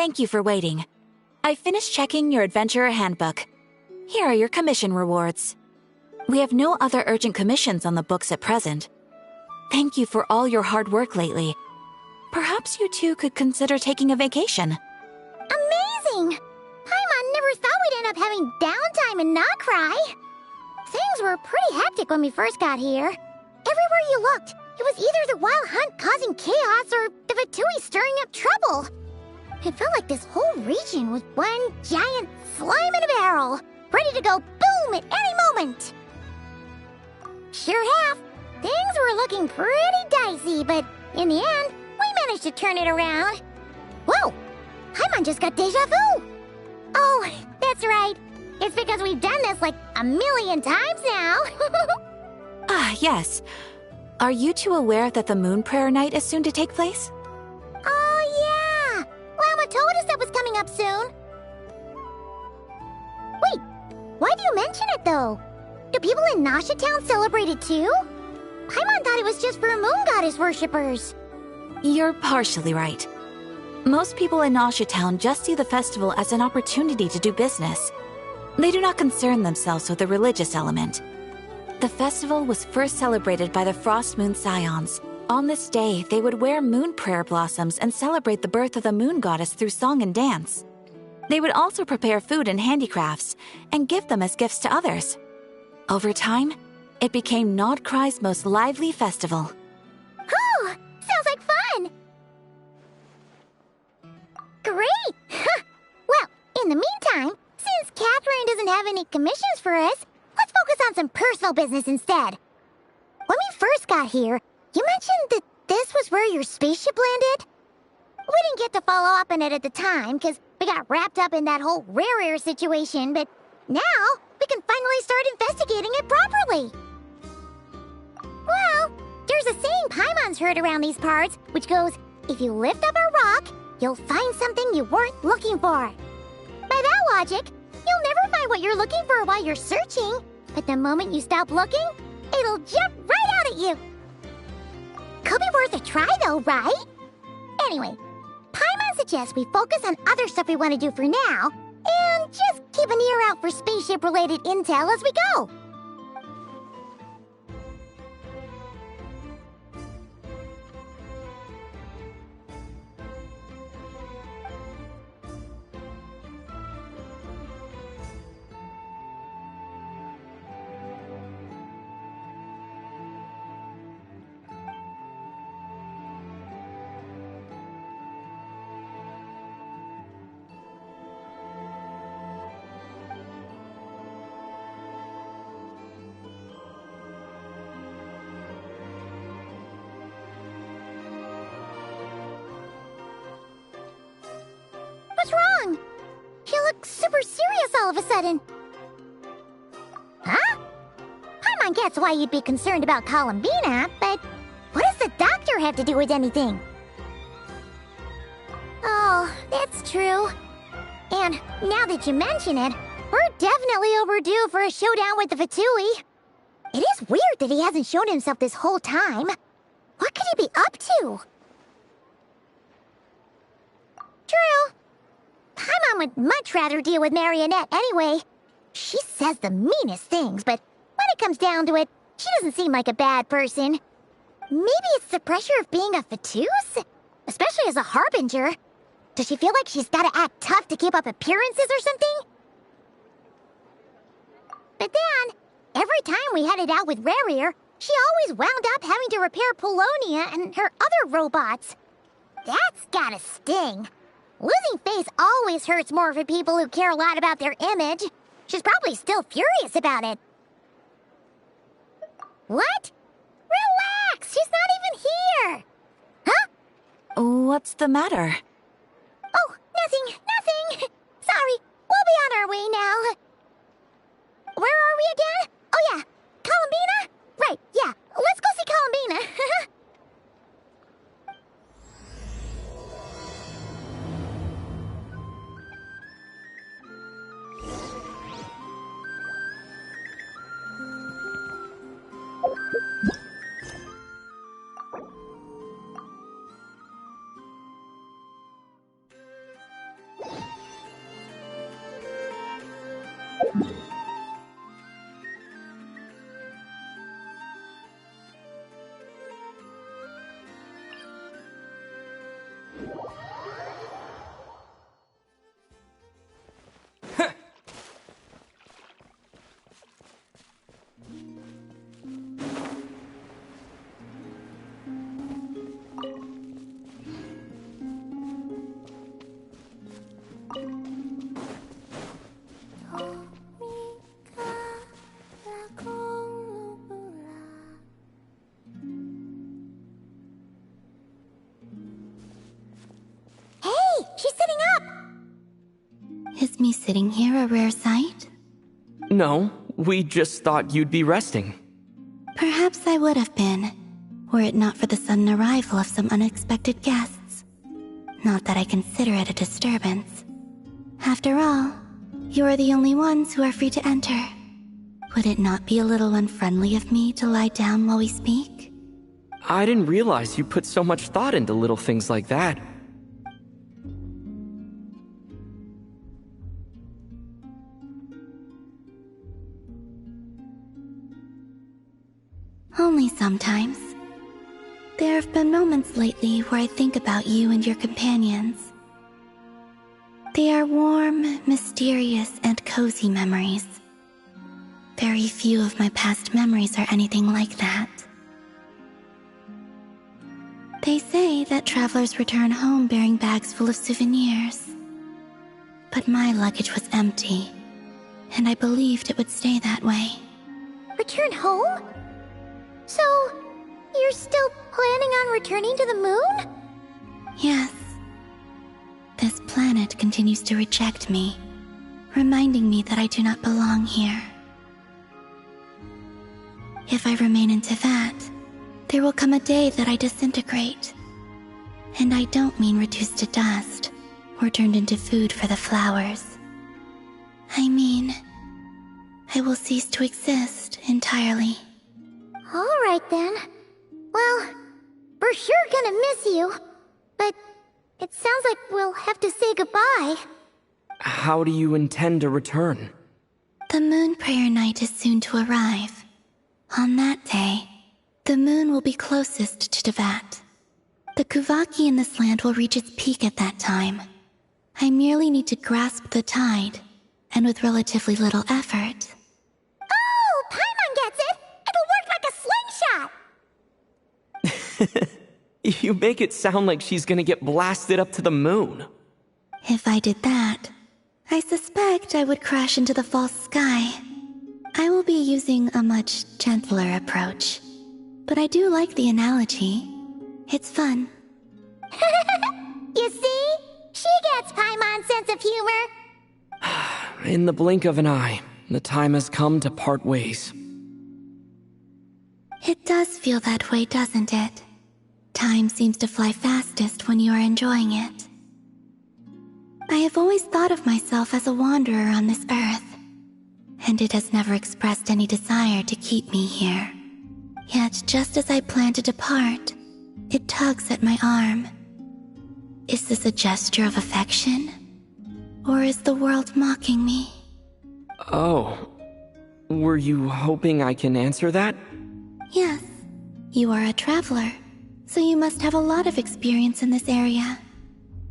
Thank you for waiting. I finished checking your adventurer handbook. Here are your commission rewards. We have no other urgent commissions on the books at present. Thank you for all your hard work lately. Perhaps you two could consider taking a vacation. Amazing! Paimon never thought we'd end up having downtime and not cry. Things were pretty hectic when we first got here. Everywhere you looked, it was either the wild hunt causing chaos or the Fatui stirring up trouble. It felt like this whole region was one giant slime in a barrel, ready to go boom at any moment. Sure have. Things were looking pretty dicey, but in the end, we managed to turn it around. Whoa! Paimon just got deja vu! Oh, that's right. It's because we've done this like a million times now. Yes. Are you two aware that the Moon Prayer Night is soon to take place? Oh, yeah! Llama told us that was coming up soon. Wait, why do you mention it, though? Do people in Nasha Town celebrate it, too? Paimon thought it was just for Moon Goddess worshippers. You're partially right. Most people in Nasha Town just see the festival as an opportunity to do business. They do not concern themselves with the religious element. The festival was first celebrated by the Frost Moon Scions. On this day, they would wear moon prayer blossoms and celebrate the birth of the moon goddess through song and dance. They would also prepare food and handicrafts and give them as gifts to others. Over time, it became Nodcry's most lively festival. Oh, sounds like fun! Great! Well, in the meantime, since Catherine doesn't have any commissions for us, let's focus on some personal business instead. When we first got here, you mentioned that this was where your spaceship landed? We didn't get to follow up on it at the time, because we got wrapped up in that whole rare situation, but now we can finally start investigating it properly. Well, there's a saying Paimon's heard around these parts, which goes, if you lift up a rock, you'll find something you weren't looking for. By that logic, you'll never find what you're looking for while you're searching, but the moment you stop looking, it'll jump right out at you. Could be worth a try though, right? Anyway, Paimon suggests we focus on other stuff we want to do for now, and just keep an ear out for spaceship-related intel as we go. What's wrong? You look super serious all of a sudden. Huh? Paimon gets why you'd be concerned about Columbina, but what does the doctor have to do with anything? Oh, that's true. And now that you mention it, we're definitely overdue for a showdown with the Fatui. It is weird that he hasn't shown himself this whole time. What could he be up to? True. Paimon would much rather deal with Marionette anyway. She says the meanest things, but when it comes down to it, she doesn't seem like a bad person. Maybe it's the pressure of being a Fatuse? Especially as a Harbinger. Does she feel like she's gotta act tough to keep up appearances or something? But then, every time we headed out with Rarier, she always wound up having to repair Polonia and her other robots. That's gotta sting. Losing face always hurts more for people who care a lot about their image. She's probably still furious about it. What? Relax! She's not even here! Huh? What's the matter? Oh, nothing. Sorry, we'll be on our way now. Where are we again? Oh yeah, Columbina? Right, yeah, let's go see Columbina. She's sitting up! Is me sitting here a rare sight? No, we just thought you'd be resting. Perhaps I would have been, were it not for the sudden arrival of some unexpected guests. Not that I consider it a disturbance. After all, you are the only ones who are free to enter. Would it not be a little unfriendly of me to lie down while we speak? I didn't realize you put so much thought into little things like that. Only sometimes. There have been moments lately where I think about you and your companions. They are warm, mysterious, and cozy memories. Very few of my past memories are anything like that. They say that travelers return home bearing bags full of souvenirs. But my luggage was empty, and I believed it would stay that way. Return home? So, you're still planning on returning to the moon? Yes. This planet continues to reject me, reminding me that I do not belong here. If I remain into that, there will come a day that I disintegrate. And I don't mean reduced to dust, or turned into food for the flowers. I mean, I will cease to exist entirely. Alright then. Well, we're sure gonna miss you. But it sounds like we'll have to say goodbye. How do you intend to return? The moon prayer night is soon to arrive. On that day, the moon will be closest to Devat. The Kuvaki in this land will reach its peak at that time. I merely need to grasp the tide, and with relatively little effort. Oh, Paimon gets it! It'll work like a slingshot! You make it sound like she's gonna get blasted up to the moon. If I did that, I suspect I would crash into the false sky. I will be using a much gentler approach. But I do like the analogy. It's fun. You see? She gets Paimon's sense of humor. In the blink of an eye, the time has come to part ways. It does feel that way, doesn't it? Time seems to fly fastest when you are enjoying it. I have always thought of myself as a wanderer on this earth, and it has never expressed any desire to keep me here. Yet, just as I plan to depart, it tugs at my arm. Is this a gesture of affection? Or is the world mocking me? Oh, were you hoping I can answer that? Yes, you are a traveler, so you must have a lot of experience in this area.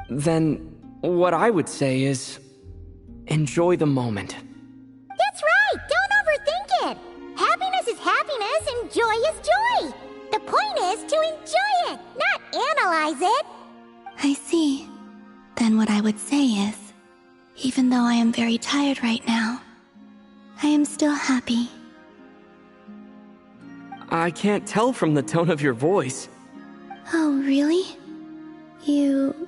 Then, what I would say is, enjoy the moment. That's right! Don't overthink it! Happiness is happiness and joy is joy! The point is to enjoy it, not analyze it! I see. Then what I would say is, even though I am very tired right now, I am still happy. I can't tell from the tone of your voice. Oh, really? You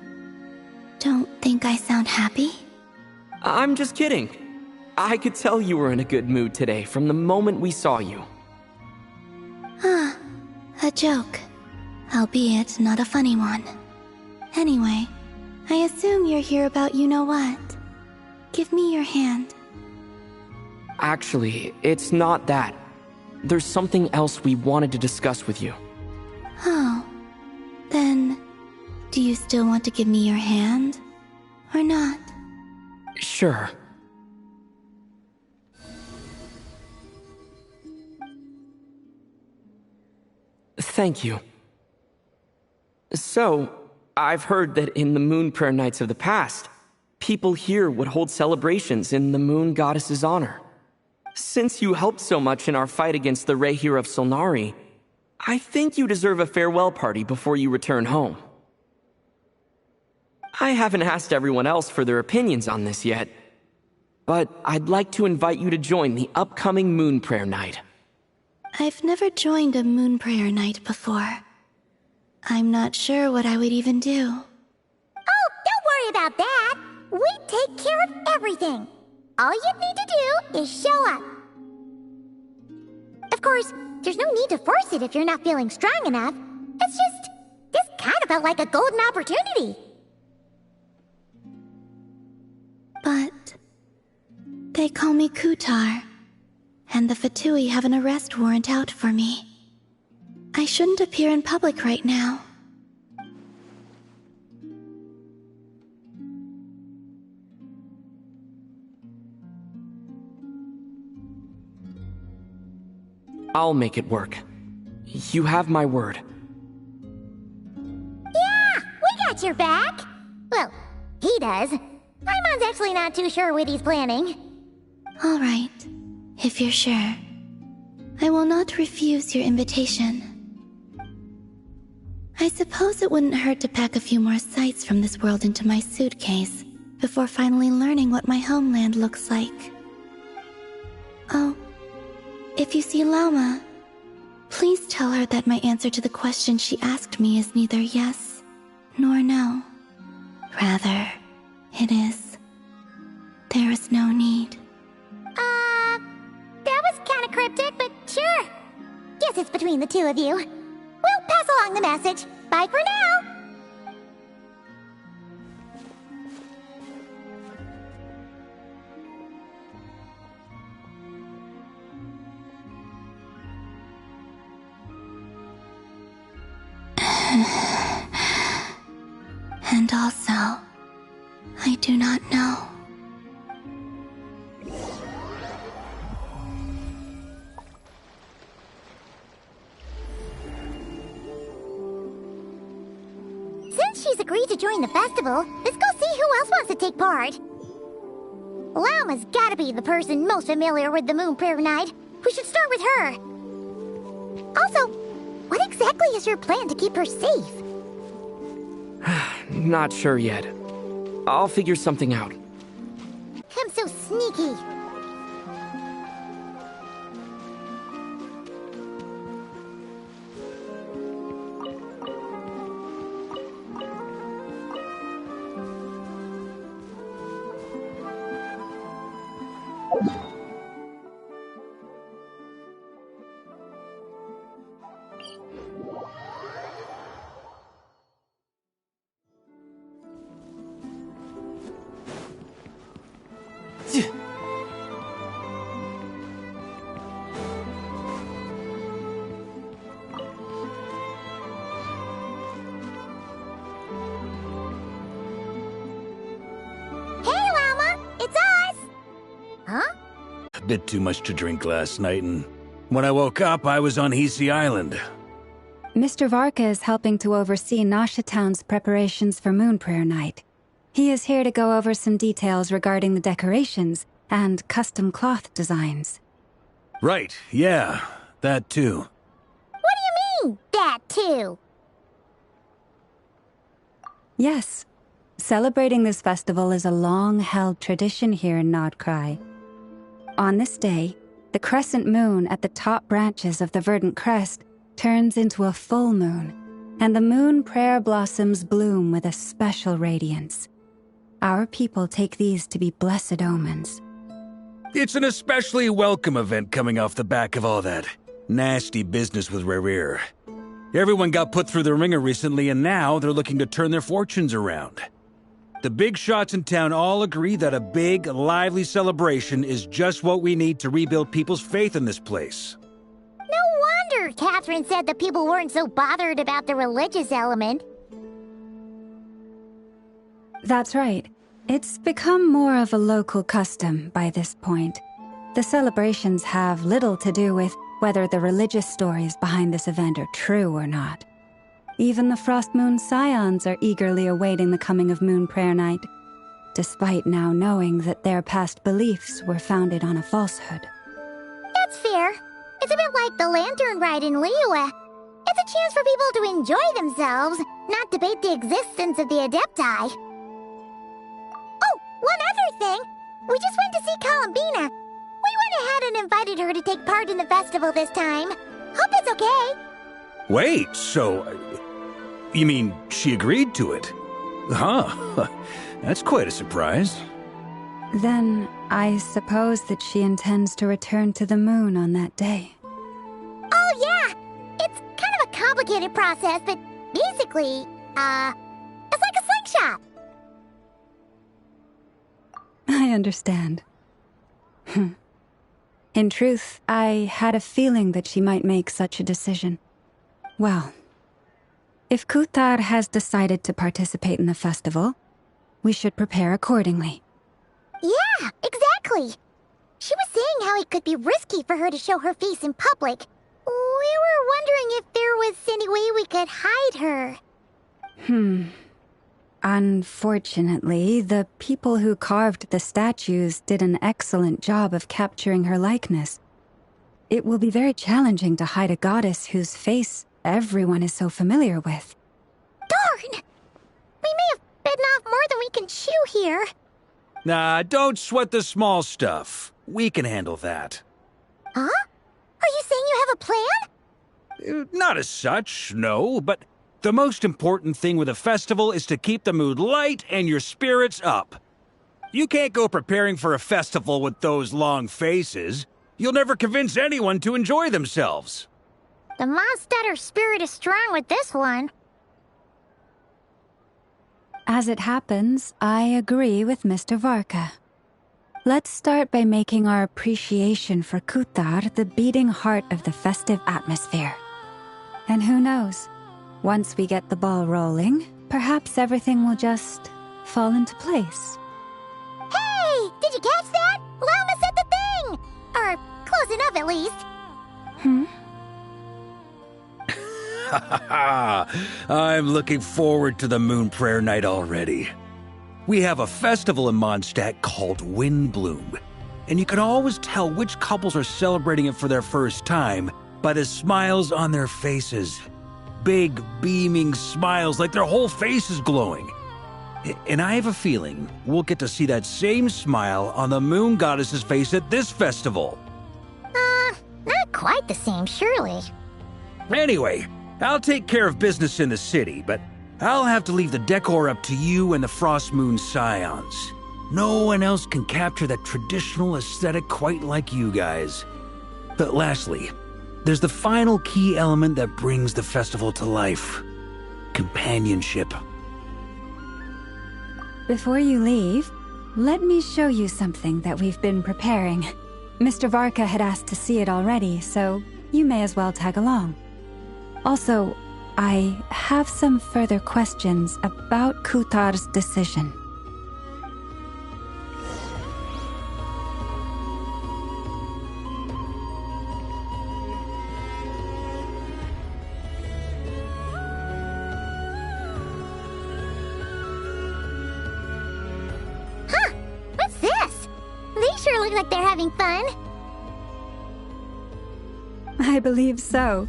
don't think I sound happy? I'm just kidding. I could tell you were in a good mood today from the moment we saw you. Ah, a joke. Albeit not a funny one. Anyway, I assume you're here about you-know-what. Give me your hand. Actually, it's not that. There's something else we wanted to discuss with you. Oh, then, do you still want to give me your hand? Or not? Sure. Thank you. So, I've heard that in the moon prayer nights of the past, people here would hold celebrations in the moon goddess's honor. Since you helped so much in our fight against the Rehir of Solnari, I think you deserve a farewell party before you return home. I haven't asked everyone else for their opinions on this yet, but I'd like to invite you to join the upcoming moon prayer night. I've never joined a moon prayer night before. I'm not sure what I would even do. Oh, don't worry about that. We take care of everything. All you need to do is show up. Of course, there's no need to force it if you're not feeling strong enough. It's just, this kind of felt like a golden opportunity. But they call me Kutar, and the Fatui have an arrest warrant out for me. I shouldn't appear in public right now. I'll make it work. You have my word. Yeah, we got your back. Well, he does. Paimon's actually not too sure what he's planning. All right, if you're sure. I will not refuse your invitation. I suppose it wouldn't hurt to pack a few more sights from this world into my suitcase before finally learning what my homeland looks like. Oh, if you see Lauma, please tell her that my answer to the question she asked me is neither yes nor no. Rather, it is, there is no need. That was kind of cryptic, but sure. Guess it's between the two of you. We'll pass along the message. Bye for now. And also, I do not know. Since she's agreed to join the festival, let's go see who else wants to take part. Lauma's gotta be the person most familiar with the Moon Prayer Night. We should start with her. Also, what exactly is your plan to keep her safe? Not sure yet. I'll figure something out. I'm so sneaky. Bit too much to drink last night, and when I woke up, I was on Hisi Island. Mr. Varka is helping to oversee Nasha Town's preparations for Moon Prayer Night. He is here to go over some details regarding the decorations and custom cloth designs. Right, yeah, that too. What do you mean, that too? Yes. Celebrating this festival is a long-held tradition here in Nodcry. On this day, the crescent moon at the top branches of the verdant crest turns into a full moon, and the moon prayer blossoms bloom with a special radiance. Our people take these to be blessed omens. It's an especially welcome event coming off the back of all that nasty business with Rehir. Everyone got put through the ringer recently, and now they're looking to turn their fortunes around. The big shots in town all agree that a big, lively celebration is just what we need to rebuild people's faith in this place. No wonder Catherine said the people weren't so bothered about the religious element. That's right. It's become more of a local custom by this point. The celebrations have little to do with whether the religious stories behind this event are true or not. Even the Frost Moon Scions are eagerly awaiting the coming of Moon Prayer Night, despite now knowing that their past beliefs were founded on a falsehood. That's fair. It's a bit like the Lantern Ride in Liyue. It's a chance for people to enjoy themselves, not debate the existence of the Adepti. Oh, one other thing. We just went to see Columbina. We went ahead and invited her to take part in the festival this time. Hope it's okay. Wait, so... you mean she agreed to it? Huh. That's quite a surprise. Then I suppose that she intends to return to the moon on that day. Oh, yeah. It's kind of a complicated process, but basically, it's like a slingshot. I understand. In truth, I had a feeling that she might make such a decision. Well, if Kuthar has decided to participate in the festival, we should prepare accordingly. Yeah, exactly. She was saying how it could be risky for her to show her face in public. We were wondering if there was any way we could hide her. Unfortunately, the people who carved the statues did an excellent job of capturing her likeness. It will be very challenging to hide a goddess whose face everyone is so familiar with. Darn! We may have bitten off more than we can chew here. Nah, don't sweat the small stuff. We can handle that. Huh? Are you saying you have a plan? Not as such, no, but the most important thing with a festival is to keep the mood light and your spirits up. You can't go preparing for a festival with those long faces. You'll never convince anyone to enjoy themselves. The Mondstatter spirit is strong with this one. As it happens, I agree with Mr. Varka. Let's start by making our appreciation for Kuthar the beating heart of the festive atmosphere. And who knows, once we get the ball rolling, perhaps everything will just fall into place. Hey! Did you catch that? Lama said the thing! Or close enough, at least. I'm looking forward to the Moon Prayer Night already. We have a festival in Mondstadt called Windbloom, and you can always tell which couples are celebrating it for their first time by the smiles on their faces. Big, beaming smiles like their whole face is glowing. And I have a feeling we'll get to see that same smile on the Moon Goddess's face at this festival. Not quite the same, surely. Anyway, I'll take care of business in the city, but I'll have to leave the decor up to you and the Frost Moon Scions. No one else can capture that traditional aesthetic quite like you guys. But lastly, there's the final key element that brings the festival to life. Companionship. Before you leave, let me show you something that we've been preparing. Mr. Varka had asked to see it already, so you may as well tag along. Also, I have some further questions about Kuthar's decision. Huh! What's this? They sure look like they're having fun. I believe so.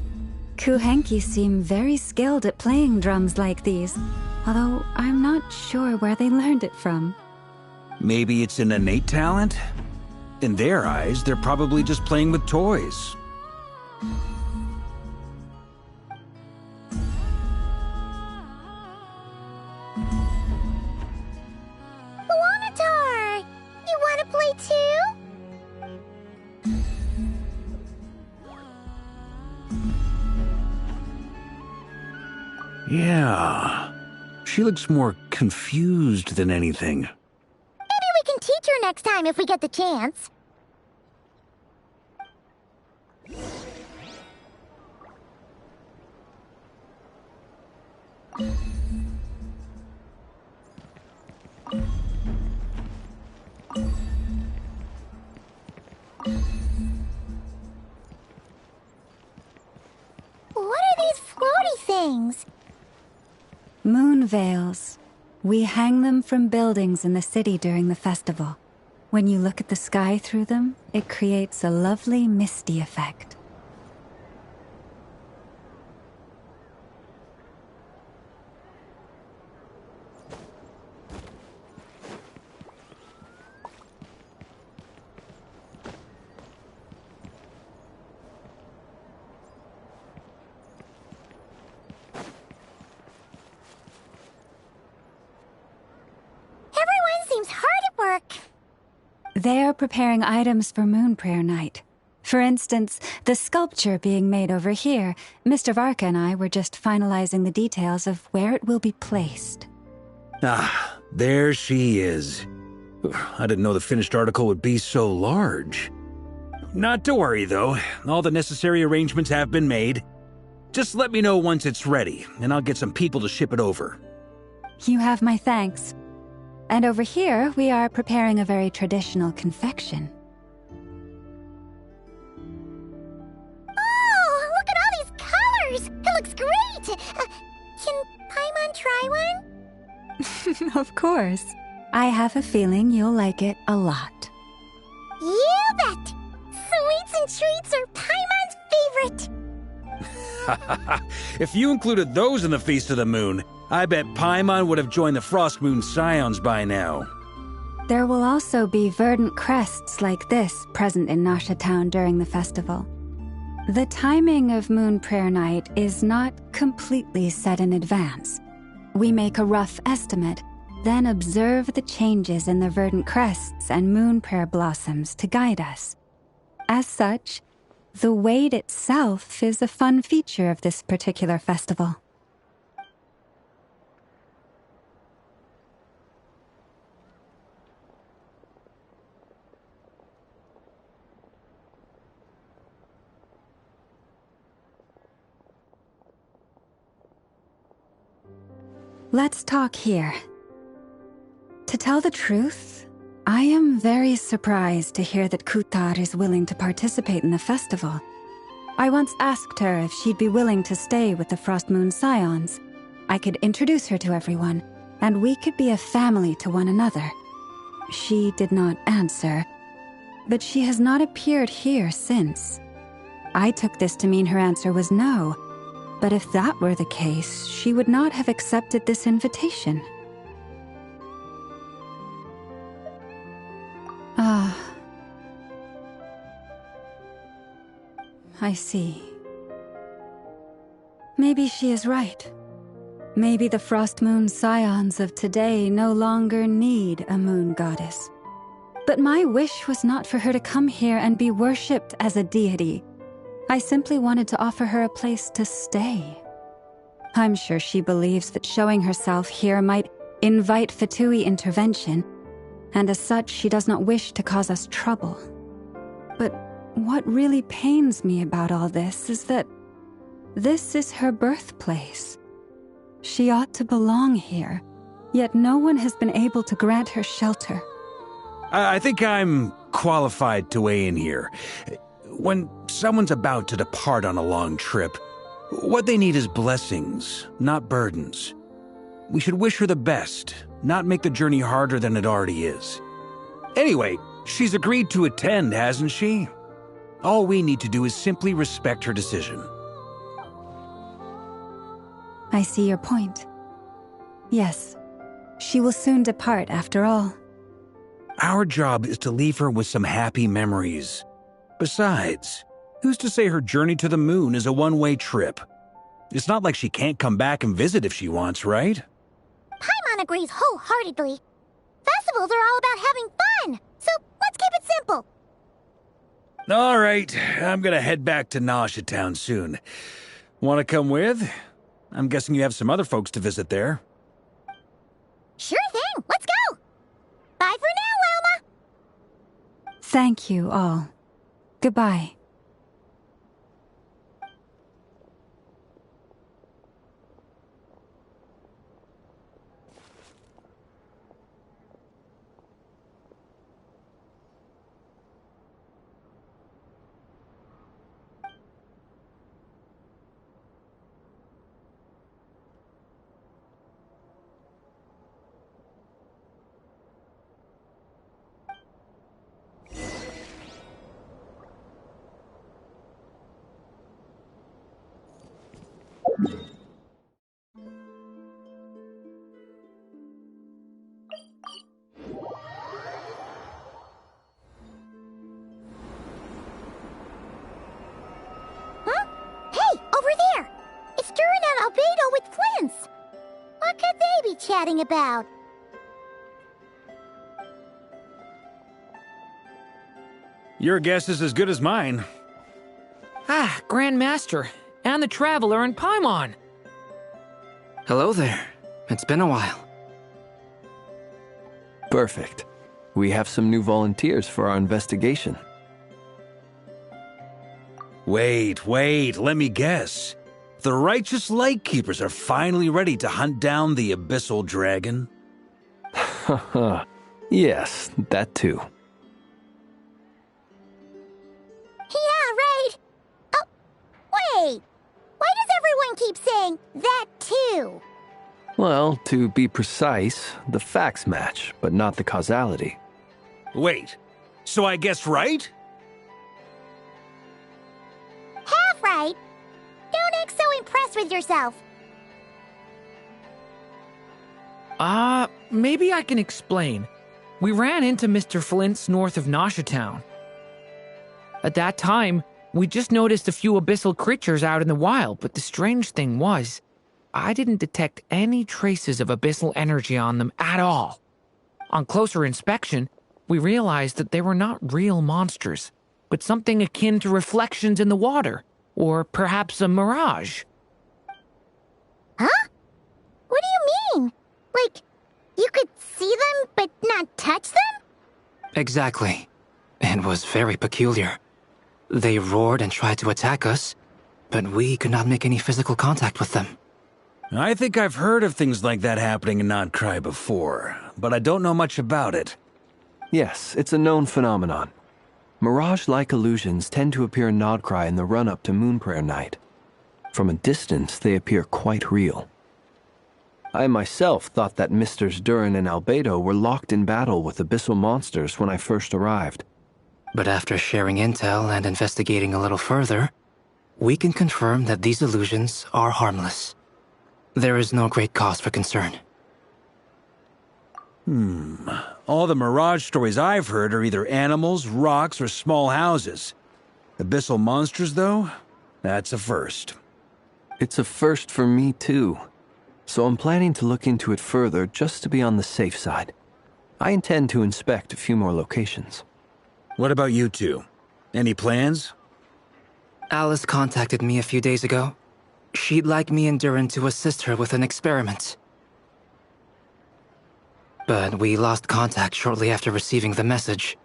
Kuhenki seem very skilled at playing drums like these, although I'm not sure where they learned it from. Maybe it's an innate talent? In their eyes, they're probably just playing with toys. Wanatar! You want to play too? Yeah. She looks more confused than anything. Maybe we can teach her next time if we get the chance. Moon veils. We hang them from buildings in the city during the festival. When you look at the sky through them, it creates a lovely misty effect. Everyone seems hard at work. They're preparing items for Moon Prayer Night. For instance, the sculpture being made over here, Mr. Varka and I were just finalizing the details of where it will be placed. Ah, there she is. I didn't know the finished article would be so large. Not to worry, though. All the necessary arrangements have been made. Just let me know once it's ready, and I'll get some people to ship it over. You have my thanks. And over here, we are preparing a very traditional confection. Oh, look at all these colors! It looks great! Can Paimon try one? Of course. I have a feeling you'll like it a lot. You bet! Sweets and treats are Paimon's favorite! If you included those in the Feast of the Moon, I bet Paimon would have joined the Frost Moon Scions by now. There will also be verdant crests like this present in Nasha Town during the festival. The timing of Moon Prayer Night is not completely set in advance. We make a rough estimate, then observe the changes in the verdant crests and moon prayer blossoms to guide us. As such, the wait itself is a fun feature of this particular festival. Let's talk here. To tell the truth, I am very surprised to hear that Kutar is willing to participate in the festival. I once asked her if she'd be willing to stay with the Frost Moon Scions. I could introduce her to everyone, and we could be a family to one another. She did not answer, but she has not appeared here since. I took this to mean her answer was no, but if that were the case, she would not have accepted this invitation. Ah. I see. Maybe she is right. Maybe the Frost Moon Scions of today no longer need a moon goddess. But my wish was not for her to come here and be worshipped as a deity. I simply wanted to offer her a place to stay. I'm sure she believes that showing herself here might invite Fatui intervention, and as such she does not wish to cause us trouble. But what really pains me about all this is that this is her birthplace. She ought to belong here, yet no one has been able to grant her shelter. I think I'm qualified to weigh in here. When someone's about to depart on a long trip, what they need is blessings, not burdens. We should wish her the best, not make the journey harder than it already is. Anyway, she's agreed to attend, hasn't she? All we need to do is simply respect her decision. I see your point. Yes, she will soon depart after all. Our job is to leave her with some happy memories. Besides, who's to say her journey to the moon is a one-way trip? It's not like she can't come back and visit if she wants, right? Paimon agrees wholeheartedly. Festivals are all about having fun, so let's keep it simple. All right, I'm gonna head back to Nasha Town soon. Want to come with? I'm guessing you have some other folks to visit there. Sure thing, let's go! Bye for now, Wilma! Thank you all. Goodbye. they be chatting about? Your guess is as good as mine. Ah, Grand Master, and the Traveler and Paimon. Hello there. It's been a while. Perfect. We have some new volunteers for our investigation. Wait, let me guess. The righteous Lightkeepers are finally ready to hunt down the Abyssal Dragon? Haha. Yes, that too. Yeah, right. Oh, wait. Why does everyone keep saying that too? Well, to be precise, the facts match, but not the causality. Wait, so I guessed right? Half right. Don't act so impressed with yourself. Maybe I can explain. We ran into Mr. Flint's north of Nosha Town. At that time, we just noticed a few abyssal creatures out in the wild, but the strange thing was, I didn't detect any traces of abyssal energy on them at all. On closer inspection, we realized that they were not real monsters, but something akin to reflections in the water, or perhaps a mirage. Huh? What do you mean? Like, you could see them but not touch them? Exactly. It was very peculiar. They roared and tried to attack us, but we could not make any physical contact with them. I think I've heard of things like that happening in Notcry before, but I don't know much about it. Yes, it's a known phenomenon. Mirage-like illusions tend to appear in Nodcry in the run-up to Moonprayer Night. From a distance, they appear quite real. I myself thought that Misters Durin and Albedo were locked in battle with abyssal monsters when I first arrived. But after sharing intel and investigating a little further, we can confirm that these illusions are harmless. There is no great cause for concern. All the Mirage stories I've heard are either animals, rocks, or small houses. Abyssal monsters, though? That's a first. It's a first for me, too. So I'm planning to look into it further just to be on the safe side. I intend to inspect a few more locations. What about you two? Any plans? Alice contacted me a few days ago. She'd like me and Durin to assist her with an experiment. But we lost contact shortly after receiving the message.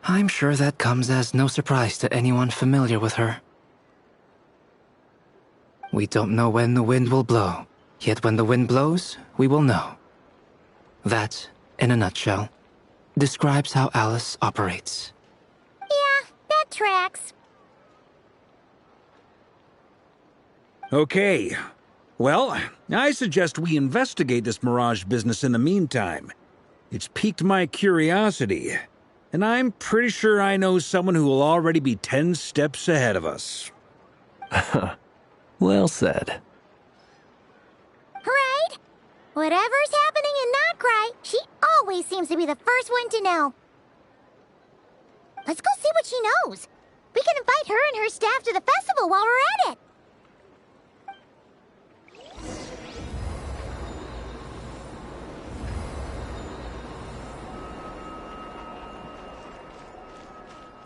I'm sure that comes as no surprise to anyone familiar with her. We don't know when the wind will blow, yet when the wind blows, we will know. That, in a nutshell, describes how Alice operates. Yeah, that tracks. Okay. Well, I suggest we investigate this Mirage business in the meantime. It's piqued my curiosity, and I'm pretty sure I know someone who will already be 10 steps ahead of us. Well said. Right? Whatever's happening in Notcry, she always seems to be the first one to know. Let's go see what she knows. We can invite her and her staff to the festival while we're at it.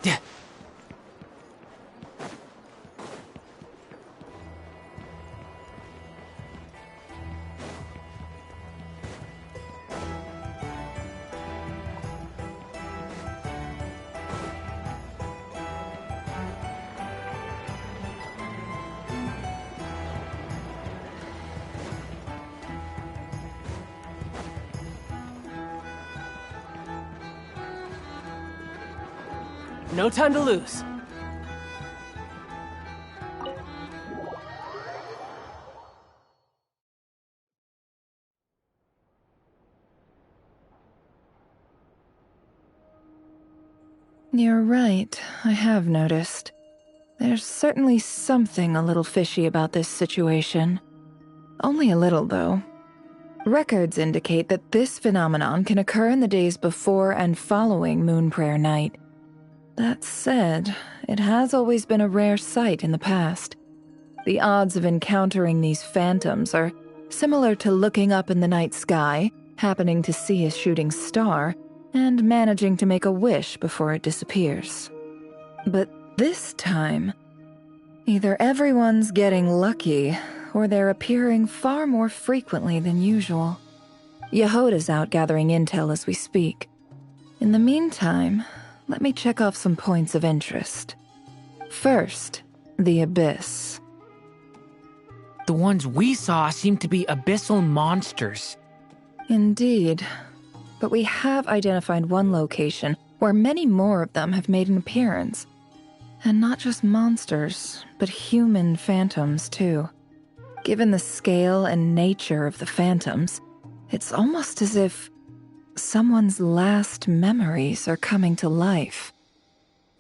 Yeah. No time to lose. You're right, I have noticed. There's certainly something a little fishy about this situation. Only a little, though. Records indicate that this phenomenon can occur in the days before and following Moonprayer Night. That said, it has always been a rare sight in the past. The odds of encountering these phantoms are similar to looking up in the night sky, happening to see a shooting star, and managing to make a wish before it disappears. But this time, either everyone's getting lucky, or they're appearing far more frequently than usual. Yehoda's out gathering intel as we speak. In the meantime, let me check off some points of interest. First, the Abyss. The ones we saw seem to be abyssal monsters. Indeed. But we have identified one location where many more of them have made an appearance. And not just monsters, but human phantoms, too. Given the scale and nature of the phantoms, it's almost as if someone's last memories are coming to life.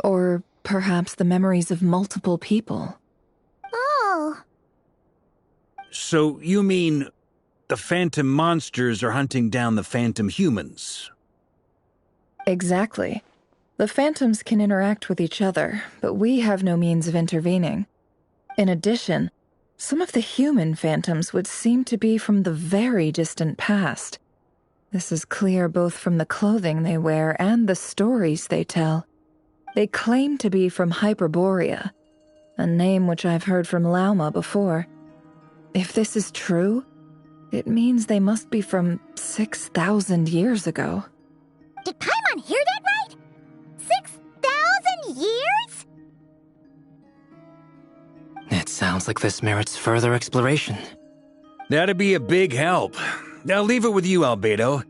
Or perhaps the memories of multiple people. Oh. So you mean the phantom monsters are hunting down the phantom humans? Exactly. The phantoms can interact with each other, but we have no means of intervening. In addition, some of the human phantoms would seem to be from the very distant past. This is clear both from the clothing they wear and the stories they tell. They claim to be from Hyperborea, a name which I've heard from Lauma before. If this is true, it means they must be from 6,000 years ago. Did Paimon hear that right? 6,000 years? It sounds like this merits further exploration. That'd be a big help. I'll leave it with you, Albedo.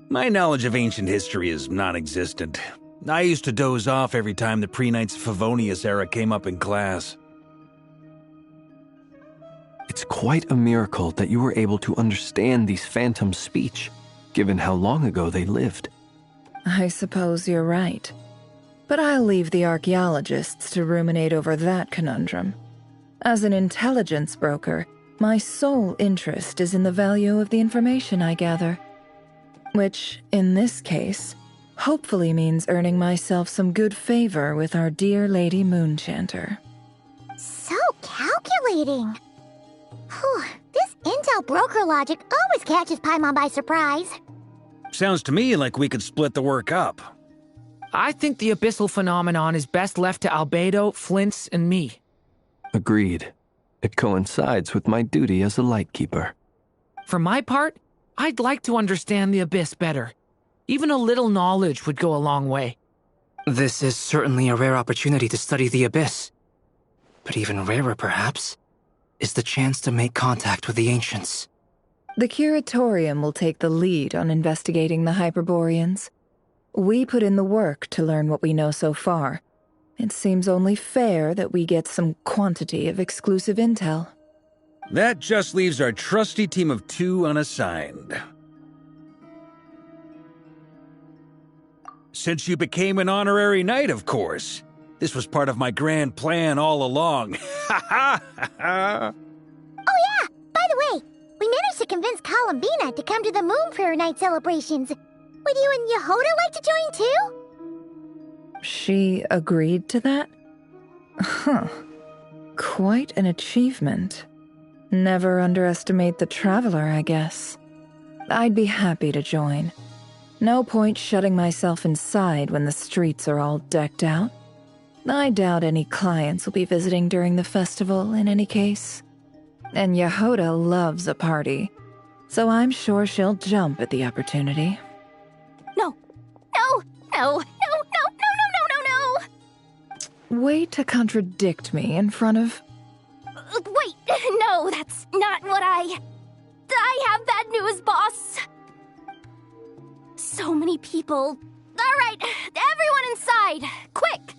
My knowledge of ancient history is non-existent. I used to doze off every time the pre-Knights of Favonius era came up in class. It's quite a miracle that you were able to understand these phantoms' speech, given how long ago they lived. I suppose you're right. But I'll leave the archaeologists to ruminate over that conundrum. As an intelligence broker, my sole interest is in the value of the information I gather. Which, in this case, hopefully means earning myself some good favor with our dear Lady Moonchanter. So calculating. Whew, this intel broker logic always catches Paimon by surprise. Sounds to me like we could split the work up. I think the abyssal phenomenon is best left to Albedo, Flints, and me. Agreed. It coincides with my duty as a lightkeeper. For my part, I'd like to understand the abyss better. Even a little knowledge would go a long way. This is certainly a rare opportunity to study the abyss. But even rarer, perhaps, is the chance to make contact with the ancients. The Curatorium will take the lead on investigating the Hyperboreans. We put in the work to learn what we know so far. It seems only fair that we get some quantity of exclusive intel. That just leaves our trusty team of 2 unassigned. Since you became an honorary knight, of course. This was part of my grand plan all along. Ha ha ha! Oh yeah, by the way, we managed to convince Columbina to come to the Moon Prayer Night celebrations. Would you and Yehoda like to join too? She agreed to that? Huh. Quite an achievement. Never underestimate the traveler, I guess. I'd be happy to join. No point shutting myself inside when the streets are all decked out. I doubt any clients will be visiting during the festival in any case. And Yehoda loves a party, so I'm sure she'll jump at the opportunity. No. Way to contradict me in front of... Wait, no, that's not what I have bad news, boss. So many people. All right, everyone inside, quick.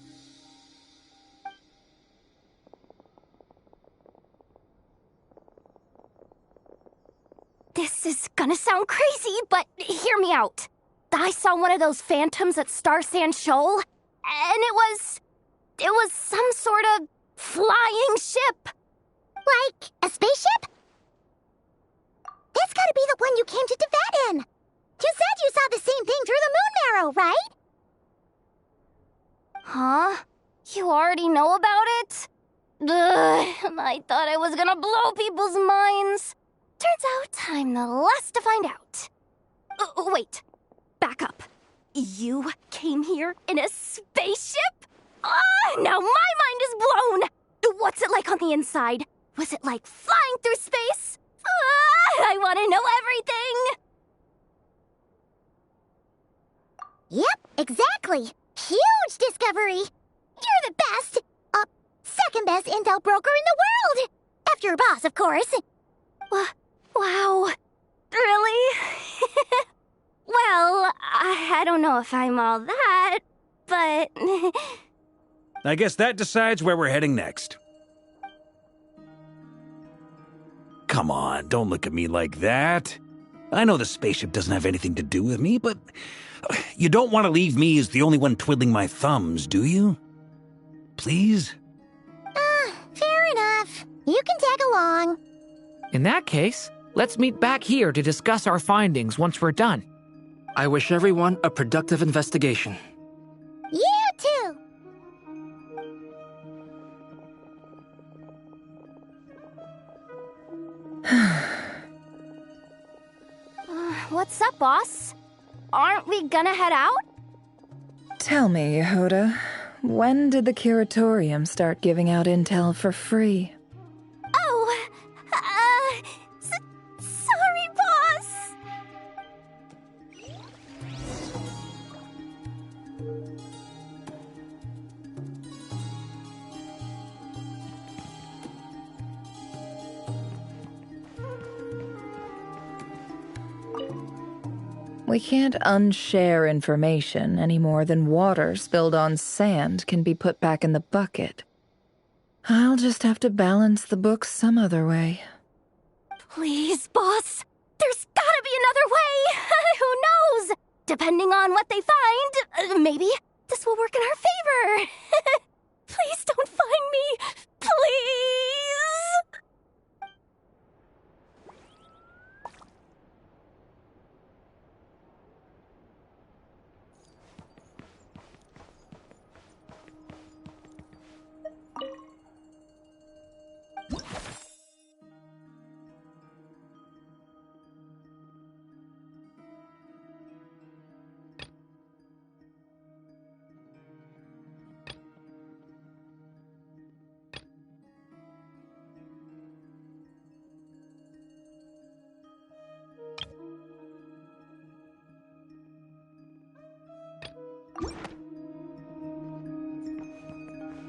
This is gonna sound crazy, but hear me out. I saw one of those phantoms at Star Sand Shoal, and it was some sort of flying ship. Like a spaceship? That's gotta be the one you came to Tibet in. You said you saw the same thing through the moon marrow, right? Huh? You already know about it? Ugh, I thought I was gonna blow people's minds. Turns out I'm the last to find out. Wait. Back up. You came here in a spaceship? Now my mind is blown! What's it like on the inside? Was it like flying through space? I want to know everything! Yep, exactly. Huge discovery. You're the best. Second best intel broker in the world. After your boss, of course. Wow. Really? Well, I don't know if I'm all that, but... I guess that decides where we're heading next. Come on, don't look at me like that. I know the spaceship doesn't have anything to do with me, but you don't want to leave me as the only one twiddling my thumbs, do you? Please? Fair enough. You can tag along. In that case, let's meet back here to discuss our findings once we're done. I wish everyone a productive investigation. You too. What's up, boss? Aren't we gonna head out? Tell me, Yehuda, when did the curatorium start giving out intel for free? Oh, sorry, boss. We can't unshare information any more than water spilled on sand can be put back in the bucket. I'll just have to balance the books some other way. Please, boss. There's gotta be another way. Who knows? Depending on what they find, maybe this will work in our favor. Please don't find me. Please.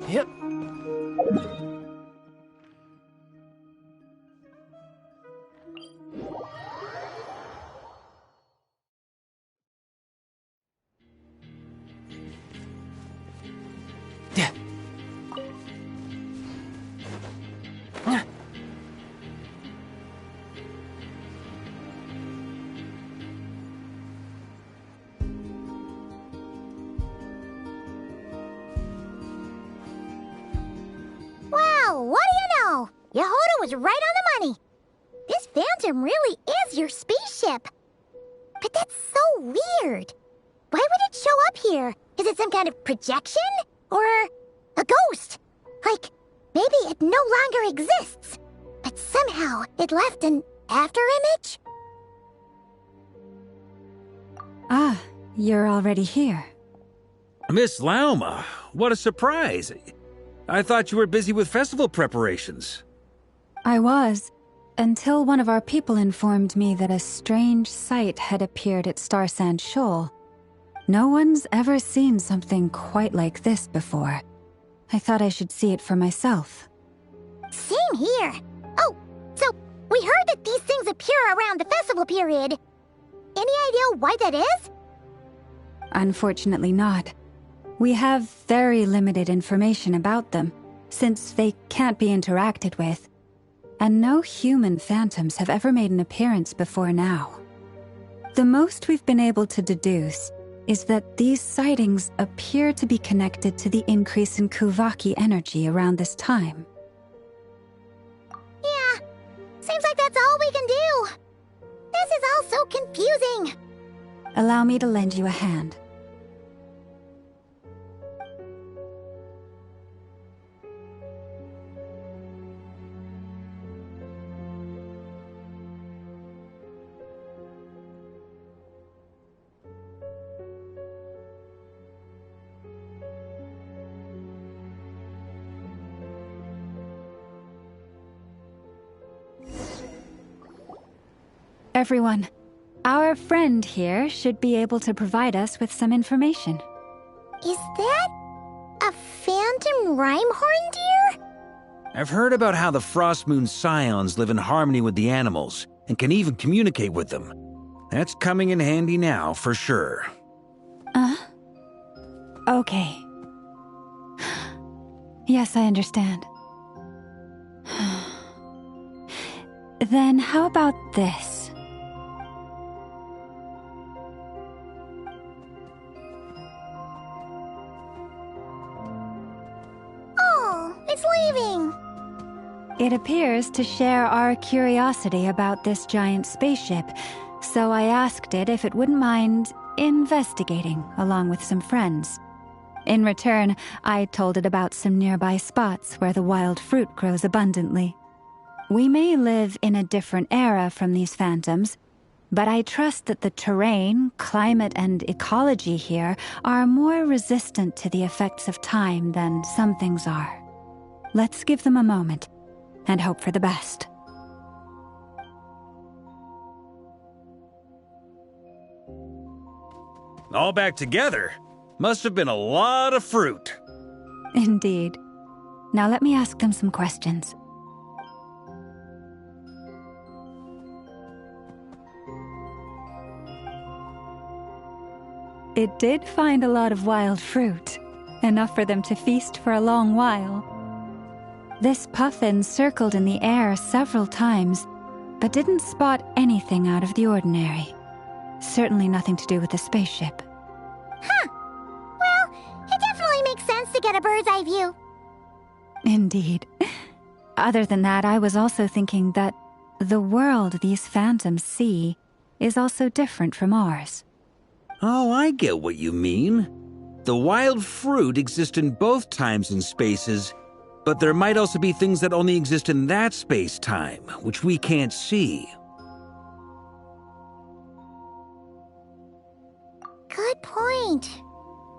Yep. Wow, what do you know? Yehuda was right on the money. This Phantom really is your spaceship. But that's so weird. Why would it show up here? Is it some kind of projection? Or a ghost? Like, maybe it no longer exists, but somehow it left an afterimage? Ah, you're already here. Miss Lauma, what a surprise. I thought you were busy with festival preparations. I was, until one of our people informed me that a strange sight had appeared at Star Sand Shoal. No one's ever seen something quite like this before. I thought I should see it for myself. Same here. Oh, so we heard that these things appear around the festival period. Any idea why that is? Unfortunately not. We have very limited information about them, since they can't be interacted with. And no human phantoms have ever made an appearance before now. The most we've been able to deduce is that these sightings appear to be connected to the increase in Kuvaki energy around this time. Yeah, seems like that's all we can do. This is all so confusing. Allow me to lend you a hand. Everyone, our friend here should be able to provide us with some information. Is that a phantom rhymehorn deer? I've heard about how the Frostmoon scions live in harmony with the animals and can even communicate with them. That's coming in handy now, for sure. Okay. Yes, I understand. Then how about this? Oh, it's leaving. It appears to share our curiosity about this giant spaceship, so I asked it if it wouldn't mind investigating along with some friends. In return, I told it about some nearby spots where the wild fruit grows abundantly. We may live in a different era from these phantoms, but I trust that the terrain, climate, and ecology here are more resistant to the effects of time than some things are. Let's give them a moment and hope for the best. All back together? Must have been a lot of fruit. Indeed. Now let me ask them some questions. It did find a lot of wild fruit, enough for them to feast for a long while. This puffin circled in the air several times, but didn't spot anything out of the ordinary. Certainly nothing to do with the spaceship. Huh. Well, it definitely makes sense to get a bird's eye view. Indeed. Other than that, I was also thinking that the world these phantoms see is also different from ours. Oh, I get what you mean. The wild fruit exist in both times and spaces, but there might also be things that only exist in that space-time, which we can't see. Good point.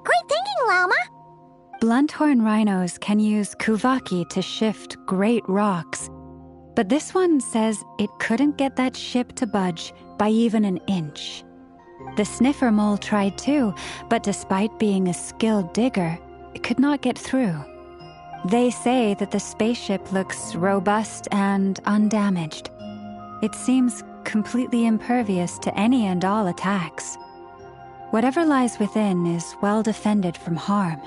Great thinking, Llama. Blunthorn rhinos can use kuvaki to shift great rocks, but this one says it couldn't get that ship to budge by even an inch. The sniffer mole tried too, but despite being a skilled digger, it could not get through. They say that the spaceship looks robust and undamaged. It seems completely impervious to any and all attacks. Whatever lies within is well defended from harm.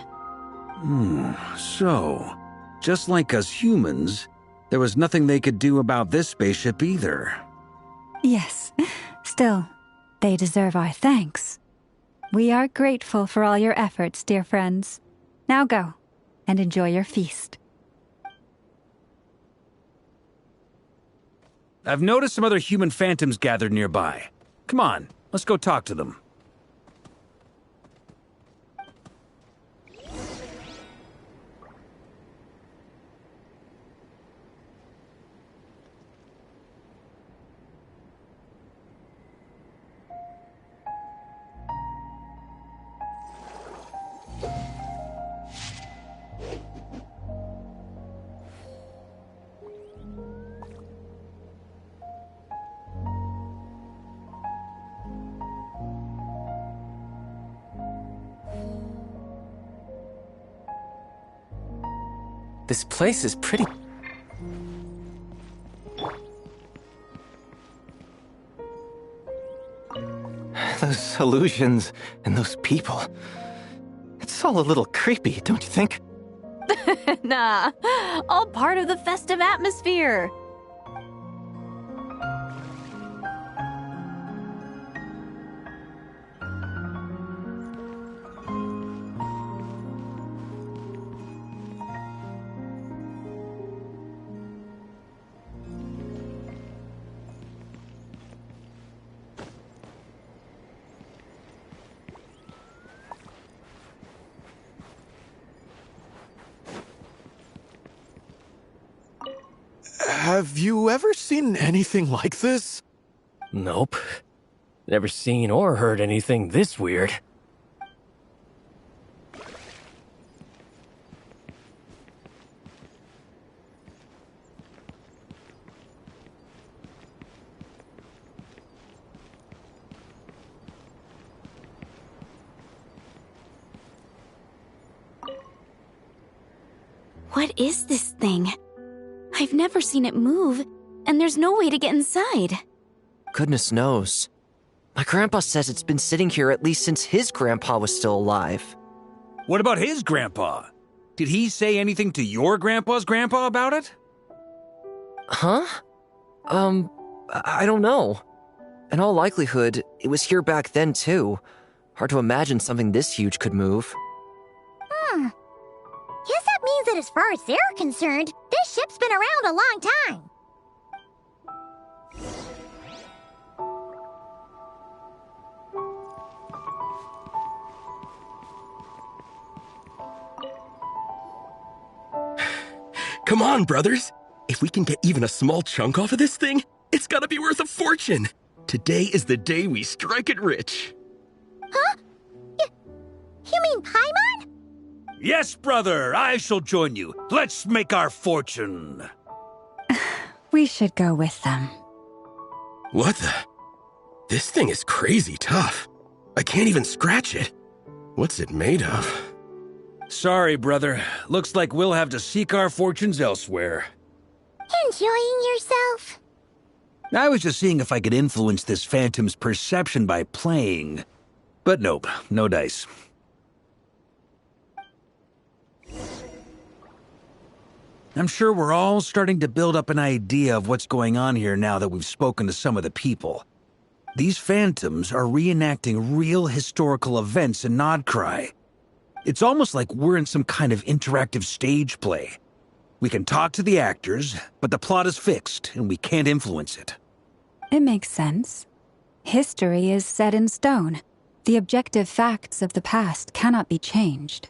So, just like us humans, there was nothing they could do about this spaceship either. Yes, still, they deserve our thanks. We are grateful for all your efforts, dear friends. Now go, and enjoy your feast. I've noticed some other human phantoms gathered nearby. Come on, let's go talk to them. This place is pretty... Those illusions and those people... It's all a little creepy, don't you think? Nah, all part of the festive atmosphere. Have you ever seen anything like this? Nope. Never seen or heard anything this weird. What is this thing? I've never seen it move, and there's no way to get inside. Goodness knows. My grandpa says it's been sitting here at least since his grandpa was still alive. What about his grandpa? Did he say anything to your grandpa's grandpa about it? Huh? I don't know. In all likelihood, it was here back then too. Hard to imagine something this huge could move. Guess that means that as far as they're concerned, this ship's been around a long time. Come on, brothers. If we can get even a small chunk off of this thing, it's gotta be worth a fortune. Today is the day we strike it rich. Huh? You mean Paimon? Yes, brother, I shall join you. Let's make our fortune. We should go with them. What the? This thing is crazy tough. I can't even scratch it. What's it made of? Sorry, brother. Looks like we'll have to seek our fortunes elsewhere. Enjoying yourself? I was just seeing if I could influence this phantom's perception by playing. But nope, no dice. I'm sure we're all starting to build up an idea of what's going on here now that we've spoken to some of the people. These phantoms are reenacting real historical events in Nodcry. It's almost like we're in some kind of interactive stage play. We can talk to the actors, but the plot is fixed, and we can't influence it. It makes sense. History is set in stone. The objective facts of the past cannot be changed.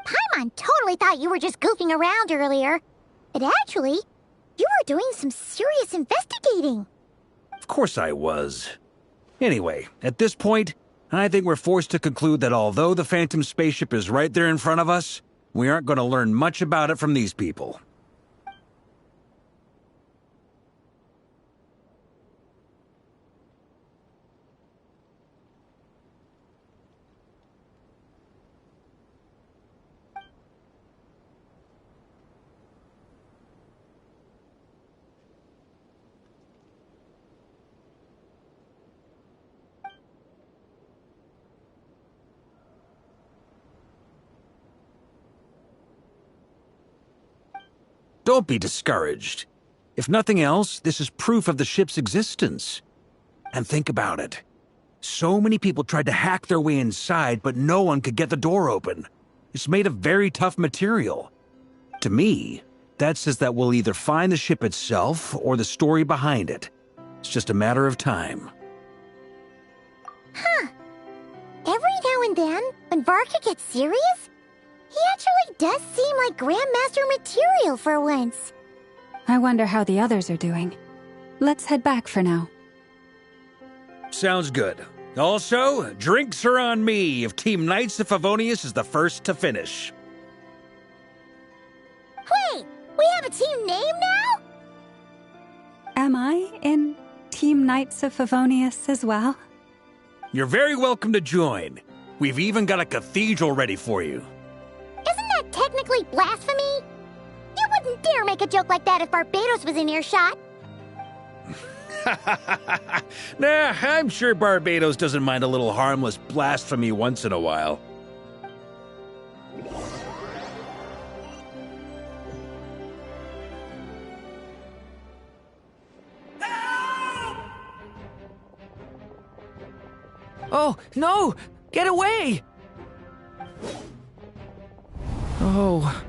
Paimon totally thought you were just goofing around earlier. But actually, you were doing some serious investigating. Of course I was. Anyway, at this point, I think we're forced to conclude that although the Phantom spaceship is right there in front of us, we aren't going to learn much about it from these people. Don't be discouraged. If nothing else, this is proof of the ship's existence. And think about it. So many people tried to hack their way inside, but no one could get the door open. It's made of very tough material. To me, that says that we'll either find the ship itself or the story behind it. It's just a matter of time. Huh. Every now and then, when Varka gets serious, he actually does seem like Grandmaster material for once. I wonder how the others are doing. Let's head back for now. Sounds good. Also, drinks are on me if Team Knights of Favonius is the first to finish. Wait, we have a team name now? Am I in Team Knights of Favonius as well? You're very welcome to join. We've even got a cathedral ready for you. Isn't that technically blasphemy? You wouldn't dare make a joke like that if Barbados was in earshot. Nah, I'm sure Barbados doesn't mind a little harmless blasphemy once in a while. Oh, no! Get away! Oh.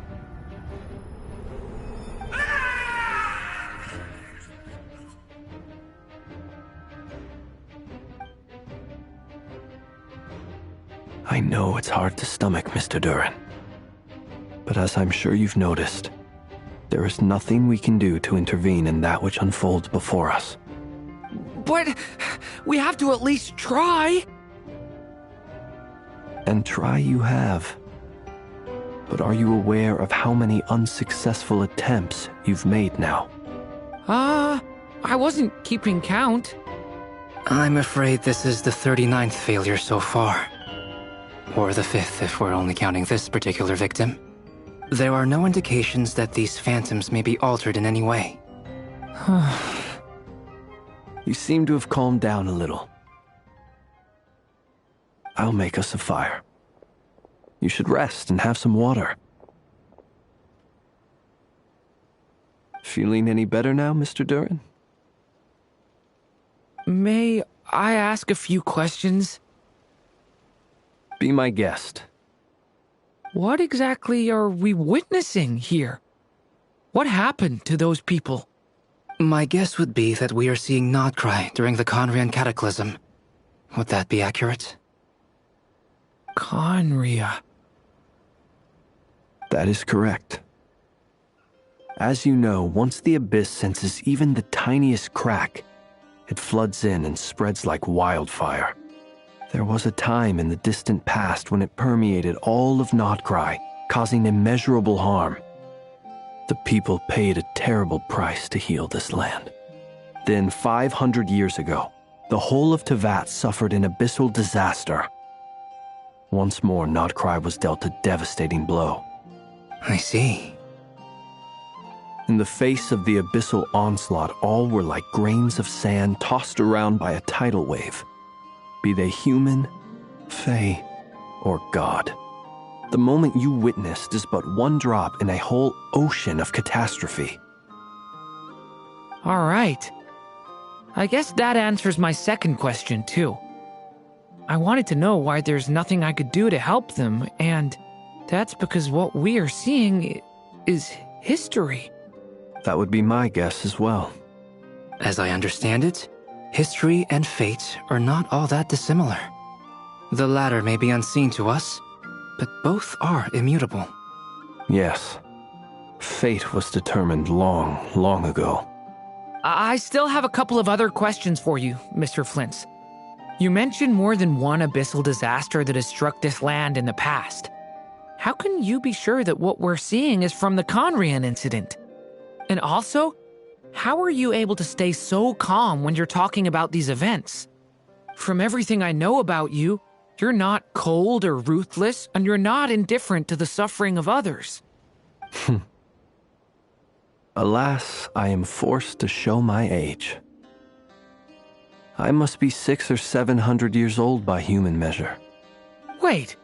I know it's hard to stomach, Mr. Duran. But as I'm sure you've noticed, there is nothing we can do to intervene in that which unfolds before us. But we have to at least try. And try you have. But are you aware of how many unsuccessful attempts you've made now? I wasn't keeping count. I'm afraid this is the 39th failure so far. Or the 5th if we're only counting this particular victim. There are no indications that these phantoms may be altered in any way. You seem to have calmed down a little. I'll make us a fire. You should rest and have some water. Feeling any better now, Mr. Duran? May I ask a few questions? Be my guest. What exactly are we witnessing here? What happened to those people? My guess would be that we are seeing Nodcry during the Conrian Cataclysm. Would that be accurate? Conria. That is correct. As you know, once the Abyss senses even the tiniest crack, it floods in and spreads like wildfire. There was a time in the distant past when it permeated all of Nodcry, causing immeasurable harm. The people paid a terrible price to heal this land. Then, 500 years ago, the whole of Teyvat suffered an abyssal disaster. Once more, Nodcry was dealt a devastating blow. I see. In the face of the abyssal onslaught, all were like grains of sand tossed around by a tidal wave. Be they human, fae, or god. The moment you witnessed is but one drop in a whole ocean of catastrophe. All right. I guess that answers my second question, too. I wanted to know why there's nothing I could do to help them, and that's because what we are seeing is history. That would be my guess as well. As I understand it, history and fate are not all that dissimilar. The latter may be unseen to us, but both are immutable. Yes. Fate was determined long, long ago. I still have a couple of other questions for you, Mr. Flint's. You mentioned more than one abyssal disaster that has struck this land in the past. How can you be sure that what we're seeing is from the Conrian incident? And also, how are you able to stay so calm when you're talking about these events? From everything I know about you, you're not cold or ruthless, and you're not indifferent to the suffering of others. Alas, I am forced to show my age. I must be 600 or 700 years old by human measure. Wait,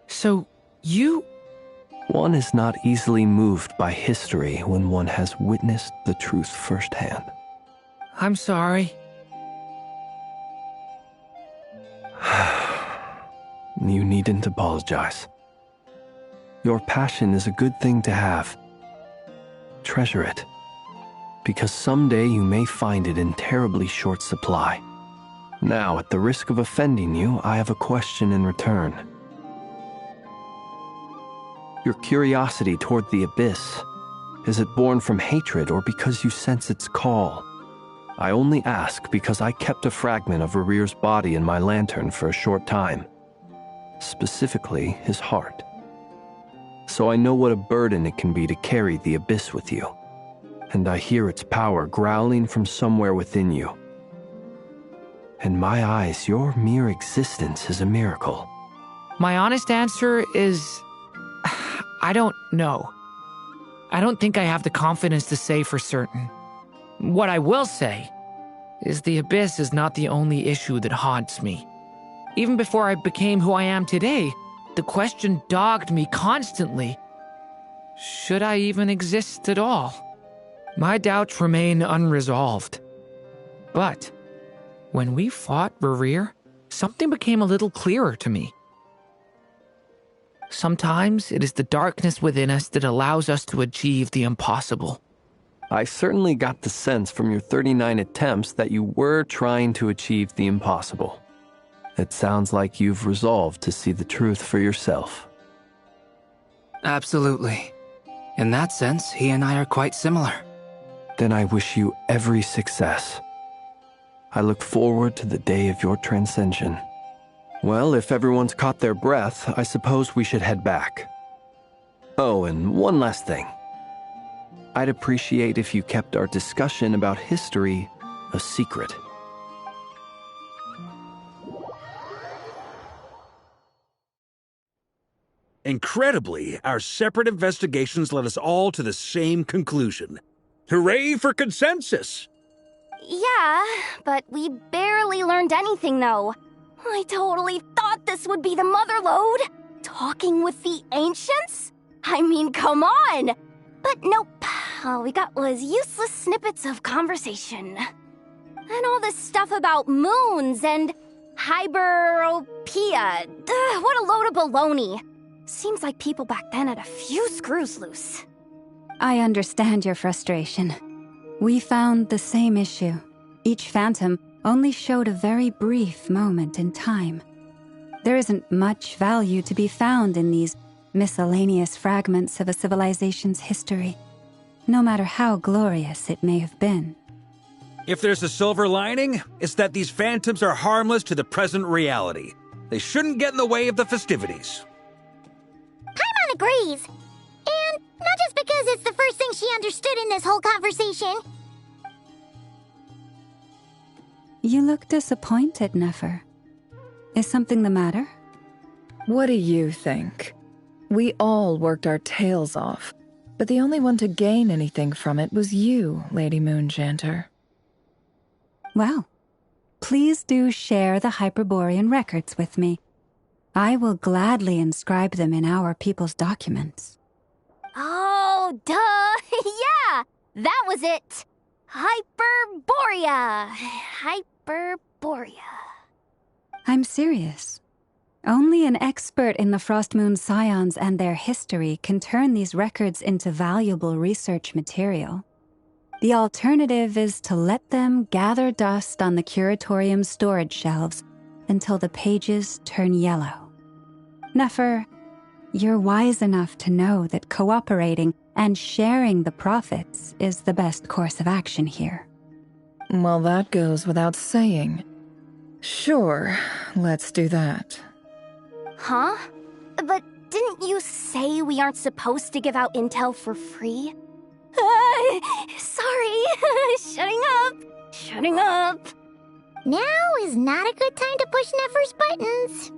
so you... One is not easily moved by history when one has witnessed the truth firsthand. I'm sorry. You needn't apologize. Your passion is a good thing to have. Treasure it, because someday you may find it in terribly short supply. Now, at the risk of offending you, I have a question in return. Your curiosity toward the Abyss, is it born from hatred or because you sense its call? I only ask because I kept a fragment of Rarir's body in my lantern for a short time. Specifically, his heart. So I know what a burden it can be to carry the Abyss with you. And I hear its power growling from somewhere within you. In my eyes, your mere existence is a miracle. My honest answer is... I don't know. I don't think I have the confidence to say for certain. What I will say is the Abyss is not the only issue that haunts me. Even before I became who I am today, the question dogged me constantly. Should I even exist at all? My doubts remain unresolved. But when we fought Rarir, something became a little clearer to me. Sometimes it is the darkness within us that allows us to achieve the impossible. I certainly got the sense from your 39 attempts that you were trying to achieve the impossible. It sounds like you've resolved to see the truth for yourself. Absolutely. In that sense, he and I are quite similar. Then I wish you every success. I look forward to the day of your transcension. Well, if everyone's caught their breath, I suppose we should head back. Oh, and one last thing. I'd appreciate if you kept our discussion about history a secret. Incredibly, our separate investigations led us all to the same conclusion. Hooray for consensus! Yeah, but we barely learned anything, though. I totally thought this would be the motherlode. Talking with the ancients? I mean, come on! But nope, all we got was useless snippets of conversation. And all this stuff about moons and hyperopia. What a load of baloney. Seems like people back then had a few screws loose. I understand your frustration. We found the same issue. Each phantom only showed a very brief moment in time. There isn't much value to be found in these miscellaneous fragments of a civilization's history, no matter how glorious it may have been. If there's a silver lining, it's that these phantoms are harmless to the present reality. They shouldn't get in the way of the festivities. Paimon agrees. And not just because it's the first thing she understood in this whole conversation. You look disappointed, Nefer. Is something the matter? What do you think? We all worked our tails off, but the only one to gain anything from it was you, Lady Moonjanter. Well, please do share the Hyperborean records with me. I will gladly inscribe them in our people's documents. Oh, duh! Yeah! That was it! Hyperborea! Hyperborea. I'm serious. Only an expert in the Frostmoon Scions and their history can turn these records into valuable research material. The alternative is to let them gather dust on the Curatorium's storage shelves until the pages turn yellow. Nefer, you're wise enough to know that cooperating and sharing the profits is the best course of action here. Well, that goes without saying. Sure, let's do that. Huh? But didn't you say we aren't supposed to give out intel for free? Sorry. Shutting up. Now is not a good time to push Nefer's buttons.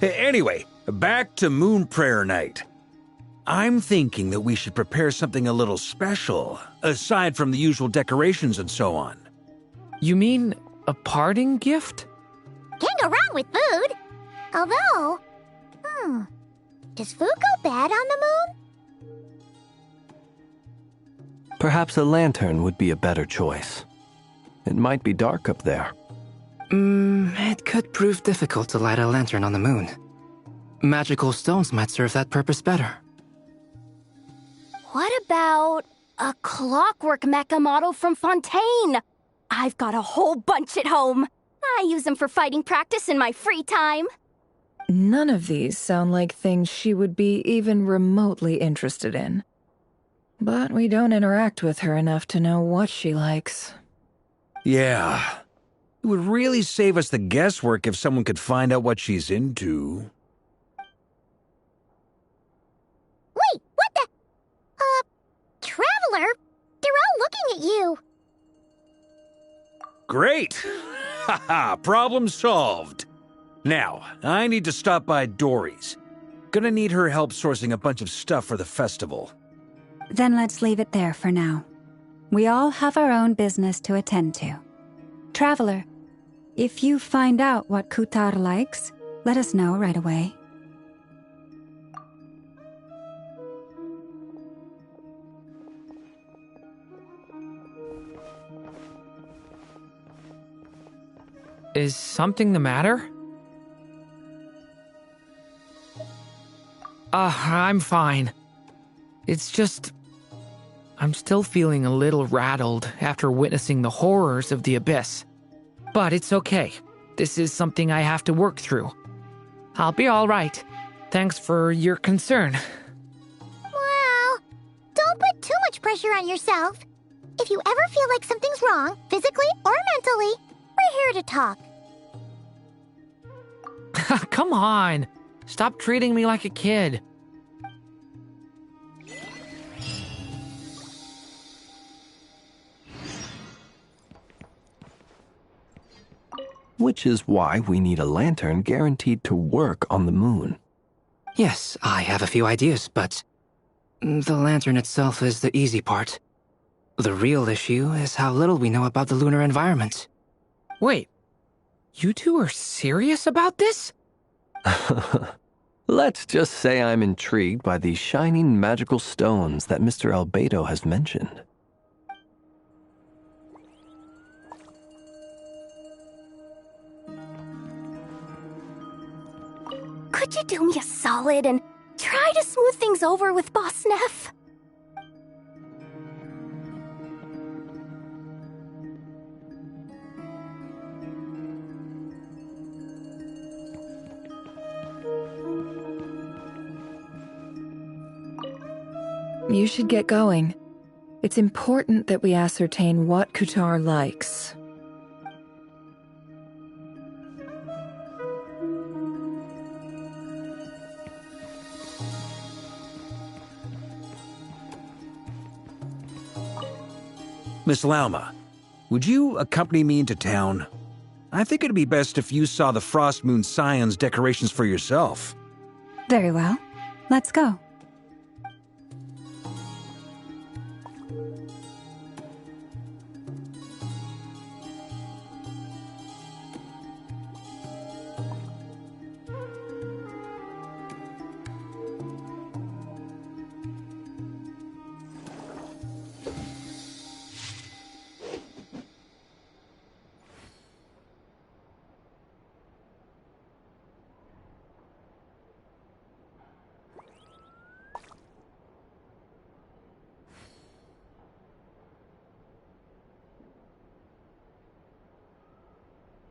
Anyway, back to Moon Prayer Night. I'm thinking that we should prepare something a little special, aside from the usual decorations and so on. You mean a parting gift? Can't go wrong with food. Although, does food go bad on the moon? Perhaps a lantern would be a better choice. It might be dark up there. It could prove difficult to light a lantern on the moon. Magical stones might serve that purpose better. What about a clockwork mecha model from Fontaine? I've got a whole bunch at home. I use them for fighting practice in my free time. None of these sound like things she would be even remotely interested in. But we don't interact with her enough to know what she likes. Yeah. It would really save us the guesswork if someone could find out what she's into. Wait, what the? Traveler? They're all looking at you. Great! Haha, problem solved. Now, I need to stop by Dory's. Gonna need her help sourcing a bunch of stuff for the festival. Then let's leave it there for now. We all have our own business to attend to. Traveler, if you find out what Kutar likes, let us know right away. Is something the matter? I'm fine. It's just... I'm still feeling a little rattled after witnessing the horrors of the Abyss. But it's okay. This is something I have to work through. I'll be all right. Thanks for your concern. Well, don't put too much pressure on yourself. If you ever feel like something's wrong, physically or mentally, we're here to talk. Come on. Stop treating me like a kid. which is why we need a lantern guaranteed to work on the moon. Yes, I have a few ideas, but the lantern itself is the easy part. The real issue is how little we know about the lunar environment. Wait, you two are serious about this? Let's just say I'm intrigued by these shining magical stones that Mr. Albedo has mentioned. Could you do me a solid and try to smooth things over with Boss Neff? You should get going. It's important that we ascertain what Kutar likes. Miss Lauma, would you accompany me into town? I think it'd be best if you saw the Frost Moon Scion's decorations for yourself. Very well. Let's go.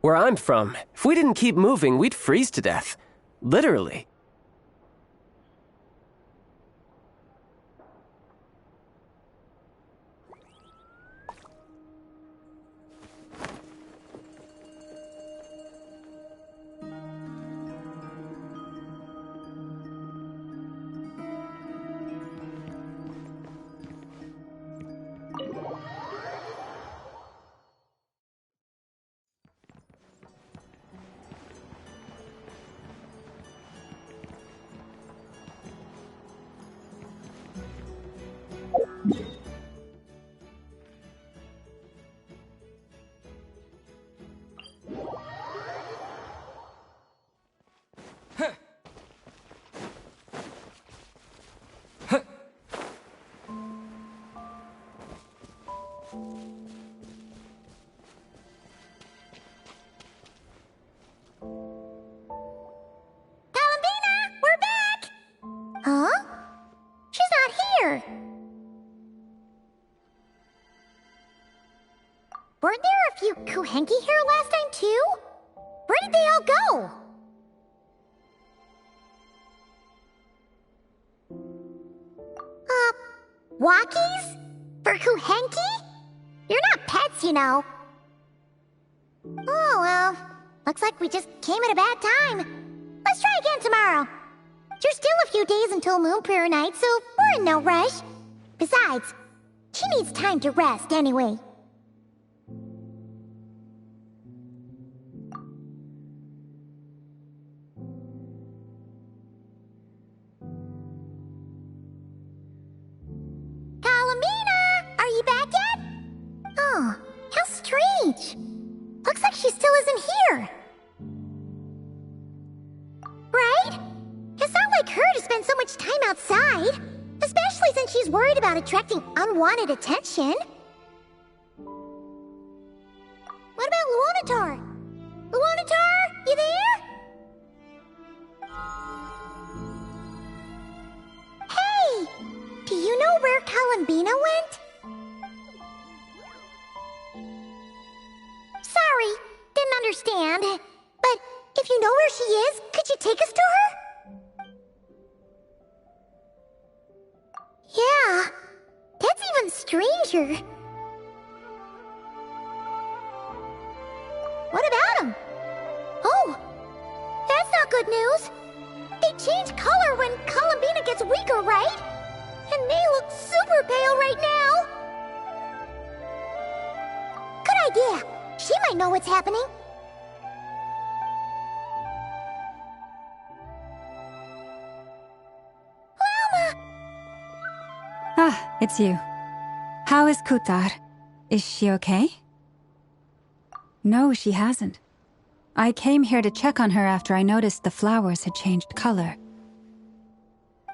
Where I'm from, if we didn't keep moving, we'd freeze to death. Literally. Huh? She's not here. Weren't there a few Kuhenki here last time, too? Where did they all go? Walkies? For Kuhenki? You're not pets, you know. Oh, well. Looks like we just came at a bad time. Let's try again tomorrow. There's still a few days until Moon Prayer Night, so we're in no rush. Besides, she needs time to rest anyway. Kalamina! Are you back yet? Oh, how strange. Looks like she still isn't here. Right? It's not like her to spend so much time outside, especially since she's worried about attracting unwanted attention. What about Luonatar? Luonatar, you there? Hey! Do you know where Kalambina went? Sorry, didn't understand. But if you know where she is, could you take us to her? Yeah, that's even stranger. What about him? Oh, that's not good news. They change color when Kalambina gets weaker, right? And they look super pale right now. Good idea. She might know what's happening. It's you. How is Kutar? Is she okay? No, she hasn't. I came here to check on her after I noticed the flowers had changed color.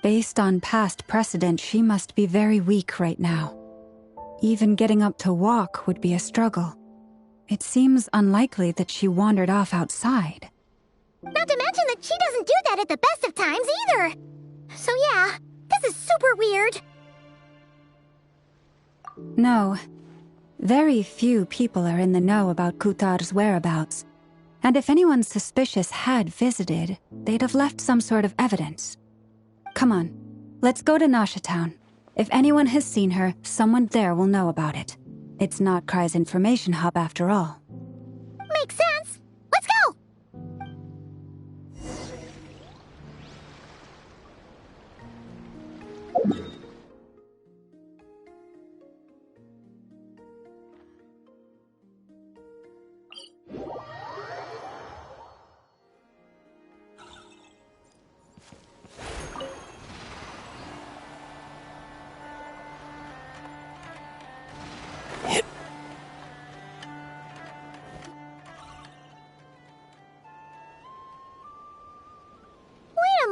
Based on past precedent, she must be very weak right now. Even getting up to walk would be a struggle. It seems unlikely that she wandered off outside. Not to mention that she doesn't do that at the best of times either. So yeah, this is super weird. No. Very few people are in the know about Kutar's whereabouts. And if anyone suspicious had visited, they'd have left some sort of evidence. Come on, let's go to Nasha Town. If anyone has seen her, someone there will know about it. It's not Cry's information hub after all. Makes sense. Let's go!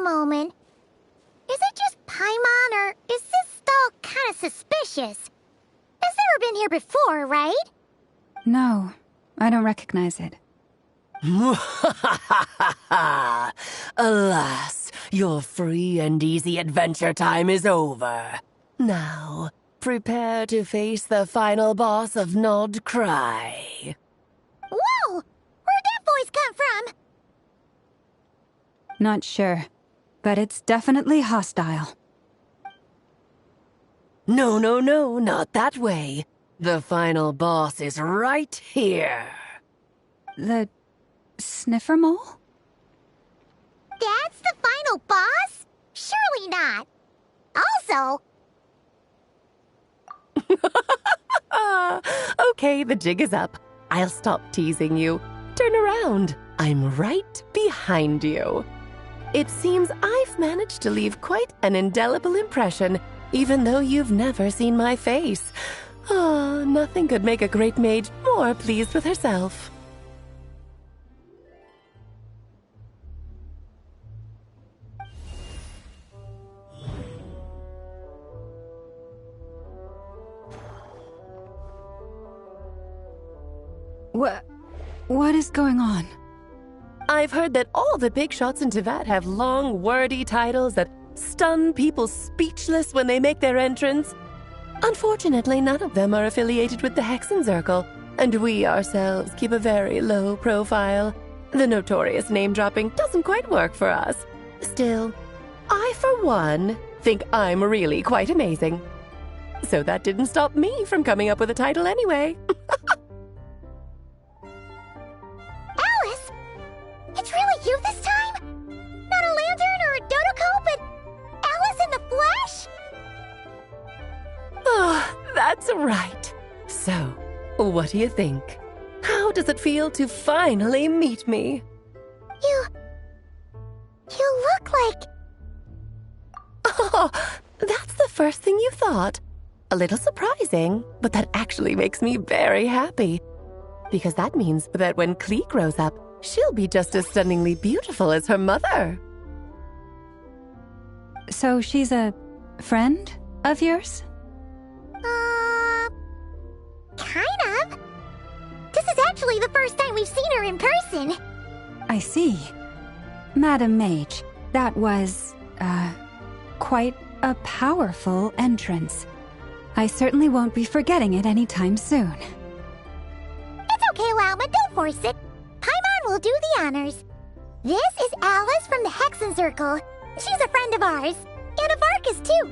Moment. Is it just Paimon, or is this stall kind of suspicious? It's never been here before, right? No, I don't recognize it. Alas, your free and easy adventure time is over. Now, prepare to face the final boss of Nod Cry. Whoa! Where'd that voice come from? Not sure. But it's definitely hostile. No, not that way. The final boss is right here. The sniffer mole? That's the final boss? Surely not. Also... Okay, the jig is up. I'll stop teasing you. Turn around. I'm right behind you. It seems I've managed to leave quite an indelible impression, even though you've never seen my face. Ah, nothing could make a great mage more pleased with herself. What is going on? I've heard that all the big shots in Teyvat have long, wordy titles that stun people speechless when they make their entrance. Unfortunately, none of them are affiliated with the Hexenzirkel, and we ourselves keep a very low profile. The notorious name-dropping doesn't quite work for us. Still, I, for one, think I'm really quite amazing. So that didn't stop me from coming up with a title anyway. Alice! It's really you this time? Not a lantern or a Dodoko, but Alice in the flesh? Oh, that's right. So, what do you think? How does it feel to finally meet me? You look like... Oh, that's the first thing you thought. A little surprising, but that actually makes me very happy. Because that means that when Klee grows up, she'll be just as stunningly beautiful as her mother. So she's a friend of yours? Kind of. This is actually the first time we've seen her in person. I see. Madam Mage, that was, quite a powerful entrance. I certainly won't be forgetting it anytime soon. It's okay, Lauma, don't force it. Paimon will do the honors. This is Alice from the Hexenzirkel. She's a friend of ours. And of Arcus, too.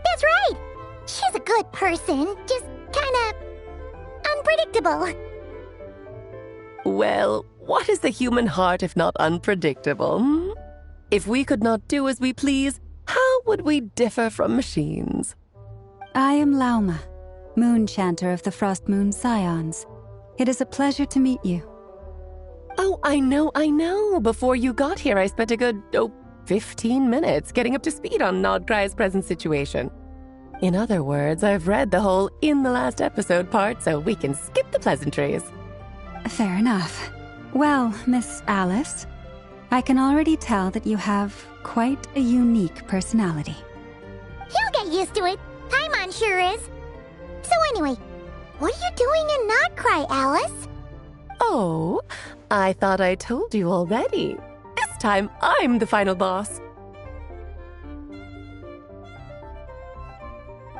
That's right. She's a good person, just kinda unpredictable. Well, what is the human heart if not unpredictable? If we could not do as we please, how would we differ from machines? I am Lauma, Moon Chanter of the Frost Moon Scions. It is a pleasure to meet you. Oh, I know. Before you got here, I spent a good, 15 minutes getting up to speed on Nodcry's present situation. In other words, I've read the whole in the last episode part, so we can skip the pleasantries. Fair enough. Well, Miss Alice, I can already tell that you have quite a unique personality. He'll get used to it. Paimon sure is. So anyway, what are you doing in Nodcry, Alice? Oh, I thought I told you already. This time, I'm the final boss.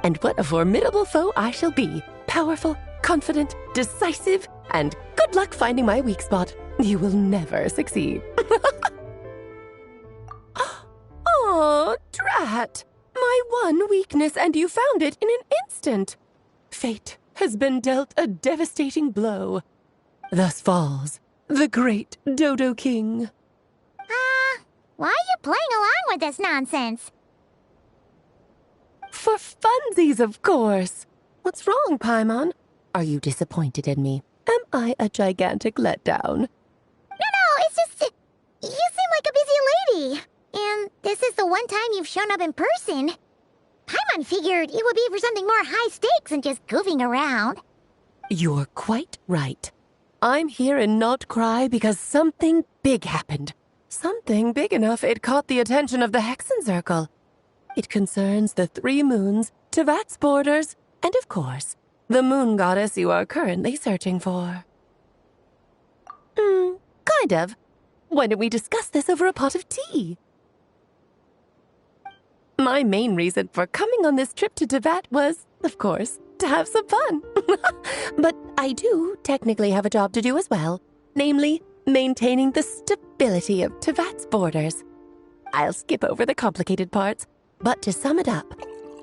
And what a formidable foe I shall be. Powerful, confident, decisive, and good luck finding my weak spot. You will never succeed. Oh, drat! My one weakness, and you found it in an instant. Fate has been dealt a devastating blow. Thus falls the great Dodo King. Why are you playing along with this nonsense? For funsies, of course. What's wrong, Paimon? Are you disappointed in me? Am I a gigantic letdown? No, it's just... You seem like a busy lady. And this is the one time you've shown up in person. Paimon figured it would be for something more high stakes than just goofing around. You're quite right. I'm here in Nodcry because something big happened. Something big enough it caught the attention of the Hexen Circle. It concerns the 3 moons, Tevat's borders, and of course, the moon goddess you are currently searching for. Kind of. Why don't we discuss this over a pot of tea? My main reason for coming on this trip to Tevat was, of course, to have some fun. But I do technically have a job to do as well, namely, maintaining the stability of Tevat's borders. I'll skip over the complicated parts, but to sum it up,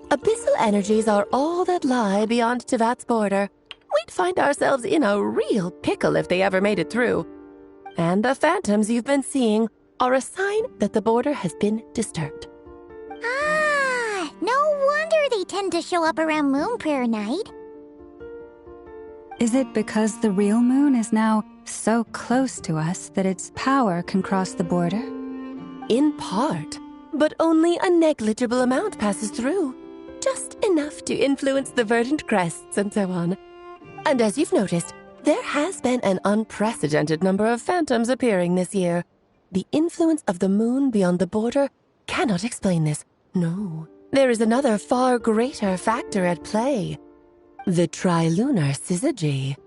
abyssal energies are all that lie beyond Tevat's border. We'd find ourselves in a real pickle if they ever made it through. And the phantoms you've been seeing are a sign that the border has been disturbed. No wonder they tend to show up around Moon Prayer Night. Is it because the real moon is now so close to us that its power can cross the border? In part, but only a negligible amount passes through. Just enough to influence the verdant crests and so on. And as you've noticed, there has been an unprecedented number of phantoms appearing this year. The influence of the moon beyond the border cannot explain this. No, there is another far greater factor at play. The trilunar syzygy.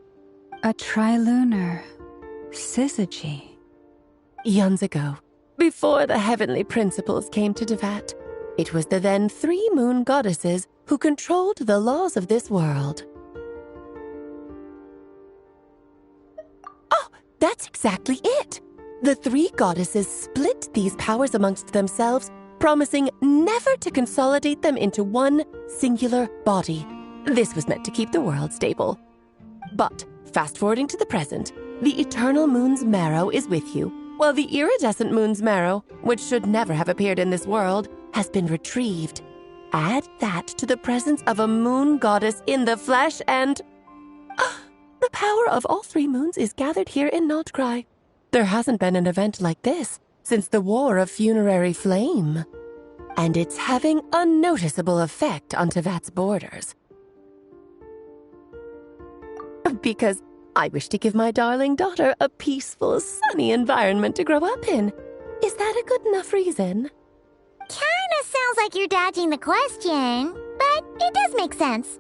A trilunar syzygy? Eons ago, before the heavenly principles came to Tevat, it was the then 3 moon goddesses who controlled the laws of this world. Oh, that's exactly it! The 3 goddesses split these powers amongst themselves, promising never to consolidate them into one singular body. This was meant to keep the world stable. But, fast-forwarding to the present, the eternal moon's marrow is with you, while the iridescent moon's marrow, which should never have appeared in this world, has been retrieved. Add that to the presence of a moon goddess in the flesh and... the power of all 3 moons is gathered here in Nodcry. There hasn't been an event like this since the War of Funerary Flame. And it's having a noticeable effect on Tevat's borders. Because I wish to give my darling daughter a peaceful, sunny environment to grow up in. Is that a good enough reason? Kinda sounds like you're dodging the question, but it does make sense.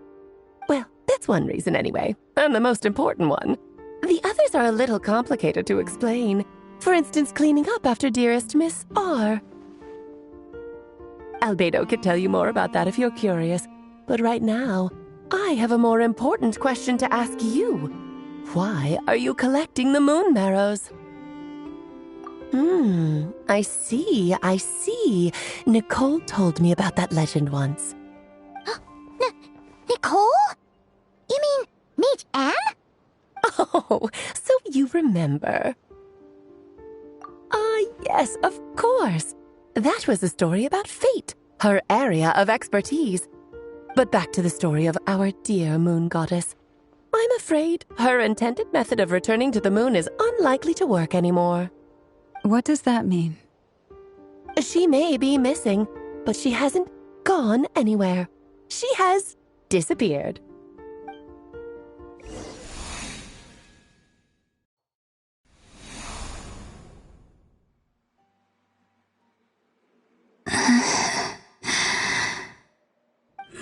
Well, that's one reason anyway, and the most important one. The others are a little complicated to explain. For instance, cleaning up after dearest Miss R. Albedo could tell you more about that if you're curious, but right now, I have a more important question to ask you. Why are you collecting the moon marrows? I see. Nicole told me about that legend once. Nicole? You mean Mage Anne? Oh, so you remember. Yes, of course. That was a story about fate, her area of expertise. But back to the story of our dear moon goddess. I'm afraid her intended method of returning to the moon is unlikely to work anymore. What does that mean? She may be missing, but she hasn't gone anywhere. She has disappeared.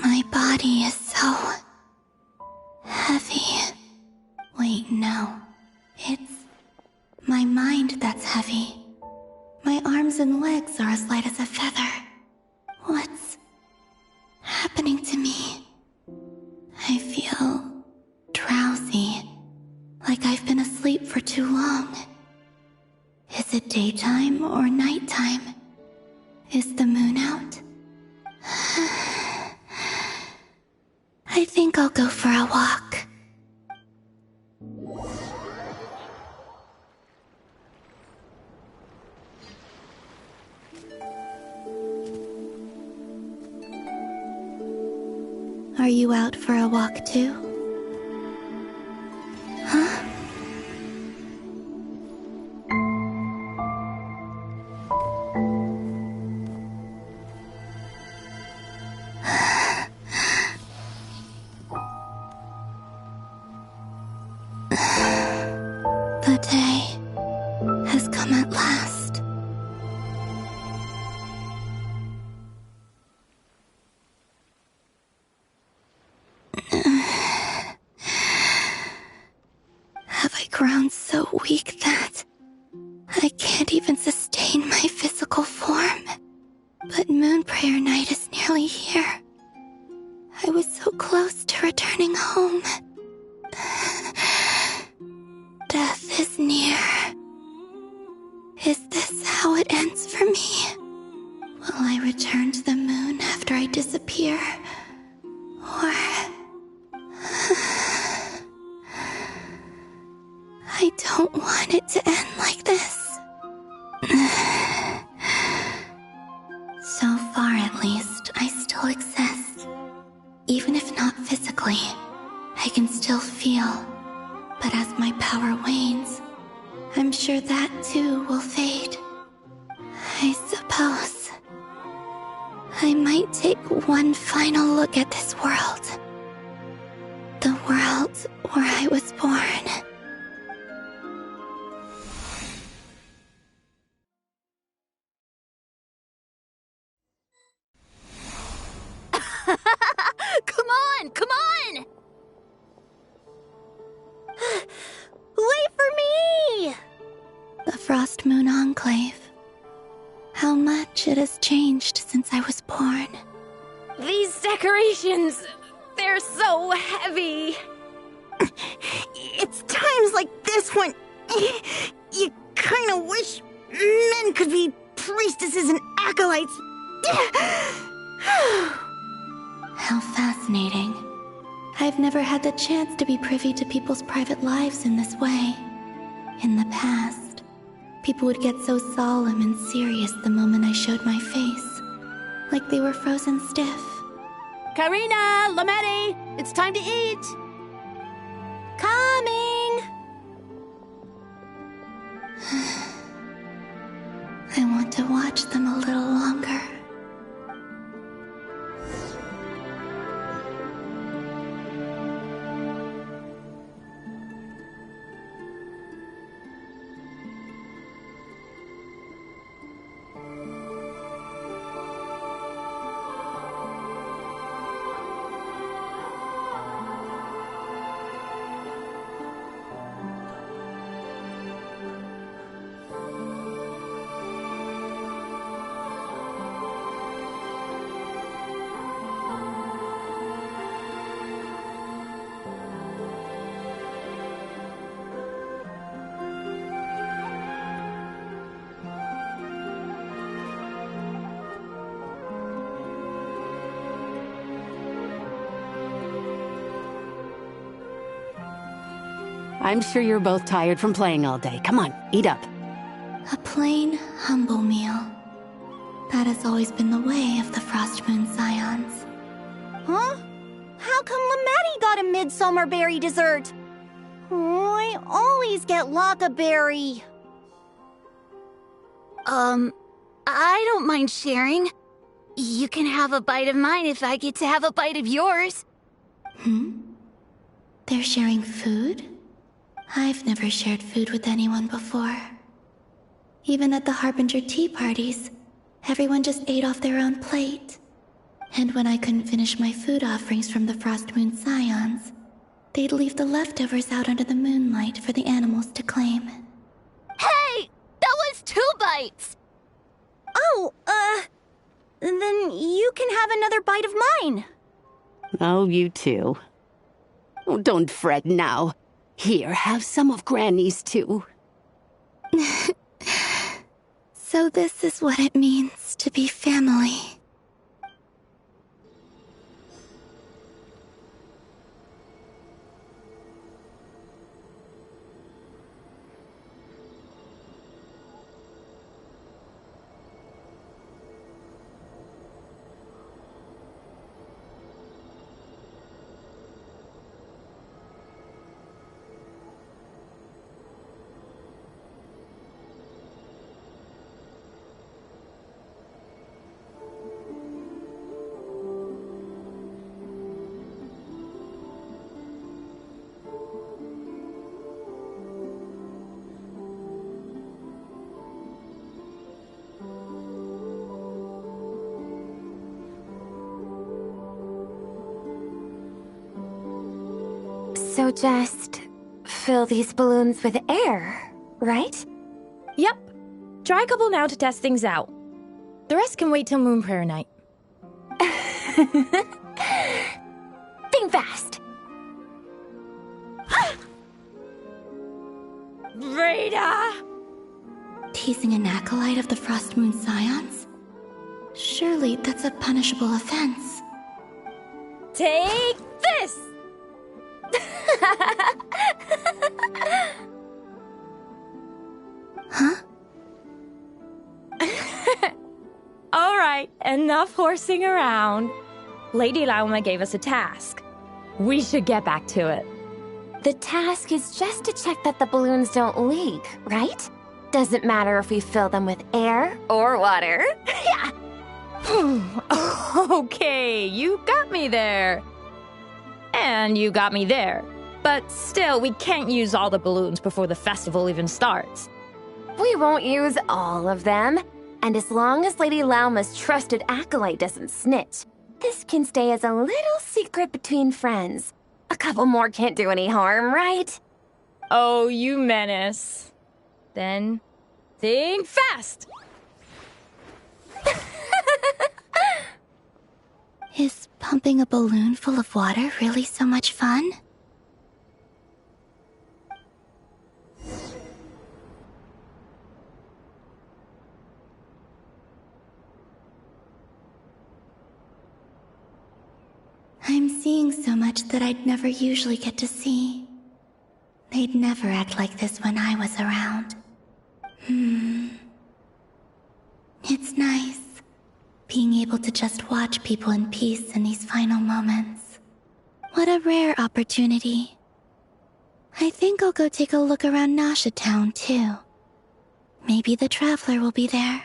My body is so heavy. Wait, no. It's my mind that's heavy. My arms and legs are as light as a feather. What's happening to me? I feel drowsy, like I've been asleep for too long. Is it daytime or nighttime? Is the moon out? I think I'll go for a walk. Are you out for a walk too? Huh? The day has come at last. Have I grown so weak that I can't even sustain my physical form? But Moon Prayer Night is nearly here. I was so close to returning home. Death is near. Is this how it ends for me? Will I return to the moon after I disappear? Or... I don't want it to end like this. So far, at least, I still exist. Even if not physically, I can still feel. But as my power wanes, I'm sure that too will fade. I suppose I might take one final look at this world. The world where I was born. Come on! Come on! Wait for me! The Frost Moon Enclave. How much it has changed since I was born. These decorations, they're so heavy. It's times like this when you kind of wish men could be priestesses and acolytes. How fascinating. I've never had the chance to be privy to people's private lives in this way. In the past, people would get so solemn and serious the moment I showed my face, like they were frozen stiff. Karina, Lametti, it's time to eat. Coming. I want to watch them a little longer. I'm sure you're both tired from playing all day. Come on, eat up. A plain, humble meal. That has always been the way of the Frost Moon Scions. Huh? How come Lametti got a midsummer berry dessert? Oh, I always get Lockaberry. I don't mind sharing. You can have a bite of mine if I get to have a bite of yours. They're sharing food? I've never shared food with anyone before. Even at the Harbinger tea parties, everyone just ate off their own plate. And when I couldn't finish my food offerings from the Frost Moon Scions, they'd leave the leftovers out under the moonlight for the animals to claim. Hey! That was 2 bites! Oh, then you can have another bite of mine. Oh, you too. Oh, don't fret now. Here, have some of Granny's too. So this is what it means to be family. So just fill these balloons with air, right? Yep. Try a couple now to test things out. The rest can wait till Moon Prayer night. Think fast. Rita! Teasing an acolyte of the Frost Moon Scions? Surely that's a punishable offense. Take this! Huh? Alright, enough horsing around. Lady Lauma gave us a task. We should get back to it. The task is just to check that the balloons don't leak, right? Doesn't matter if we fill them with air or water. Yeah. Okay, you got me there. And you got me there. But still, we can't use all the balloons before the festival even starts. We won't use all of them. And as long as Lady Lauma's trusted acolyte doesn't snitch, this can stay as a little secret between friends. A couple more can't do any harm, right? Oh, you menace. Then, think fast! Is pumping a balloon full of water really so much fun? I'm seeing so much that I'd never usually get to see. They'd never act like this when I was around. It's nice, being able to just watch people in peace in these final moments. What a rare opportunity. I think I'll go take a look around Nasha Town, too. Maybe the Traveler will be there.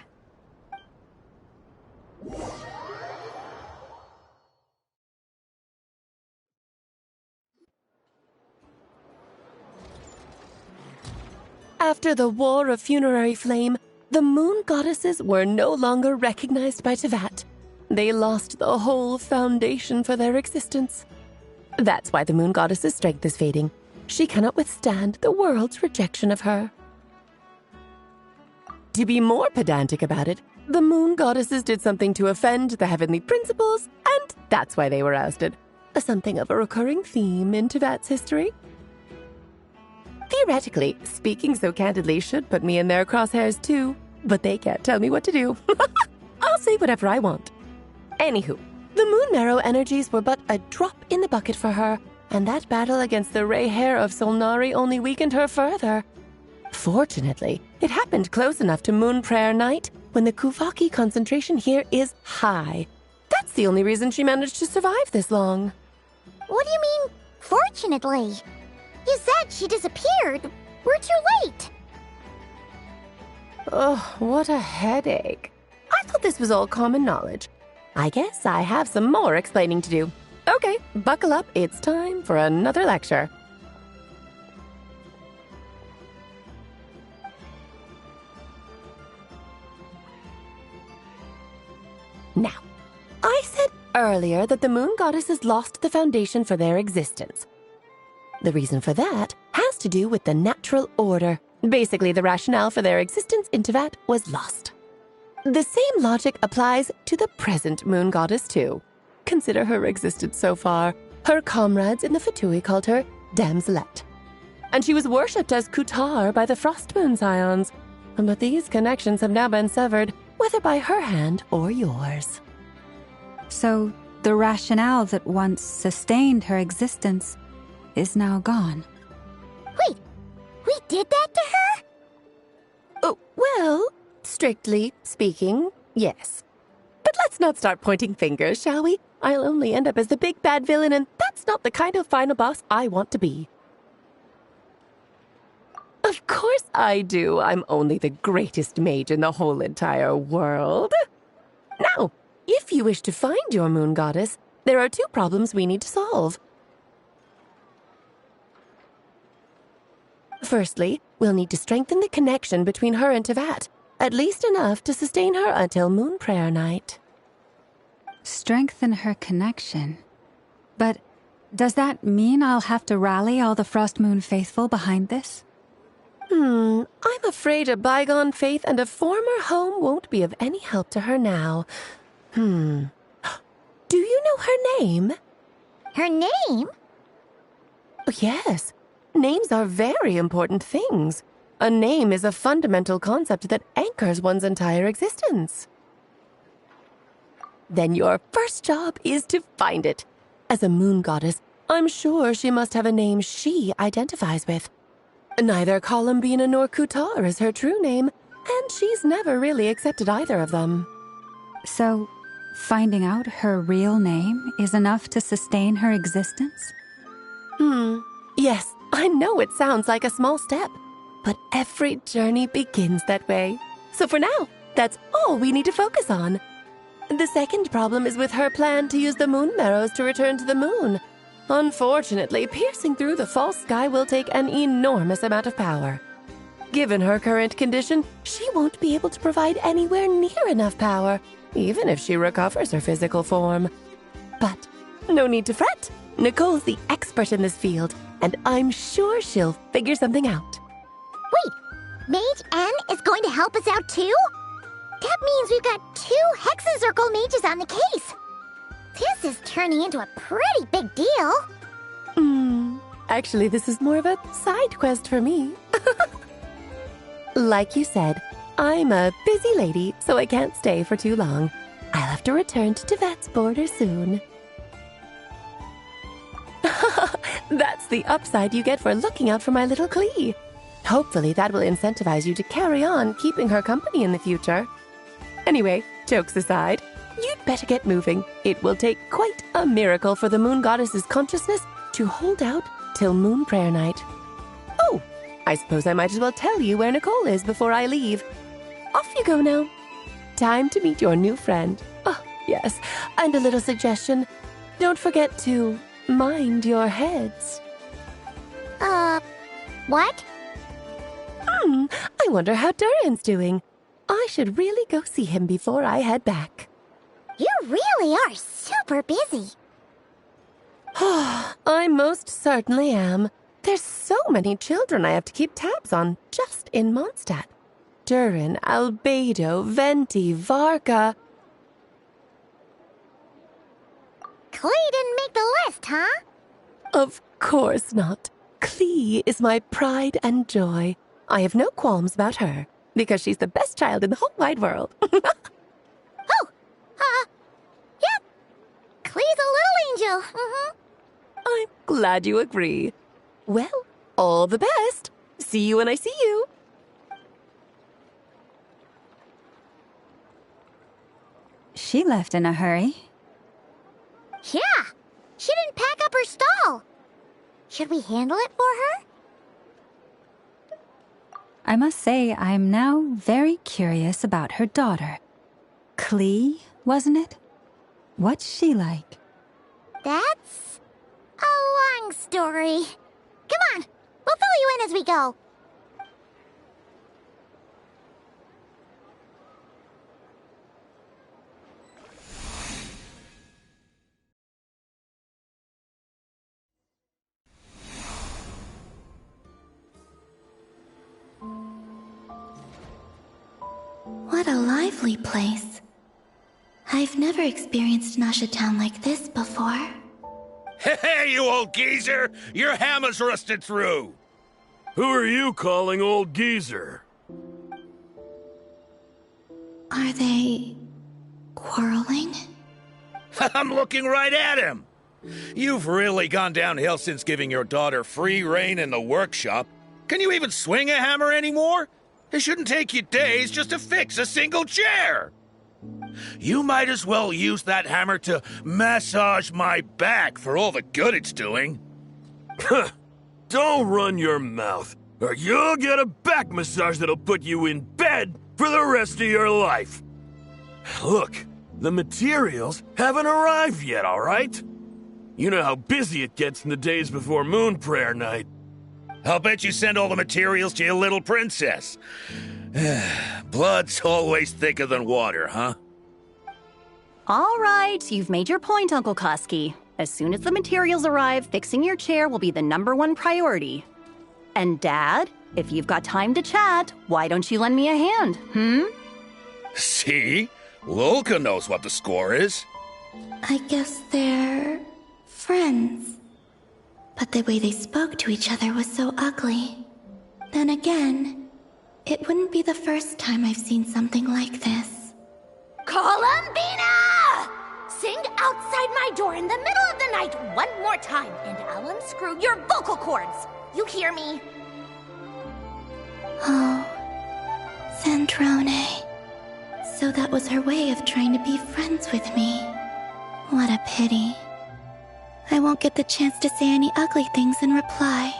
After the War of Funerary Flame, the Moon Goddesses were no longer recognized by Tevat. They lost the whole foundation for their existence. That's why the Moon Goddess's strength is fading. She cannot withstand the world's rejection of her. To be more pedantic about it, the Moon Goddesses did something to offend the heavenly principles, and that's why they were ousted. Something of a recurring theme in Tevat's history. Theoretically, speaking so candidly should put me in their crosshairs too, but they can't tell me what to do. I'll say whatever I want. Anywho, the Moon Marrow energies were but a drop in the bucket for her, and that battle against the Ray Hair of Solnari only weakened her further. Fortunately, it happened close enough to Moon Prayer Night when the Kuvaki concentration here is high. That's the only reason she managed to survive this long. What do you mean, fortunately? You said she disappeared. We're too late. Oh, what a headache. thought this was all common knowledge. I guess I have some more explaining to do. Okay, buckle up. It's time for another lecture. Now, I said earlier that the moon goddesses lost the foundation for their existence. The reason for that has to do with the natural order. Basically, the rationale for their existence in Tevat was lost. The same logic applies to the present moon goddess, too. Consider her existence so far. Her comrades in the Fatui called her Damselette. And she was worshipped as Kutar by the Frost Moon Scions. But these connections have now been severed, whether by her hand or yours. So, the rationale that once sustained her existence is now gone. Wait, we did that to her? Oh, well, strictly speaking, yes. But let's not start pointing fingers, shall we? I'll only end up as the big bad villain, and that's not the kind of final boss I want to be. Of course I do. I'm only the greatest mage in the whole entire world. Now, if you wish to find your moon goddess, there are two problems we need to solve. Firstly, we'll need to strengthen the connection between her and Tevat, at least enough to sustain her until Moon Prayer Night. Strengthen her connection? But does that mean I'll have to rally all the Frost Moon faithful behind this? I'm afraid a bygone faith and a former home won't be of any help to her now. Do you know her name? Her name? Yes. Names are very important things. A name is a fundamental concept that anchors one's entire existence. Then your first job is to find it. As a moon goddess, I'm sure she must have a name she identifies with. Neither Columbina nor Kutar is her true name, and she's never really accepted either of them. So, finding out her real name is enough to sustain her existence? Yes, I know it sounds like a small step, but every journey begins that way. So for now, that's all we need to focus on. The second problem is with her plan to use the moon marrows to return to the moon. Unfortunately, piercing through the false sky will take an enormous amount of power. Given her current condition, she won't be able to provide anywhere near enough power, even if she recovers her physical form. But no need to fret. Nicole's the expert in this field, and I'm sure she'll figure something out. Wait, Mage N is going to help us out too? That means we've got 2 Hexacircle mages on the case. This is turning into a pretty big deal. Actually, this is more of a side quest for me. Like you said, I'm a busy lady, so I can't stay for too long. I'll have to return to Tevat's border soon. That's the upside you get for looking out for my little Klee. Hopefully that will incentivize you to carry on keeping her company in the future. Anyway, jokes aside, you'd better get moving. It will take quite a miracle for the moon goddess's consciousness to hold out till Moon Prayer Night. Oh, I suppose I might as well tell you where Nicole is before I leave. Off you go now. Time to meet your new friend. Oh, yes, and a little suggestion. Don't forget to mind your heads. What? I wonder how Durin's doing. I should really go see him before I head back. You really are super busy. I most certainly am. There's so many children I have to keep tabs on just in Mondstadt. Durin, Albedo, Venti, Varka. Klee didn't make the list, huh? Of course not. Klee is my pride and joy. I have no qualms about her, because she's the best child in the whole wide world. Yep. Klee's a little angel. I'm glad you agree. Well, all the best. See you when I see you. She left in a hurry. Yeah, she didn't pack up her stall. Should we handle it for her? I must say I'm now very curious about her daughter. Klee, wasn't it? What's she like? That's a long story. Come on, we'll fill you in as we go. What a lively place. I've never experienced Nasha Town like this before. Hey, you old geezer! Your hammer's rusted through! Who are you calling old geezer? Are they quarreling? I'm looking right at him! You've really gone downhill since giving your daughter free rein in the workshop. Can you even swing a hammer anymore? It shouldn't take you days just to fix a single chair. You might as well use that hammer to massage my back for all the good it's doing. Don't run your mouth, or you'll get a back massage that'll put you in bed for the rest of your life. Look, the materials haven't arrived yet, all right? You know how busy it gets in the days before Moon Prayer Night. I'll bet you send all the materials to your little princess. Blood's always thicker than water, huh? All right, you've made your point, Uncle Koski. As soon as the materials arrive, fixing your chair will be the #1 priority. And Dad, if you've got time to chat, why don't you lend me a hand, See? Lolka knows what the score is. I guess they're friends. But the way they spoke to each other was so ugly. Then again, it wouldn't be the first time I've seen something like this. Columbina! Sing outside my door in the middle of the night one more time, and I'll unscrew your vocal cords. You hear me? Oh, Sandrone. So that was her way of trying to be friends with me. What a pity. I won't get the chance to say any ugly things in reply.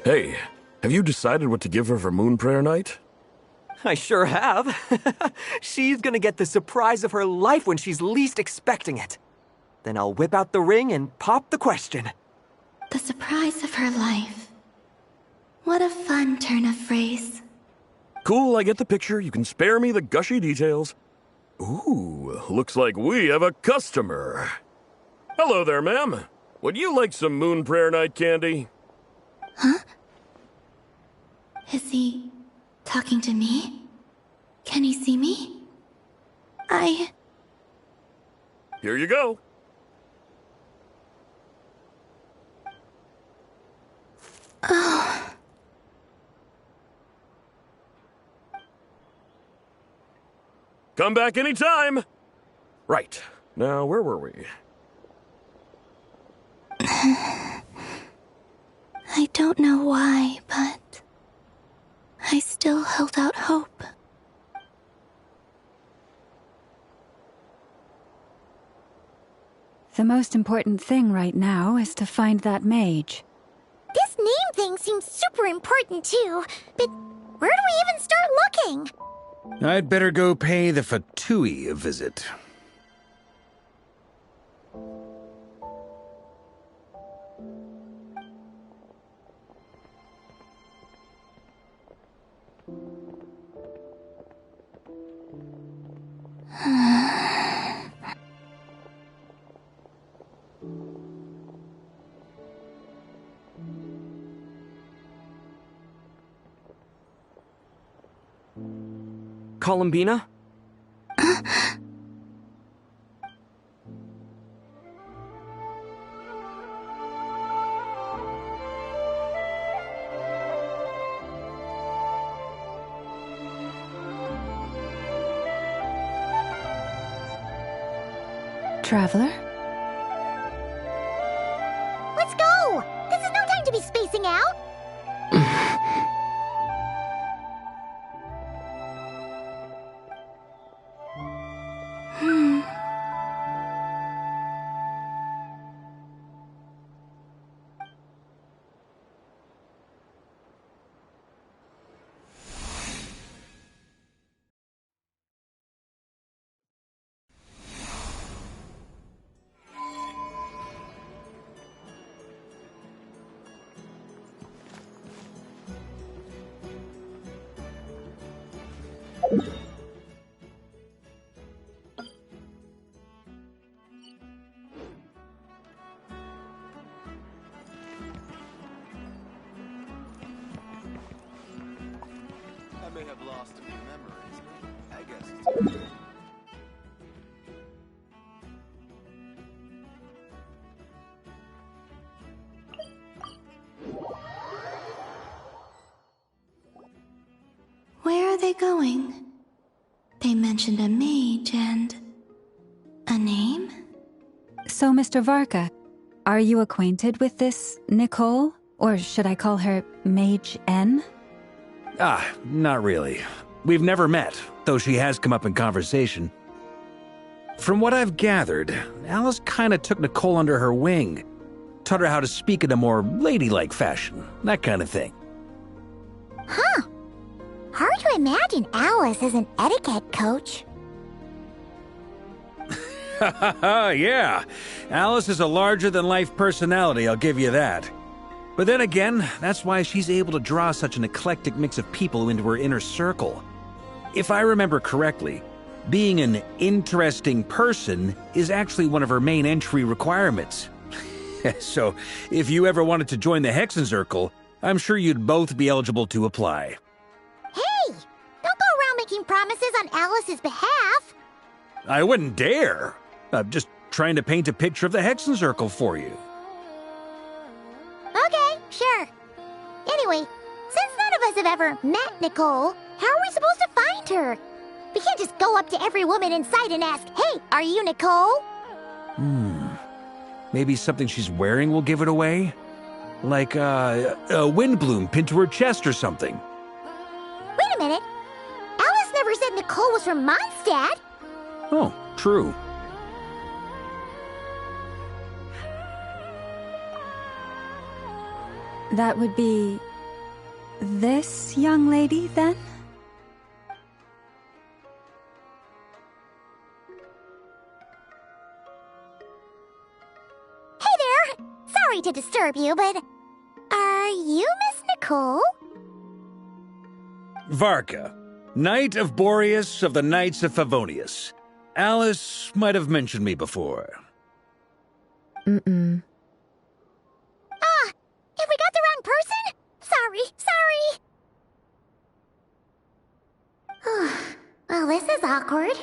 Hey, have you decided what to give her for Moon Prayer Night? I sure have. She's gonna get the surprise of her life when she's least expecting it. Then I'll whip out the ring and pop the question. The surprise of her life. What a fun turn of phrase. Cool, I get the picture. You can spare me the gushy details. Ooh, looks like we have a customer. Hello there, ma'am. Would you like some Moon Prayer Night candy? Huh? Is he talking to me? Can he see me? Here you go. Oh. Come back anytime. Right. Now, where were we? I don't know why, but I still held out hope. The most important thing right now is to find that mage. This name thing seems super important too, but where do we even start looking? I'd better go pay the Fatui a visit. Columbina? Traveler? Let's go! This is no time to be spaced may have lost a few memories, but I guess it's okay. Where are they going? They mentioned a mage and... a name? So, Mr. Varka, are you acquainted with this Nicole? Or should I call her Mage N? Not really. We've never met, though she has come up in conversation. From what I've gathered, Alice kinda took Nicole under her wing. Taught her how to speak in a more ladylike fashion, that kind of thing. Huh. Hard to imagine Alice as an etiquette coach. Yeah, Alice is a larger-than-life personality, I'll give you that. But then again, that's why she's able to draw such an eclectic mix of people into her inner circle. If I remember correctly, being an interesting person is actually one of her main entry requirements. So, if you ever wanted to join the Hexenzirkel, I'm sure you'd both be eligible to apply. Hey! Don't go around making promises on Alice's behalf! I wouldn't dare. I'm just trying to paint a picture of the Hexenzirkel for you. Okay, sure. Anyway, since none of us have ever met Nicole, how are we supposed to find her? We can't just go up to every woman in sight and ask, "Hey, are you Nicole?" Maybe something she's wearing will give it away? Like a windbloom pinned to her chest or something. Wait a minute. Alice never said Nicole was from Mondstadt. Oh, true. That would be... this young lady, then? Hey there! Sorry to disturb you, but... are you Miss Nicole? Varka, Knight of Boreas of the Knights of Favonius. Alice might have mentioned me before. Have we got the wrong person? Sorry. Well, this is awkward.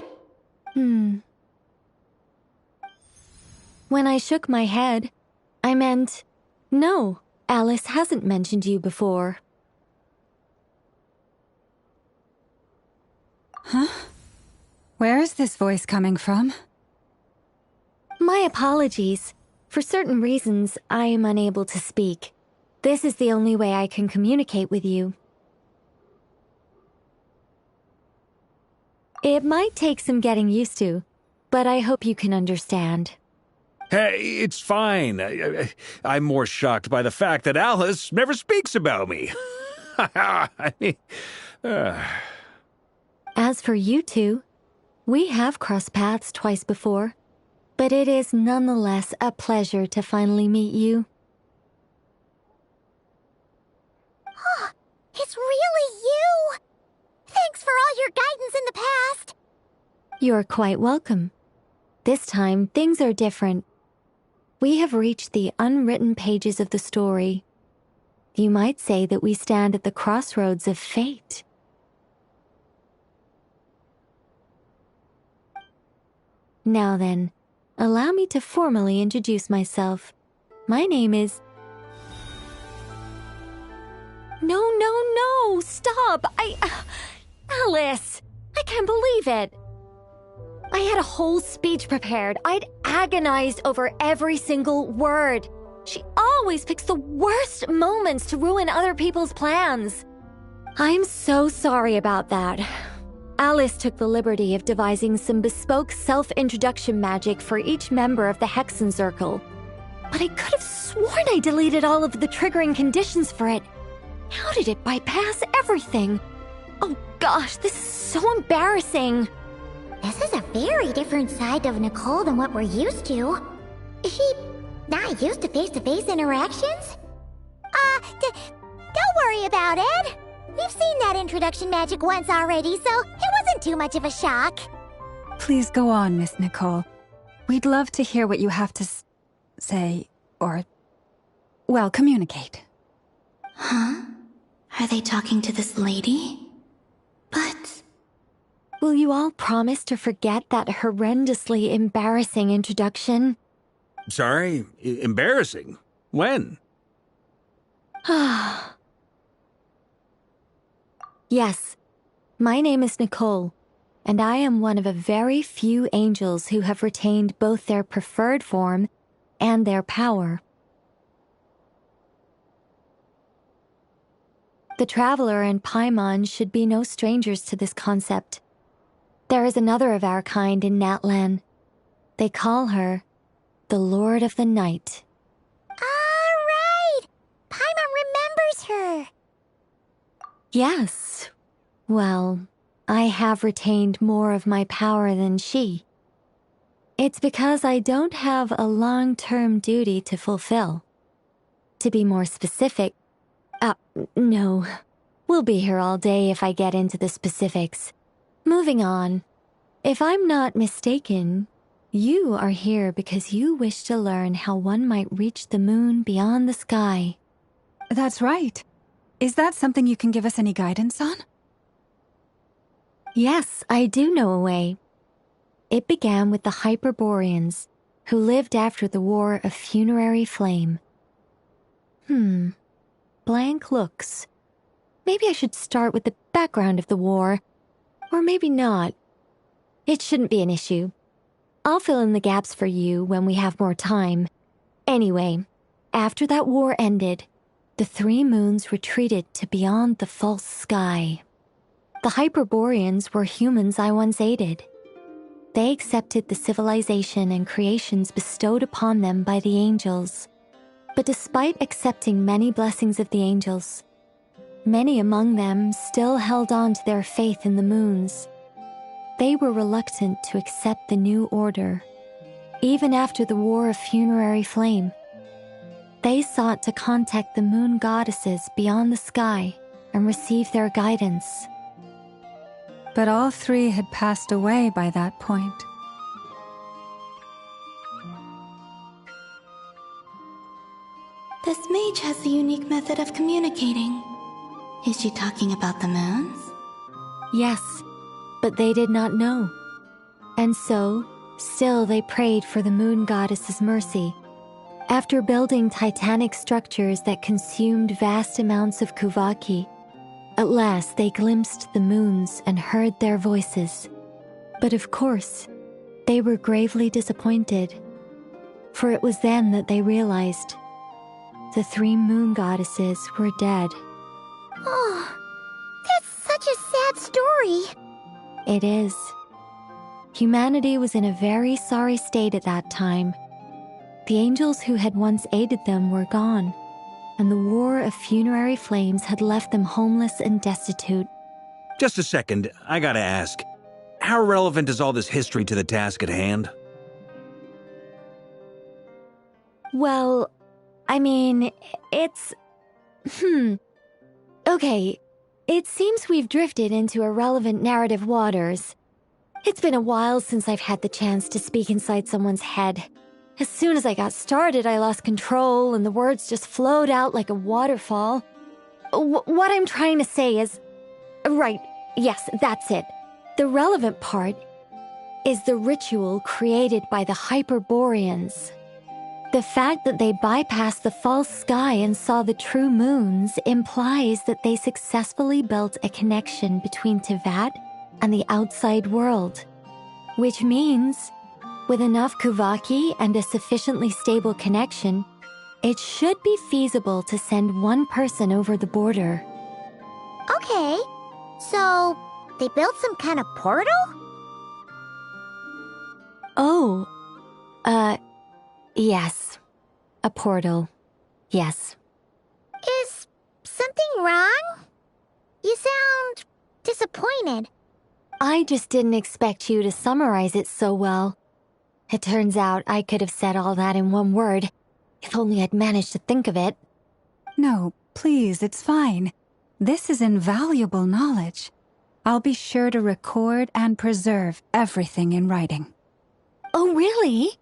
When I shook my head, I meant, no, Alice hasn't mentioned you before. Huh? Where is this voice coming from? My apologies. For certain reasons, I am unable to speak. This is the only way I can communicate with you. It might take some getting used to, but I hope you can understand. Hey, it's fine. I'm more shocked by the fact that Alice never speaks about me. As for you two, we have crossed paths twice before, but it is nonetheless a pleasure to finally meet you. It's really you! Thanks for all your guidance in the past! You're quite welcome. This time, things are different. We have reached the unwritten pages of the story. You might say that we stand at the crossroads of fate. Now then, allow me to formally introduce myself. My name is... No, stop! Alice! I can't believe it! I had a whole speech prepared. I'd agonized over every single word. She always picks the worst moments to ruin other people's plans. I'm so sorry about that. Alice took the liberty of devising some bespoke self-introduction magic for each member of the Hexenzirkel. But I could have sworn I deleted all of the triggering conditions for it. How did it bypass everything? Oh gosh, this is so embarrassing. This is a very different side of Nicole than what we're used to. Is she not used to face-to-face interactions? Don't worry about it. We've seen that introduction magic once already, so it wasn't too much of a shock. Please go on, Miss Nicole. We'd love to hear what you have to say, or, well, communicate. Huh? Are they talking to this lady? Will you all promise to forget that horrendously embarrassing introduction? Sorry? Embarrassing? When? Yes, my name is Nicole, and I am one of a very few angels who have retained both their preferred form and their power. The Traveler and Paimon should be no strangers to this concept. There is another of our kind in Natlan. They call her the Lord of the Night. All right! Paimon remembers her! Yes. Well, I have retained more of my power than she. It's because I don't have a long-term duty to fulfill. To be more specific, no. We'll be here all day if I get into the specifics. Moving on. If I'm not mistaken, you are here because you wish to learn how one might reach the moon beyond the sky. That's right. Is that something you can give us any guidance on? Yes, I do know a way. It began with the Hyperboreans, who lived after the War of Funerary Flame. Blank looks. Maybe I should start with the background of the war. Or maybe not. It shouldn't be an issue. I'll fill in the gaps for you when we have more time. Anyway, after that war ended, the three moons retreated to beyond the false sky. The Hyperboreans were humans I once aided. They accepted the civilization and creations bestowed upon them by the angels. But despite accepting many blessings of the angels, many among them still held on to their faith in the moons. They were reluctant to accept the new order. Even after the War of Funerary Flame, they sought to contact the moon goddesses beyond the sky and receive their guidance. But all three had passed away by that point. This mage has a unique method of communicating. Is she talking about the moons? Yes, but they did not know. And so, still they prayed for the moon goddess's mercy. After building titanic structures that consumed vast amounts of Kuvaki, at last they glimpsed the moons and heard their voices. But of course, they were gravely disappointed. For it was then that they realized the three moon goddesses were dead. Oh, that's such a sad story. It is. Humanity was in a very sorry state at that time. The angels who had once aided them were gone, and the War of Funerary Flames had left them homeless and destitute. Just a second, I gotta ask. How relevant is all this history to the task at hand? Well, I mean, it's... Okay, it seems we've drifted into irrelevant narrative waters. It's been a while since I've had the chance to speak inside someone's head. As soon as I got started, I lost control and the words just flowed out like a waterfall. What I'm trying to say is... Right, yes, that's it. The relevant part is the ritual created by the Hyperboreans. The fact that they bypassed the false sky and saw the true moons implies that they successfully built a connection between Tevat and the outside world. Which means, with enough Kuvaki and a sufficiently stable connection, it should be feasible to send one person over the border. Okay, so they built some kind of portal? Oh, yes. A portal. Yes. Is something wrong? You sound disappointed. I just didn't expect you to summarize it so well. It turns out I could have said all that in one word, if only I'd managed to think of it. No, please, it's fine. This is invaluable knowledge. I'll be sure to record and preserve everything in writing. Oh, really?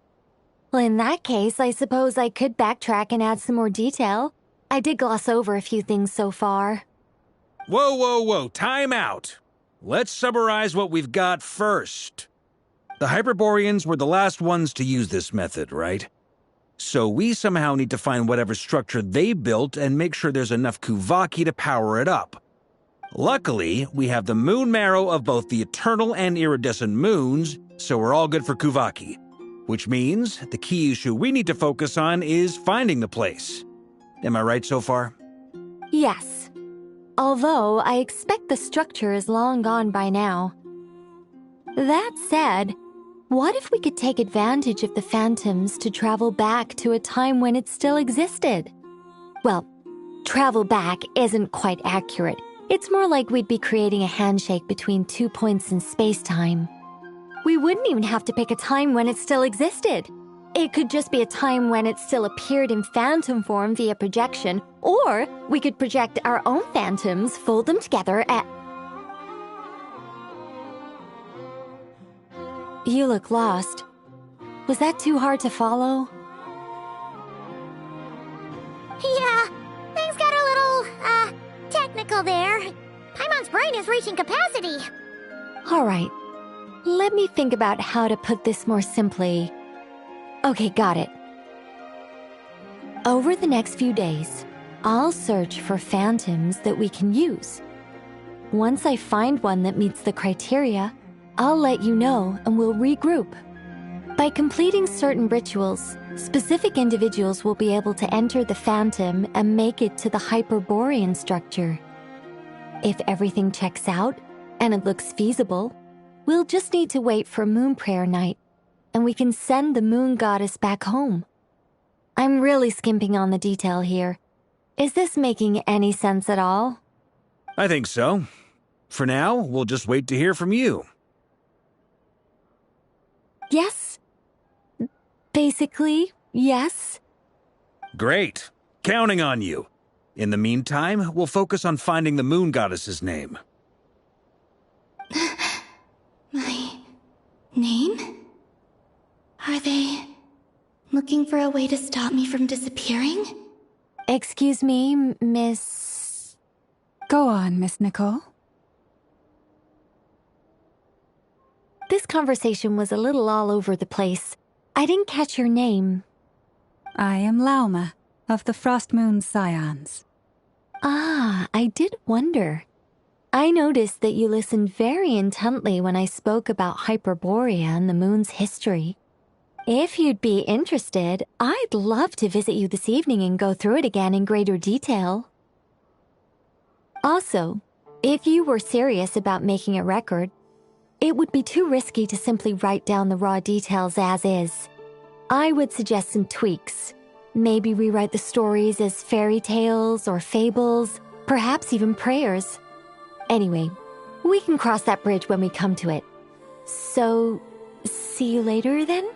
Well, in that case, I suppose I could backtrack and add some more detail. I did gloss over a few things so far. Whoa, time out. let's summarize what we've got first. The Hyperboreans were the last ones to use this method, right? So we somehow need to find whatever structure they built and make sure there's enough Kuvaki to power it up. Luckily, we have the moon marrow of both the eternal and iridescent moons, so we're all good for Kuvaki. Which means the key issue we need to focus on is finding the place. Am I right so far? Yes. Although I expect the structure is long gone by now. That said, what if we could take advantage of the phantoms to travel back to a time when it still existed? Well, travel back isn't quite accurate. It's more like we'd be creating a handshake between 2 points in space-time. We wouldn't even have to pick a time when it still existed. It could just be a time when it still appeared in phantom form via projection, or we could project our own phantoms, fold them together, and... You look lost. Was that too hard to follow? Yeah, things got a little, technical there. Paimon's brain is reaching capacity. All right. Let me think about how to put this more simply. Okay, got it. Over the next few days, I'll search for phantoms that we can use. Once I find one that meets the criteria, I'll let you know and we'll regroup. By completing certain rituals, specific individuals will be able to enter the phantom and make it to the Hyperborean structure. If everything checks out and it looks feasible, we'll just need to wait for Moon Prayer Night, and we can send the moon goddess back home. I'm really skimping on the detail here. Is this making any sense at all? I think so. For now, we'll just wait to hear from you. Yes. Basically, yes. Great. Counting on you. In the meantime, we'll focus on finding the moon goddess's name. My name? Are they looking for a way to stop me from disappearing? Excuse me, Miss... Go on, Miss Nicole. This conversation was a little all over the place. I didn't catch your name. I am Lauma, of the Frost Moon Scions. Ah, I did wonder. I noticed that you listened very intently when I spoke about Hyperborea and the moon's history. If you'd be interested, I'd love to visit you this evening and go through it again in greater detail. Also, if you were serious about making a record, it would be too risky to simply write down the raw details as is. I would suggest some tweaks. Maybe rewrite the stories as fairy tales or fables, perhaps even prayers. Anyway, we can cross that bridge when we come to it. So, see you later then?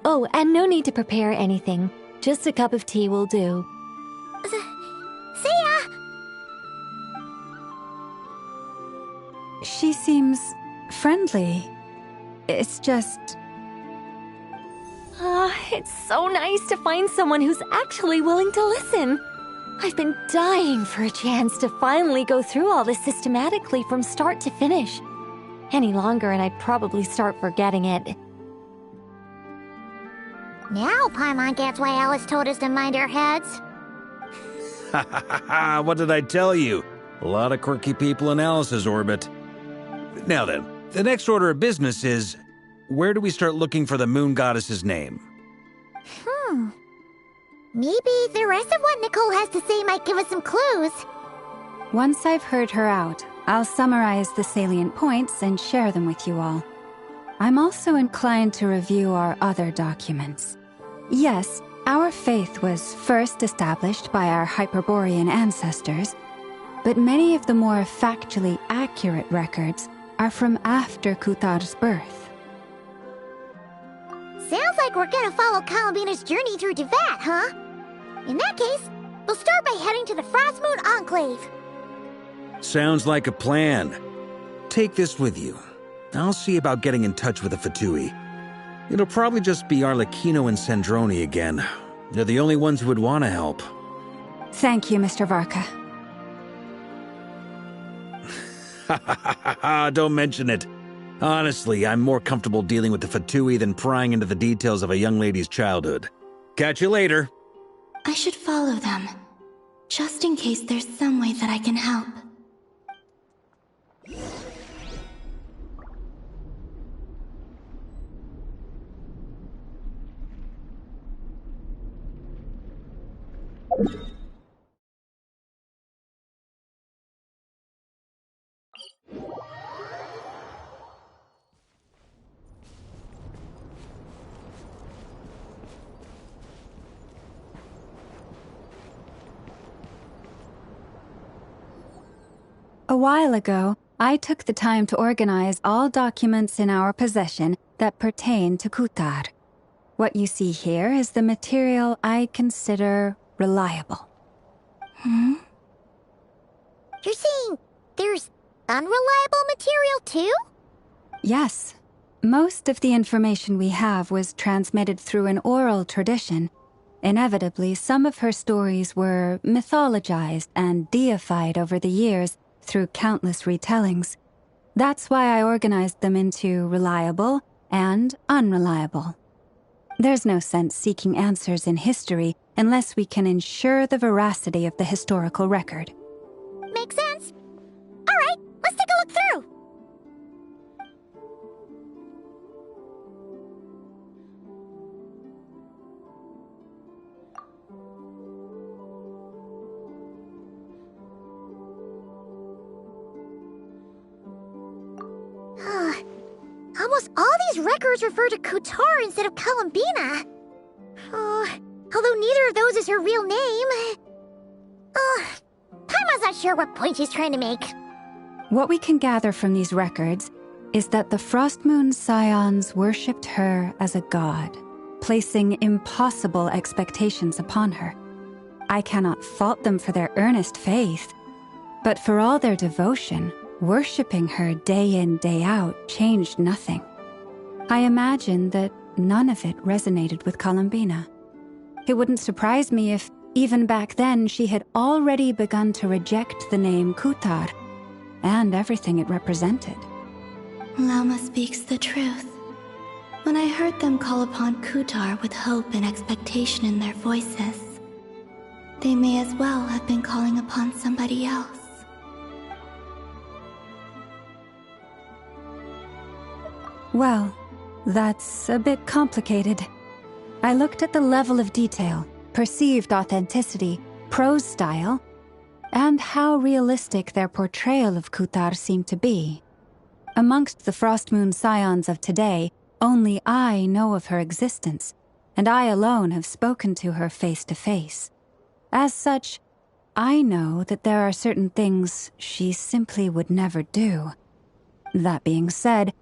Oh, and no need to prepare anything. Just a cup of tea will do. See ya! She seems friendly. It's just... It's so nice to find someone who's actually willing to listen. I've been dying for a chance to finally go through all this systematically from start to finish. Any longer and I'd probably start forgetting it. Now Paimon gets why Alice told us to mind our heads. Ha ha ha ha, what did I tell you? A lot of quirky people in Alice's orbit. Now then, the next order of business is, where do we start looking for the moon goddess's name? Maybe the rest of what Nicole has to say might give us some clues. Once I've heard her out, I'll summarize the salient points and share them with you all. I'm also inclined to review our other documents. Yes, our faith was first established by our Hyperborean ancestors, but many of the more factually accurate records are from after Kuthar's birth. Sounds like we're gonna follow Columbina's journey through Devat, huh? In that case, we'll start by heading to the Frost Moon Enclave. Sounds like a plan. Take this with you. I'll see about getting in touch with the Fatui. It'll probably just be Arlecchino and Sandroni again. They're the only ones who would want to help. Thank you, Mr. Varka. Don't mention it. Honestly, I'm more comfortable dealing with the Fatui than prying into the details of a young lady's childhood. Catch you later. I should follow them, just in case there's some way that I can help. A while ago, I took the time to organize all documents in our possession that pertain to Kutar. What you see here is the material I consider reliable. You're saying there's unreliable material too? Yes. Most of the information we have was transmitted through an oral tradition. Inevitably, some of her stories were mythologized and deified over the years through countless retellings. That's why I organized them into reliable and unreliable. There's no sense seeking answers in history unless we can ensure the veracity of the historical record. Makes sense. All right, let's take a look through. Almost all these records refer to Kutar instead of Columbina. Although neither of those is her real name. Paimon's not sure what point she's trying to make. What we can gather from these records is that the Frost Moon Scions worshipped her as a god, placing impossible expectations upon her. I cannot fault them for their earnest faith, but for all their devotion, worshipping her day in, day out changed nothing. I imagine that none of it resonated with Columbina. It wouldn't surprise me if, even back then, she had already begun to reject the name Kutar and everything it represented. Lama speaks the truth. When I heard them call upon Kutar with hope and expectation in their voices, they may as well have been calling upon somebody else. Well, that's a bit complicated. I looked at the level of detail, perceived authenticity, prose style, and how realistic their portrayal of Kutar seemed to be. Amongst the Frost Moon Scions of today, only I know of her existence, and I alone have spoken to her face to face. As such, I know that there are certain things she simply would never do. That being said,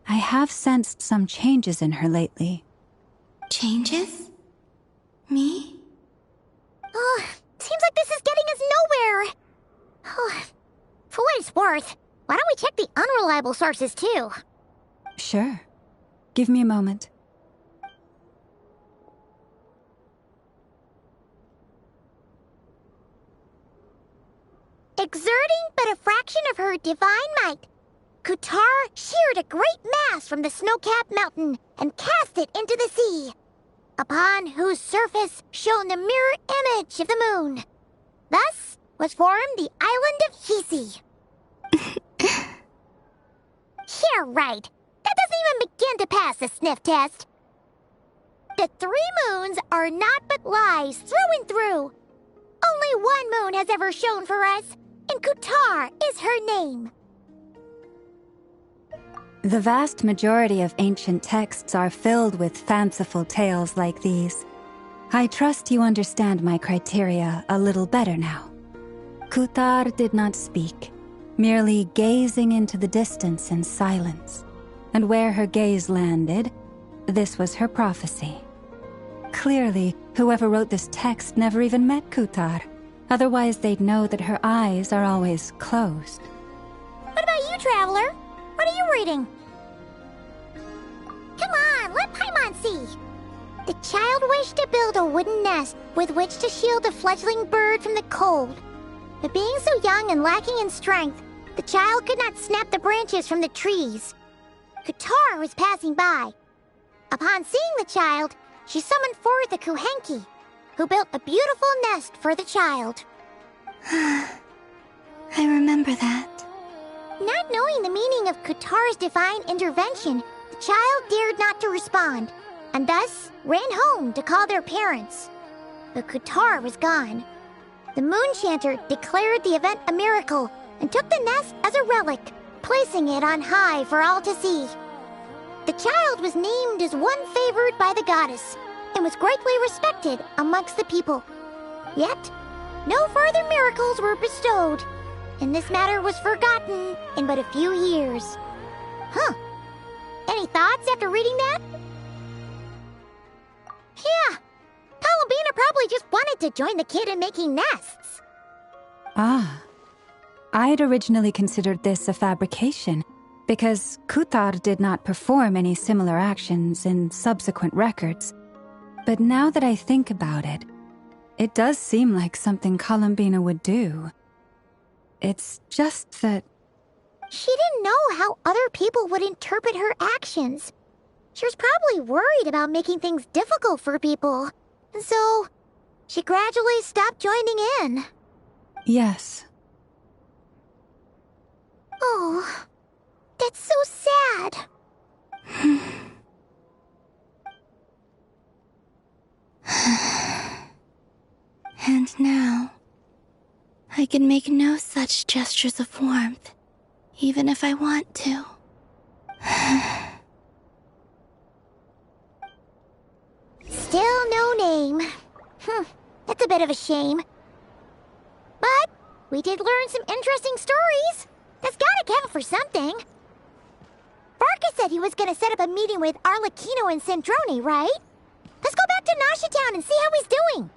I have sensed some changes in her lately. Changes? Me? Seems like this is getting us nowhere. For what it's worth, why don't we check the unreliable sources too? Sure. Give me a moment. Exerting but a fraction of her divine might, Kutar sheared a great mass from the snow-capped mountain and cast it into the sea, upon whose surface shone the mirror image of the moon. Thus was formed the island of Hisi. Yeah, right. That doesn't even begin to pass the sniff test. The 3 moons are naught but lies through and through. Only one moon has ever shone for us, and Kutar is her name. The vast majority of ancient texts are filled with fanciful tales like these. I trust you understand my criteria a little better now. Kutar did not speak, merely gazing into the distance in silence. And where her gaze landed, this was her prophecy. Clearly, whoever wrote this text never even met Kutar. Otherwise, they'd know that her eyes are always closed. What about you, Traveler? What are you reading? Come on, let Paimon see. The child wished to build a wooden nest with which to shield the fledgling bird from the cold. But being so young and lacking in strength, The child could not snap the branches from the trees. Qatar was passing by. Upon seeing the child, she summoned forth a Kuhenki, who built a beautiful nest for the child. I remember that. Not knowing the meaning of Qatar's divine intervention, the child dared not to respond, and thus ran home to call their parents. But Qatar was gone. The moon chanter declared the event a miracle and took the nest as a relic, placing it on high for all to see. The child was named as one favored by the goddess and was greatly respected amongst the people. Yet, no further miracles were bestowed, and this matter was forgotten in but a few years. Huh. Any thoughts after reading that? Yeah. Columbina probably just wanted to join the kid in making nests. Ah. I'd originally considered this a fabrication, because Kutar did not perform any similar actions in subsequent records. But now that I think about it, it does seem like something Columbina would do. It's just that... She didn't know how other people would interpret her actions. She was probably worried about making things difficult for people. And so, she gradually stopped joining in. Yes. Oh, that's so sad. And now, I can make no such gestures of warmth, even if I want to. Still no name. That's a bit of a shame. But we did learn some interesting stories. That's gotta count for something. Farkas said he was gonna set up a meeting with Arlecchino and Sandrone, right? Let's go back to Nasha Town and see how he's doing.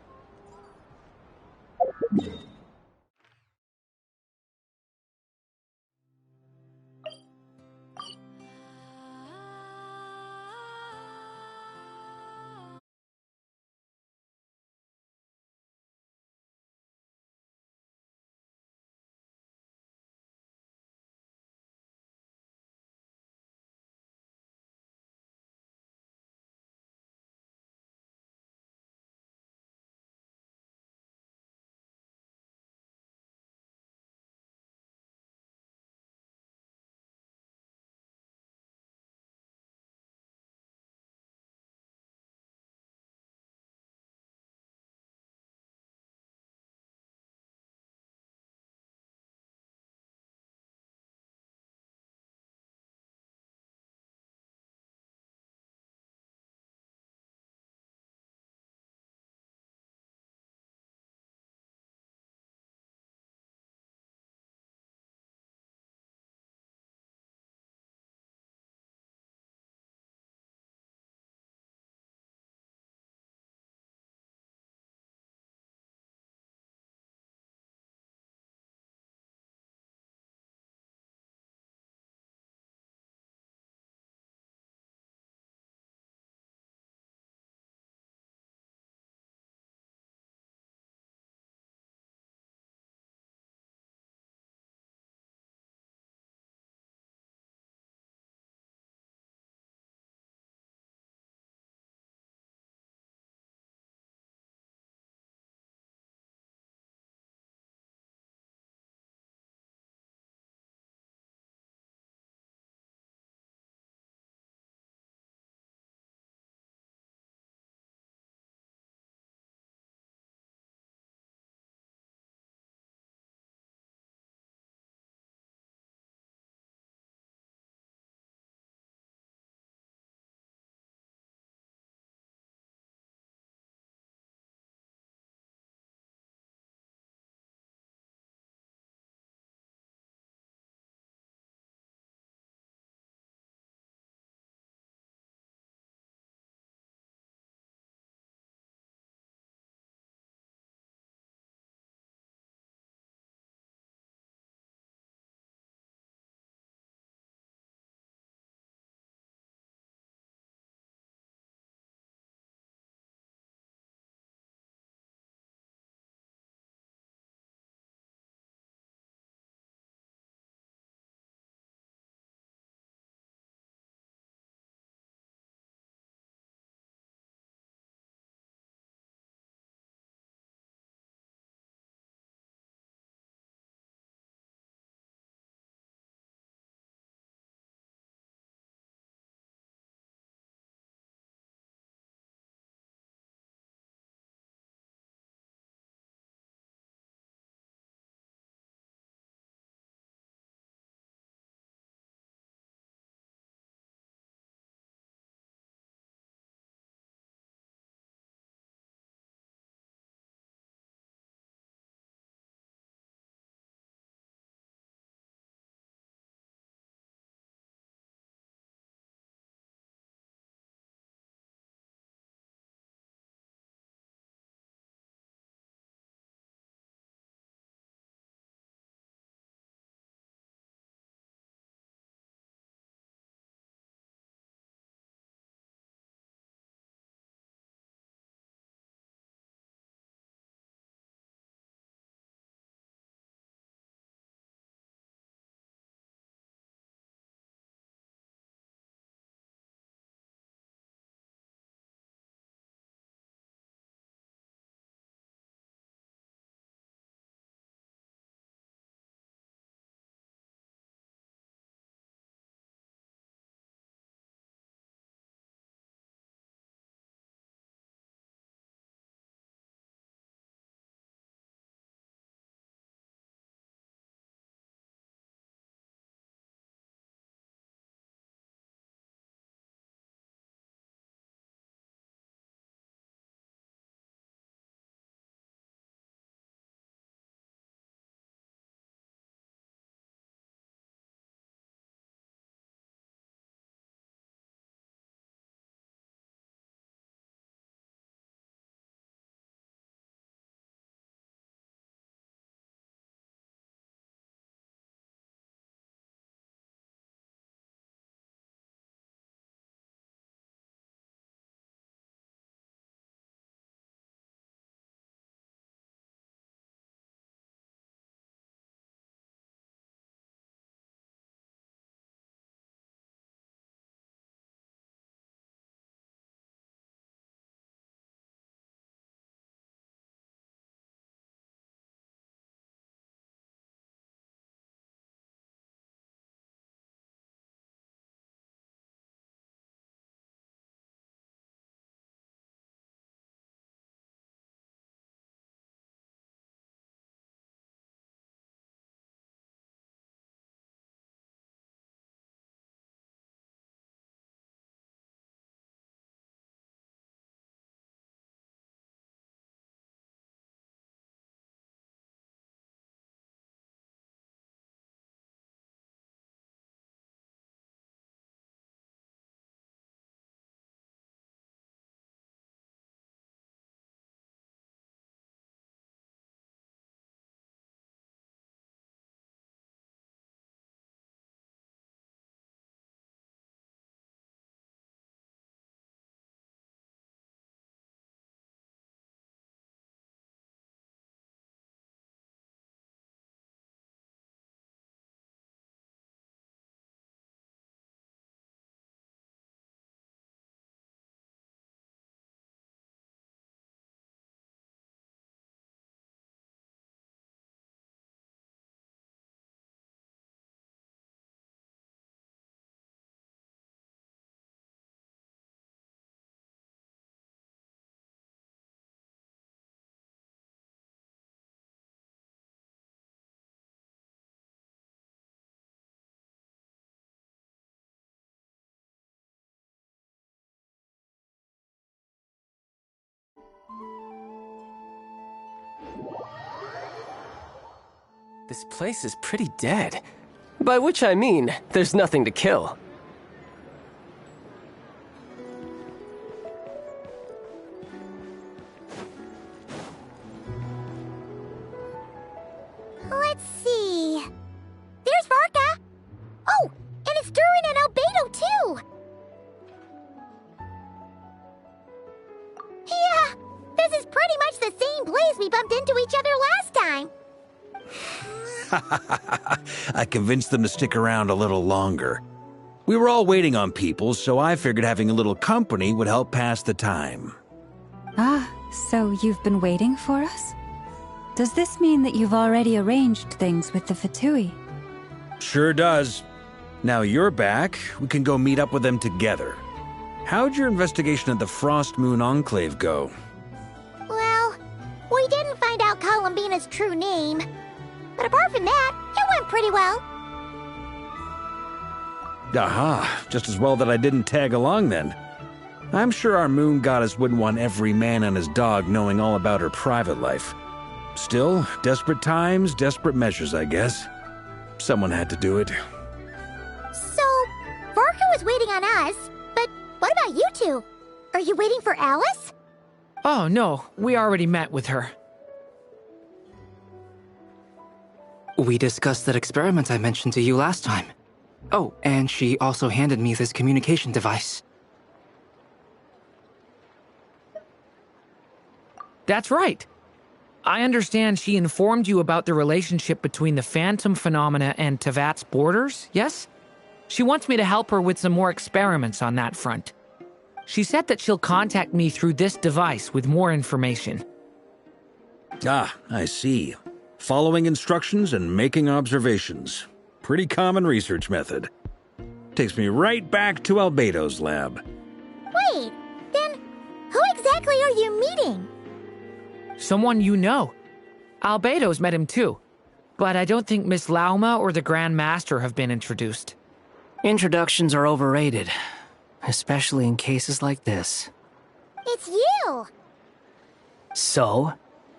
This place is pretty dead. By which I mean, there's nothing to kill. Let's see. There's Varka. Oh, and it's Durin and Albedo too. Yeah, this is pretty much the same place we bumped into each other last time. I convinced them to stick around a little longer. We were all waiting on people, so I figured having a little company would help pass the time. Ah, so you've been waiting for us? Does this mean that you've already arranged things with the Fatui? Sure does. Now you're back, we can go meet up with them together. How'd your investigation at the Frost Moon Enclave go? Well, we didn't find out Columbina's true name. But apart from that, it went pretty well. Aha, just as well that I didn't tag along then. I'm sure our moon goddess wouldn't want every man and his dog knowing all about her private life. Still, desperate times, desperate measures, I guess. Someone had to do it. So, Varka was waiting on us, but what about you two? Are you waiting for Alice? Oh, no. We already met with her. We discussed that experiment I mentioned to you last time. Oh, and she also handed me this communication device. That's right. I understand she informed you about the relationship between the phantom phenomena and Tevat's borders, yes? She wants me to help her with some more experiments on that front. She said that she'll contact me through this device with more information. Ah, I see. Following instructions and making observations. Pretty common research method. Takes me right back to Albedo's lab. Wait, then who exactly are you meeting? Someone you know. Albedo's met him too. But I don't think Miss Lauma or the Grand Master have been introduced. Introductions are overrated. Especially in cases like this. It's you! So?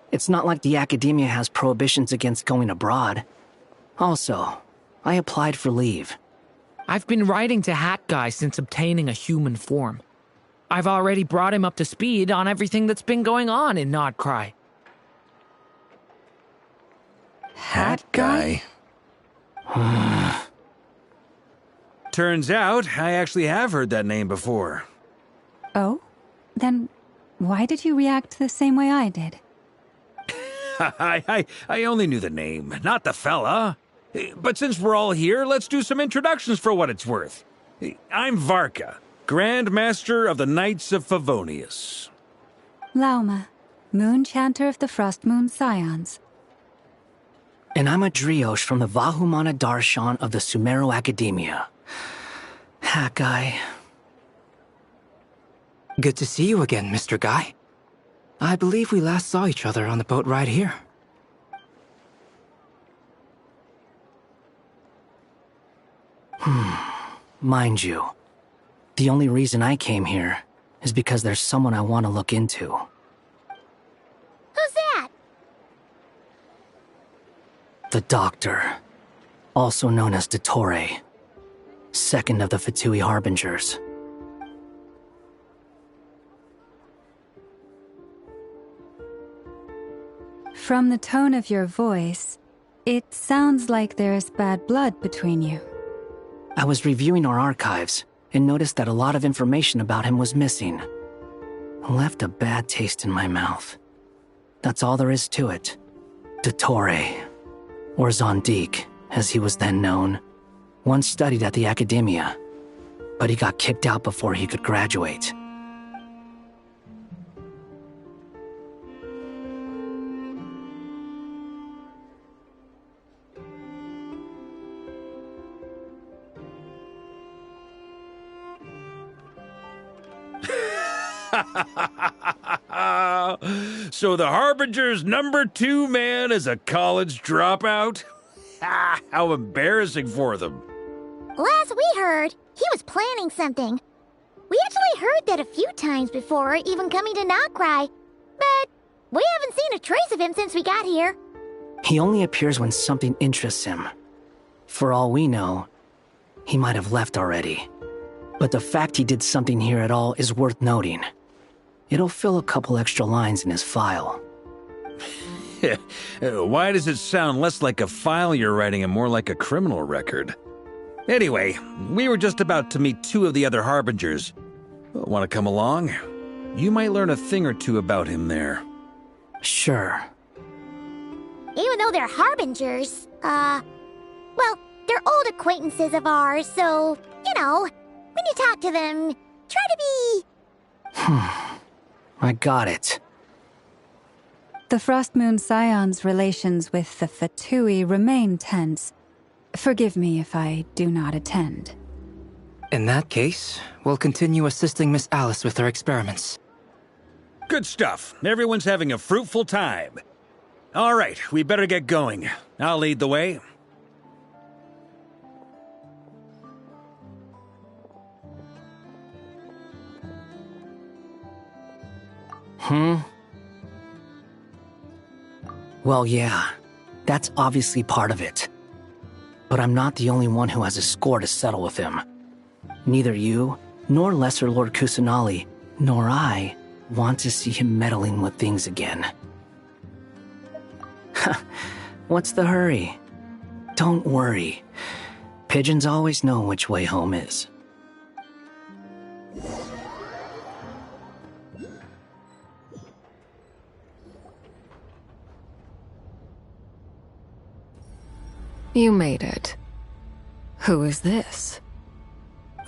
It's not like the academia has prohibitions against going abroad. Also, I applied for leave. I've been writing to Hat Guy since obtaining a human form. I've already brought him up to speed on everything that's been going on in Nodcry. Hat Guy? Turns out, I actually have heard that name before. Oh? Then why did you react the same way I did? I only knew the name, not the fella. But since we're all here, let's do some introductions for what it's worth. I'm Varka, Grand Master of the Knights of Favonius. Lauma, Moon Chanter of the Frost Moon Scions. And I'm a Driosh from the Vahumana Darshan of the Sumero Academia. Hat Guy. Good to see you again, Mr. Guy. I believe we last saw each other on the boat ride here. Mind you, the only reason I came here is because there's someone I want to look into. Who's that? The Doctor, also known as Dottore, second of the Fatui Harbingers. From the tone of your voice, it sounds like there is bad blood between you. I was reviewing our archives and noticed that a lot of information about him was missing. Left a bad taste in my mouth. That's all there is to it. Dottore, or Zondique, as he was then known, once studied at the Academia, but he got kicked out before he could graduate. So the Harbinger's #2 man is a college dropout? How embarrassing for them. Last we heard, he was planning something. We actually heard that a few times before even coming to Nodcry, but We haven't seen a trace of him since we got here. He only appears when something interests him. For all we know, he might have left already. But the fact he did something here at all is worth noting. It'll fill a couple extra lines in his file. Why does it sound less like a file you're writing and more like a criminal record? Anyway, we were just about to meet 2 of the other Harbingers. Want to come along? You might learn a thing or two about him there. Sure. Even though they're Harbingers, well, they're old acquaintances of ours, so, you know, when you talk to them, try to be... I got it. The Frost Moon Scion's relations with the Fatui remain tense. Forgive me if I do not attend. In that case, we'll continue assisting Miss Alice with her experiments. Good stuff. Everyone's having a fruitful time. All right, we better get going. I'll lead the way. Well, yeah, that's obviously part of it. But I'm not the only one who has a score to settle with him. Neither you, nor Lesser Lord Kusanali, nor I want to see him meddling with things again. What's the hurry? Don't worry. Pigeons always know which way home is. You made it. Who is this?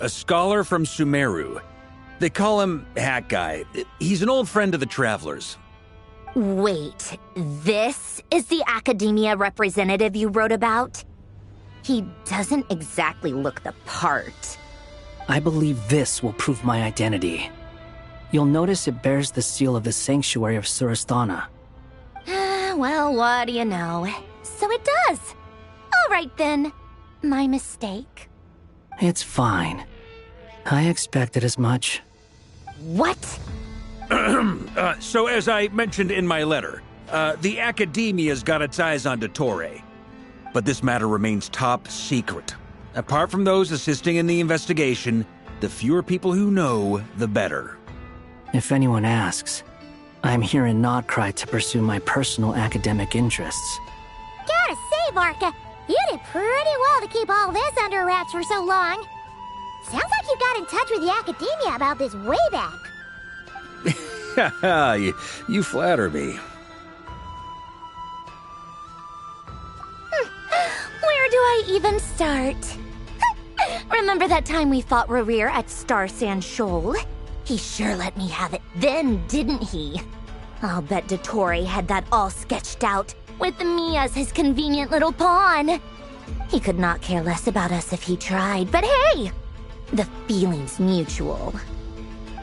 A scholar from Sumeru. They call him Hat Guy. He's an old friend of the Travelers. Wait, this is the academia representative you wrote about? He doesn't exactly look the part. I believe this will prove my identity. You'll notice it bears the seal of the Sanctuary of Surasthana. Well, what do you know? So it does. All right then. My mistake. It's fine. I expected as much. What? So as I mentioned in my letter, the Academia's got its eyes on Dottore. But this matter remains top secret. Apart from those assisting in the investigation, the fewer people who know, the better. If anyone asks, I'm here in Nodcry to pursue my personal academic interests. Gotta say, Barca, you did pretty well to keep all this under wraps for so long. Sounds like you got in touch with the Academia about this way back. you flatter me. Where do I even start? Remember that time we fought Rerir at Star Sand Shoal? He sure let me have it then, didn't he? I'll bet Dottore had that all sketched out, with me as his convenient little pawn. He could not care less about us if he tried, but hey! The feeling's mutual.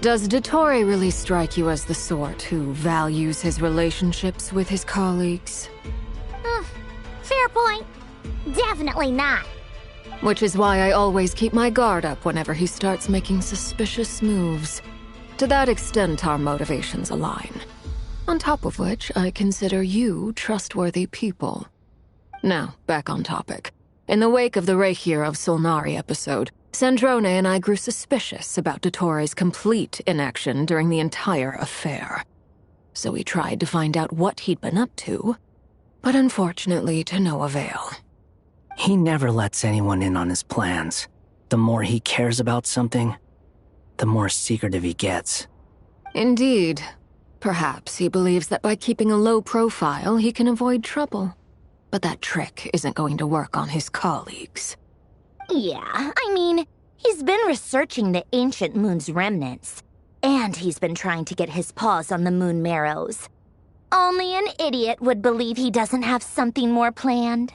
Does Dottore really strike you as the sort who values his relationships with his colleagues? Fair point. Definitely not. Which is why I always keep my guard up whenever he starts making suspicious moves. To that extent, our motivations align. On top of which, I consider you trustworthy people. Now, back on topic. In the wake of the Reikir of Solnari episode, Sandrone and I grew suspicious about Dottore's complete inaction during the entire affair. So we tried to find out what he'd been up to, but unfortunately to no avail. He never lets anyone in on his plans. The more he cares about something, the more secretive he gets. Indeed. Perhaps he believes that by keeping a low profile, he can avoid trouble. But that trick isn't going to work on his colleagues. Yeah, I mean, he's been researching the ancient moon's remnants. And he's been trying to get his paws on the moon marrows. Only an idiot would believe he doesn't have something more planned.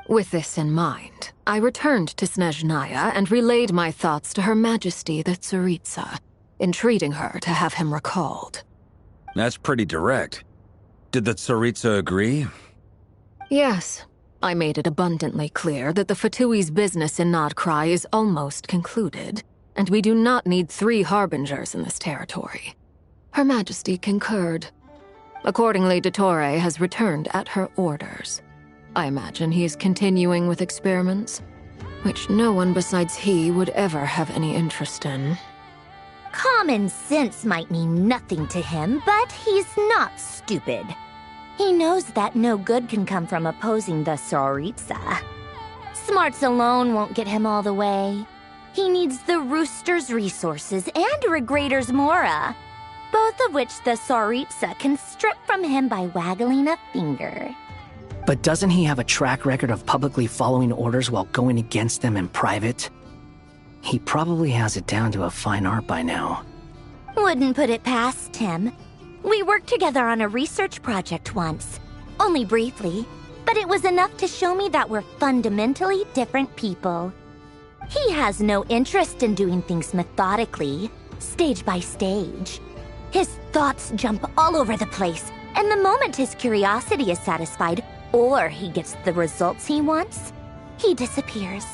With this in mind, I returned to Snezhnaya and relayed my thoughts to Her Majesty the Tsaritsa, entreating her to have him recalled. That's pretty direct. Did the Tsaritsa agree? Yes. I made it abundantly clear that the Fatui's business in Nodcry is almost concluded, and we do not need 3 harbingers in this territory. Her Majesty concurred. Accordingly, Dottore has returned at her orders. I imagine he's continuing with experiments, which no one besides he would ever have any interest in. Common sense might mean nothing to him, but he's not stupid. He knows that no good can come from opposing the Tsaritsa. Smarts alone won't get him all the way. He needs the Rooster's resources and Regrator's Mora, both of which the Tsaritsa can strip from him by waggling a finger. But doesn't he have a track record of publicly following orders while going against them in private? He probably has it down to a fine art by now. Wouldn't put it past him. We worked together on a research project once. Only briefly, but it was enough to show me that we're fundamentally different people. He has no interest in doing things methodically, stage by stage. His thoughts jump all over the place, and the moment his curiosity is satisfied, or he gets the results he wants, he disappears.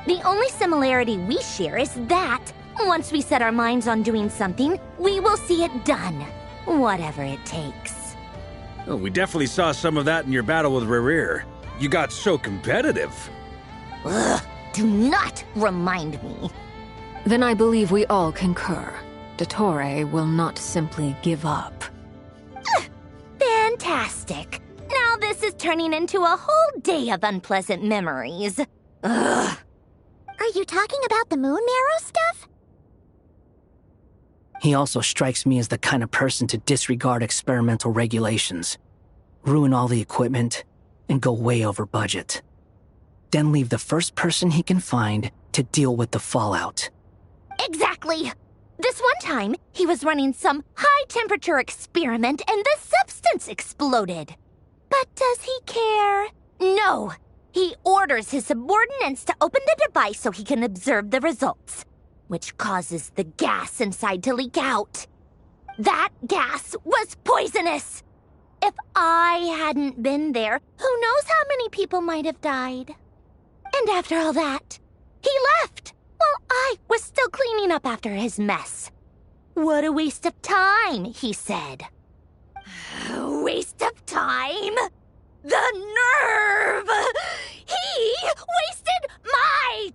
The only similarity we share is that, once we set our minds on doing something, we will see it done, whatever it takes. Oh, we definitely saw some of that in your battle with Rerir. You got so competitive. Ugh, do not remind me. Then I believe we all concur. Dottore will not simply give up. Fantastic. Now this is turning into a whole day of unpleasant memories. Ugh. Are you talking about the moon marrow stuff? He also strikes me as the kind of person to disregard experimental regulations, ruin all the equipment, and go way over budget. Then leave the first person he can find to deal with the fallout. Exactly! This one time, he was running some high-temperature experiment and the substance exploded. But does he care? No! He orders his subordinates to open the device so he can observe the results, which causes the gas inside to leak out. That gas was poisonous! If I hadn't been there, who knows how many people might have died? And after all that, he left, while I was still cleaning up after his mess. What a waste of time, he said. Waste of time? The nerve! He wasted my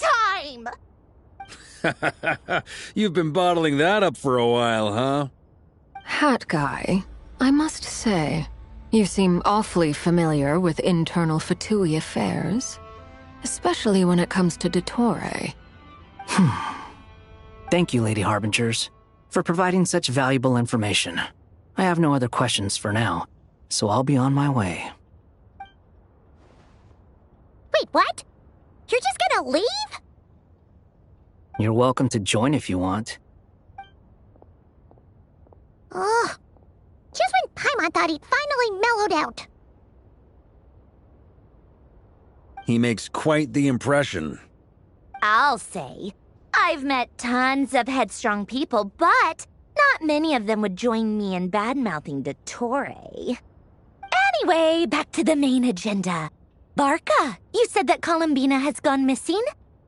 time! You've been bottling that up for a while, huh? Hat guy, I must say, you seem awfully familiar with internal Fatui affairs. Especially when it comes to Dottore. Thank you, Lady Harbingers, for providing such valuable information. I have no other questions for now, so I'll be on my way. Wait, what? You're just gonna leave? You're welcome to join if you want. Ugh. Just when Paimon thought he'd finally mellowed out. He makes quite the impression. I'll say. I've met tons of headstrong people, but not many of them would join me in bad-mouthing Dottore. Anyway, back to the main agenda. Barca, you said that Columbina has gone missing?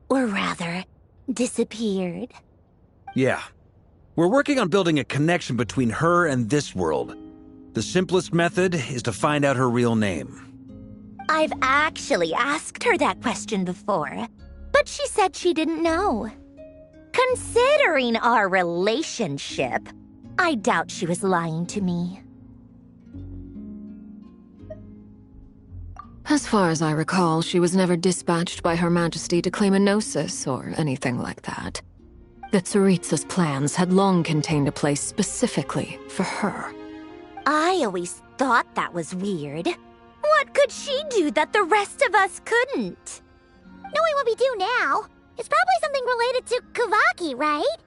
Or rather, disappeared. Yeah. We're working on building a connection between her and this world. The simplest method is to find out her real name. I've actually asked her that question before, but she said she didn't know. Considering our relationship, I doubt she was lying to me. As far as I recall, she was never dispatched by Her Majesty to claim a gnosis or anything like that. The Tsaritsa's plans had long contained a place specifically for her. I always thought that was weird. What could she do that the rest of us couldn't? Knowing what we do now, it's probably something related to Kavaki, right?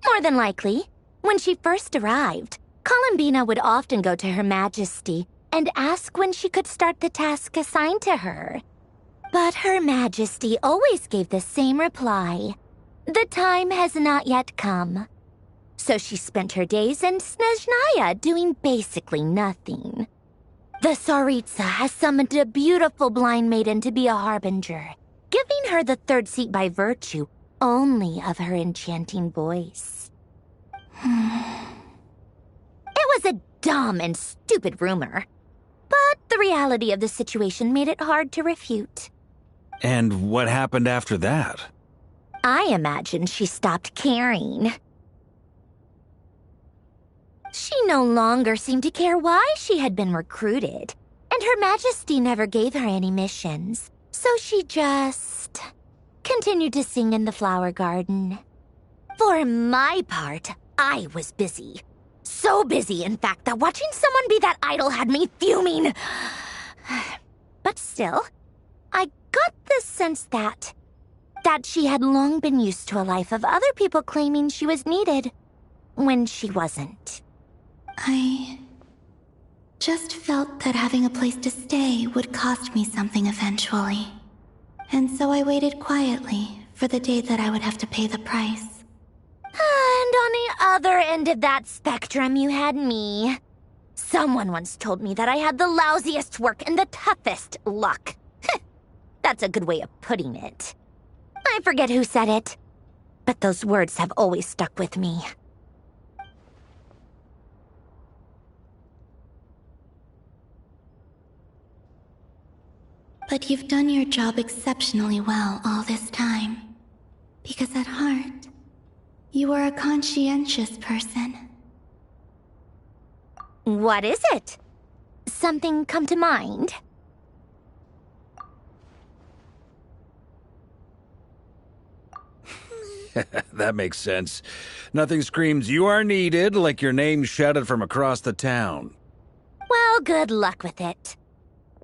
More than likely. When she first arrived, Columbina would often go to Her Majesty and ask when she could start the task assigned to her. But Her Majesty always gave the same reply. The time has not yet come. So she spent her days in Snezhnaya doing basically nothing. The Tsaritsa has summoned a beautiful blind maiden to be a harbinger, giving her the third seat by virtue only of her enchanting voice. was a dumb and stupid rumor. But the reality of the situation made it hard to refute. And what happened after that? I imagine she stopped caring. She no longer seemed to care why she had been recruited, and Her Majesty never gave her any missions, so she just continued to sing in the flower garden. For my part, I was busy. So busy, in fact, that watching someone be that idol had me fuming. But still, I got the sense that she had long been used to a life of other people claiming she was needed when she wasn't. I just felt that having a place to stay would cost me something eventually. And so I waited quietly for the day that I would have to pay the price. And on the other end of that spectrum, you had me. Someone once told me that I had the lousiest work and the toughest luck. That's a good way of putting it. I forget who said it, but those words have always stuck with me. But you've done your job exceptionally well all this time. Because at heart, you are a conscientious person. What is it? Something come to mind? That makes sense. Nothing screams you are needed like your name shouted from across the town. Well, good luck with it.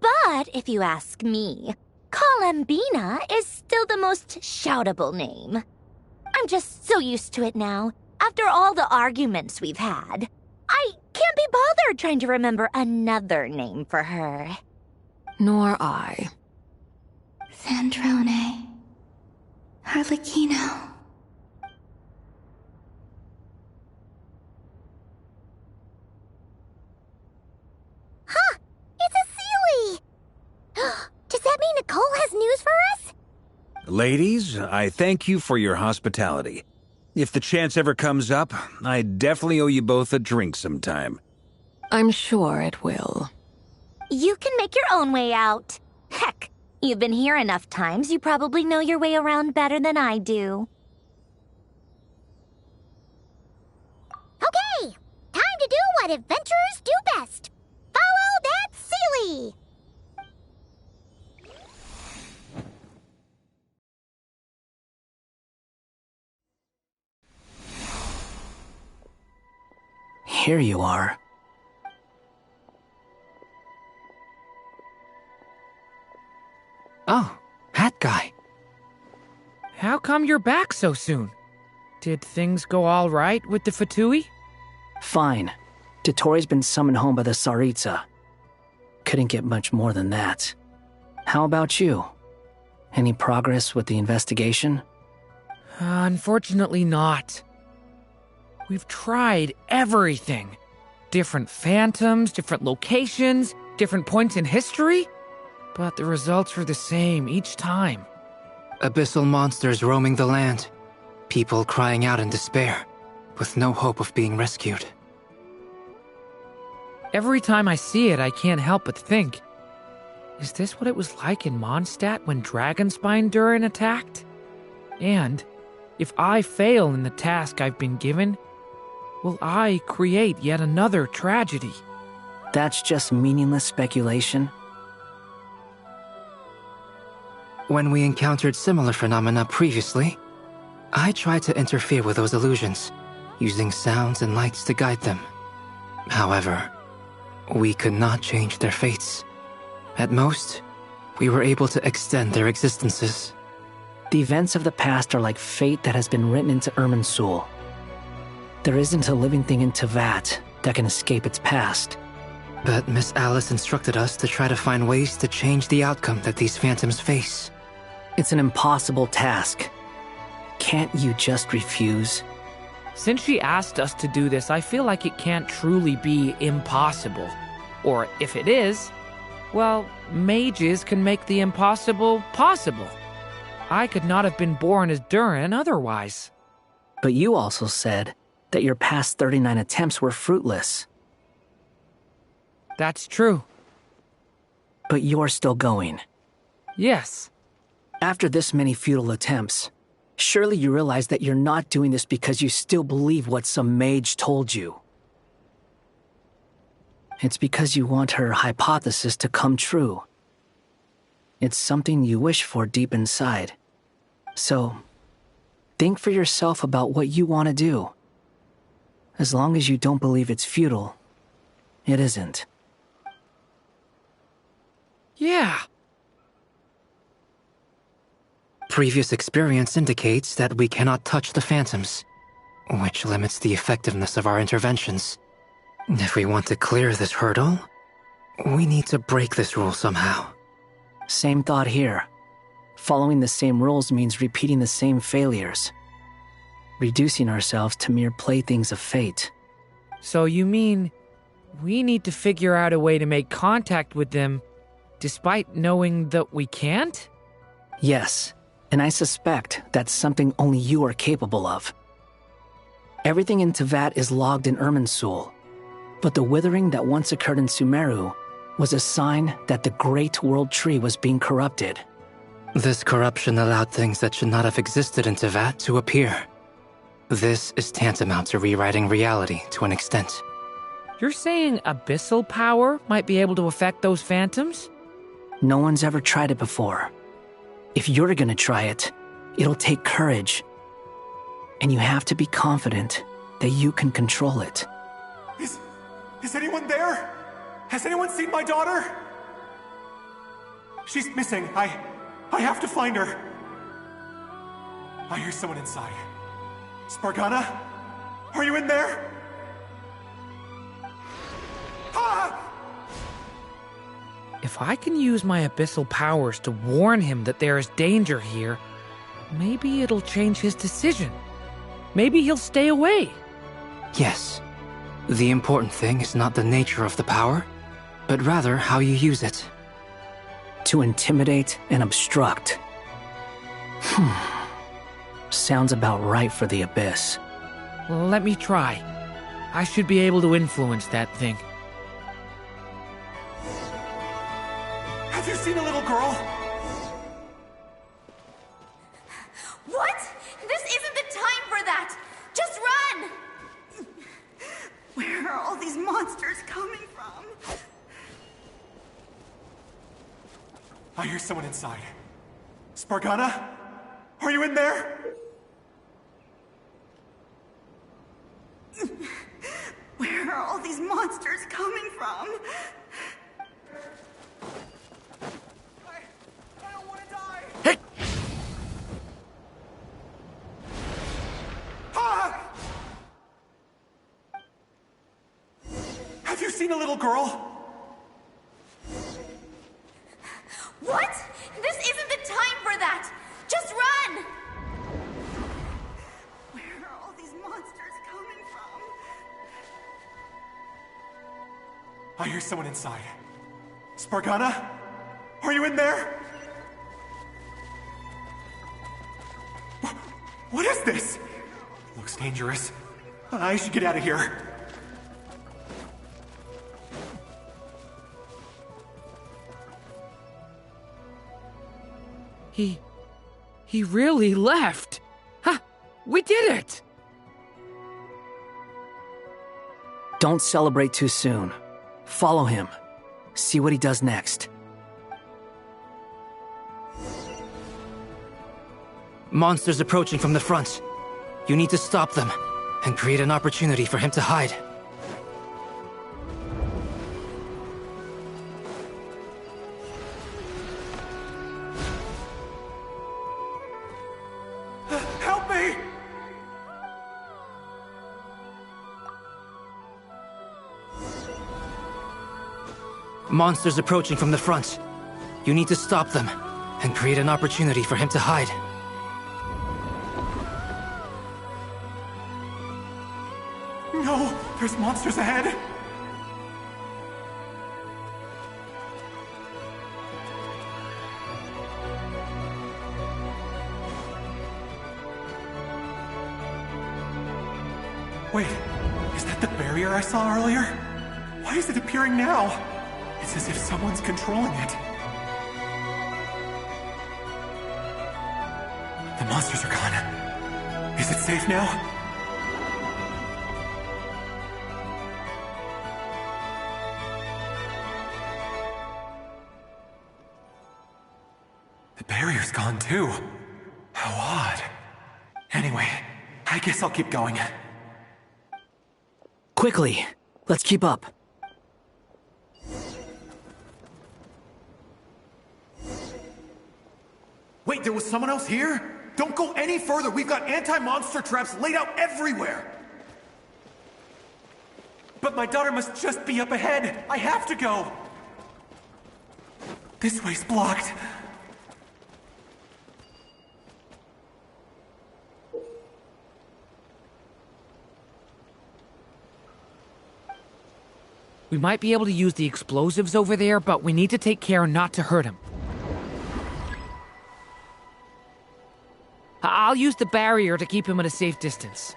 But if you ask me, Colambina is still the most shoutable name. I'm just so used to it now, after all the arguments we've had. I can't be bothered trying to remember another name for her. Nor I. Sandrone. Harlequino. Huh! It's a Sealy! Does that mean Nicole has news for us? Ladies, I thank you for your hospitality. If the chance ever comes up, I definitely owe you both a drink sometime. I'm sure it will. You can make your own way out. Heck, you've been here enough times, you probably know your way around better than I do. Okay, time to do what adventurers do best. Follow that Sealy! Here you are. Oh, hat guy. How come you're back so soon? Did things go all right with the Fatui? Fine. Dotori's been summoned home by the Tsaritsa. Couldn't get much more than that. How about you? Any progress with the investigation? Unfortunately not. We've tried everything. Different phantoms, different locations, different points in history. But the results are the same each time. Abyssal monsters roaming the land. People crying out in despair, with no hope of being rescued. Every time I see it, I can't help but think, is this what it was like in Mondstadt when Dragonspine Durin attacked? And if I fail in the task I've been given, will I create yet another tragedy? That's just meaningless speculation. When we encountered similar phenomena previously, I tried to interfere with those illusions, using sounds and lights to guide them. However, we could not change their fates. At most, we were able to extend their existences. The events of the past are like fate that has been written into Irminsul. There isn't a living thing in Teyvat that can escape its past. But Miss Alice instructed us to try to find ways to change the outcome that these phantoms face. It's an impossible task. Can't you just refuse? Since she asked us to do this, I feel like it can't truly be impossible. Or if it is, well, mages can make the impossible possible. I could not have been born as Durin otherwise. But you also said that your past 39 attempts were fruitless. That's true. But you're still going. Yes. After this many futile attempts, surely you realize that you're not doing this because you still believe what some mage told you. It's because you want her hypothesis to come true. It's something you wish for deep inside. So, think for yourself about what you want to do. As long as you don't believe it's futile, it isn't. Yeah. Previous experience indicates that we cannot touch the phantoms, which limits the effectiveness of our interventions. If we want to clear this hurdle, we need to break this rule somehow. Same thought here. Following the same rules means repeating the same failures. Reducing ourselves to mere playthings of fate. So you mean we need to figure out a way to make contact with them despite knowing that we can't? Yes, and I suspect that's something only you are capable of. Everything in Tevat is logged in Irminsul, but the withering that once occurred in Sumeru was a sign that the Great World Tree was being corrupted. This corruption allowed things that should not have existed in Tevat to appear. This is tantamount to rewriting reality to an extent. You're saying abyssal power might be able to affect those phantoms? No one's ever tried it before. If you're gonna try it, it'll take courage. And you have to be confident that you can control it. Is anyone there? Has anyone seen my daughter? She's missing. I have to find her. I hear someone inside. Spargana? Are you in there? Ah! If I can use my abyssal powers to warn him that there is danger here, maybe it'll change his decision. Maybe he'll stay away. Yes. The important thing is not the nature of the power, but rather how you use it. To intimidate and obstruct. Sounds about right for the Abyss. Well, let me try. I should be able to influence that thing. Have you seen a little girl? What? This isn't the time for that! Just run! Where are all these monsters coming from? I hear someone inside. Spargana? Are you in there? Where are all these monsters coming from? I don't want to die! Hey! Ah! Have you seen a little girl? What? This isn't the time for that! Just run! Where are all these monsters coming from? I hear someone inside. Spargana? Are you in there? What is this? Looks dangerous. I should get out of here. He really left. Ha! We did it! Don't celebrate too soon. Follow him. See what he does next. Monsters approaching from the front. You need to stop them and create an opportunity for him to hide. Help me! Monsters approaching from the front. You need to stop them and create an opportunity for him to hide. No! There's monsters ahead! Wait, is that the barrier I saw earlier? Why is it appearing now? It's as if someone's controlling it. The monsters are gone. Is it safe now? The barrier's gone too. How odd. Anyway, I guess I'll keep going. Quickly, let's keep up. Wait, there was someone else here? Don't go any further. We've got anti-monster traps laid out everywhere. But my daughter must just be up ahead. I have to go. This way's blocked. We might be able to use the explosives over there, but we need to take care not to hurt him. I'll use the barrier to keep him at a safe distance.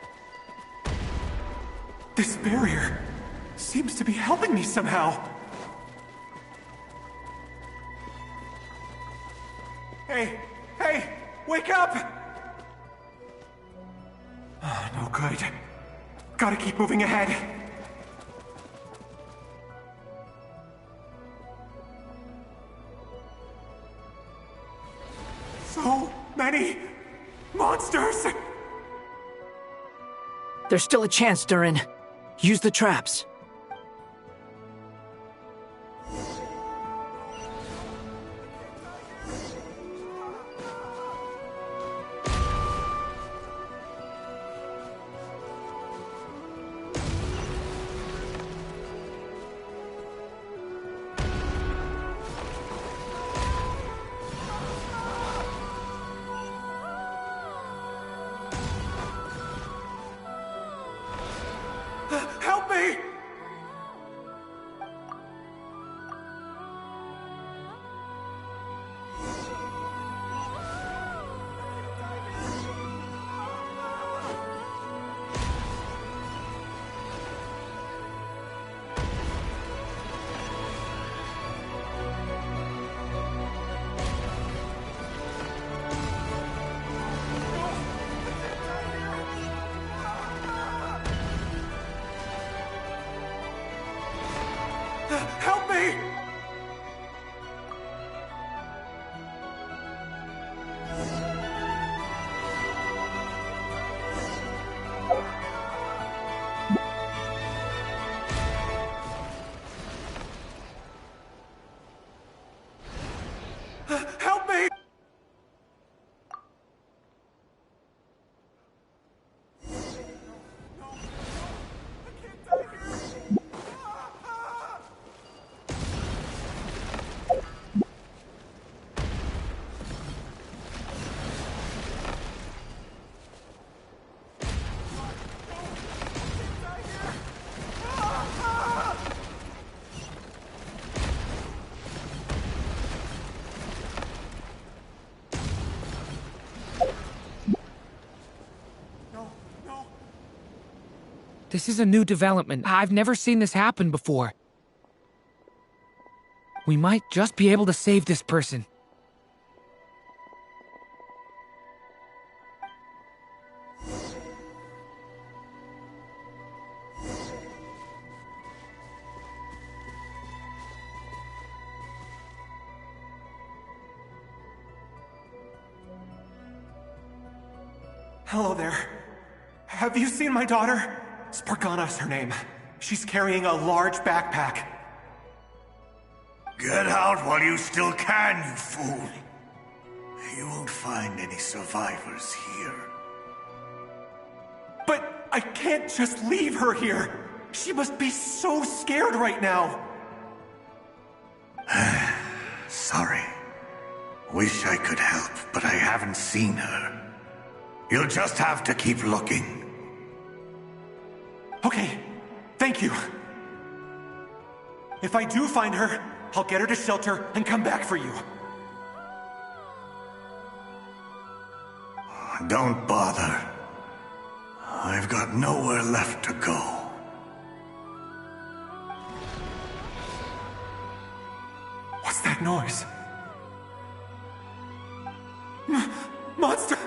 This barrier seems to be helping me somehow. Hey, wake up! Oh, no good. Gotta keep moving ahead. So many monsters! There's still a chance, Durin. Use the traps. Help me! Help me! Help me! This is a new development. I've never seen this happen before. We might just be able to save this person. Hello there. Have you seen my daughter? Spargana's her name. She's carrying a large backpack. Get out while you still can, you fool. You won't find any survivors here. But I can't just leave her here. She must be so scared right now. Sorry. Wish I could help, but I haven't seen her. You'll just have to keep looking. Okay, thank you. If I do find her, I'll get her to shelter and come back for you. Don't bother. I've got nowhere left to go. that noise? Monster!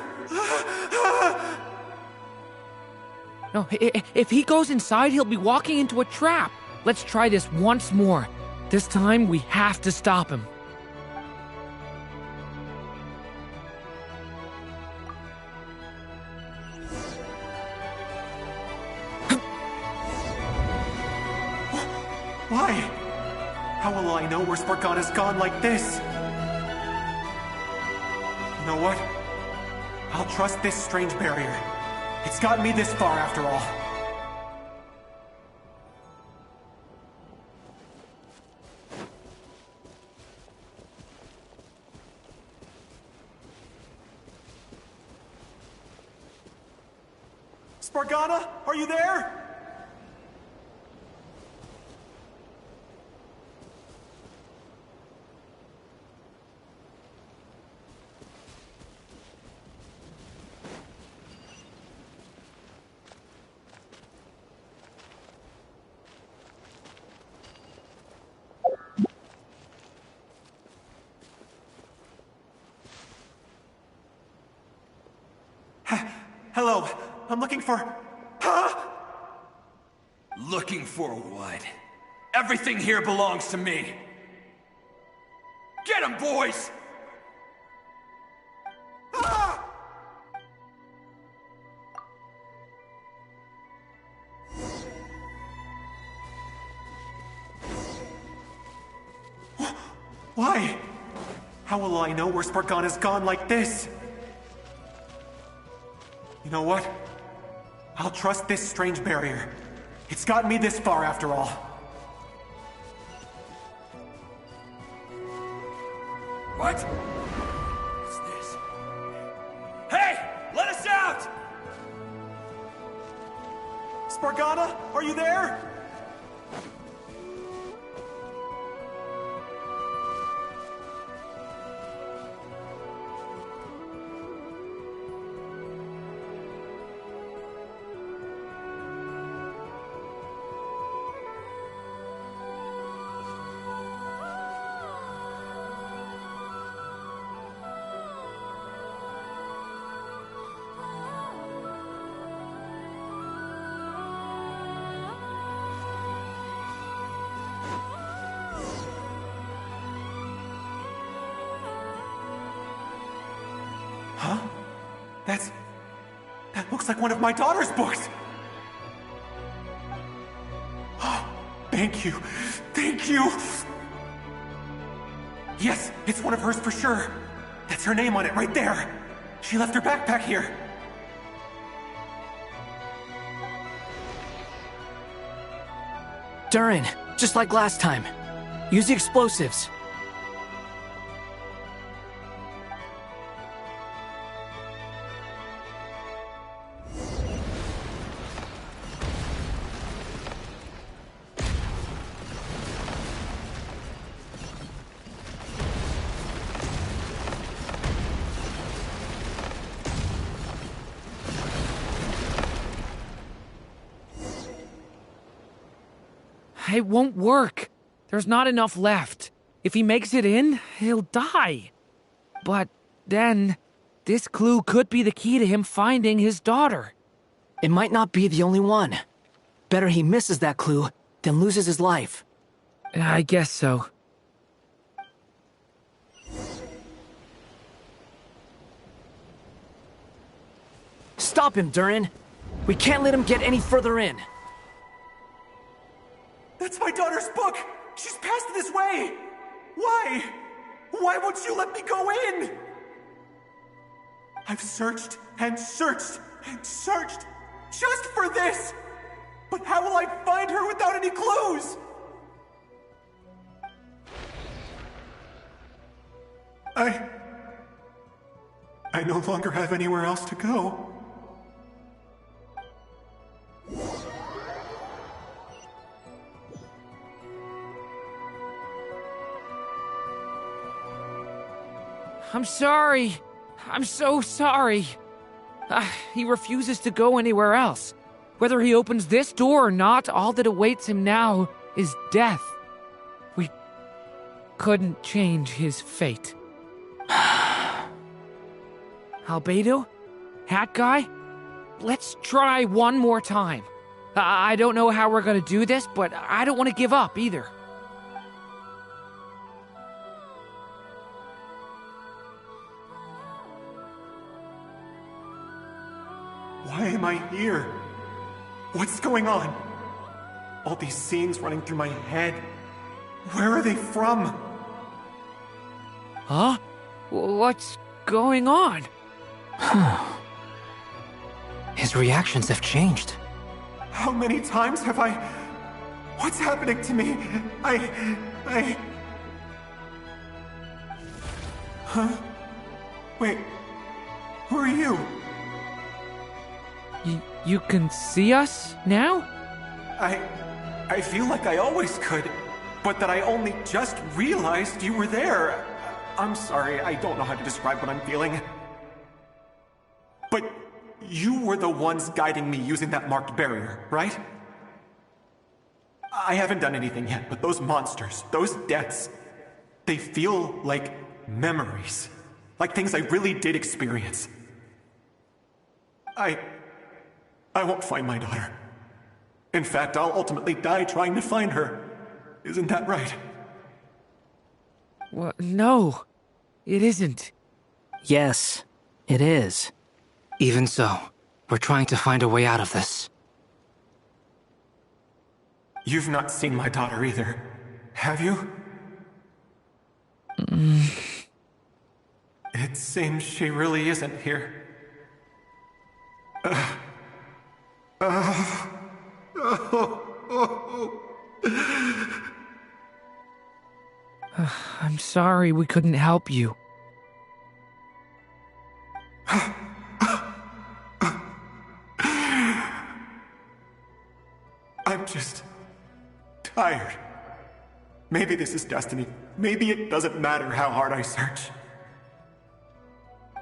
No, if he goes inside, he'll be walking into a trap. Let's try this once more. This time, we have to stop him. Why? How will I know where Spargana's gone like this? You know what? I'll trust this strange barrier. It's gotten me this far after all. Spargana, are you there? Hello, I'm looking for... Huh? Looking for what? Everything here belongs to me. Get 'em, boys! Ah! Why? How will I know where Spargana's gone like this? You know what? I'll trust this strange barrier. It's gotten me this far after all. What? What's this? Hey! Let us out! Spargana, are you there? Huh? That looks like one of my daughter's books! Oh, thank you. Thank you! Yes, it's one of hers for sure. That's her name on it right there. She left her backpack here. Durin, just like last time. Use the explosives. It won't work. There's not enough left. If he makes it in, he'll die. But then, this clue could be the key to him finding his daughter. It might not be the only one. Better he misses that clue than loses his life. I guess so. Stop him, Durin. We can't let him get any further in. That's my daughter's book! She's passed this way! Why? Why won't you let me go in? I've searched and searched and searched just for this! But how will I find her without any clues? I no longer have anywhere else to go. I'm sorry. I'm so sorry. He refuses to go anywhere else. Whether he opens this door or not, all that awaits him now is death. couldn't change his fate. Albedo? Hat Guy? Let's try one more time. I don't know how we're gonna do this, but I don't want to give up either. Why am I here? What's going on? All these scenes running through my head. Where are they from? Huh? What's going on? His reactions have changed. How many times have I... What's happening to me? Huh? Wait. Who are you? You can see us now? I feel like I always could, but that I only just realized you were there. I'm sorry, I don't know how to describe what I'm feeling. But you were the ones guiding me using that marked barrier, right? I haven't done anything yet, but those monsters, those deaths, they feel like memories. Like things I really did experience. I won't find my daughter. In fact, I'll ultimately die trying to find her. Isn't that right? Well, no, it isn't. Yes, it is. Even so, we're trying to find a way out of this. You've not seen my daughter either, have you? It seems she really isn't here. I'm sorry we couldn't help you. I'm just tired. Maybe this is destiny. Maybe it doesn't matter how hard I search.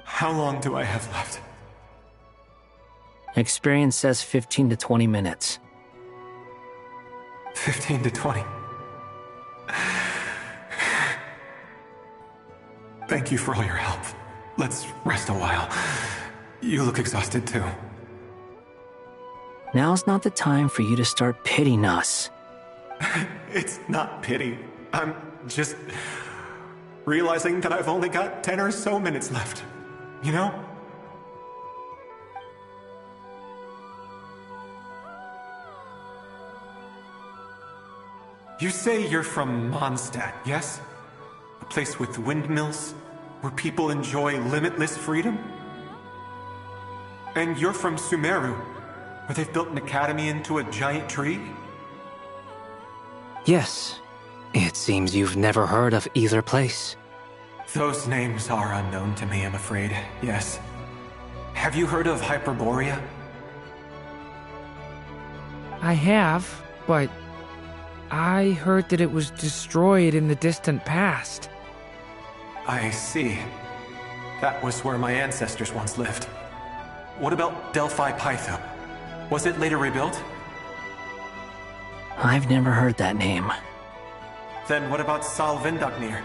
How long do I have left? Experience says 15 to 20 minutes. 15 to 20. Thank you for all your help. Let's rest a while. You look exhausted too. Now's not the time for you to start pitying us. It's not pity. I'm just realizing that I've only got 10 or so minutes left. You know? You say you're from Mondstadt, yes? A place with windmills, where people enjoy limitless freedom? And you're from Sumeru, where they've built an academy into a giant tree? Yes. It seems you've never heard of either place. Those names are unknown to me, I'm afraid, yes. Have you heard of Hyperborea? I have, but I heard that it was destroyed in the distant past. I see. That was where my ancestors once lived. What about Delphi Pytho? Was it later rebuilt? I've never heard that name. Then what about Salvindagnir?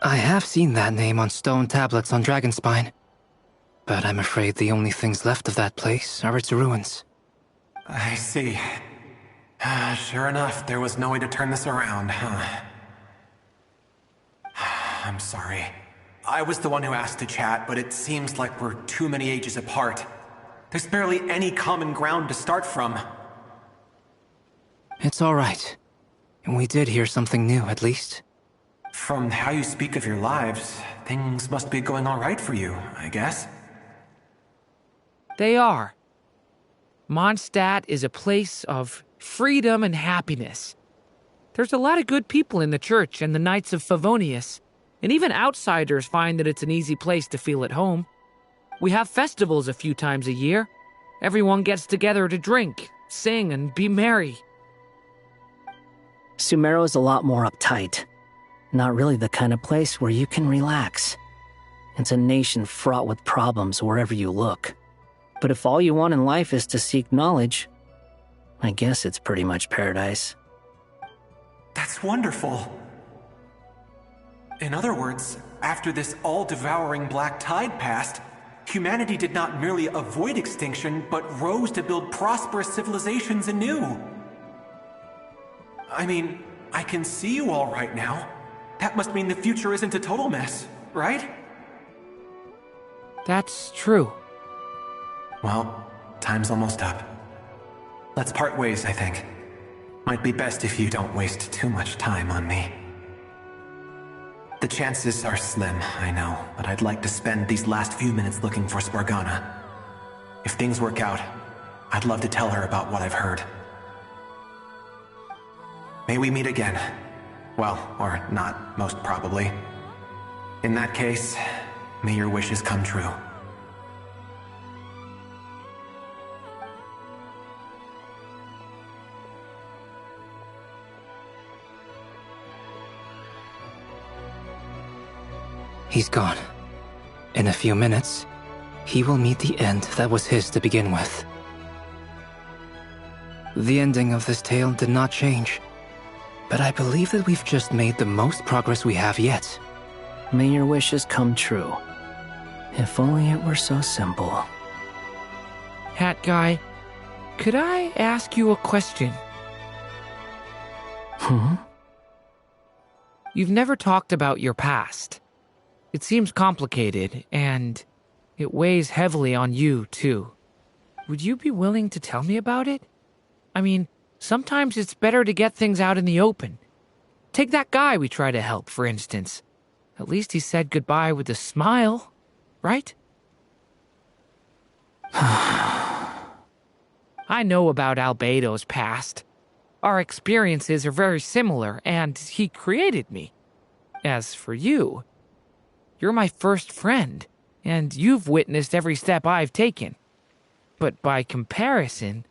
I have seen that name on stone tablets on Dragonspine. But I'm afraid the only things left of that place are its ruins. I see. Sure enough, there was no way to turn this around, huh? I'm sorry. I was the one who asked to chat, but it seems like we're too many ages apart. There's barely any common ground to start from. It's all right. We did hear something new, at least. From how you speak of your lives, things must be going all right for you, I guess. They are. Mondstadt is a place of freedom and happiness. There's a lot of good people in the church and the Knights of Favonius, and even outsiders find that it's an easy place to feel at home. We have festivals a few times a year. Everyone gets together to drink, sing, and be merry. Sumeru is a lot more uptight. Not really the kind of place where you can relax. It's a nation fraught with problems wherever you look. But if all you want in life is to seek knowledge, I guess it's pretty much paradise. That's wonderful. In other words, after this all-devouring black tide passed, humanity did not merely avoid extinction, but rose to build prosperous civilizations anew. I mean, I can see you all right now. That must mean the future isn't a total mess, right? That's true. Well, time's almost up. Let's part ways, I think. Might be best if you don't waste too much time on me. The chances are slim, I know, but I'd like to spend these last few minutes looking for Spargana. If things work out, I'd love to tell her about what I've heard. May we meet again. Well, or not, most probably. In that case, may your wishes come true. He's gone. In a few minutes, he will meet the end that was his to begin with. The ending of this tale did not change, but I believe that we've just made the most progress we have yet. May your wishes come true. If only it were so simple. Hat guy, could I ask you a question? You've never talked about your past. It seems complicated, and it weighs heavily on you, too. Would you be willing to tell me about it? I mean, sometimes it's better to get things out in the open. Take that guy we try to help, for instance. At least he said goodbye with a smile, right? I know about Albedo's past. Our experiences are very similar, and he created me. As for you, you're my first friend, and you've witnessed every step I've taken. But by comparison,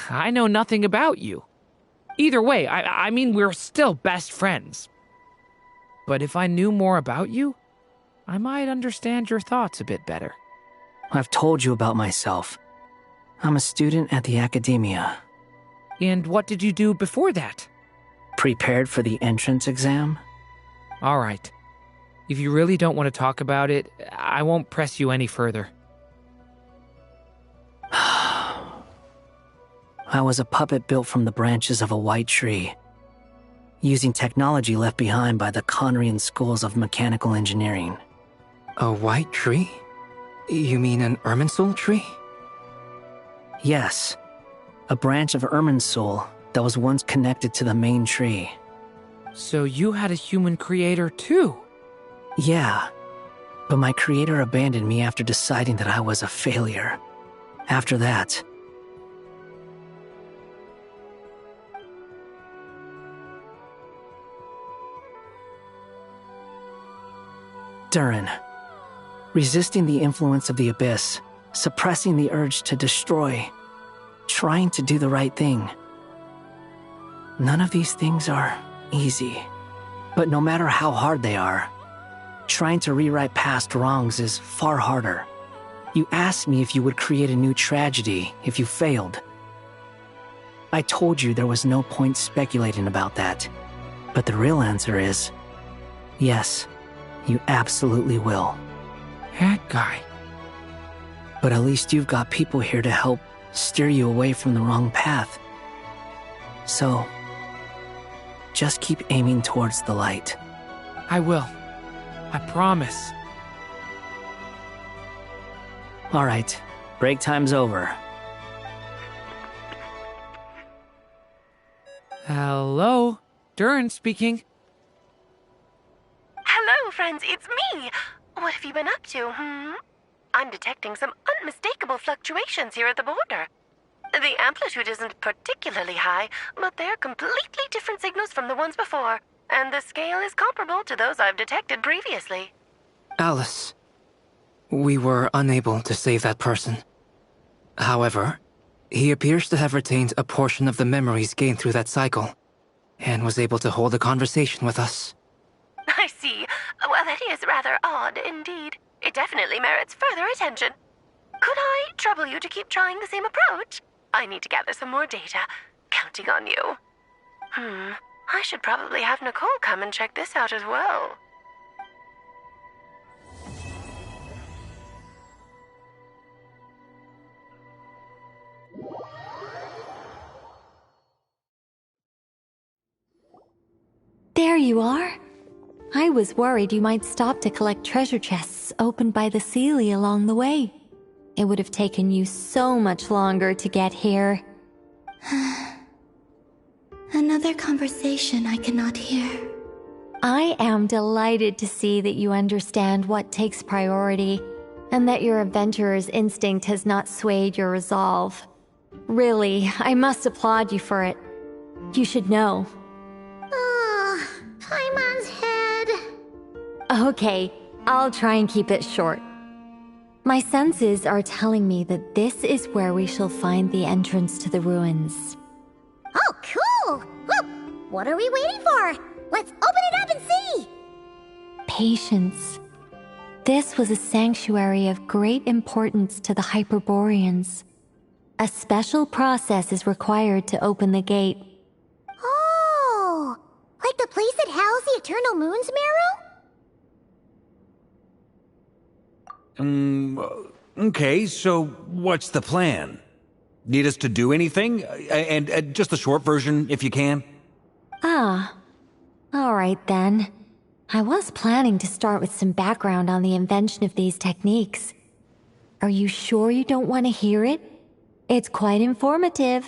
I know nothing about you. Either way, I mean, we're still best friends. But if I knew more about you, I might understand your thoughts a bit better. I've told you about myself. I'm a student at the academia. And what did you do before that? Prepared for the entrance exam? All right. If you really don't want to talk about it, I won't press you any further. I was a puppet built from the branches of a white tree, using technology left behind by the Conrian schools of mechanical engineering. A white tree? You mean an Irminsul tree? Yes, a branch of Irminsul that was once connected to the main tree. So you had a human creator too? Yeah, but my creator abandoned me after deciding that I was a failure. After that, Durin, resisting the influence of the Abyss, suppressing the urge to destroy, trying to do the right thing. None of these things are easy, but no matter how hard they are, trying to rewrite past wrongs is far harder. You asked me if you would create a new tragedy if you failed. I told you there was no point speculating about that, but the real answer is, yes, you absolutely will. That guy. But at least you've got people here to help steer you away from the wrong path. So, just keep aiming towards the light. I will. I promise. All right, break time's over. Hello? Durin speaking. Hello, friends, it's me! What have you been up to, I'm detecting some unmistakable fluctuations here at the border. The amplitude isn't particularly high, but they're completely different signals from the ones before, and the scale is comparable to those I've detected previously. Alice, we were unable to save that person. However, he appears to have retained a portion of the memories gained through that cycle, and was able to hold a conversation with us. I see. Well, that is rather odd indeed. It definitely merits further attention. Could I trouble you to keep trying the same approach? I need to gather some more data. Counting on you. I should probably have Nicole come and check this out as well. you are. I was worried you might stop to collect treasure chests opened by the Seelie along the way. It would have taken you so much longer to get here. Another conversation I cannot hear. I am delighted to see that you understand what takes priority, and that your adventurer's instinct has not swayed your resolve. Really, I must applaud you for it. You should know. Paimon's head. Okay, I'll try and keep it short. My senses are telling me that this is where we shall find the entrance to the ruins. Oh, cool! Well, what are we waiting for? Let's open it up and see! Patience. This was a sanctuary of great importance to the Hyperboreans. A special process is required to open the gate. Oh! Like the place that housed the Eternal Moon's marrow? Okay, so what's the plan? Need us to do anything? And just the short version, if you can. Ah. Alright then. I was planning to start with some background on the invention of these techniques. Are you sure you don't want to hear it? It's quite informative.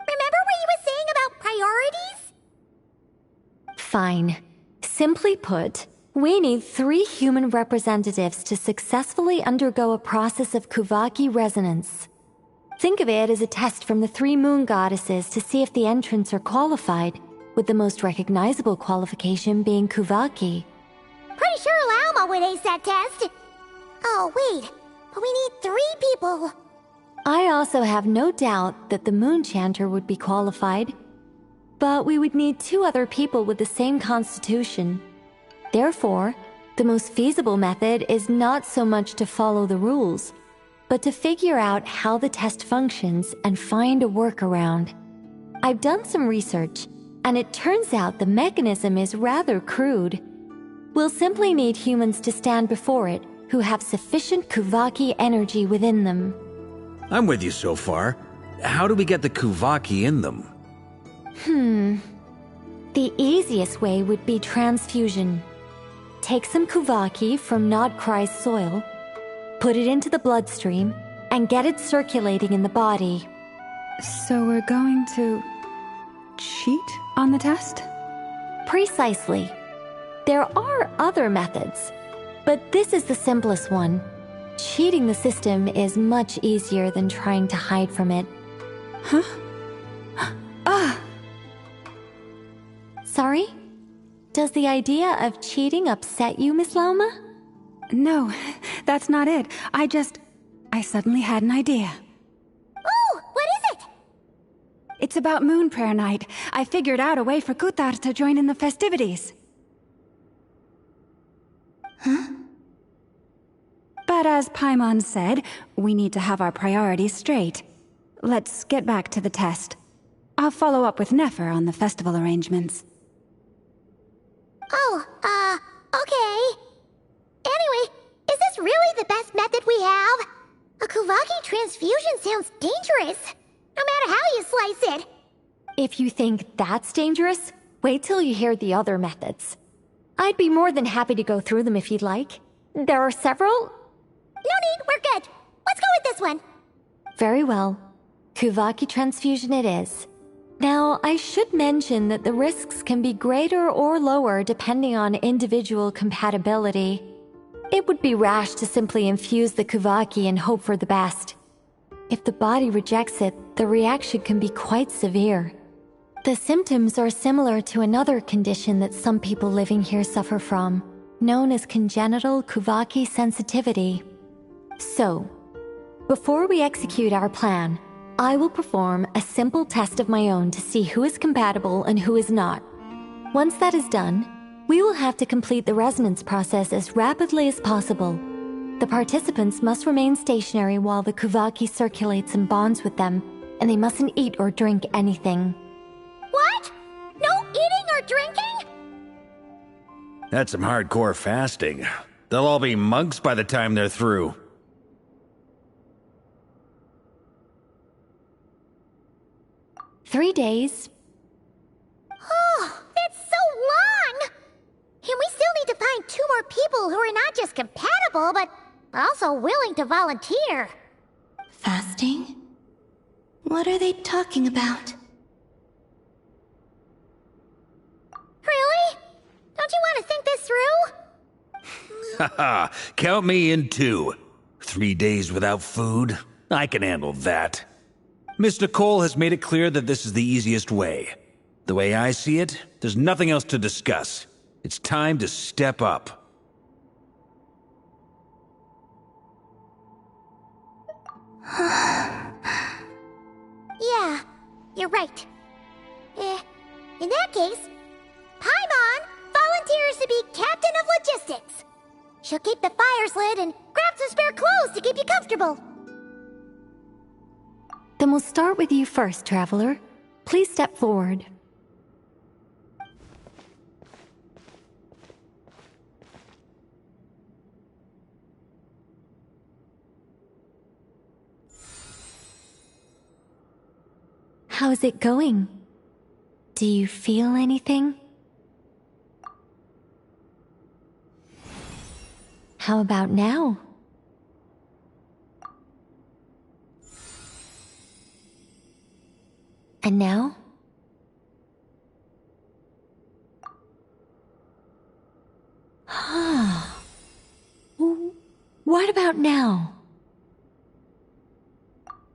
Remember what you were saying about priorities? Fine. Simply put, we need 3 human representatives to successfully undergo a process of Kuvaki resonance. Think of it as a test from the 3 moon goddesses to see if the entrants are qualified, with the most recognizable qualification being Kuvaki. Pretty sure Lauma would ace that test. Oh, wait. But we need 3 people. I also have no doubt that the Moon Chanter would be qualified. But we would need 2 other people with the same constitution. Therefore, the most feasible method is not so much to follow the rules, but to figure out how the test functions and find a workaround. I've done some research, and it turns out the mechanism is rather crude. We'll simply need humans to stand before it who have sufficient Kuvaki energy within them. I'm with you so far. How do we get the Kuvaki in them? The easiest way would be transfusion. Take some Kuvaki from Nodcry's soil, put it into the bloodstream, and get it circulating in the body. So we're going to cheat on the test? Precisely. There are other methods, but this is the simplest one. Cheating the system is much easier than trying to hide from it. Huh? Ah! Sorry? Does the idea of cheating upset you, Miss Lauma? No, that's not it. I suddenly had an idea. Oh, what is it? It's about Moon Prayer Night. I figured out a way for Kuthar to join in the festivities. Huh? But as Paimon said, we need to have our priorities straight. Let's get back to the test. I'll follow up with Nefer on the festival arrangements. Okay. Anyway, is this really the best method we have? A Kuvaki transfusion sounds dangerous, no matter how you slice it. If you think that's dangerous, wait till you hear the other methods. I'd be more than happy to go through them if you'd like. There are several. No need, we're good. Let's go with this one. Very well. Kuvaki transfusion it is. Now, I should mention that the risks can be greater or lower depending on individual compatibility. It would be rash to simply infuse the Kuvaki and hope for the best. If the body rejects it, the reaction can be quite severe. The symptoms are similar to another condition that some people living here suffer from, known as congenital Kuvaki sensitivity. So, before we execute our plan, I will perform a simple test of my own to see who is compatible and who is not. Once that is done, we will have to complete the resonance process as rapidly as possible. The participants must remain stationary while the Kuvaki circulates and bonds with them, and they mustn't eat or drink anything. What? No eating or drinking? That's some hardcore fasting. They'll all be monks by the time they're through. "3 days. Oh, that's so people who are not just compatible, but also willing to volunteer. Fasting? What are they talking about? Really? Don't you want to think this through? Haha, count me in too. 3 days without food? I can handle that. Mr. Cole has made it clear that this is the easiest way. The way I see it, there's nothing else to discuss. It's time to step up. Yeah, you're right. In that case, Paimon volunteers to be captain of logistics. She'll keep the fires lit and grab some spare clothes to keep you comfortable. Then we'll start with you first, Traveler. Please step forward. How's it going? Do you feel anything? How about now? And now? What about now?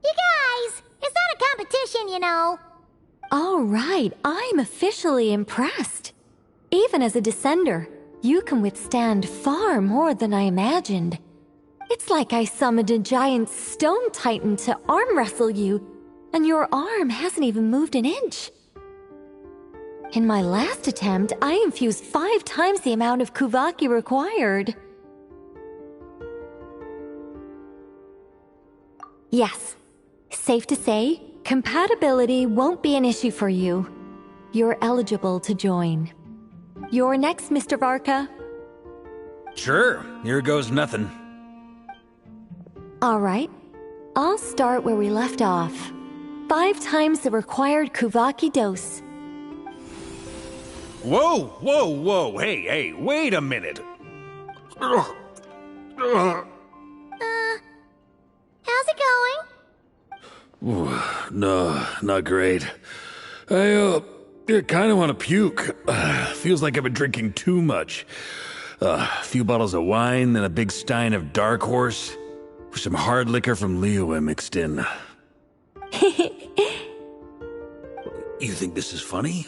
You guys, it's not a competition, you know. All right, I'm officially impressed. Even as a descender, you can withstand far more than I imagined. It's like I summoned a giant stone titan to arm wrestle you, and your arm hasn't even moved an inch. In my last attempt, I infused 5 times the amount of Kuvaki required. Yes, safe to say, compatibility won't be an issue for you. You're eligible to join. You're next, Mr. Varka. Sure, here goes nothing. All right, I'll start where we left off. 5 times the required Kuvaki dose. Whoa, whoa, whoa, hey, wait a minute. How's it going? No, not great. I kind of want to puke. Feels like I've been drinking too much. A few bottles of wine and a big stein of Dark Horse. With some hard liquor from Liyue mixed in. You think this is funny?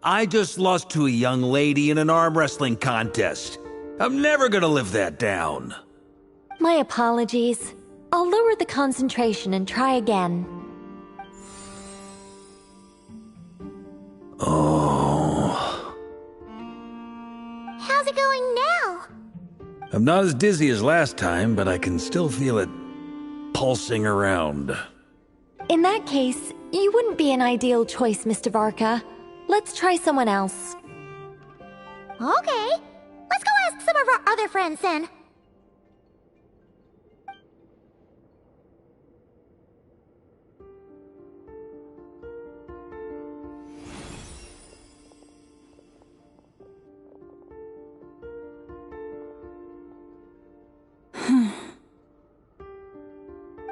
I just lost to a young lady in an arm wrestling contest. I'm never gonna live that down. My apologies. I'll lower the concentration and try again. Oh. How's it going now? I'm not as dizzy as last time, but I can still feel it pulsing around. In that case, you wouldn't be an ideal choice, Mr. Varka. Let's try someone else. Okay, let's go ask some of our other friends then.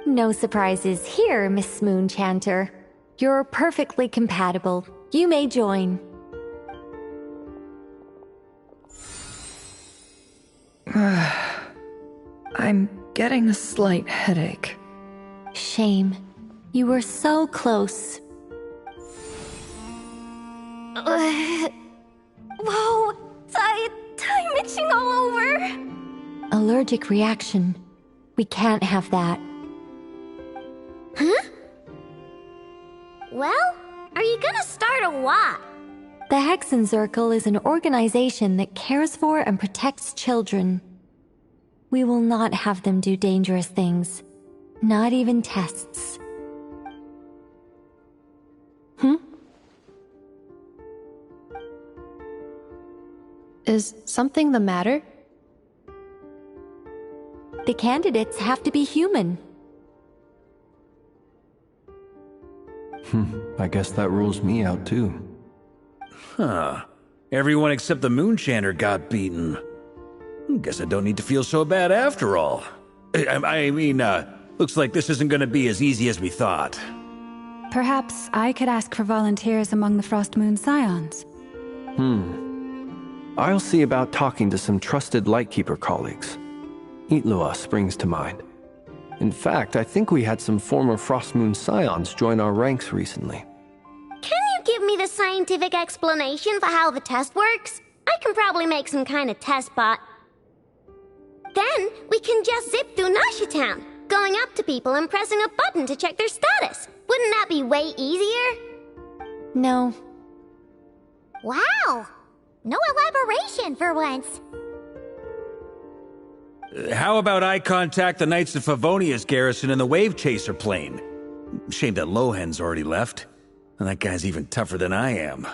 No surprises here, Miss Moonchanter. You're perfectly compatible. You may join. I'm getting a slight headache. Shame. You were so close. Whoa! Time itching all over! Allergic reaction. We can't have that. Huh? Well, are you gonna start or what? The Hexenzirkel is an organization that cares for and protects children. We will not have them do dangerous things. Not even tests. Is something the matter? The candidates have to be human. I guess that rules me out too. Huh. Everyone except the Moonchanter got beaten. Guess I don't need to feel so bad after all. Looks like this isn't gonna be as easy as we thought. Perhaps I could ask for volunteers among the Frost Moon Scions. I'll see about talking to some trusted Lightkeeper colleagues. Itlua springs to mind. In fact, I think we had some former Frost Moon Scions join our ranks recently. Can you give me the scientific explanation for how the test works? I can probably make some kind of test bot. Then we can just zip through Nasha Town, going up to people and pressing a button to check their status. Wouldn't that be way easier? No. Wow! No elaboration for once. How about I contact the Knights of Favonia's garrison in the Wave Chaser plane? Shame that Lohan's already left. And that guy's even tougher than I am.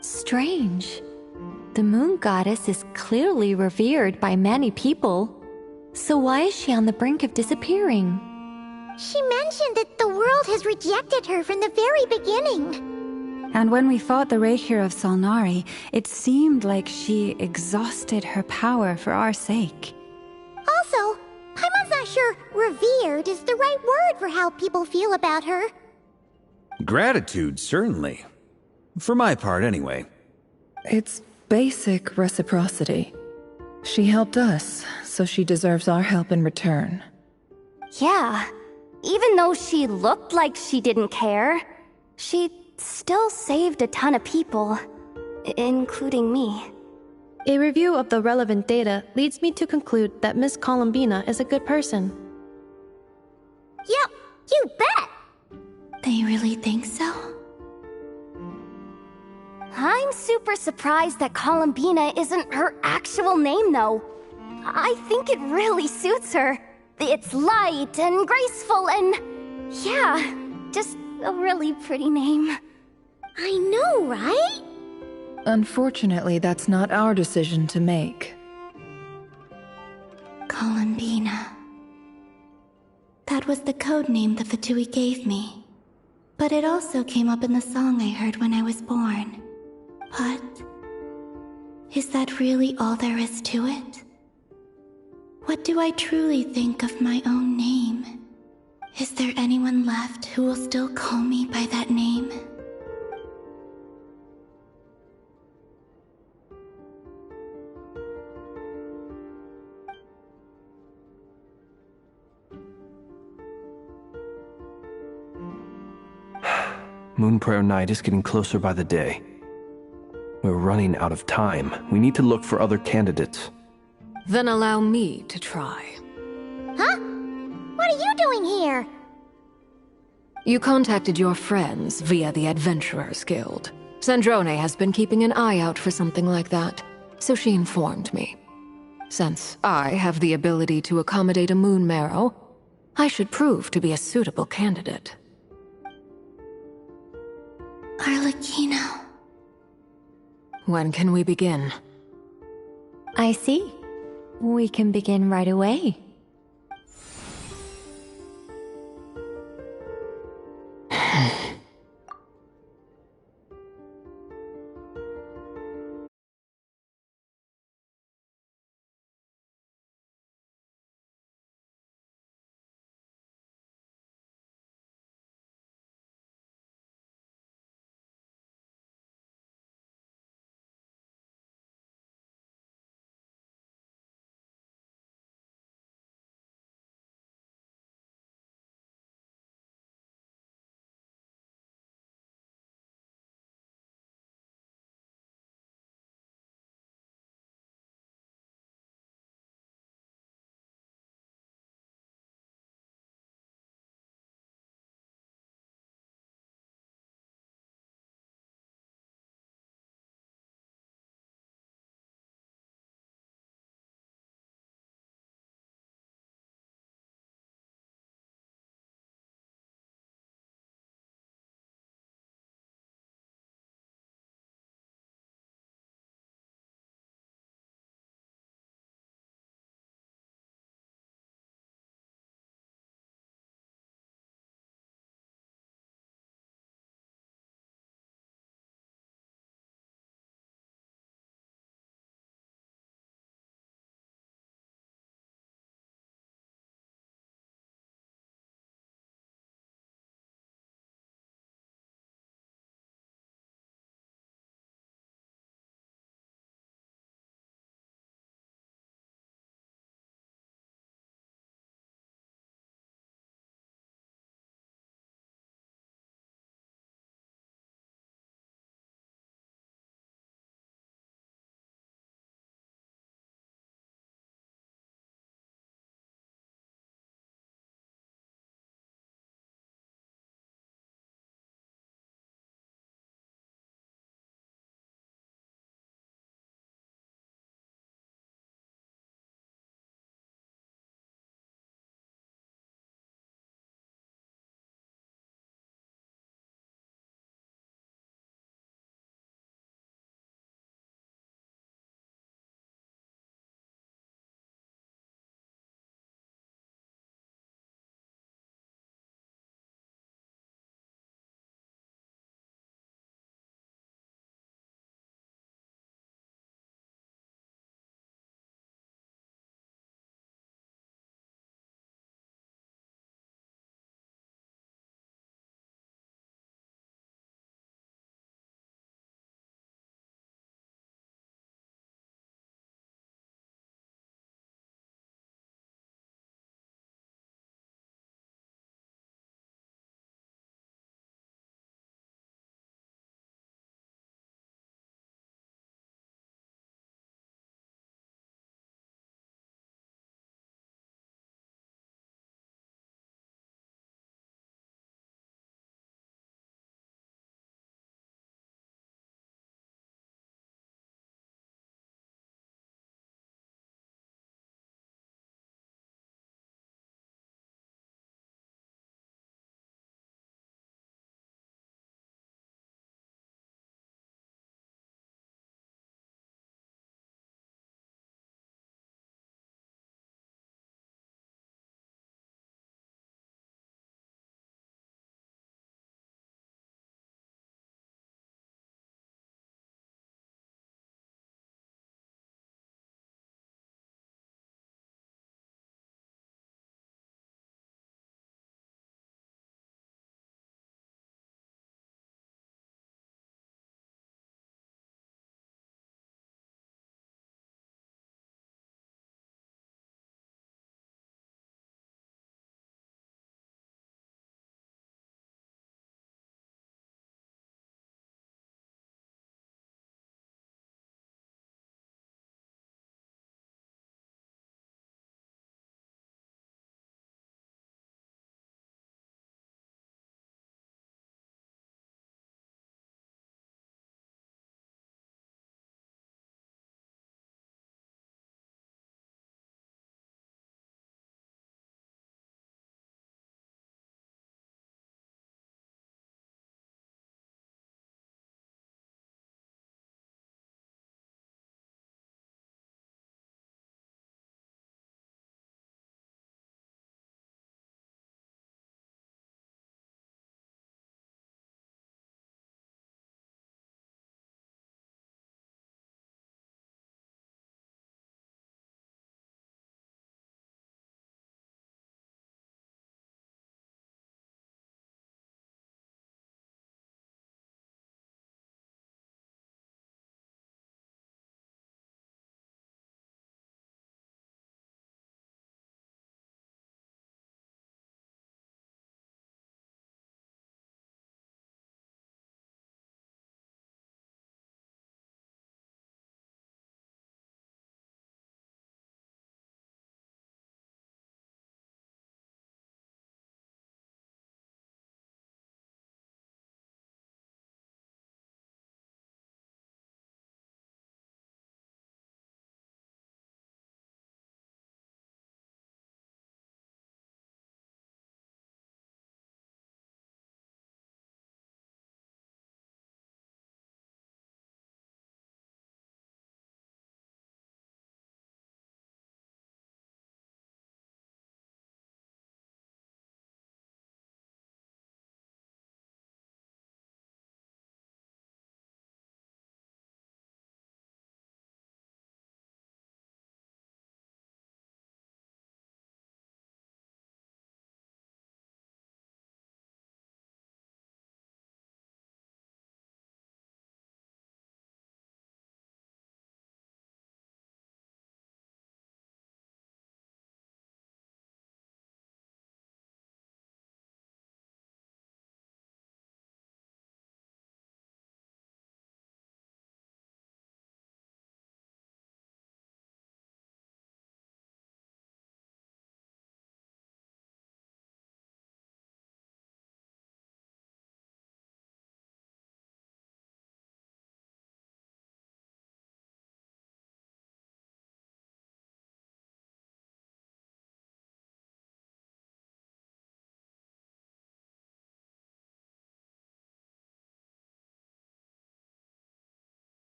Strange. The moon goddess is clearly revered by many people. So why is she on the brink of disappearing? She mentioned that the world has rejected her from the very beginning. And when we fought the Rahier of Solnari, it seemed like she exhausted her power for our sake. Also, Paimon's not sure revered is the right word for how people feel about her. Gratitude, certainly. For my part, anyway. It's basic reciprocity. She helped us, so she deserves our help in return. Yeah. Even though she looked like she didn't care, she still saved a ton of people, including me. A review of the relevant data leads me to conclude that Miss Columbina is a good person. Yep, you bet! They really think so? I'm super surprised that Columbina isn't her actual name, though. I think it really suits her. It's light and graceful and... yeah, just a really pretty name. I know, right? Unfortunately, that's not our decision to make. Columbina. That was the code name the Fatui gave me. But it also came up in the song I heard when I was born. But... is that really all there is to it? What do I truly think of my own name? Is there anyone left who will still call me by that name? Moonprayer Night is getting closer by the day. We're running out of time. We need to look for other candidates. Then allow me to try. Huh? What are you doing here? You contacted your friends via the Adventurers Guild. Sandrone has been keeping an eye out for something like that, so she informed me. Since I have the ability to accommodate a moon marrow, I should prove to be a suitable candidate. Arlecchino. When can we begin? I see. We can begin right away.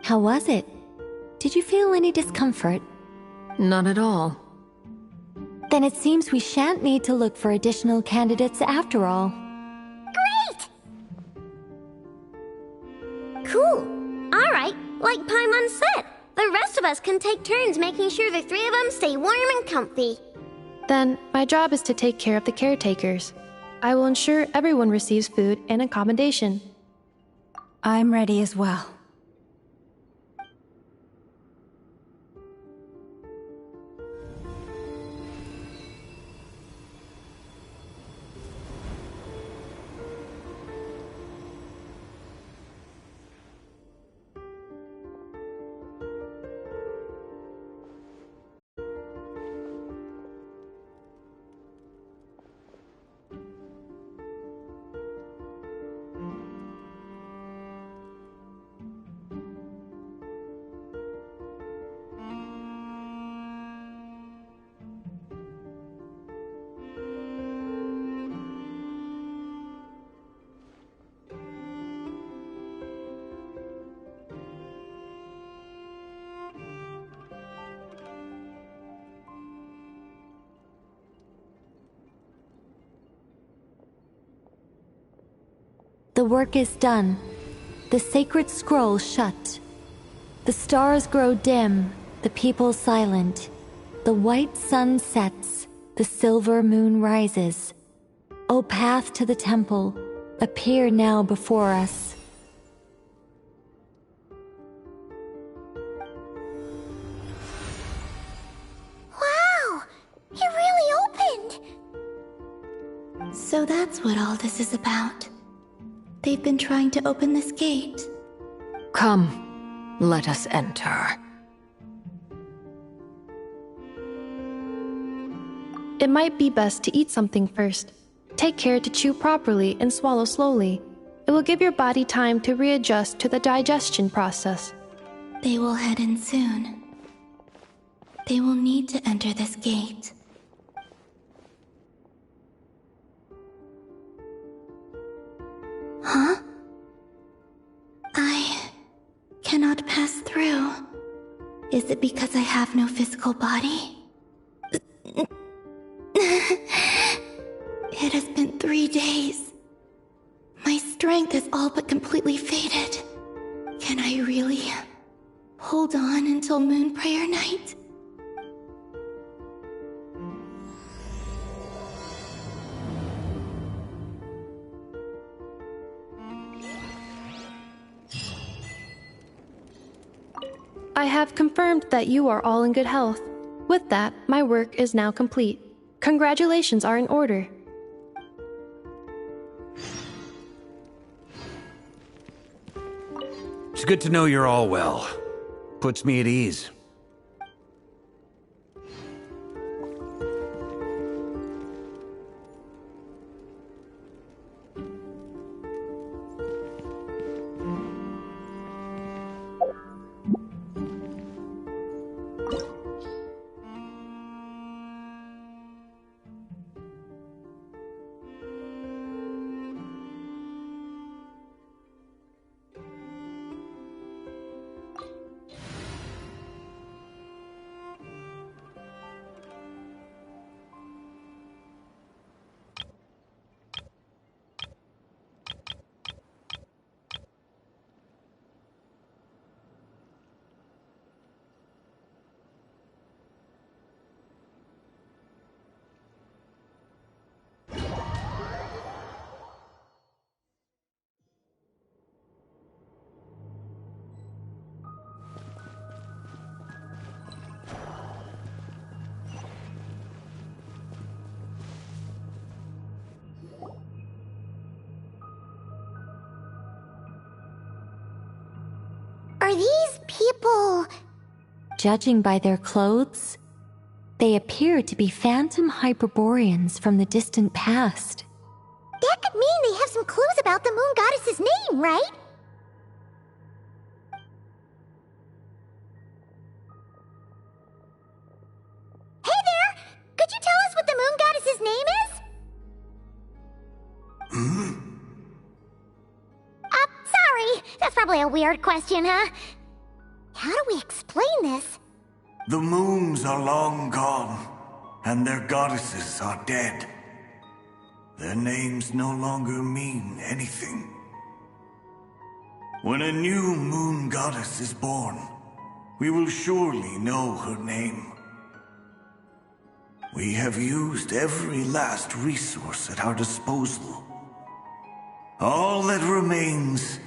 How was it? Did you feel any discomfort? None at all. Then it seems we shan't need to look for additional candidates after all. Great! Cool. Alright, like Paimon said, the rest of us can take turns making sure the three of them stay warm and comfy. Then, my job is to take care of the caretakers. I will ensure everyone receives food and accommodation. I'm ready as well. The work is done. The sacred scroll shut. The stars grow dim, the people silent. The white sun sets, the silver moon rises. O path to the temple, appear now before us. Wow! It really opened! So that's what all this is about. They've been trying to open this gate. Come, let us enter. It might be best to eat something first. Take care to chew properly and swallow slowly. It will give your body time to readjust to the digestion process. They will head in soon. They will need to enter this gate. Huh? I cannot pass through. Is it because I have no physical body? It has been 3 days. My strength is all but completely faded. Can I really hold on until Moon Prayer Night? I have confirmed that you are all in good health. With that, my work is now complete. Congratulations are in order. It's good to know you're all well. Puts me at ease. Are these people... Judging by their clothes, they appear to be phantom Hyperboreans from the distant past. That could mean they have some clues about the moon goddess's name, right? Hey there! Could you tell us what the moon goddess's name is? Sorry. That's probably a weird question, huh? How do we explain this? The moons are long gone, and their goddesses are dead. Their names no longer mean anything. When a new moon goddess is born, we will surely know her name. We have used every last resource at our disposal. All that remains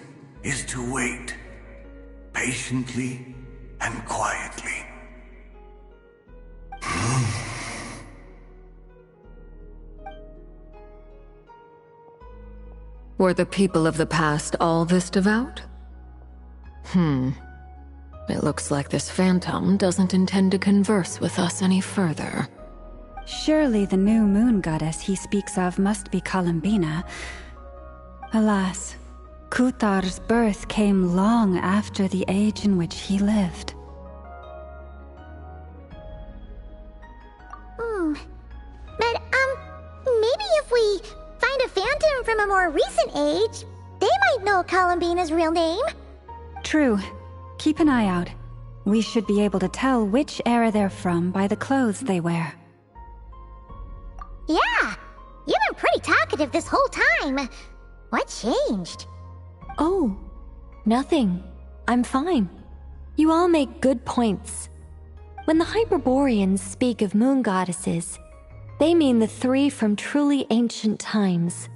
is to wait, patiently and quietly. Were the people of the past all this devout? It looks like this phantom doesn't intend to converse with us any further. Surely the new moon goddess he speaks of must be Columbina. Alas, Kutar's birth came long after the age in which he lived. But, maybe if we find a phantom from a more recent age, they might know Columbina's real name. True. Keep an eye out. We should be able to tell which era they're from by the clothes they wear. Yeah, you've been pretty talkative this whole time. What changed? Oh, nothing. I'm fine. You all make good points. When the Hyperboreans speak of moon goddesses, they mean the three from truly ancient times.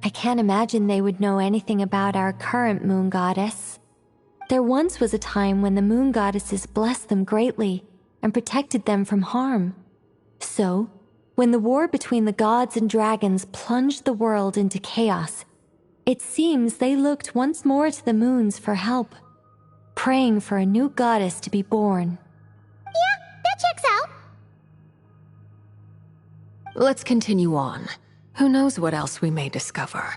I can't imagine they would know anything about our current moon goddess. There once was a time when the moon goddesses blessed them greatly and protected them from harm. So, when the war between the gods and dragons plunged the world into chaos, it seems they looked once more to the moons for help, praying for a new goddess to be born. Yeah, that checks out. Let's continue on. Who knows what else we may discover?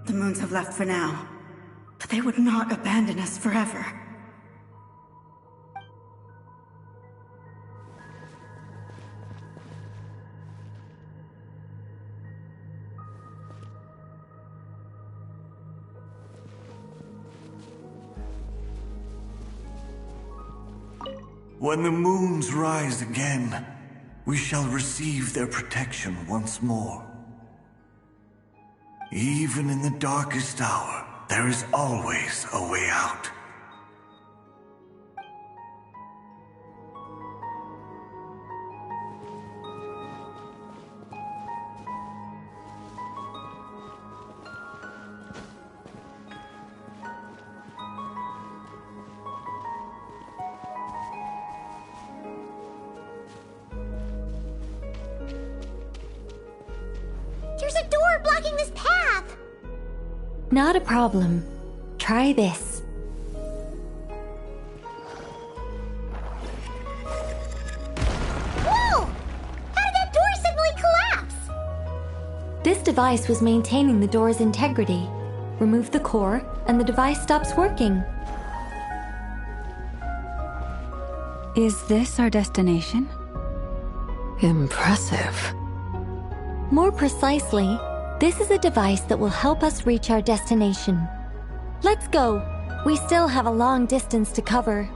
The moons have left for now, but they would not abandon us forever. When the moons rise again, we shall receive their protection once more. Even in the darkest hour, there is always a way out. There's a door blocking this path! Not a problem. Try this. Whoa! How did that door suddenly collapse? This device was maintaining the door's integrity. Remove the core, and the device stops working. Is this our destination? Impressive. More precisely, this is a device that will help us reach our destination. Let's go. We still have a long distance to cover.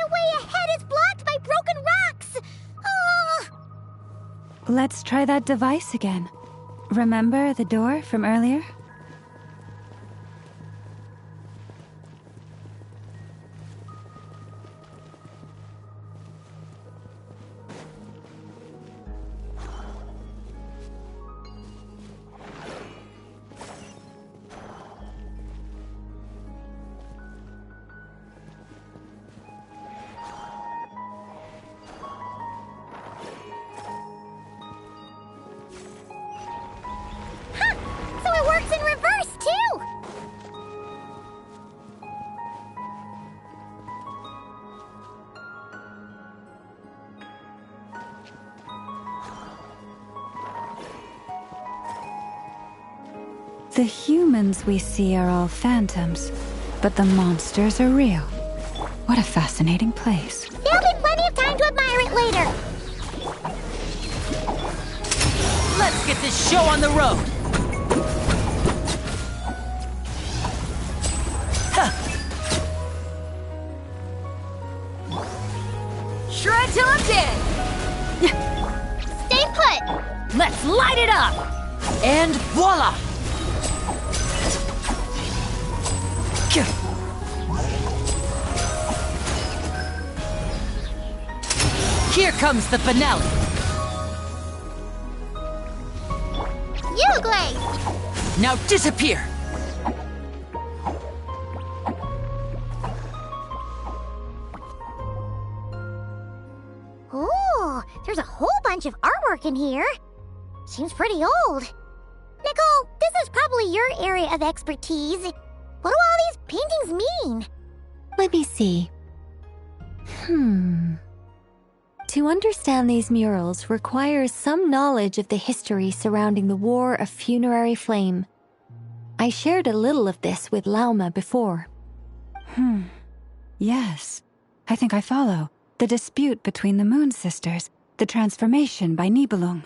The way ahead is blocked by broken rocks! Oh! Let's try that device again. Remember the door from earlier? So it works in reverse, too! The humans we see are all phantoms, but the monsters are real. What a fascinating place. There'll be plenty of time to admire it later. Let's get this show on the road! Shred till I'm dead! Stay put! Let's light it up! And voila! Here comes the finale! You, Glaze! Now disappear! Ooh, there's a whole bunch of artwork in here. Seems pretty old. Nicole, this is probably your area of expertise. What do all these paintings mean? Let me see. To understand these murals requires some knowledge of the history surrounding the War of Funerary Flame. I shared a little of this with Lauma before. Yes, I think I follow. The dispute between the Moon Sisters, the transformation by Nibelung.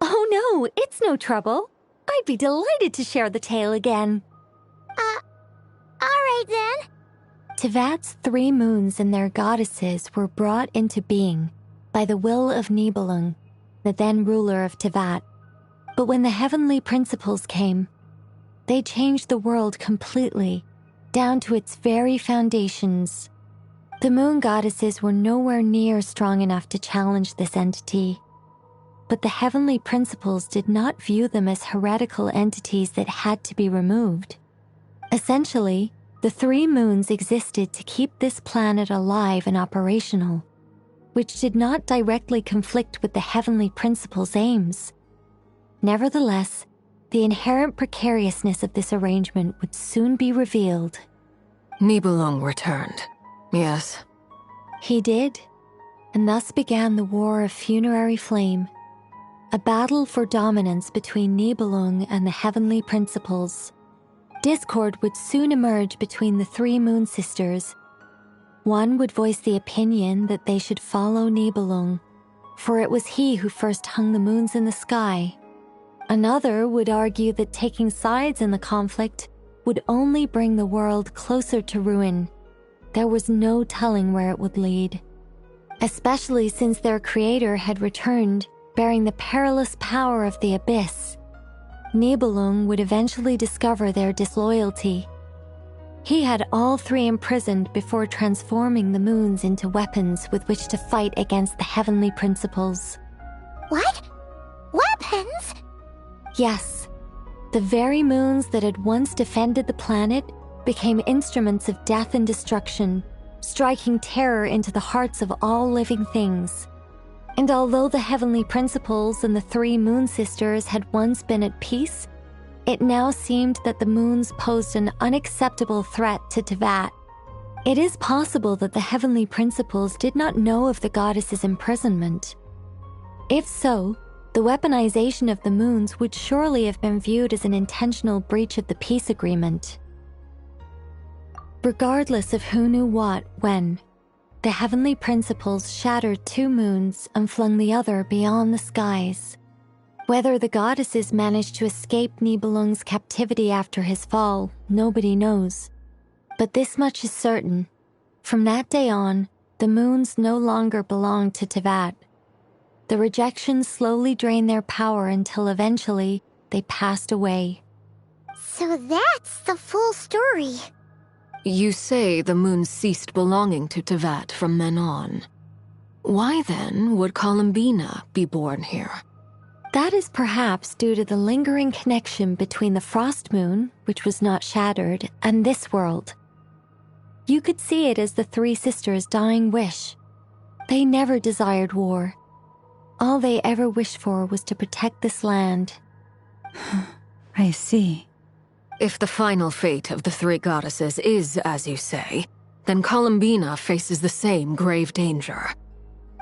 Oh no, it's no trouble. I'd be delighted to share the tale again. Alright then. Tevat's 3 moons and their goddesses were brought into being by the will of Nibelung, the then ruler of Tevat. But when the heavenly principles came, they changed the world completely, down to its very foundations. The moon goddesses were nowhere near strong enough to challenge this entity. But the heavenly principles did not view them as heretical entities that had to be removed. Essentially, the 3 moons existed to keep this planet alive and operational, which did not directly conflict with the heavenly principles' aims. Nevertheless, the inherent precariousness of this arrangement would soon be revealed. Nibelung returned, yes. He did, and thus began the War of Funerary Flame, a battle for dominance between Nibelung and the heavenly principles. Discord would soon emerge between the 3 moon sisters. One would voice the opinion that they should follow Nibelung, for it was he who first hung the moons in the sky. Another would argue that taking sides in the conflict would only bring the world closer to ruin. There was no telling where it would lead, especially since their creator had returned, bearing the perilous power of the abyss. Nibelung would eventually discover their disloyalty. He had all 3 imprisoned before transforming the moons into weapons with which to fight against the heavenly principles. What? Weapons? Yes. The very moons that had once defended the planet became instruments of death and destruction, striking terror into the hearts of all living things. And although the heavenly principles and the 3 moon sisters had once been at peace, it now seemed that the moons posed an unacceptable threat to Tevat. It is possible that the heavenly principles did not know of the goddess's imprisonment. If so, the weaponization of the moons would surely have been viewed as an intentional breach of the peace agreement. Regardless of who knew what, when, the heavenly principles shattered 2 moons and flung the other beyond the skies. Whether the goddesses managed to escape Nibelung's captivity after his fall, nobody knows. But this much is certain. From that day on, the moons no longer belonged to Tevat. The rejections slowly drained their power until eventually they passed away. So that's the full story. You say the moon ceased belonging to Tevat from then on. Why then would Columbina be born here? That is perhaps due to the lingering connection between the frost moon, which was not shattered, and this world. You could see it as the three sisters' dying wish. They never desired war. All they ever wished for was to protect this land. I see. If the final fate of the three goddesses is as you say, then Columbina faces the same grave danger.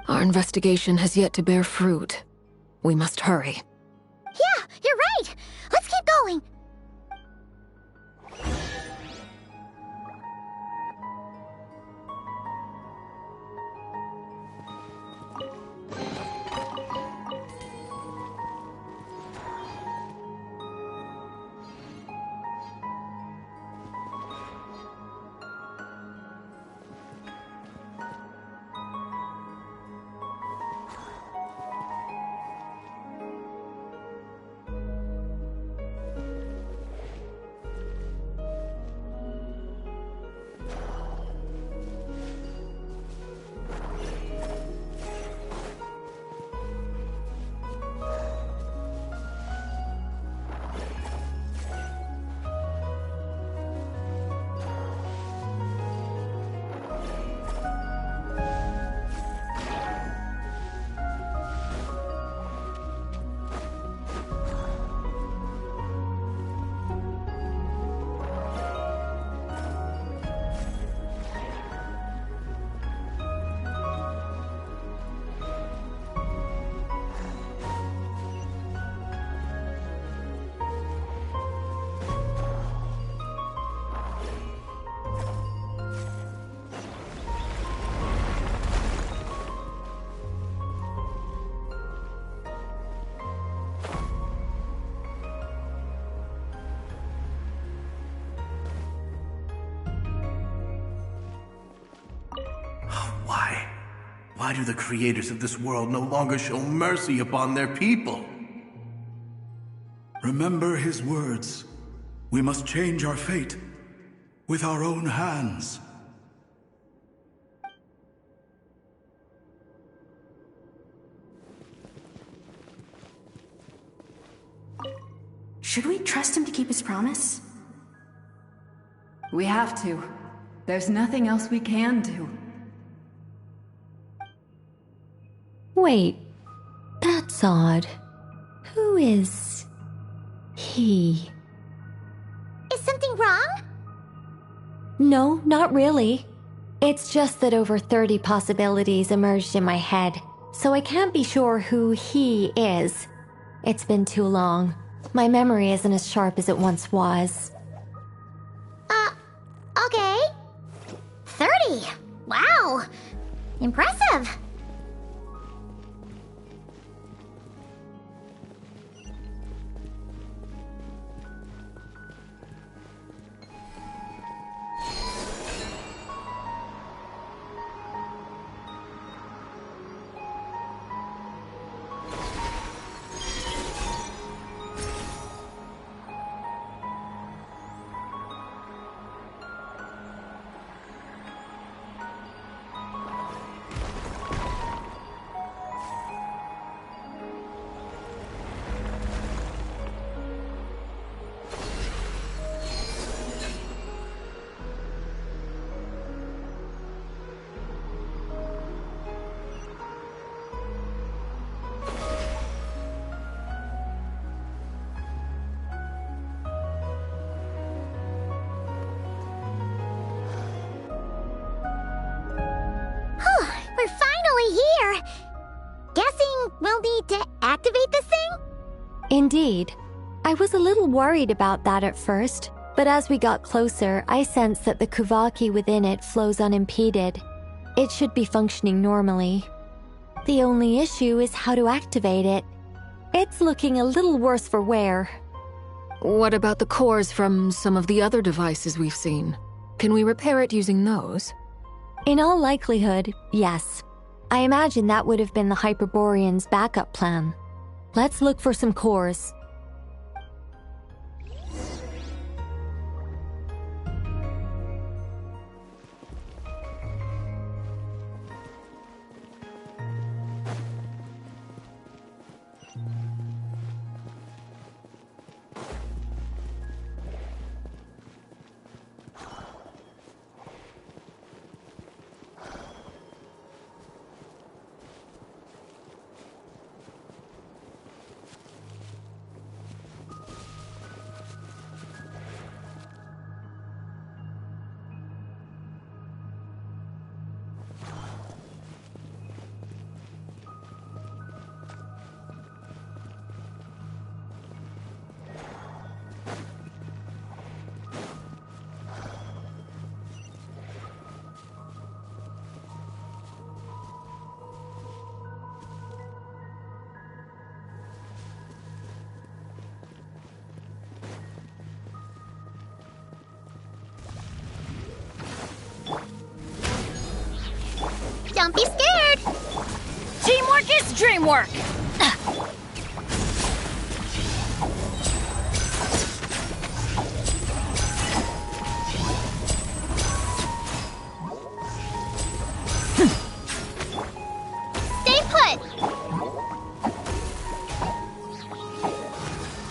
Our investigation has yet to bear fruit. We must hurry. Yeah, you're right. Let's keep going. Why do the creators of this world no longer show mercy upon their people? Remember his words. We must change our fate with our own hands. Should we trust him to keep his promise? We have to. There's nothing else we can do. Wait, that's odd. Who is he? Is something wrong? No, not really. It's just that over 30 possibilities emerged in my head, so I can't be sure who he is. It's been too long. My memory isn't as sharp as it once was. Okay. 30. Wow. Impressive. We're finally here! Guessing we'll need to activate this thing? Indeed. I was a little worried about that at first, but as we got closer, I sensed that the Kuvaki within it flows unimpeded. It should be functioning normally. The only issue is how to activate it. It's looking a little worse for wear. What about the cores from some of the other devices we've seen? Can we repair it using those? In all likelihood, yes. I imagine that would have been the Hyperborean's backup plan. Let's look for some cores. Don't be scared! Teamwork is dreamwork! Stay put!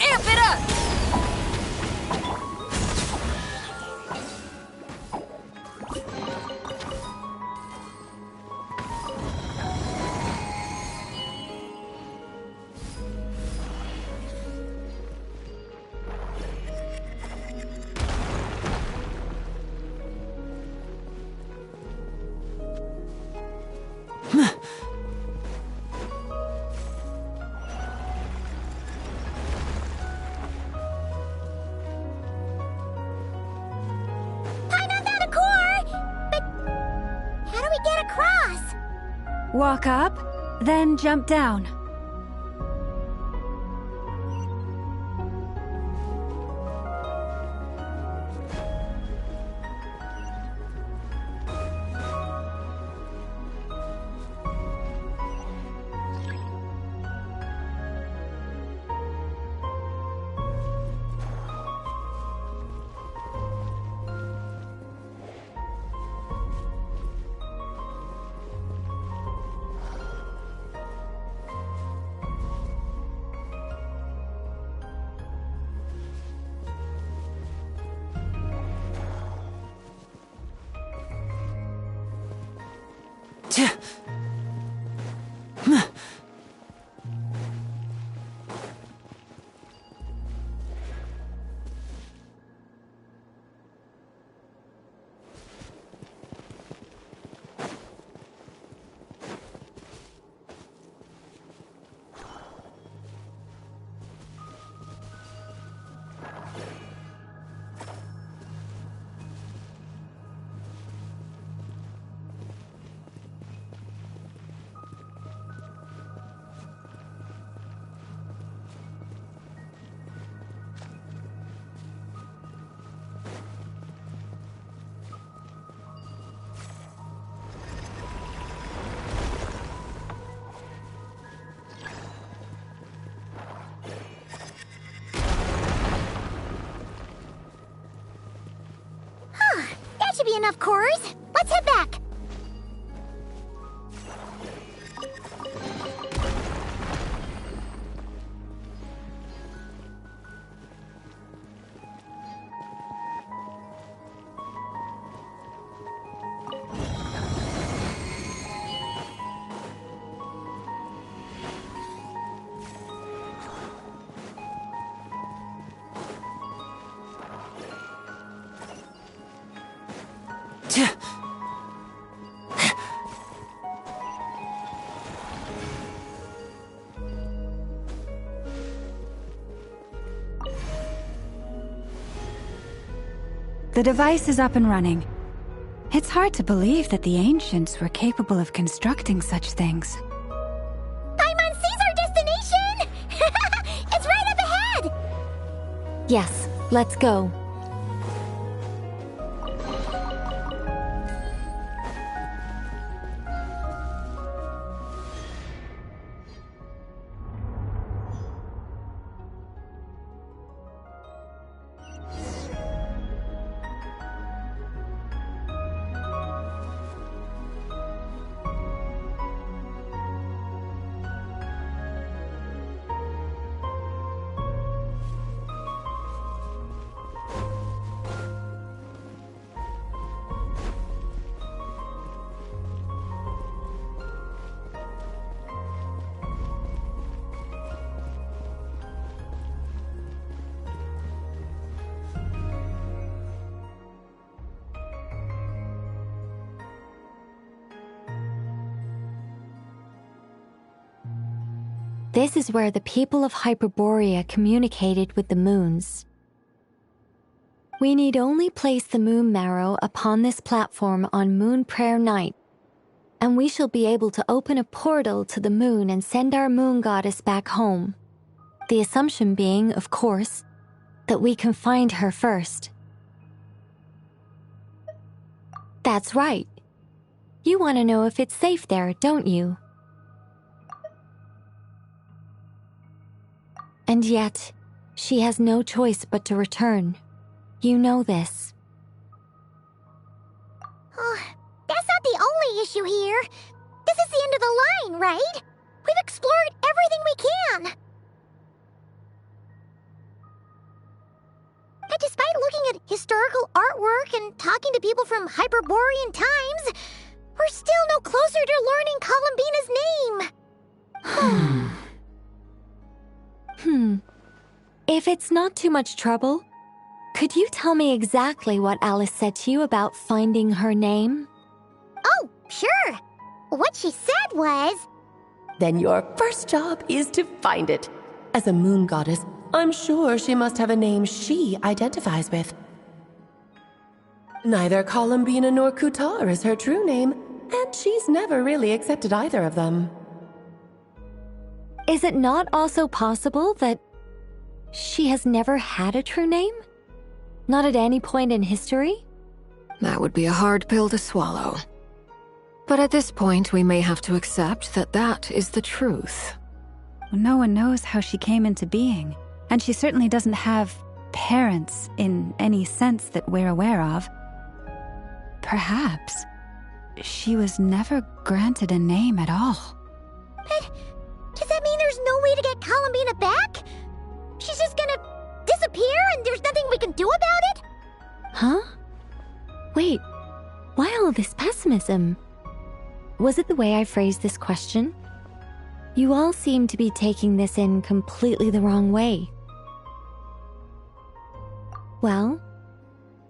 Amp it up! Walk up, then jump down. That should be enough cores. Let's head back. The device is up and running. It's hard to believe that the ancients were capable of constructing such things. Paimon sees our destination! It's right up ahead! Yes, let's go. This is where the people of Hyperborea communicated with the moons. We need only place the moon marrow upon this platform on Moon Prayer Night, and we shall be able to open a portal to the moon and send our moon goddess back home. The assumption being, of course, that we can find her first. That's right. You want to know if it's safe there, don't you? And yet, she has no choice but to return. You know this. Oh, that's not the only issue here. This is the end of the line, right? We've explored everything we can. And despite looking at historical artwork and talking to people from Hyperborean times, we're still no closer to learning Columbina's name. If it's not too much trouble, could you tell me exactly what Alice said to you about finding her name? Oh, sure. What she said was... Then your first job is to find it. As a moon goddess, I'm sure she must have a name she identifies with. Neither Columbina nor Kutar is her true name, and she's never really accepted either of them. Is it not also possible that she has never had a true name? Not at any point in history? That would be a hard pill to swallow. But at this point, we may have to accept that that is the truth. No one knows how she came into being, and she certainly doesn't have parents in any sense that we're aware of. Perhaps she was never granted a name at all. But does that mean there's no way to get Columbina back? She's just gonna disappear and there's nothing we can do about it? Huh? Wait, why all this pessimism? Was it the way I phrased this question? You all seem to be taking this in completely the wrong way. Well,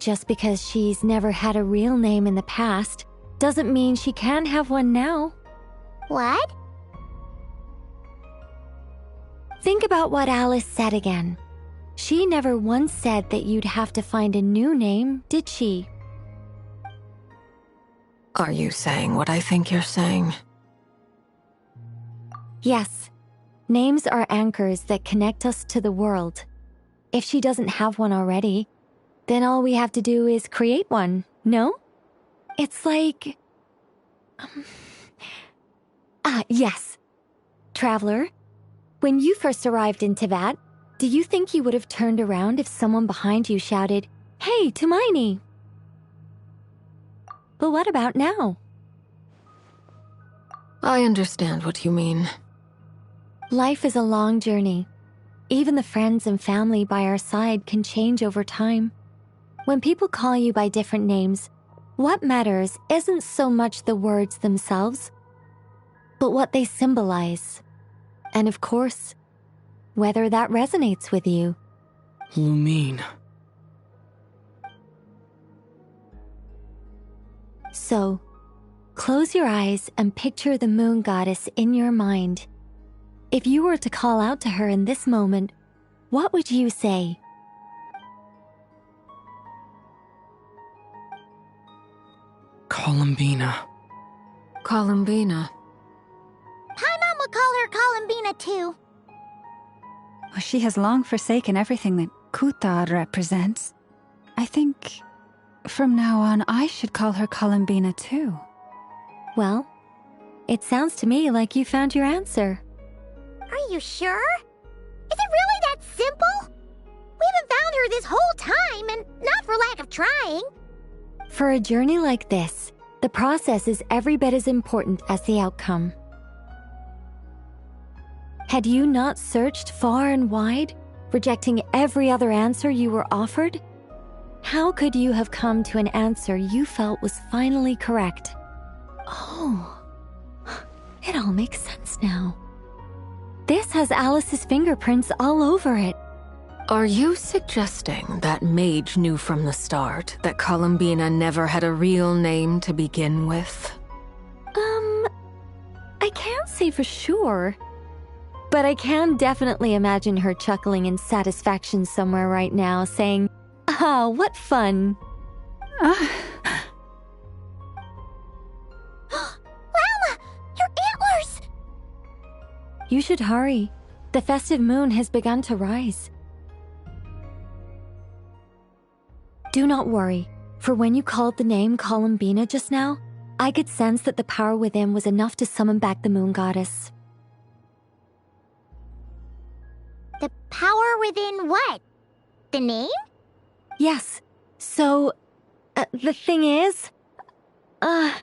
just because she's never had a real name in the past doesn't mean she can have one now. What? Think about what Alice said again. She never once said that you'd have to find a new name, did she? Are you saying what I think you're saying? Yes. Names are anchors that connect us to the world. If she doesn't have one already, then all we have to do is create one, no? It's like... yes. Traveler, when you first arrived in Teyvat, do you think you would have turned around if someone behind you shouted, "Hey, Tumaini"? But what about now? I understand what you mean. Life is a long journey. Even the friends and family by our side can change over time. When people call you by different names, what matters isn't so much the words themselves, but what they symbolize. And of course, whether that resonates with you. Lumine. So, close your eyes and picture the moon goddess in your mind. If you were to call out to her in this moment, what would you say? Columbina. Columbina. Paimon would call her Columbina too. Well, she has long forsaken everything that Kutar represents. I think from now on I should call her Columbina too. Well, it sounds to me like you found your answer. Are you sure? Is it really that simple? We haven't found her this whole time, and not for lack of trying. For a journey like this, the process is every bit as important as the outcome. Had you not searched far and wide, rejecting every other answer you were offered? How could you have come to an answer you felt was finally correct? Oh, it all makes sense now. This has Alice's fingerprints all over it. Are you suggesting that Mage knew from the start that Columbina never had a real name to begin with? I can't say for sure. But I can definitely imagine her chuckling in satisfaction somewhere right now, saying, "Ah, what fun." Llama! Your antlers! You should hurry. The festive moon has begun to rise. Do not worry, for when you called the name Columbina just now, I could sense that the power within was enough to summon back the moon goddess. The power within what? The name? Yes. So, the thing is... What's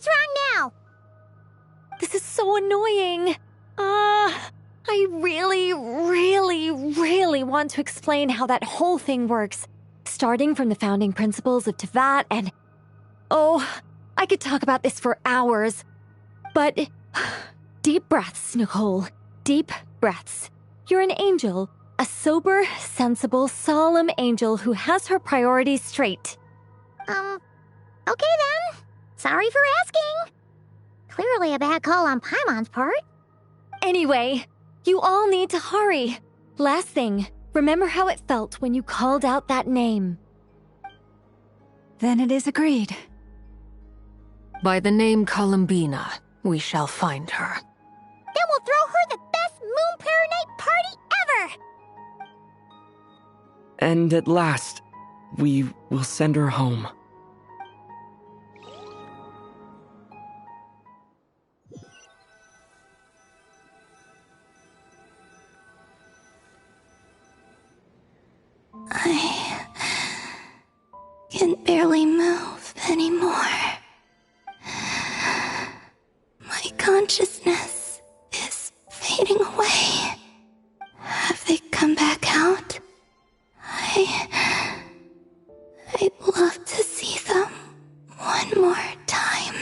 wrong now? This is so annoying. I really, really, really want to explain how that whole thing works, starting from the founding principles of Tevat and... Oh, I could talk about this for hours. But... Deep breaths, Nicole. Deep breaths. You're an angel. A sober, sensible, solemn angel who has her priorities straight. Okay then. Sorry for asking. Clearly a bad call on Paimon's part. Anyway, you all need to hurry. Last thing, remember how it felt when you called out that name. Then it is agreed. By the name Columbina, we shall find her. Then we'll throw her the best Moon Pair Night party ever! And at last, we will send her home. I can barely move anymore. My consciousness is fading away. Have they come back out? I'd love to see them one more time.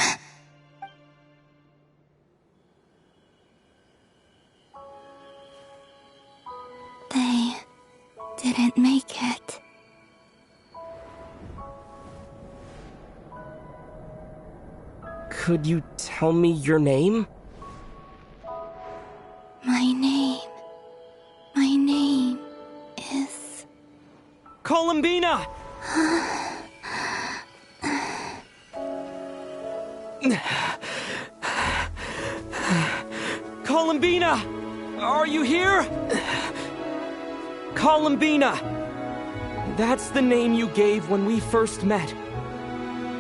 They didn't make it. Could you tell me your name? My name is... Columbina! Columbina! Are you here? Columbina! That's the name you gave when we first met.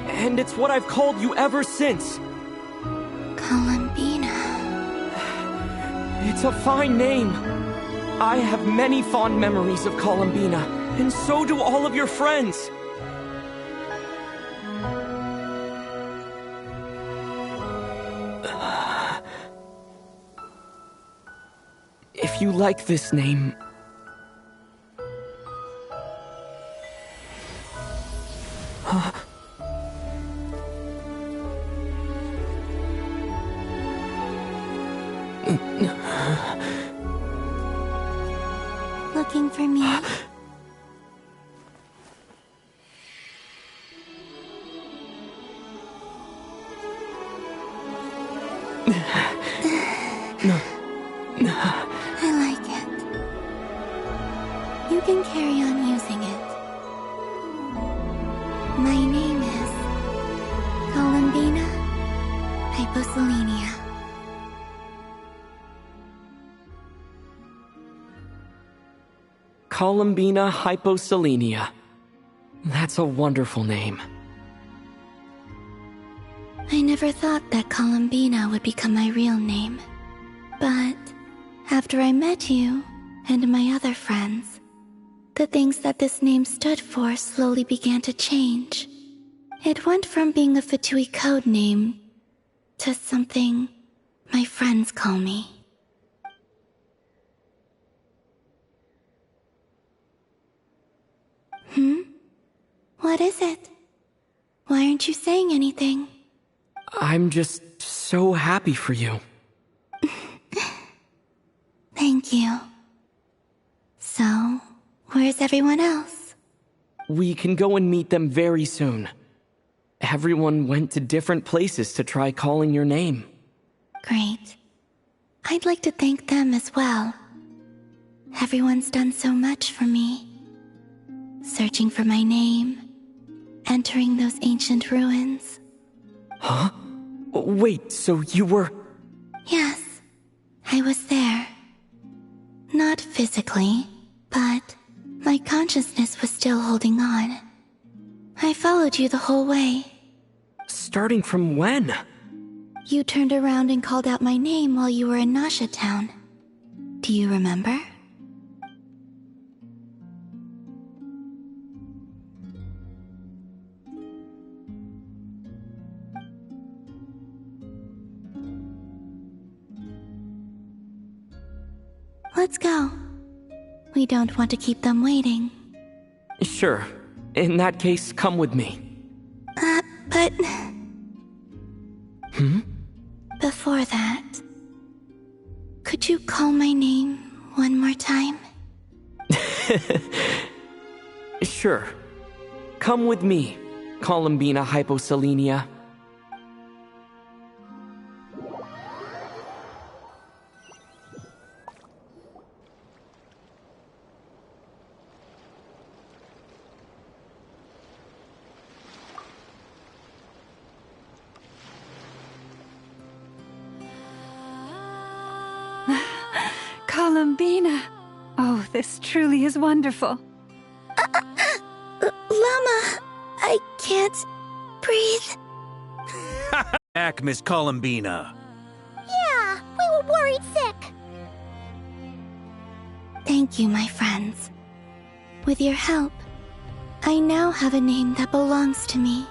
And it's what I've called you ever since. Columbina. It's a fine name. I have many fond memories of Columbina, and so do all of your friends. If you like this name... Looking for me? I like it. You can carry on using it. My name is Columbina Hyposelenia. Columbina Hyposelenia. That's a wonderful name. I never thought that Columbina would become my real name. But after I met you and my other friends, the things that this name stood for slowly began to change. It went from being a Fatui code name to something my friends call me. What is it? Why aren't you saying anything? I'm just so happy for you. Thank you. So, where's everyone else? We can go and meet them very soon. everyone went to different places to try calling your name. Great. I'd like to thank them as well. Everyone's done so much for me. Searching for my name, entering those ancient ruins. Huh? Wait, so you were... Yes, I was there. Not physically, but my consciousness was still holding on. I followed you the whole way. Starting from when? You turned around and called out my name while you were in Nasha Town. Do you remember? Let's go. We don't want to keep them waiting. Sure. In that case, come with me. But... Hmm? Before that, could you call my name one more time? Sure. Come with me, Columbina Hyposelenia. Columbina! Oh, this truly is wonderful. Llama, I can't breathe. Back, Miss Columbina. Yeah, we were worried sick. Thank you, my friends. With your help, I now have a name that belongs to me.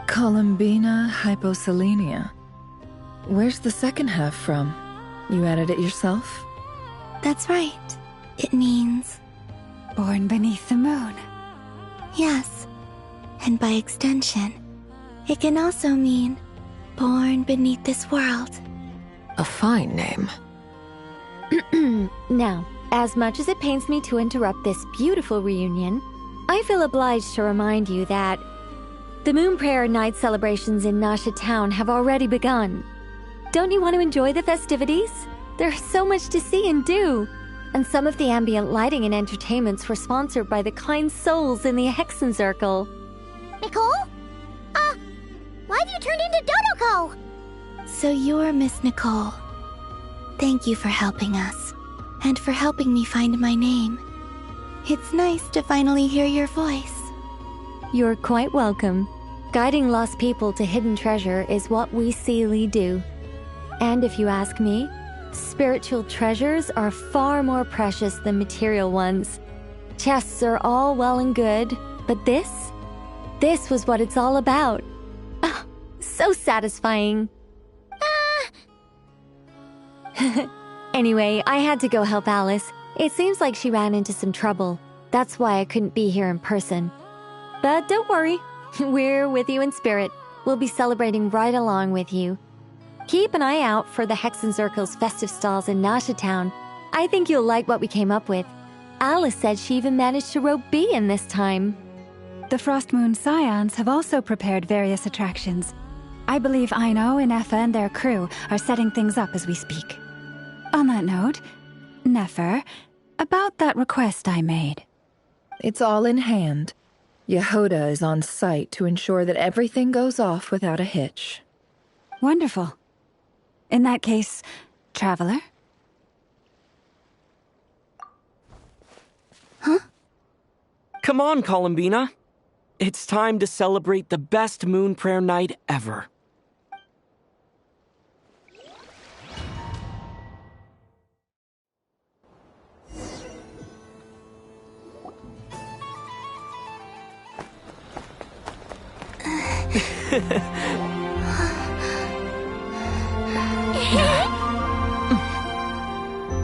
Columbina Hyposelenia. Where's the second half from? You added it yourself? That's right. It means... Born beneath the moon. Yes. And by extension, it can also mean born beneath this world. A fine name. Now, as much as it pains me to interrupt this beautiful reunion, I feel obliged to remind you that the Moon Prayer Night celebrations in Nasha Town have already begun. Don't you want to enjoy the festivities? There's so much to see and do. And some of the ambient lighting and entertainments were sponsored by the kind souls in the Hexen Circle. Nicole? Why have you turned into Dodoko? So you're Miss Nicole. Thank you for helping us, and for helping me find my name. It's nice to finally hear your voice. You're quite welcome. Guiding lost people to hidden treasure is what we Seelie do. And if you ask me, spiritual treasures are far more precious than material ones. Chests are all well and good, but this was what it's all about. Oh, so satisfying. Anyway, I had to go help Alice. It seems like she ran into some trouble. That's why I couldn't be here in person. But don't worry, we're with you in spirit. We'll be celebrating right along with you. Keep an eye out for the Hexen Circle's festive stalls in Nasha Town. I think you'll like what we came up with. Alice said she even managed to rope B in this time. The Frost Moon Scions have also prepared various attractions. I believe Aino, Ineffa, and their crew are setting things up as we speak. On that note, Nefer, about that request I made. It's all in hand. Yehoda is on site to ensure that everything goes off without a hitch. Wonderful. In that case, Traveler? Huh? Come on, Columbina. It's time to celebrate the best Moon Prayer Night ever.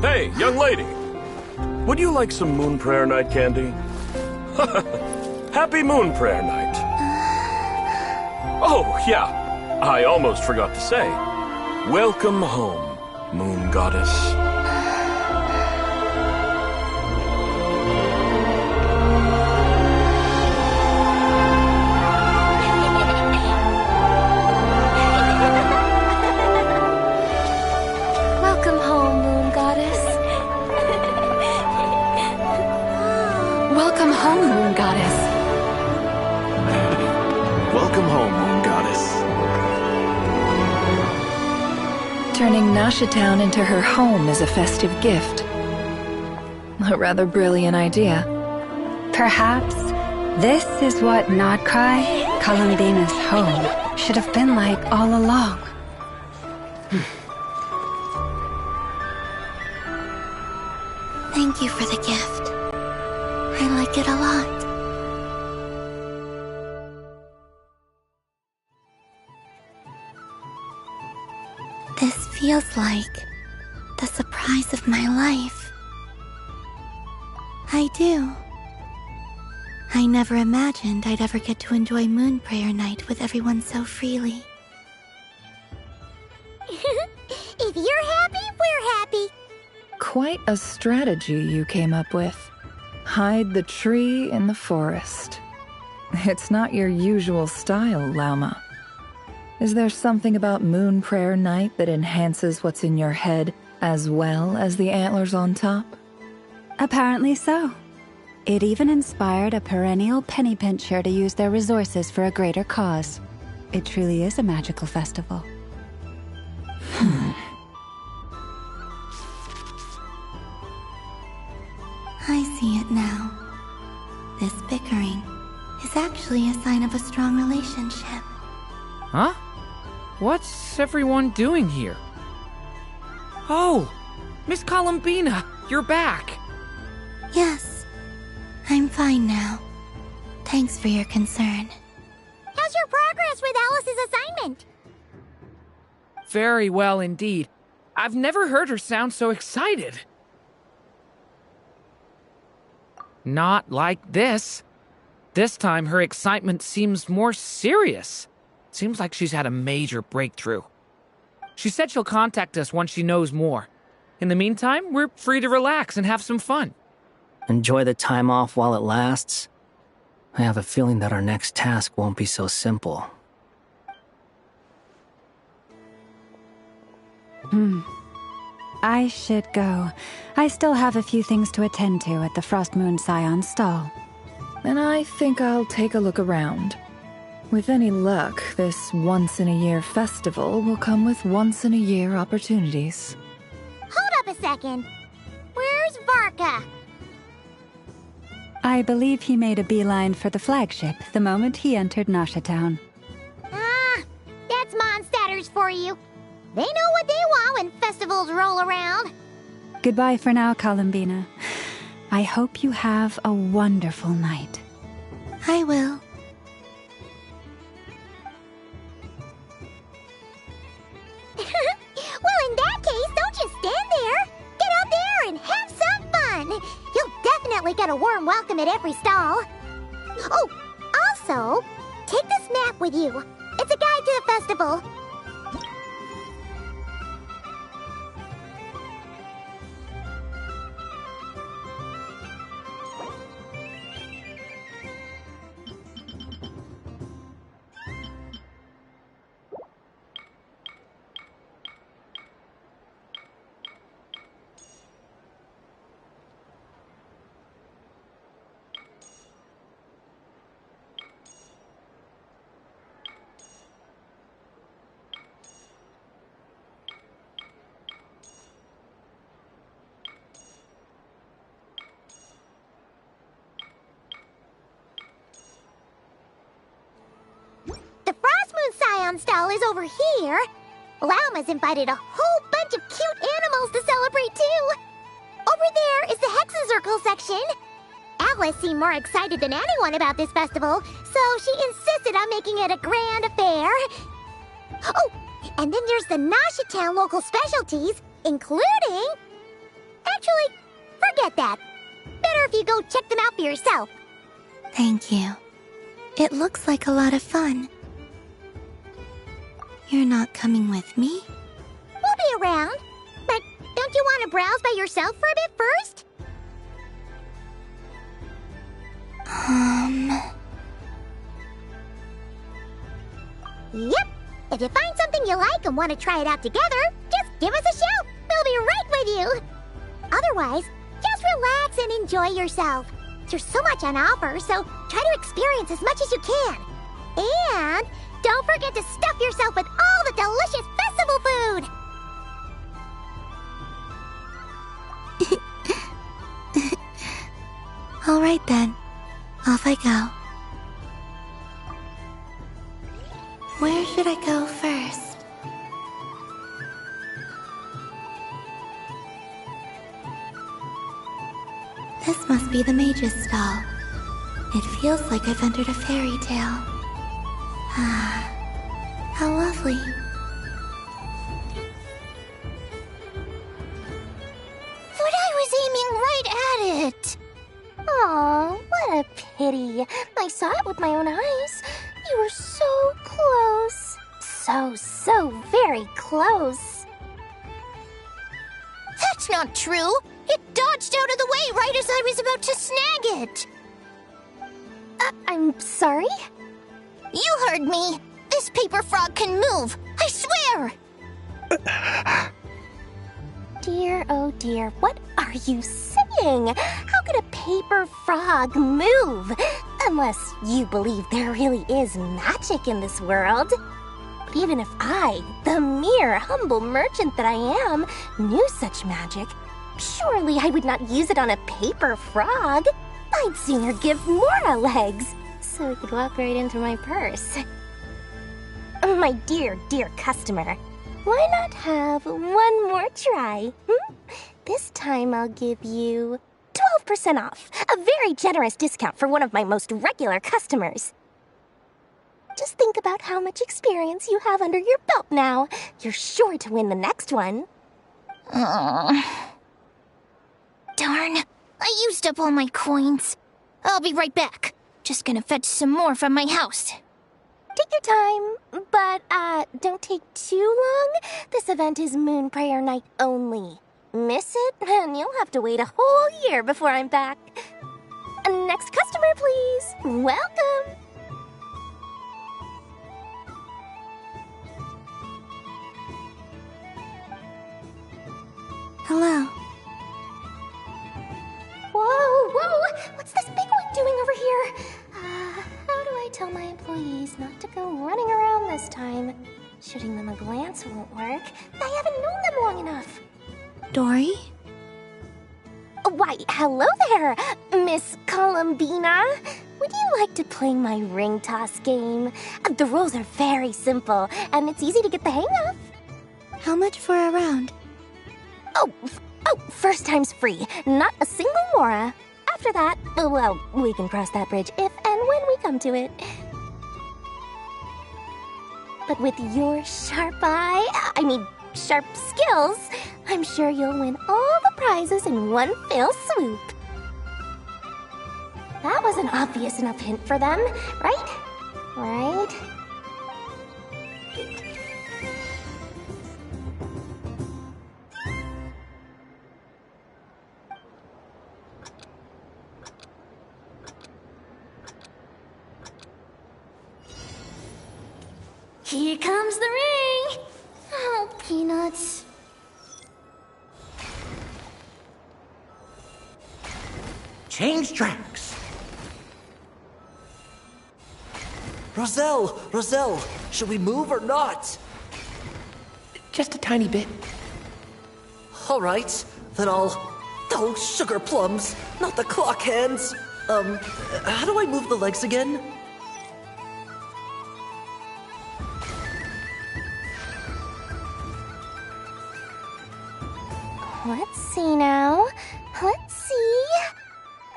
Hey, young lady. Would you like some Moon Prayer Night candy? Happy Moon Prayer Night. Oh, yeah. I almost forgot to say. Welcome home, Moon Goddess. Welcome home, Moon Goddess. Welcome home, Moon Goddess. Turning Nashatown into her home is a festive gift. A rather brilliant idea. Perhaps this is what Nodcry, Columbina's home, should have been like all along. Thank you for the gift. I like it a lot. This feels like the surprise of my life. I do. I never imagined I'd ever get to enjoy Moon Prayer Night with everyone so freely. If you're happy, we're happy. Quite a strategy you came up with. Hide the tree in the forest. It's not your usual style, Lauma. Is there something about Moon Prayer Night that enhances what's in your head as well as the antlers on top? Apparently so. It even inspired a perennial penny pincher to use their resources for a greater cause. It truly is a magical festival. I see it now. This bickering is actually a sign of a strong relationship. Huh? What's everyone doing here? Oh! Miss Columbina, you're back! Yes, I'm fine now. Thanks for your concern. How's your progress with Alice's assignment? Very well indeed. I've never heard her sound so excited. Not like this. This time her excitement seems more serious. Seems like she's had a major breakthrough. She said she'll contact us once she knows more. In the meantime, we're free to relax and have some fun. Enjoy the time off while it lasts. I have a feeling that our next task won't be so simple. I should go. I still have a few things to attend to at the Frost Moon Scion stall. And I think I'll take a look around. With any luck, this once-in-a-year festival will come with once-in-a-year opportunities. Hold up a second. Where's Varka? I believe he made a beeline for the flagship the moment he entered Nashatown. Ah, that's Mondstadters for you. They know what they want when festivals roll around. Goodbye for now, Columbina. I hope you have a wonderful night. I will. Well, in that case, don't just stand there. Get out there and have some fun. You'll definitely get a warm welcome at every stall. Oh, also, take this map with you. It's a guide to the festival. The Frost Moon Scion stall is over here. Lauma's invited a whole bunch of cute animals to celebrate too. Over there is the Hexencircle section. Alice seemed more excited than anyone about this festival, so she insisted on making it a grand affair. Oh, and then there's the Nashatown local specialties, including... Actually, forget that. Better if you go check them out for yourself. Thank you. It looks like a lot of fun. You're not coming with me? We'll be around. But don't you want to browse by yourself for a bit first? Yep. If you find something you like and want to try it out together, just give us a shout. We'll be right with you. Otherwise, just relax and enjoy yourself. There's so much on offer, so try to experience as much as you can. And don't forget to stuff yourself with all the delicious festival food! All right then, off I go. Where should I go first? This must be the mage's stall. It feels like I've entered a fairy tale. Ah, how lovely. But I was aiming right at it! Aw, what a pity. I saw it with my own eyes. You were so close. So very close. That's not true. It dodged out of the way right as I was about to snag it. I'm sorry? You heard me. This paper frog can move. I swear. Dear, oh dear, what are you saying? How could a paper frog move? Unless you believe there really is magic in this world. But even if I, the mere humble merchant that I am, knew such magic, surely I would not use it on a paper frog. I'd sooner give Mora legs, so it could walk right into my purse. My dear, dear customer, why not have one more try? This time I'll give you 12% off, a very generous discount for one of my most regular customers. Just think about how much experience you have under your belt now. You're sure to win the next one. Darn. I used up all my coins. I'll be right back. Just gonna fetch some more from my house. Take your time, but don't take too long. This event is Moon Prayer Night only. Miss it, and you'll have to wait a whole year before I'm back. Next customer, please. Welcome. Hello. Whoa! What's this big one doing over here? How do I tell my employees not to go running around this time? Shooting them a glance won't work. I haven't known them long enough. Dory? Why, hello there, Miss Columbina. Would you like to play my ring toss game? The rules are very simple, and it's easy to get the hang of. How much for a round? Oh, first time's free. Not a single mora. After that, well, we can cross that bridge if and when we come to it. But with your sharp sharp skills, I'm sure you'll win all the prizes in one fell swoop. That was an obvious enough hint for them, right? Right? Here comes the ring! Oh, Peanuts. Change tracks! Roselle, should we move or not? Just a tiny bit. All right, then I'll... Oh, sugar plums, not the clock hands. How do I move the legs again? Let's see now. Let's see.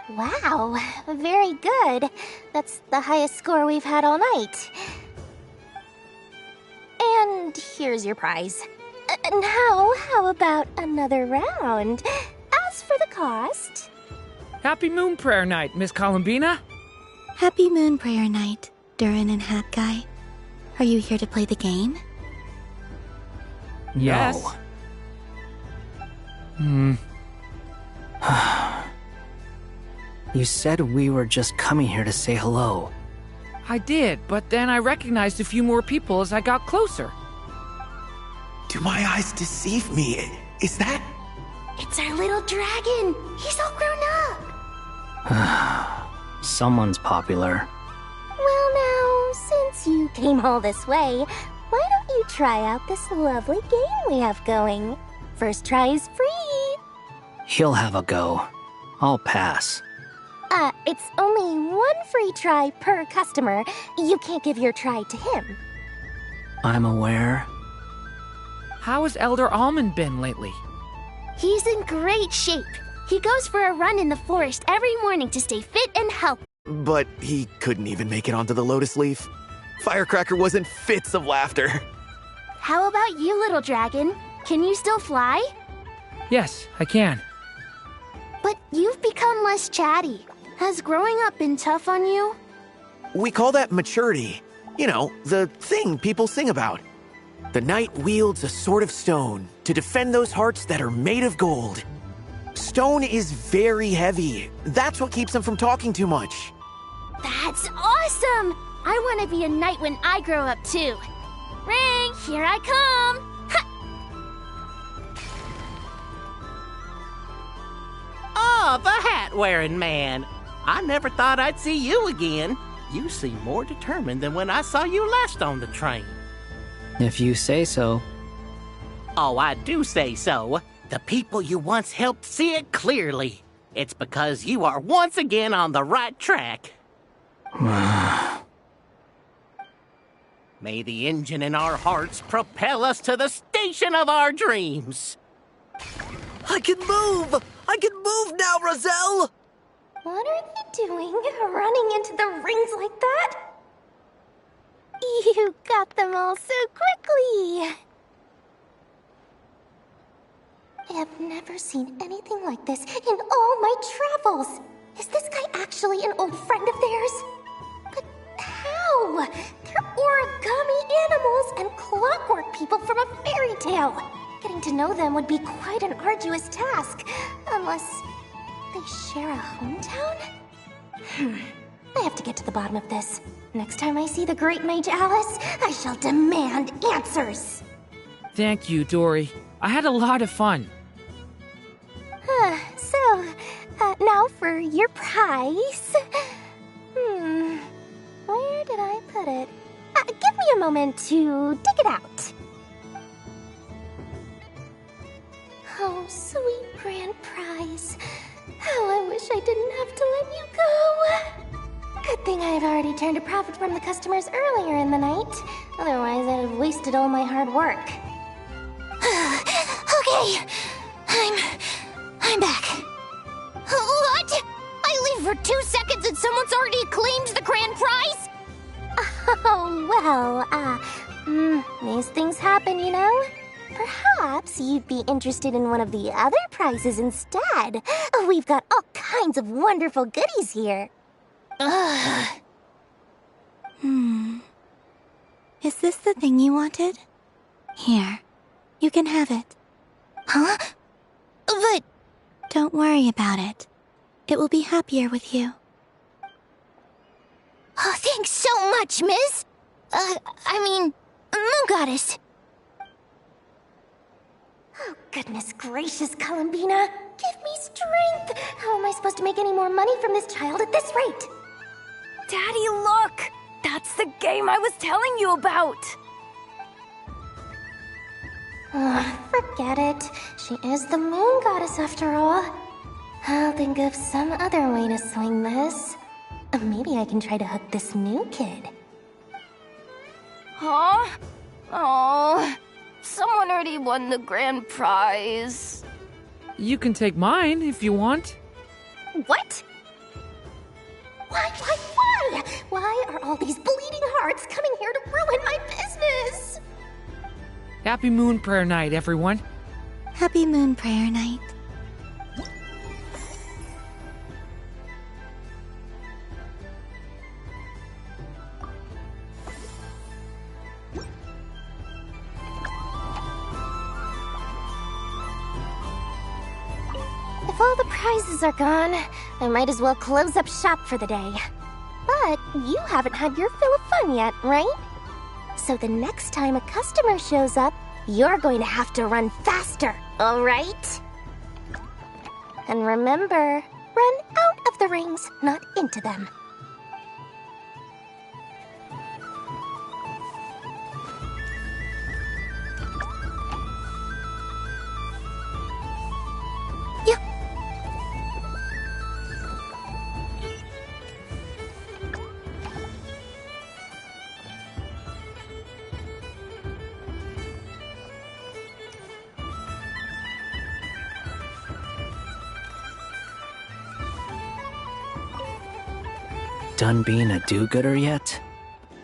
Wow, very good. That's the highest score we've had all night. And here's your prize. Now, how about another round? As for the cost... Happy Moon Prayer Night, Miss Columbina. Happy Moon Prayer Night, Durin and Hat Guy. Are you here to play the game? Yes. You said we were just coming here to say hello. I did, but then I recognized a few more people as I got closer. Do my eyes deceive me? Is that... It's our little dragon. He's all grown up. Someone's popular. Well now, since you came all this way, why don't you try out this lovely game we have going? First try is free. He'll have a go. I'll pass. It's only one free try per customer. You can't give your try to him. I'm aware. How has Elder Almond been lately? He's in great shape. He goes for a run in the forest every morning to stay fit and healthy. But he couldn't even make it onto the Lotus Leaf. Firecracker was in fits of laughter. How about you, little dragon? Can you still fly? Yes, I can. But you've become less chatty. Has growing up been tough on you? We call that maturity. You know, the thing people sing about. The knight wields a sword of stone to defend those hearts that are made of gold. Stone is very heavy. That's what keeps him from talking too much. That's awesome! I want to be a knight when I grow up too. Ring, here I come! Oh, the hat-wearing man. I never thought I'd see you again. You seem more determined than when I saw you last on the train. If you say so. Oh, I do say so. The people you once helped see it clearly. It's because you are once again on the right track. May the engine in our hearts propel us to the station of our dreams. I can move! I can move now, Roselle! What are they doing, running into the rings like that? You got them all so quickly. I have never seen anything like this in all my travels. Is this guy actually an old friend of theirs? But how? They're origami animals and clockwork people from a fairy tale. Getting to know them would be quite an arduous task, unless they share a hometown? I have to get to the bottom of this. Next time I see the Great Mage Alice, I shall demand answers. Thank you, Dory. I had a lot of fun. Now for your prize. Where did I put it? Give me a moment to dig it out. Oh, sweet grand prize. How I wish I didn't have to let you go. Good thing I've already turned a profit from the customers earlier in the night. Otherwise, I'd have wasted all my hard work. Okay, I'm back. What? I leave for 2 seconds and someone's already claimed the grand prize? Oh, well, these things happen, you know? Perhaps you'd be interested in one of the other prizes instead. We've got all kinds of wonderful goodies here. Is this the thing you wanted? Here, you can have it. Huh? But... Don't worry about it. It will be happier with you. Oh, thanks so much, miss. Moon Goddess. Oh, goodness gracious, Columbina. Give me strength. How am I supposed to make any more money from this child at this rate? Daddy, look! That's the game I was telling you about! Forget it. She is the Moon Goddess after all. I'll think of some other way to swing this. Maybe I can try to hook this new kid. Huh? Oh, someone already won the grand prize. You can take mine if you want. What? Why? Why are all these bleeding hearts coming here to ruin my business? Happy Moon Prayer Night, everyone. Happy Moon Prayer Night. If all the prizes are gone, I might as well close up shop for the day. But you haven't had your fill of fun yet, right? So the next time a customer shows up, you're going to have to run faster, all right? And remember, run out of the rings, not into them. done being a do-gooder yet?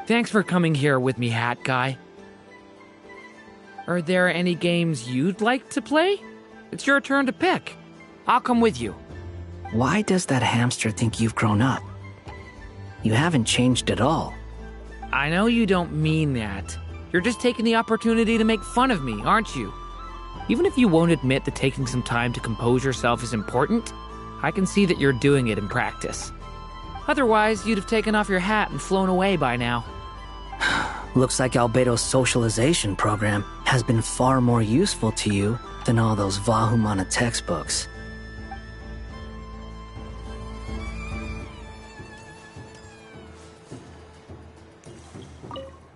Thanks for coming here with me, Hat Guy. Are there any games you'd like to play? It's your turn to pick. I'll come with you. Why does that hamster think you've grown up? You haven't changed at all. I know you don't mean that. You're just taking the opportunity to make fun of me, aren't you? Even if you won't admit that taking some time to compose yourself is important, I can see that you're doing it in practice. Otherwise, you'd have taken off your hat and flown away by now. Looks like Albedo's socialization program has been far more useful to you than all those Vahumana textbooks.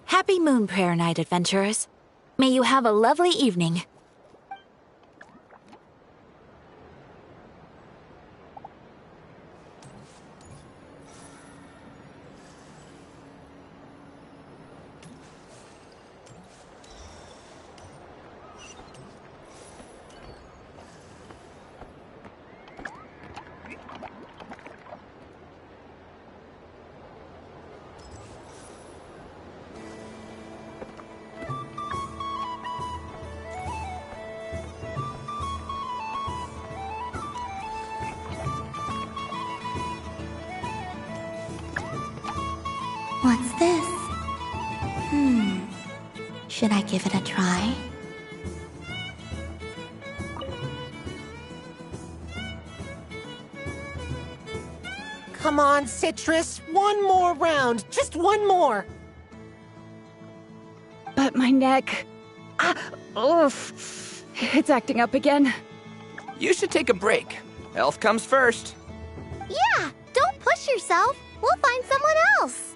Happy Moon Prayer Night, adventurers. May you have a lovely evening. What's this? Should I give it a try? Come on, Citrus. One more round. Just one more. But my neck... oof. It's acting up again. You should take a break. Health comes first. Yeah, don't push yourself. We'll find someone else.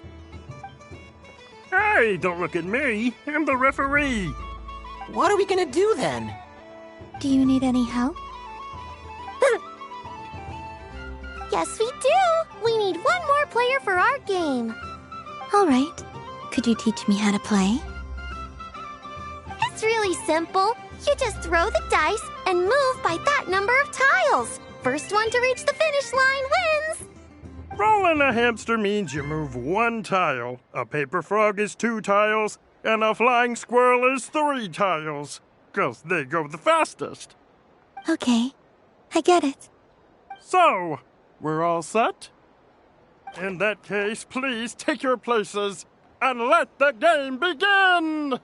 Hey, don't look at me. I'm the referee. What are we gonna do then? Do you need any help? Yes, we do. We need one more player for our game. All right. Could you teach me how to play? It's really simple. You just throw the dice and move by that number of tiles. First one to reach the finish line wins. Rolling a hamster means you move one tile. A paper frog is 2 tiles, and a flying squirrel is 3 tiles. 'Cause they go the fastest. Okay, I get it. So, we're all set? In that case, please take your places and let the game begin!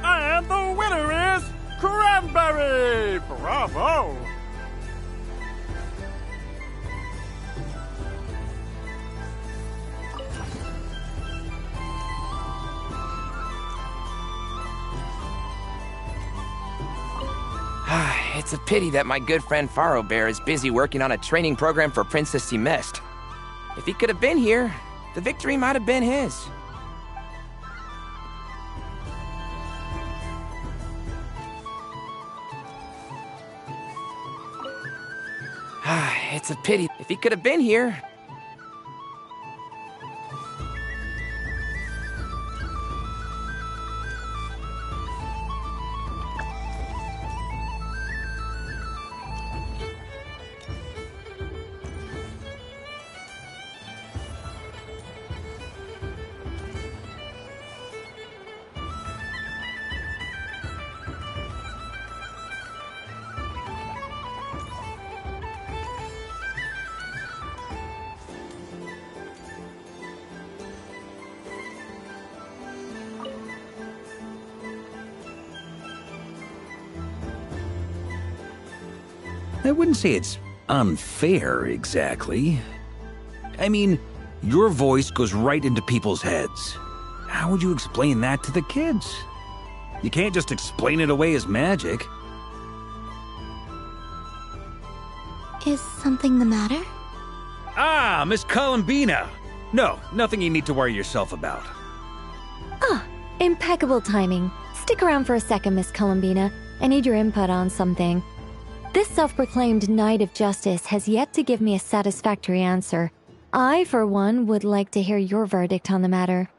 And the winner is Cranberry! Bravo! It's a pity that my good friend Faro Bear is busy working on a training program for Princess Semest. If he could have been here, the victory might have been his. It's a pity. If he could have been here. I wouldn't say it's unfair, exactly. I mean, your voice goes right into people's heads. How would you explain that to the kids? You can't just explain it away as magic. Is something the matter? Ah, Miss Columbina! No, nothing you need to worry yourself about. Ah, impeccable timing. Stick around for a second, Miss Columbina. I need your input on something. This self-proclaimed Knight of Justice has yet to give me a satisfactory answer. I, for one, would like to hear your verdict on the matter.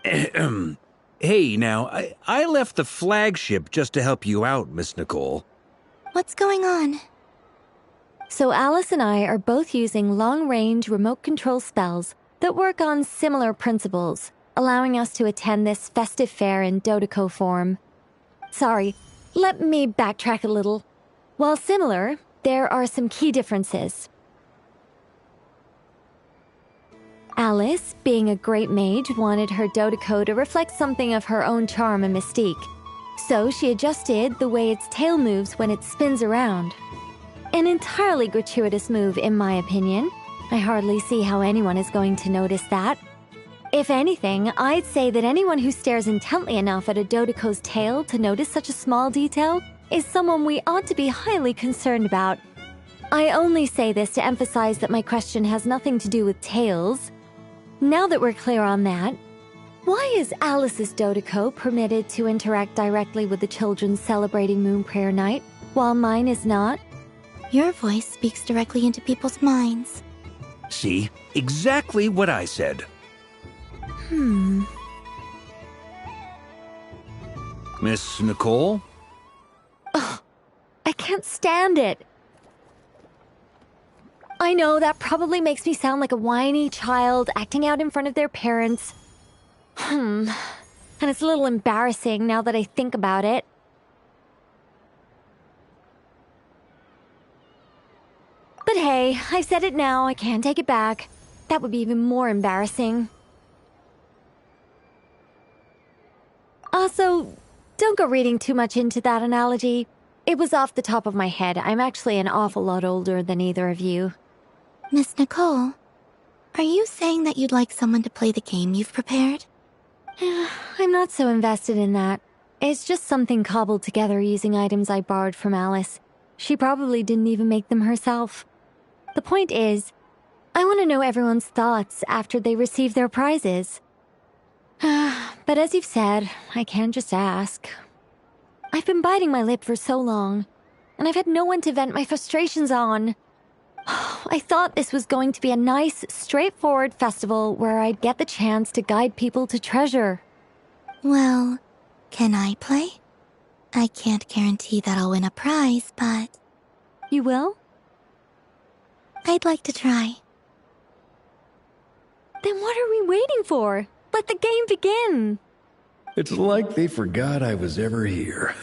Hey, now, I left the flagship just to help you out, Miss Nicole. What's going on? So Alice and I are both using long-range remote control spells that work on similar principles, allowing us to attend this festive fair in Dodeco form. Sorry, let me backtrack a little. While similar, there are some key differences. Alice, being a great mage, wanted her Dodeco to reflect something of her own charm and mystique. So she adjusted the way its tail moves when it spins around. An entirely gratuitous move, in my opinion. I hardly see how anyone is going to notice that. If anything, I'd say that anyone who stares intently enough at a Dodeco's tail to notice such a small detail is someone we ought to be highly concerned about. I only say this to emphasize that my question has nothing to do with tails. Now that we're clear on that, why is Alice's Dodeco permitted to interact directly with the children celebrating Moon Prayer Night, while mine is not? Your voice speaks directly into people's minds. See? Exactly what I said. Miss Nicole? Ugh, I can't stand it. I know that probably makes me sound like a whiny child acting out in front of their parents. And it's a little embarrassing now that I think about it. But hey, I've said it now, I can't take it back. That would be even more embarrassing. Also, don't go reading too much into that analogy. It was off the top of my head. I'm actually an awful lot older than either of you. Miss Nicole, are you saying that you'd like someone to play the game you've prepared? I'm not so invested in that. It's just something cobbled together using items I borrowed from Alice. She probably didn't even make them herself. The point is, I want to know everyone's thoughts after they receive their prizes. But as you've said, I can't just ask. I've been biting my lip for so long, and I've had no one to vent my frustrations on. I thought this was going to be a nice, straightforward festival where I'd get the chance to guide people to treasure. Well, can I play? I can't guarantee that I'll win a prize, but... You will? I'd like to try. Then what are we waiting for? Let the game begin! It's like they forgot I was ever here.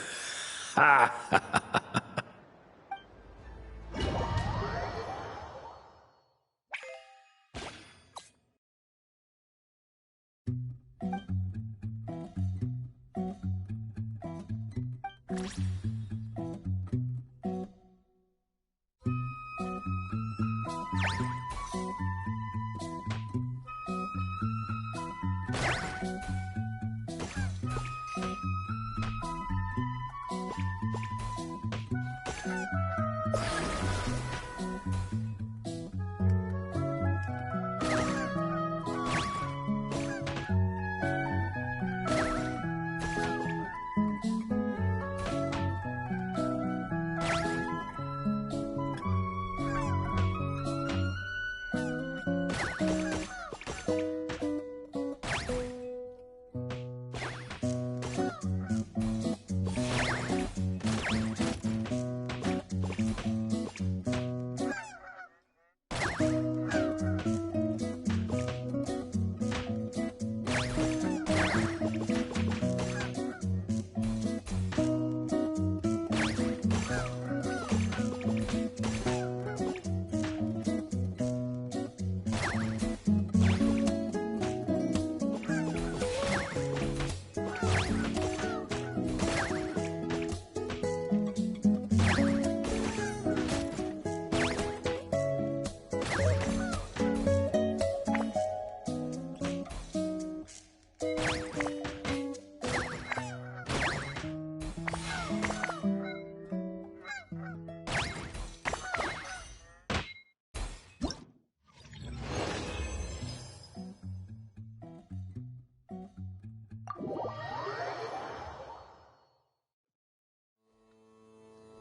Ha ha ha ha.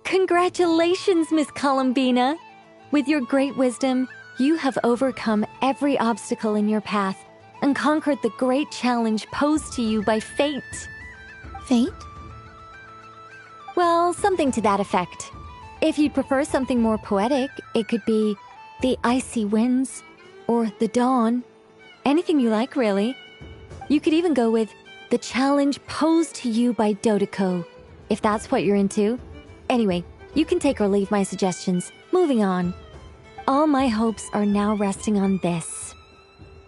Congratulations, Miss Columbina! With your great wisdom, you have overcome every obstacle in your path and conquered the great challenge posed to you by fate. Fate? Well, something to that effect. If you'd prefer something more poetic, it could be the icy winds or the dawn. Anything you like, really. You could even go with the challenge posed to you by Dodoko, if that's what you're into. Anyway, you can take or leave my suggestions. Moving on. All my hopes are now resting on this.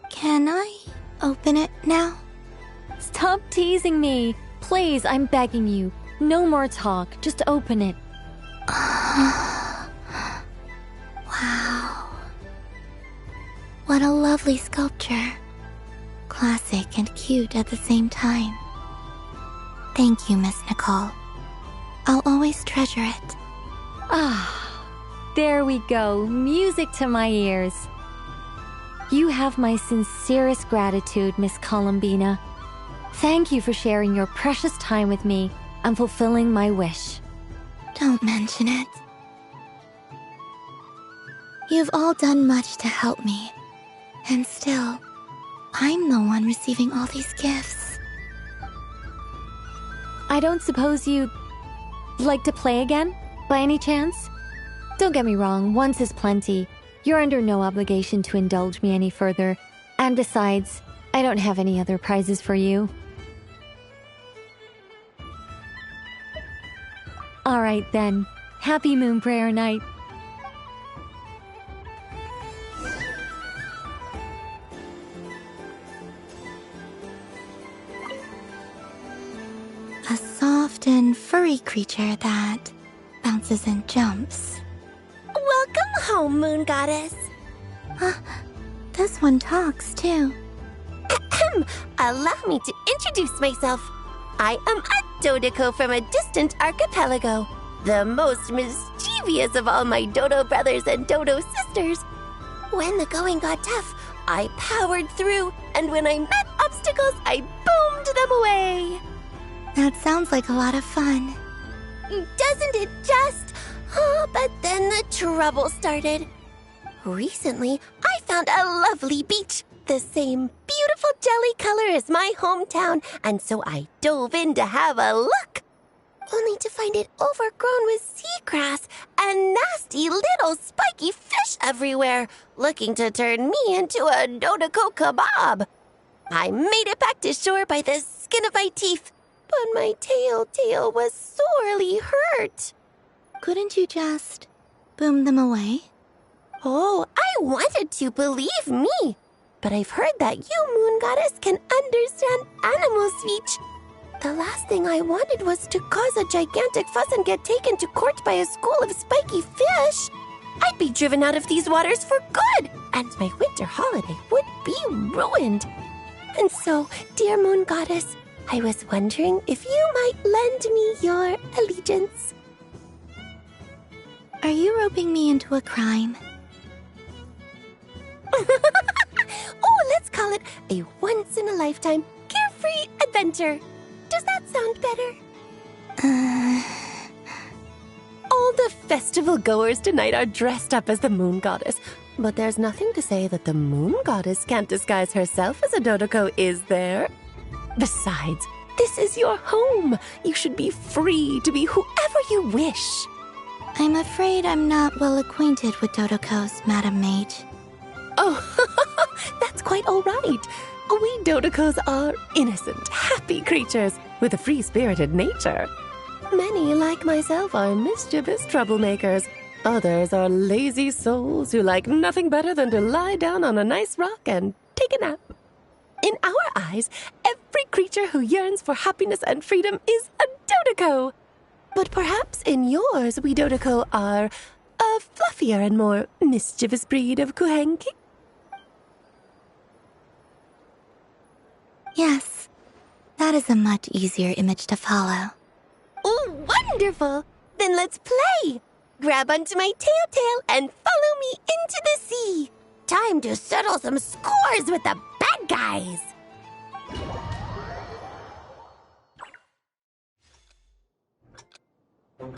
Can I open it now? Stop teasing me. Please, I'm begging you. No more talk. Just open it. Wow. What a lovely sculpture. Classic and cute at the same time. Thank you, Miss Nicole. I'll always treasure it. Ah, there we go. Music to my ears. You have my sincerest gratitude, Miss Columbina. Thank you for sharing your precious time with me and fulfilling my wish. Don't mention it. You've all done much to help me. And still, I'm the one receiving all these gifts. I don't suppose you'd like to play again, by any chance? Don't get me wrong, once is plenty. You're under no obligation to indulge me any further. And besides, I don't have any other prizes for you. All right then. Happy Moon Prayer Night. A soft and furry creature that bounces and jumps. Welcome home, Moon Goddess. This one talks too. Allow me to introduce myself. I am a Dodoko from a distant archipelago, the most mischievous of all my Dodo brothers and Dodo sisters. When the going got tough, I powered through, and when I met obstacles, I boomed them away. That sounds like a lot of fun. Doesn't it just? Oh, but then the trouble started. Recently, I found a lovely beach, the same beautiful jelly color as my hometown, and so I dove in to have a look. Only to find it overgrown with seagrass and nasty little spiky fish everywhere, looking to turn me into a Dodoko kebab. I made it back to shore by the skin of my teeth, but my tail was sorely hurt. Couldn't you just boom them away? Oh, I wanted to, believe me. But I've heard that you, Moon Goddess, can understand animal speech. The last thing I wanted was to cause a gigantic fuss and get taken to court by a school of spiky fish. I'd be driven out of these waters for good, and my winter holiday would be ruined. And so, dear Moon Goddess, I was wondering if you might lend me your allegiance. Are you roping me into a crime? Oh, let's call it a once-in-a-lifetime carefree adventure. Does that sound better? All the festival goers tonight are dressed up as the Moon Goddess, but there's nothing to say that the Moon Goddess can't disguise herself as a Dodoko, is there? Besides, this is your home. You should be free to be whoever you wish. I'm afraid I'm not well acquainted with Dodokos, Madam Mage. Oh, that's quite all right. We Dodokos are innocent, happy creatures with a free-spirited nature. Many, like myself, are mischievous troublemakers. Others are lazy souls who like nothing better than to lie down on a nice rock and take a nap. In our eyes, every creature who yearns for happiness and freedom is a Dodoko. But perhaps in yours, we Dodoko are a fluffier and more mischievous breed of Kuhenki. Yes, that is a much easier image to follow. Oh, wonderful! Then let's play! Grab onto my tail and follow me into the sea. Time to settle some scores with the bad guys. Ooh,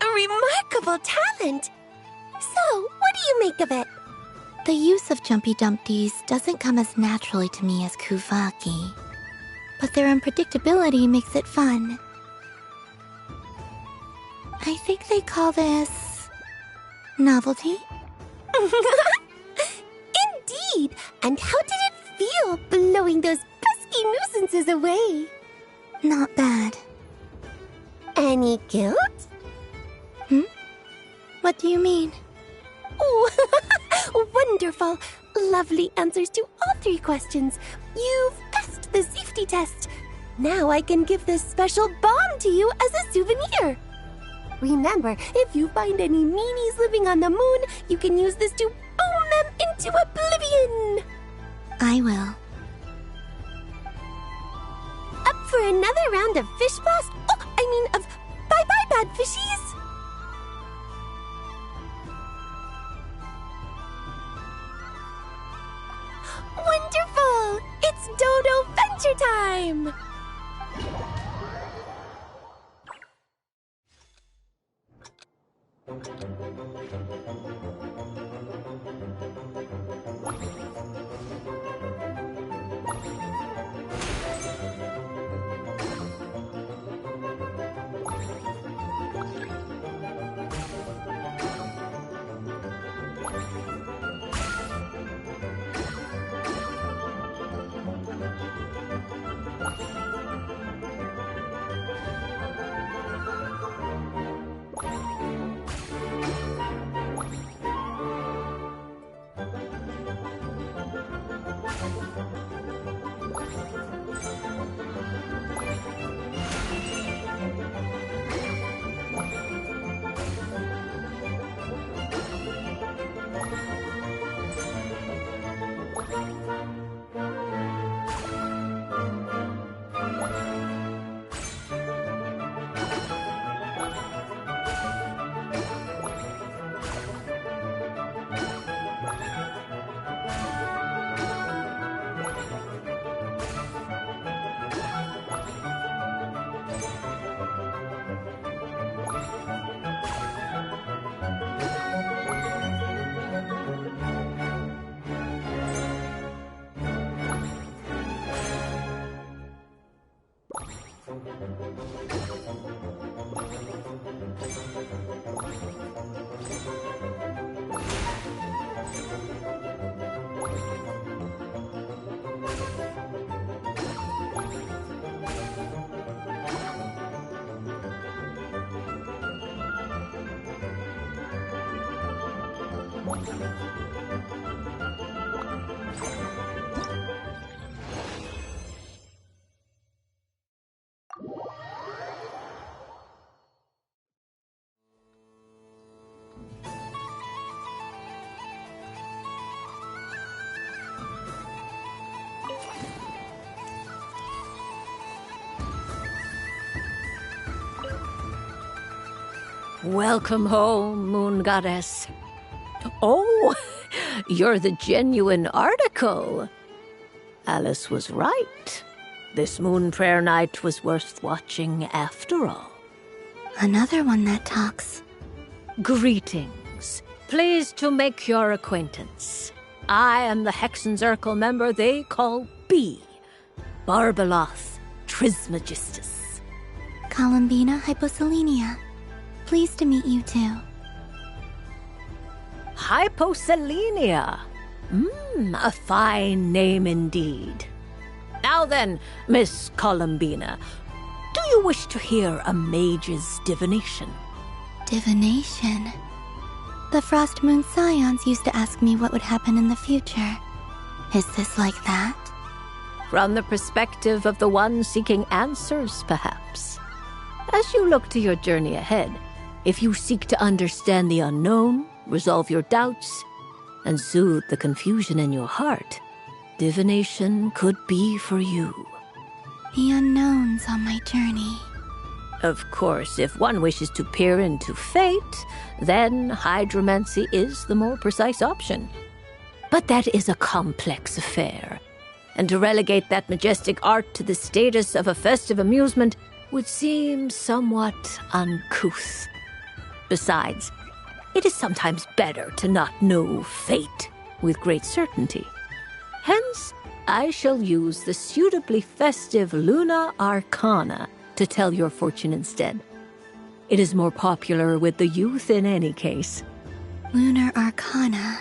a remarkable talent! So, what do you make of it? The use of Jumpy Dumpties doesn't come as naturally to me as Kuvaki, but their unpredictability makes it fun. I think they call this novelty. Indeed! And how did it feel blowing those pesky nuisances away? Not bad. Any guilt? What do you mean? Oh, wonderful! Lovely answers to all 3 questions. You've passed the safety test. Now I can give this special bomb to you as a souvenir. Remember, if you find any meanies living on the moon, you can use this to boom them into oblivion. I will. Up for another round of fish blast? Of bye-bye, bad fishies. Wonderful! It's Dodo Venture Time! Welcome home, Moon Goddess. Oh, you're the genuine article. Alice was right. This moon prayer night was worth watching after all. Another one that talks. Greetings. Pleased to make your acquaintance. I am the Hexenzirkel member they call B. Barbeloth Trismegistus. Columbina Hyposelenia. Pleased to meet you too. Hyposelenia. A fine name indeed. Now then, Miss Columbina, do you wish to hear a mage's divination? Divination? The Frost Moon Scions used to ask me what would happen in the future. Is this like that? From the perspective of the one seeking answers, perhaps. As you look to your journey ahead, if you seek to understand the unknown, resolve your doubts, and soothe the confusion in your heart, divination could be for you. The unknowns on my journey. Of course, if one wishes to peer into fate, then hydromancy is the more precise option. But that is a complex affair, and to relegate that majestic art to the status of a festive amusement would seem somewhat uncouth. Besides, it is sometimes better to not know fate with great certainty. Hence, I shall use the suitably festive Luna Arcana to tell your fortune instead. It is more popular with the youth in any case. Lunar Arcana.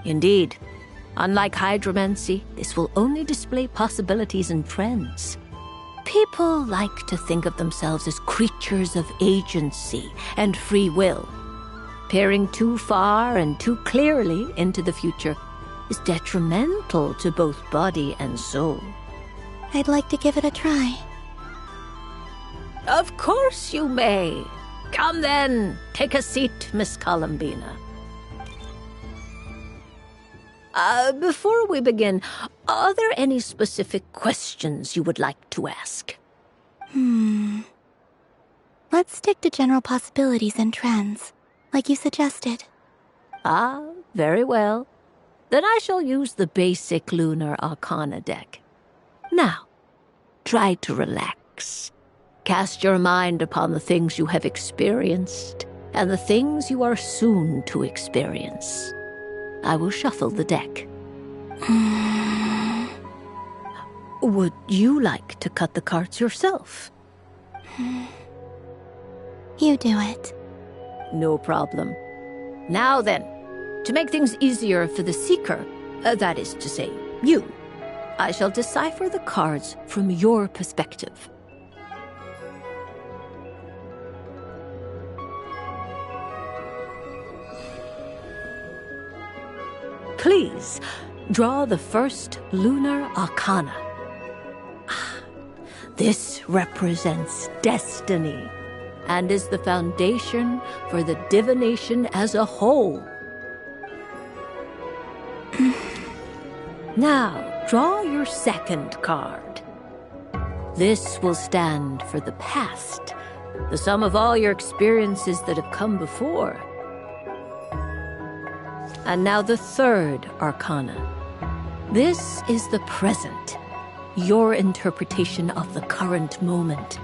Indeed. Unlike hydromancy, this will only display possibilities and trends. People like to think of themselves as creatures of agency and free will. Peering too far and too clearly into the future is detrimental to both body and soul. I'd like to give it a try. Of course you may. Come then, take a seat, Miss Columbina. Before we begin, are there any specific questions you would like to ask? Let's stick to general possibilities and trends, like you suggested. Ah, very well. Then I shall use the basic Lunar Arcana deck. Now, try to relax. Cast your mind upon the things you have experienced and the things you are soon to experience. I will shuffle the deck. Would you like to cut the cards yourself? You do it. No problem. Now then, to make things easier for the seeker, that is to say, you, I shall decipher the cards from your perspective. Please, draw the first Lunar Arcana. This represents destiny and is the foundation for the divination as a whole. Now, draw your second card. This will stand for the past, the sum of all your experiences that have come before. And now the third Arcana. This is the present, your interpretation of the current moment.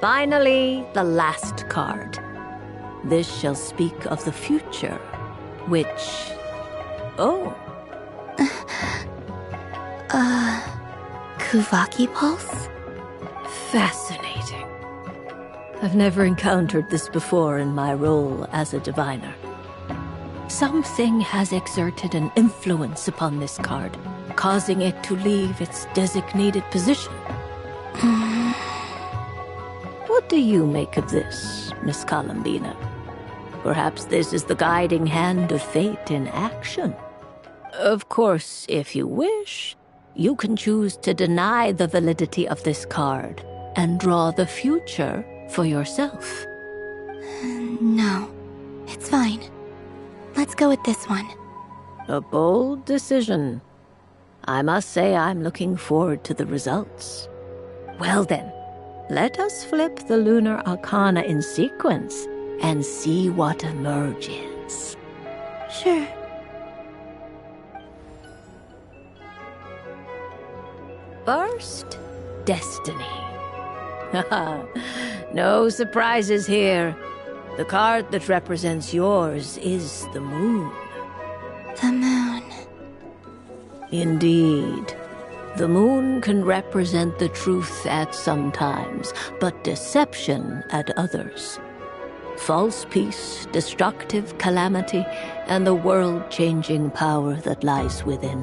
Finally, the last card. This shall speak of the future, which... Oh. Kuvaki Pulse? Fascinating. I've never encountered this before in my role as a diviner. Something has exerted an influence upon this card, causing it to leave its designated position. What do you make of this, Miss Columbina? Perhaps this is the guiding hand of fate in action. Of course, if you wish, you can choose to deny the validity of this card and draw the future for yourself. No, it's fine. Let's go with this one. A bold decision. I must say I'm looking forward to the results. Well then, Let us flip the lunar arcana in sequence and see what emerges. Sure. First, destiny. No surprises here. The card that represents yours is the moon. The moon. Indeed. The moon can represent the truth at some times, but deception at others. False peace, destructive calamity, and the world-changing power that lies within.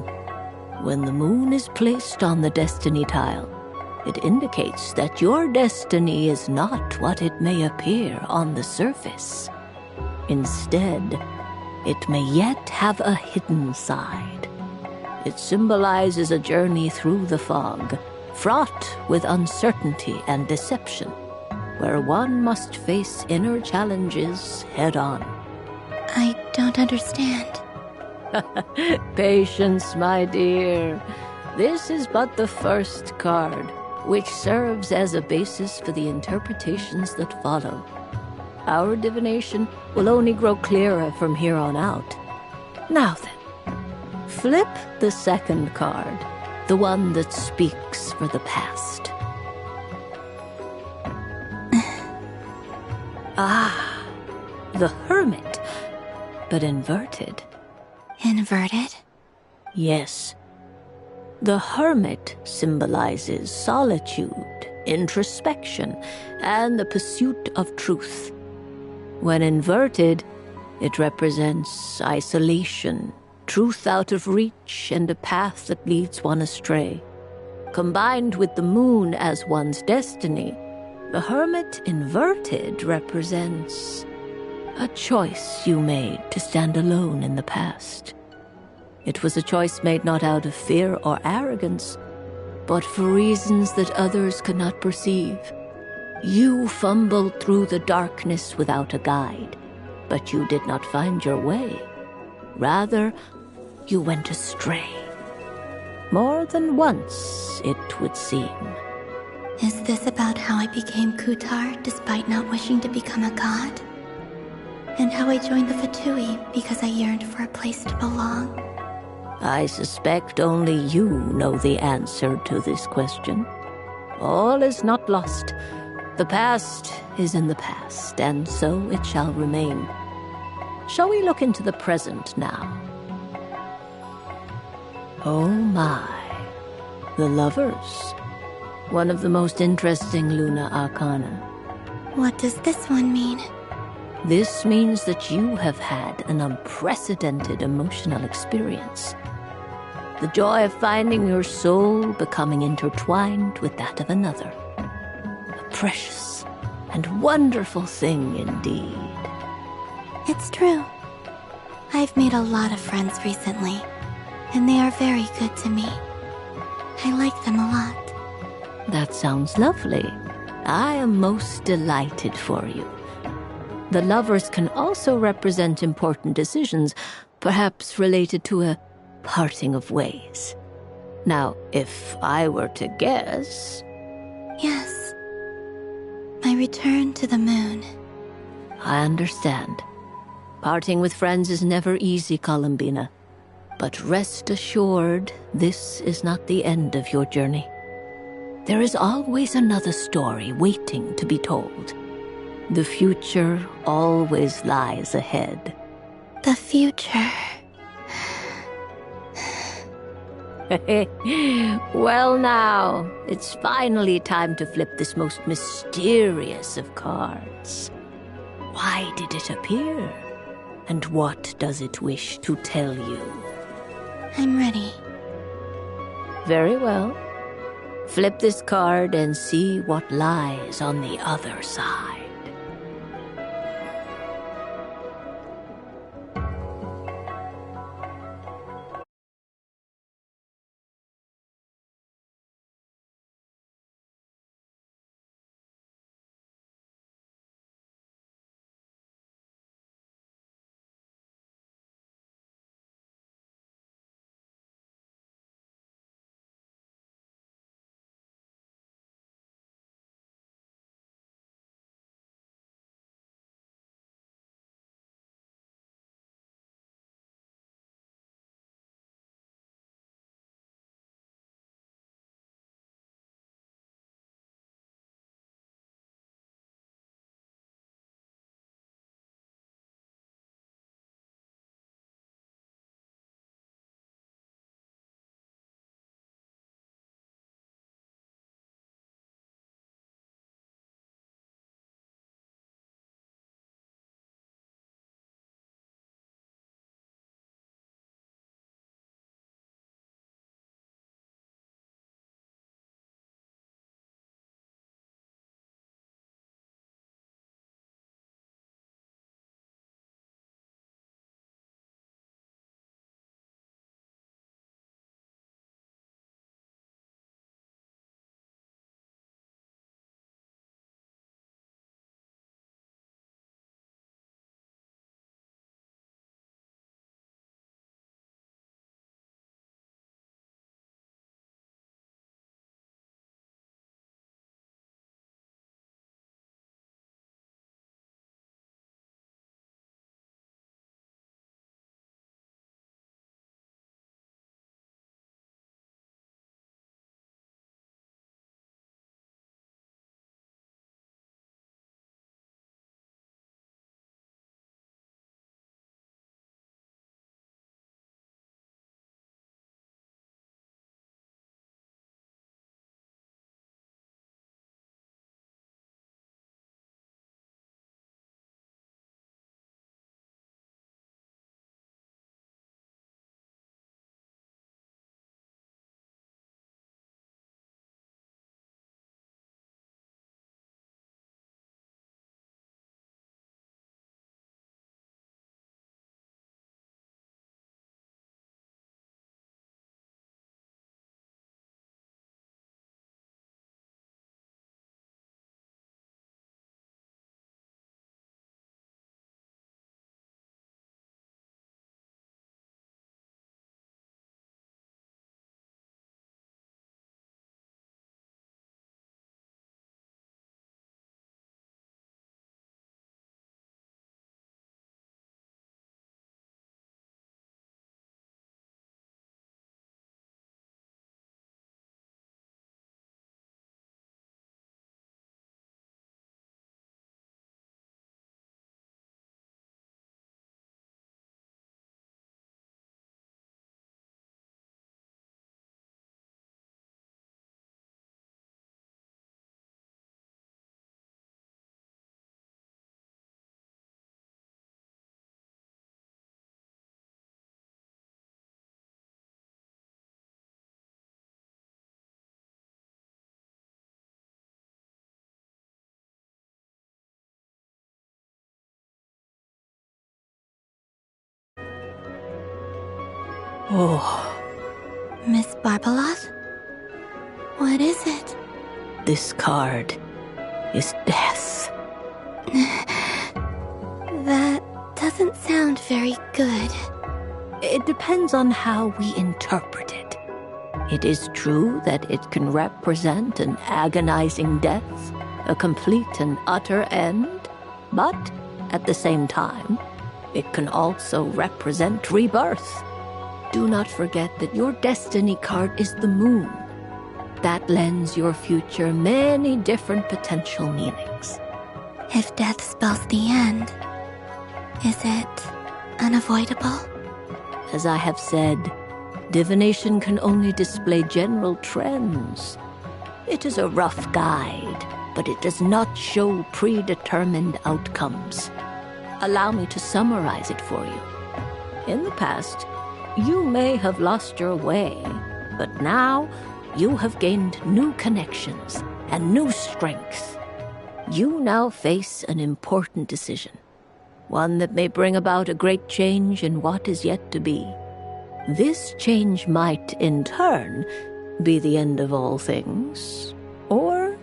When the moon is placed on the destiny tile, it indicates that your destiny is not what it may appear on the surface. Instead, it may yet have a hidden side. It symbolizes a journey through the fog, fraught with uncertainty and deception, where one must face inner challenges head-on. I don't understand. Patience, my dear. This is but the first card, which serves as a basis for the interpretations that follow. Our divination will only grow clearer from here on out. Now then, flip the second card, the one that speaks for the past. The Hermit, but inverted. Inverted? Yes. The Hermit symbolizes solitude, introspection, and the pursuit of truth. When inverted, it represents isolation, truth out of reach, and a path that leads one astray. Combined with the moon as one's destiny, the Hermit inverted represents a choice you made to stand alone in the past. It was a choice made not out of fear or arrogance, but for reasons that others could not perceive. You fumbled through the darkness without a guide, but you did not find your way. Rather, you went astray. More than once, it would seem. Is this about how I became Kutar despite not wishing to become a god? And how I joined the Fatui because I yearned for a place to belong? I suspect only you know the answer to this question. All is not lost. The past is in the past, and so it shall remain. Shall we look into the present now? Oh my. The Lovers. One of the most interesting Luna Arcana. What does this one mean? This means that you have had an unprecedented emotional experience. The joy of finding your soul becoming intertwined with that of another. A precious and wonderful thing indeed. It's true. I've made a lot of friends recently, and they are very good to me. I like them a lot. That sounds lovely. I am most delighted for you. The Lovers can also represent important decisions, perhaps related to a parting of ways. Now, if I were to guess... Yes. My return to the moon. I understand. Parting with friends is never easy, Columbina. But rest assured, this is not the end of your journey. There is always another story waiting to be told. The future always lies ahead. The future. Well now, it's finally time to flip this most mysterious of cards. Why did it appear? And what does it wish to tell you? I'm ready. Very well. Flip this card and see what lies on the other side. Oh, Miss Barbeloth? What is it? this card is death. That doesn't sound very good. It depends on how we interpret it. It is true that it can represent an agonizing death, a complete and utter end, but at the same time, it can also represent rebirth. Do not forget that your destiny card is the moon. That lends your future many different potential meanings. If death spells the end, is it unavoidable? As I have said, divination can only display general trends. It is a rough guide, but it does not show predetermined outcomes. Allow me to summarize it for you. In the past, you may have lost your way, but now you have gained new connections and new strength. You now face an important decision, one that may bring about a great change in what is yet to be. This change might, in turn, be the end of all things, or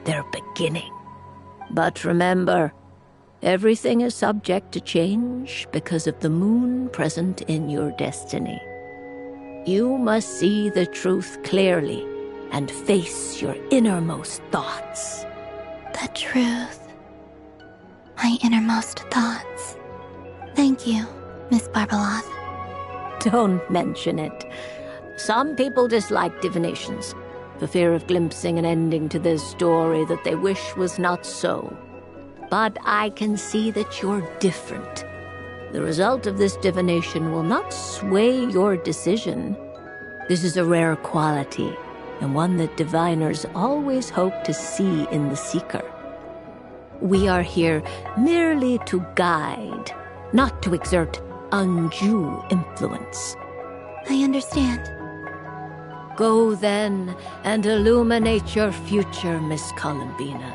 their beginning. But remember, everything is subject to change because of the moon present in your destiny. You must see the truth clearly and face your innermost thoughts. The truth. My innermost thoughts. Thank you, Miss Barbeloth. Don't mention it. Some people dislike divinations, for fear of glimpsing an ending to their story that they wish was not so. But I can see that you're different. The result of this divination will not sway your decision. This is a rare quality, and one that diviners always hope to see in the seeker. We are here merely to guide, not to exert undue influence. I understand. Go then and illuminate your future, Miss Columbina.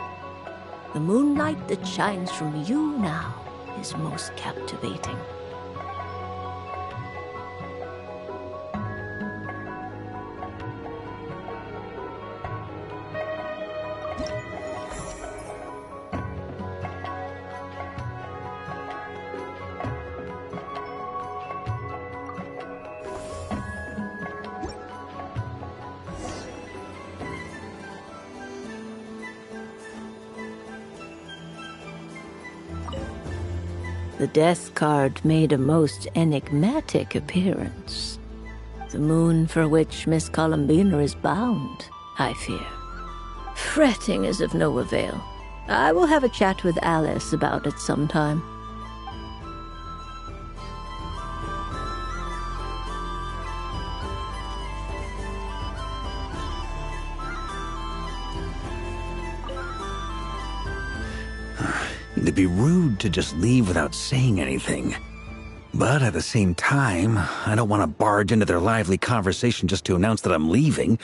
The moonlight that shines from you now is most captivating. The death card made a most enigmatic appearance. The moon for which Miss Columbina is bound, I fear. Fretting is of no avail. I will have a chat with Alice about it sometime. It'd be rude to just leave without saying anything. But at the same time, I don't want to barge into their lively conversation just to announce that I'm leaving.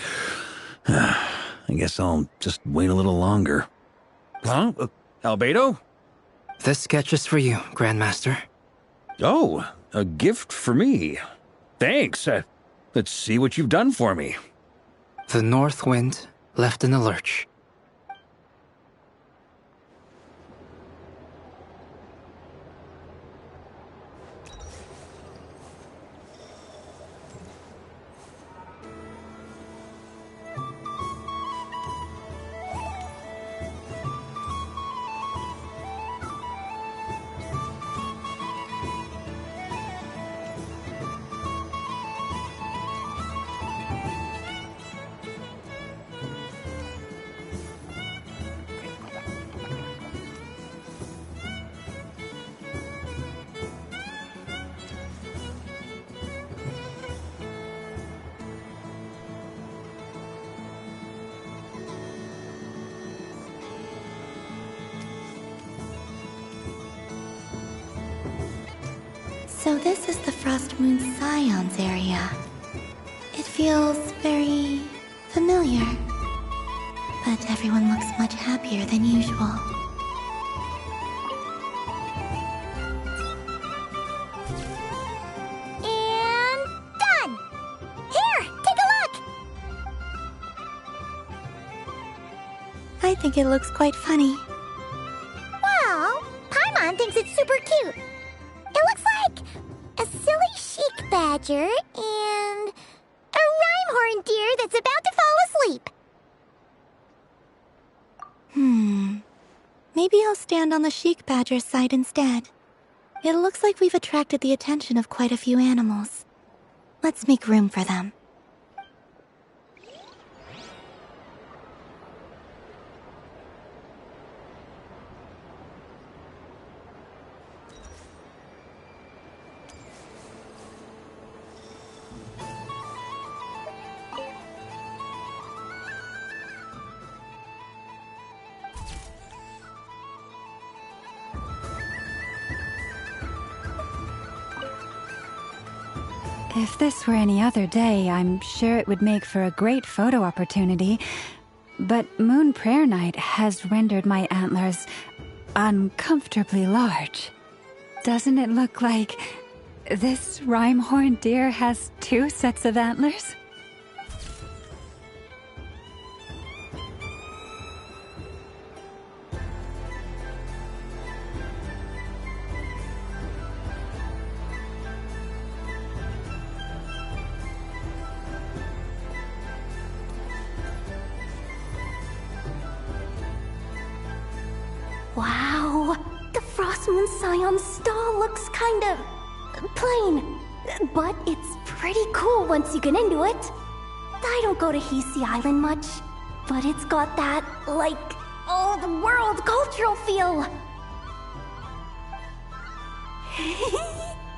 I guess I'll just wait a little longer. Huh? Albedo? This sketch is for you, Grandmaster. Oh, a gift for me. Thanks. Let's see what you've done for me. The north wind left in the lurch. So this is the Frost Moon Scions area. It feels very familiar. But everyone looks much happier than usual. And done! think it looks quite funny. Well, Paimon thinks it's super cute. It looks like a silly chic badger and a rhyme-horned deer that's about to fall asleep. Maybe I'll stand on the chic badger's side instead. It looks like we've attracted the attention of quite a few animals. Let's make room for them. If this were any other day, I'm sure it would make for a great photo opportunity. But Moon Prayer Night has rendered my antlers uncomfortably large. Doesn't it look like this rhyme-horned deer has 2 sets of antlers? Wow, the Frost Moon Scion stall looks kind of plain, but it's pretty cool once you get into it. I don't go to Hisi Island much, but it's got that, like, the world cultural feel.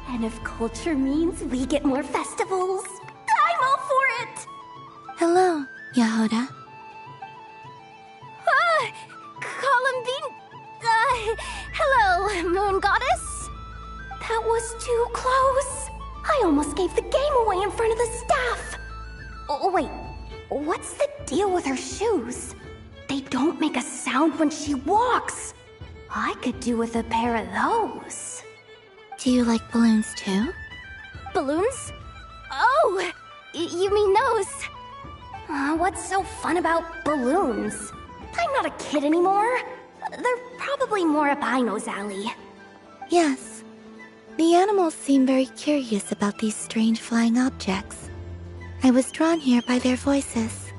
And if culture means we get more festivals, I'm all for it! Hello, Yahoda. Columbine... hello, Moon Goddess? That was too close. I almost gave the game away in front of the staff. Oh, wait, what's the deal with her shoes? They don't make a sound when she walks. I could do with a pair of those. Do you like balloons too? Balloons? Oh, you mean those? What's so fun about balloons? I'm not a kid anymore. They're probably more up Aino's alley. Yes. The animals seem very curious about these strange flying objects. I was drawn here by their voices.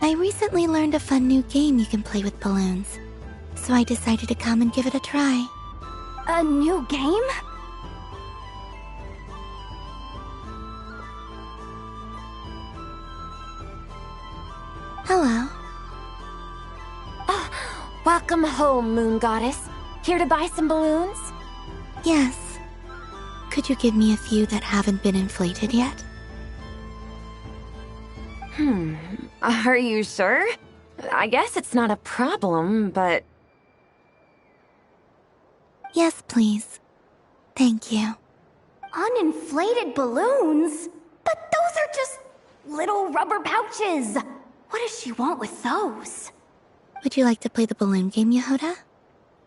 I recently learned a fun new game you can play with balloons, so I decided to come and give it a try. A new game? Hello. Welcome home, Moon Goddess. Here to buy some balloons? Yes. Could you give me a few that haven't been inflated yet? Are you sure? I guess it's not a problem, but... Yes, please. Thank you. Uninflated balloons? But those are just little rubber pouches. What does she want with those? Would you like to play the balloon game, Yahoda?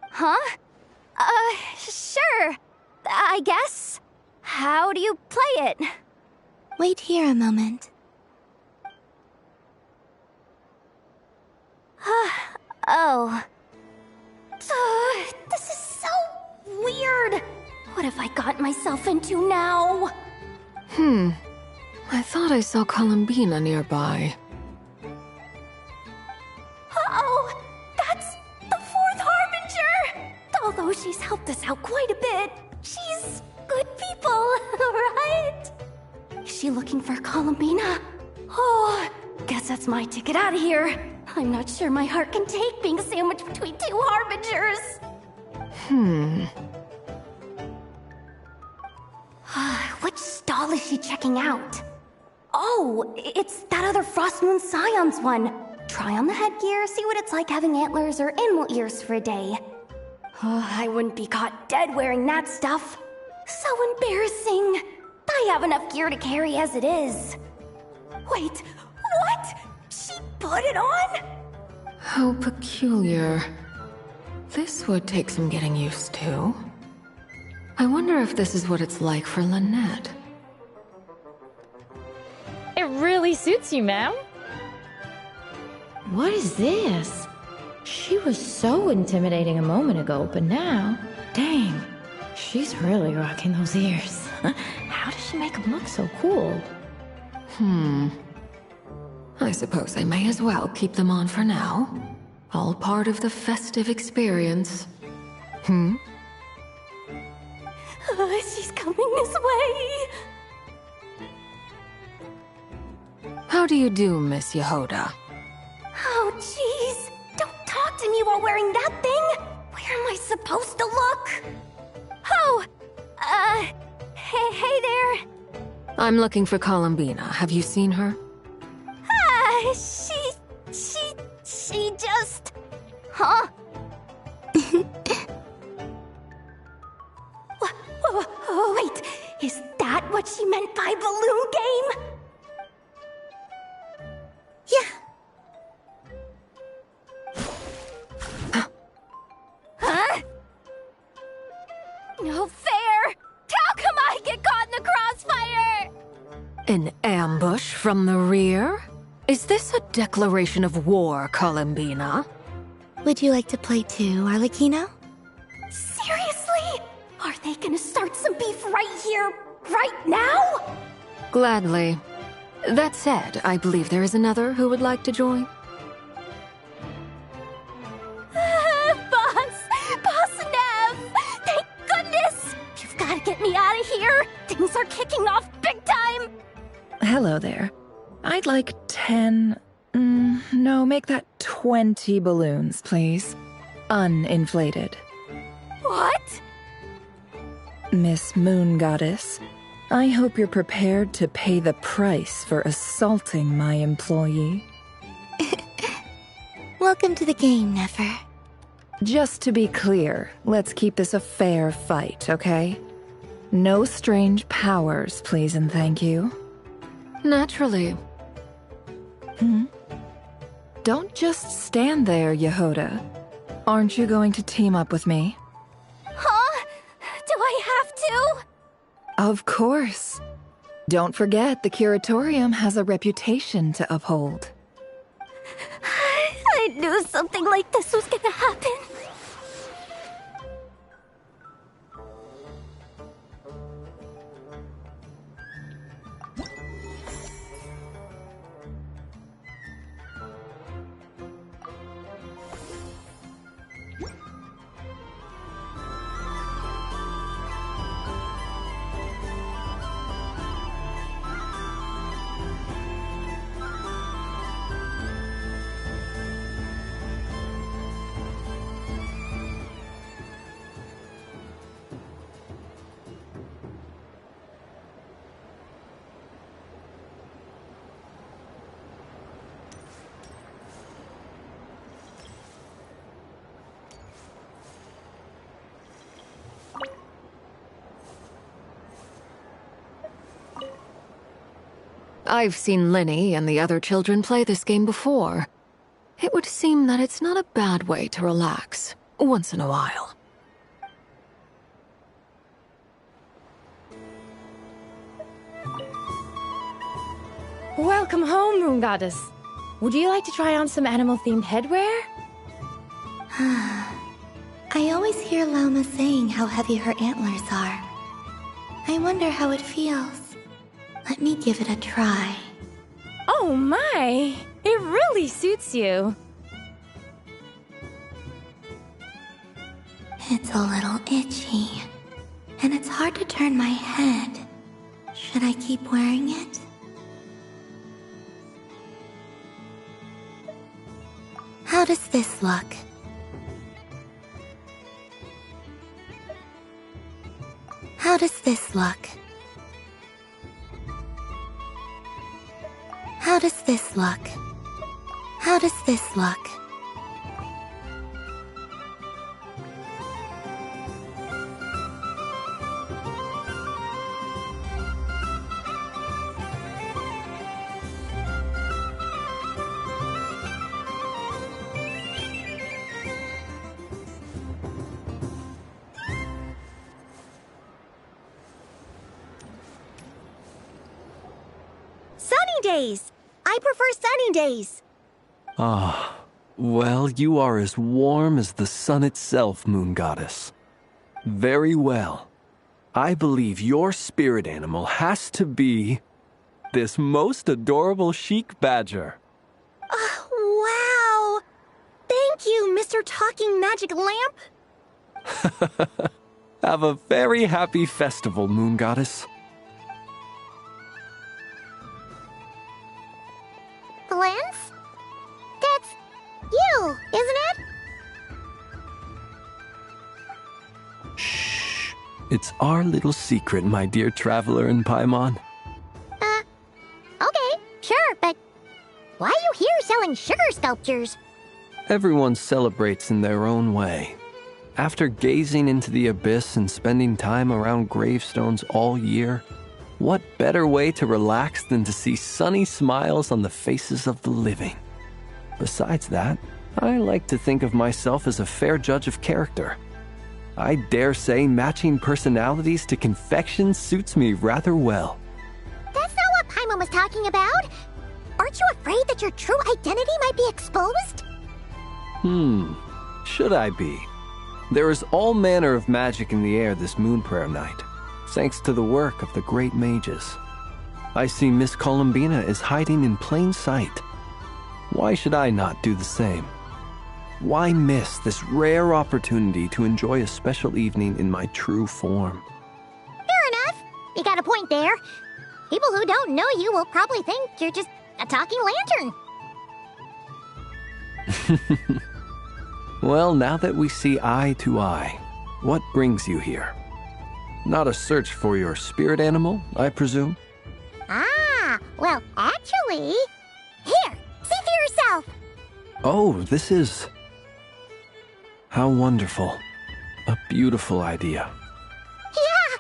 Huh? Sure. I guess. How do you play it? Wait here a moment. Oh. This is so weird. What have I got myself into now? I thought I saw Columbina nearby. Uh-oh! That's the 4th Harbinger! Although she's helped us out quite a bit, she's good people, right? Is she looking for Columbina? Oh, guess that's my ticket out of here. I'm not sure my heart can take being sandwiched between 2 Harbingers. Which stall is she checking out? Oh, it's that other Frost Moon Scion's one. Try on the headgear, see what it's like having antlers or animal ears for a day. Oh, I wouldn't be caught dead wearing that stuff. So embarrassing. I have enough gear to carry as it is. Wait, what? She put it on? How peculiar. This would take some getting used to. I wonder if this is what it's like for Lynette. It really suits you, ma'am. What is this? She was so intimidating a moment ago, but now, dang, she's really rocking those ears. How does she make them look so cool? I suppose I may as well keep them on for now. All part of the festive experience. She's coming this way. How do you do, Miss Yehoda? Oh, jeez. Don't talk to me while wearing that thing. Where am I supposed to look? Oh, hey there. I'm looking for Columbina. Have you seen her? She just... Huh? Wait, is that what she meant by balloon game? Huh? No fair! How come I get caught in the crossfire? An ambush from the rear? Is this a declaration of war, Columbina? Would you like to play too, Arlecchino? Seriously? Are they gonna start some beef right here, right now? Gladly. That said, I believe there is another who would like to join. Boss Nev! Thank goodness! You've gotta get me out of here! Things are kicking off big time! Hello there. I'd like 10... no, make that 20 balloons, please. Uninflated. What? Miss Moon Goddess, I hope you're prepared to pay the price for assaulting my employee. Welcome to the game, Nefer. Just to be clear, let's keep this a fair fight, okay? No strange powers, please and thank you. Naturally. Don't just stand there, Yehoda. Aren't you going to team up with me? Huh? Do I have to? Of course. Don't forget, the Curatorium has a reputation to uphold. I knew something like this was gonna happen. I've seen Linny and the other children play this game before. It would seem that it's not a bad way to relax, once in a while. Welcome home, Moon Goddess. Would you like to try on some animal-themed headwear? I always hear Lauma saying how heavy her antlers are. I wonder how it feels. Let me give it a try. Oh my! It really suits you. It's a little itchy, and it's hard to turn my head. Should I keep wearing it? How does this look? How does this look? How does this look? How does this look? Sunny days! I prefer sunny days. Ah, Well, you are as warm as the sun itself, Moon Goddess. Very well. I believe your spirit animal has to be this most adorable chic badger. Wow! Thank you, Mr. Talking Magic Lamp. Have a very happy festival, Moon Goddess. Flins? That's you, isn't it? Shh. It's our little secret, my dear traveler in Paimon. Okay, sure, but why are you here selling sugar sculptures? Everyone celebrates in their own way. After gazing into the abyss and spending time around gravestones all year, what better way to relax than to see sunny smiles on the faces of the living? Besides that, I like to think of myself as a fair judge of character. I dare say matching personalities to confection suits me rather well. That's not what Paimon was talking about. Aren't you afraid that your true identity might be exposed? Should I be? There is all manner of magic in the air this moon prayer night, thanks to the work of the great mages. I see Miss Columbina is hiding in plain sight. Why should I not do the same? Why miss this rare opportunity to enjoy a special evening in my true form? Fair enough. You got a point there. People who don't know you will probably think you're just a talking lantern. Well, now that we see eye to eye, what brings you here? Not a search for your spirit animal, I presume? Ah, well, actually... Here, see for yourself! Oh, this is... How wonderful. A beautiful idea. Yeah!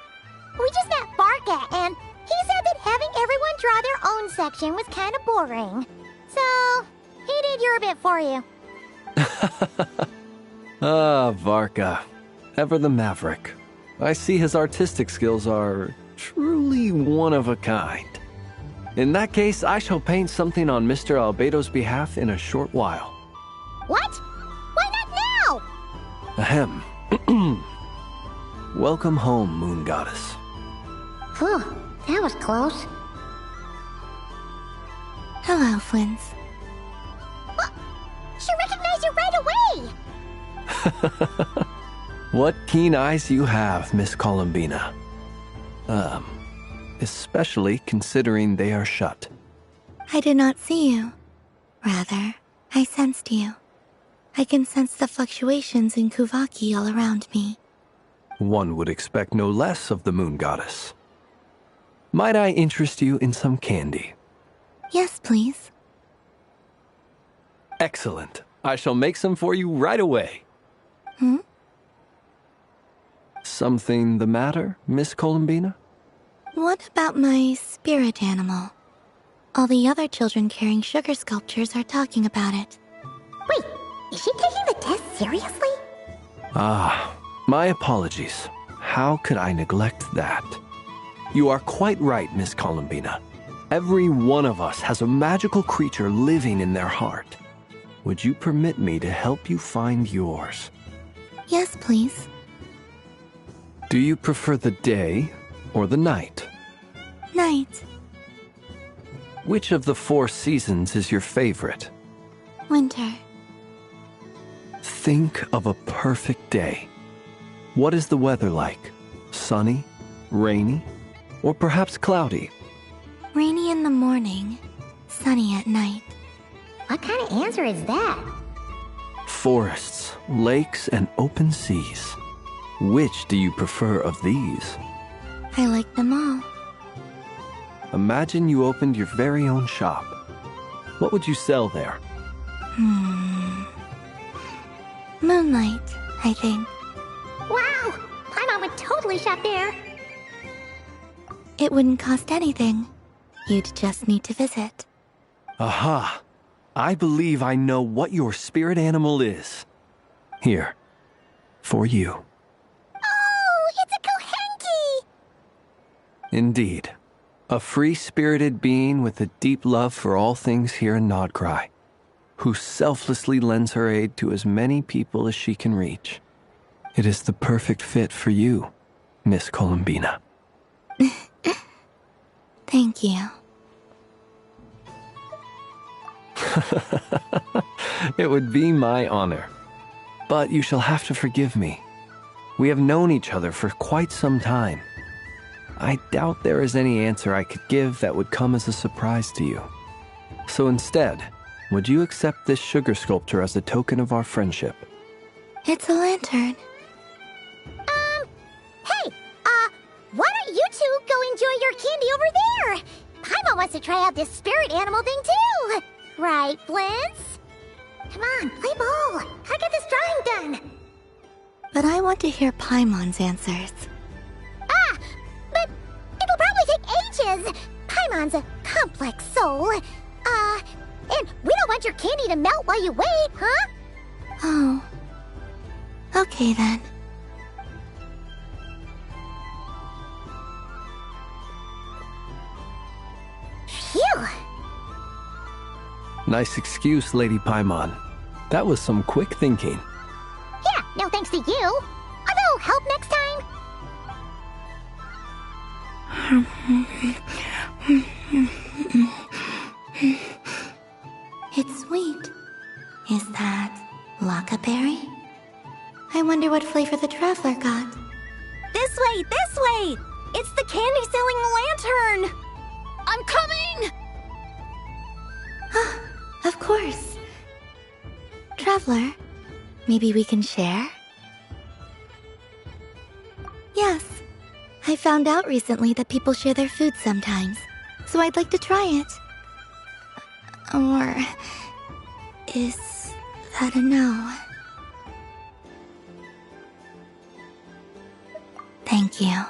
We just met Barca, and he said that having everyone draw their own section was kind of boring. So, he did your bit for you. Varka. Ever the maverick. I see his artistic skills are truly one of a kind. In that case, I shall paint something on Mr. Albedo's behalf in a short while. What? Why not now? Ahem. Welcome home, Moon Goddess. Phew, that was close. Hello, Flins. She recognized you right away! What keen eyes you have, Miss Columbina. Especially considering they are shut. I did not see you. Rather, I sensed you. I can sense the fluctuations in Kuvaki all around me. One would expect no less of the Moon Goddess. Might I interest you in some candy? Yes, please. Excellent. I shall make some for you right away. Something the matter, Miss Columbina? What about my spirit animal? All the other children carrying sugar sculptures are talking about it. Wait, is she taking the test seriously? My apologies. How could I neglect that? You are quite right, Miss Columbina. Every one of us has a magical creature living in their heart. Would you permit me to help you find yours? Yes, please. Do you prefer the day or the night? Night. Which of the 4 seasons is your favorite? Winter. Think of a perfect day. What is the weather like? Sunny, rainy, or perhaps cloudy? Rainy in the morning, sunny at night. What kind of answer is that? Forests, lakes, and open seas. Which do you prefer of these? I like them all. Imagine you opened your very own shop. What would you sell there? Moonlight, I think. Wow! Paimon would totally shop there. It wouldn't cost anything. You'd just need to visit. Aha! I believe I know what your spirit animal is. Here, for you. Oh, it's a Kohenki! Indeed. A free-spirited being with a deep love for all things here in Nodcry. who selflessly lends her aid to as many people as she can reach. It is the perfect fit for you, Miss Columbina. Thank you. It would be my honor. But you shall have to forgive me. We have known each other for quite some time. I doubt there is any answer I could give that would come as a surprise to you. So instead, would you accept this sugar sculpture as a token of our friendship? It's a lantern. Hey, why don't you two go enjoy your candy over there? Paimon wants to try out this spirit animal thing too. Right, Flints? Come on, play ball. I get this drawing done. But I want to hear Paimon's answers. But it'll probably take ages. Paimon's a complex soul. And we don't want your candy to melt while you wait, huh? Oh. Okay then. Phew. Nice excuse, Lady Paimon. That was some quick thinking. Yeah, no thanks to you. A little help next time. It's sweet. Is that Lockaberry? I wonder what flavor the traveler got. This way, this way! It's the candy-selling lantern! I'm coming! Of course. Traveler, maybe we can share? Yes. I found out recently that people share their food sometimes, so I'd like to try it. Or is that a no? Thank you.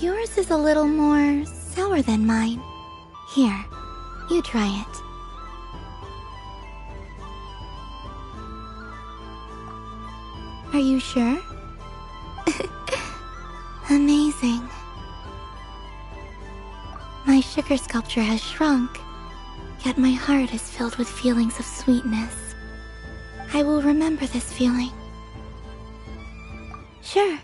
Yours is a little more sour than mine. Here, you try it. Are you sure? Amazing. My sugar sculpture has shrunk, yet my heart is filled with feelings of sweetness. I will remember this feeling. Sure.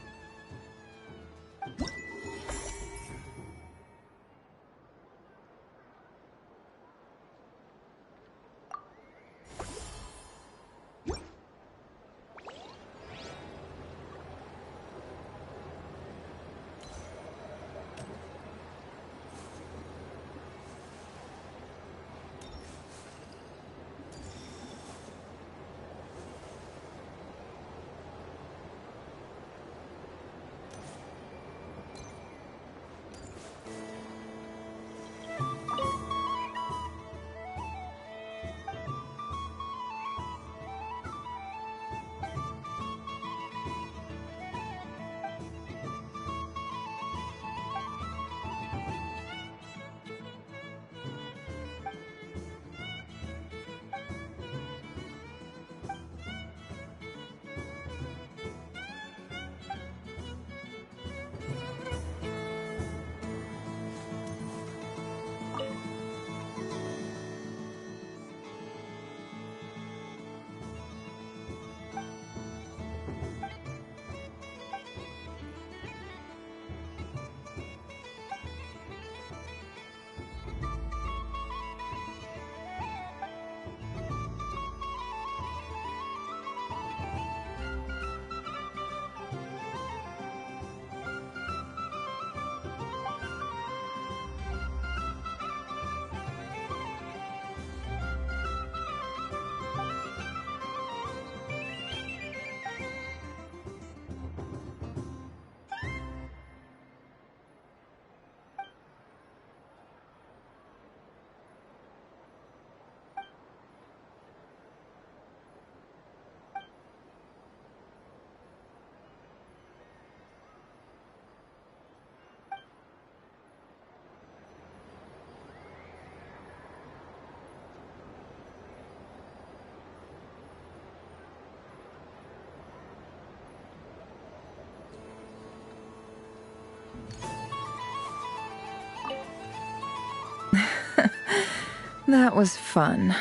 That was fun.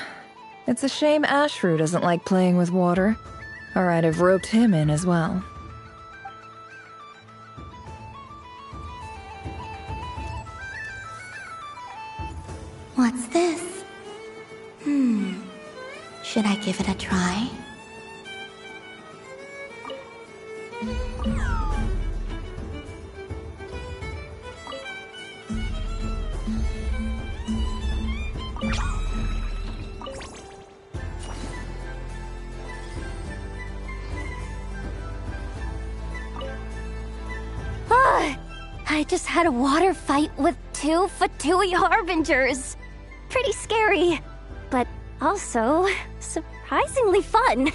It's a shame Ashru doesn't like playing with water, or I'd have roped him in as well. What's this? Should I give it a try? I just had a water fight with 2 Fatui Harbingers. Pretty scary, but also surprisingly fun.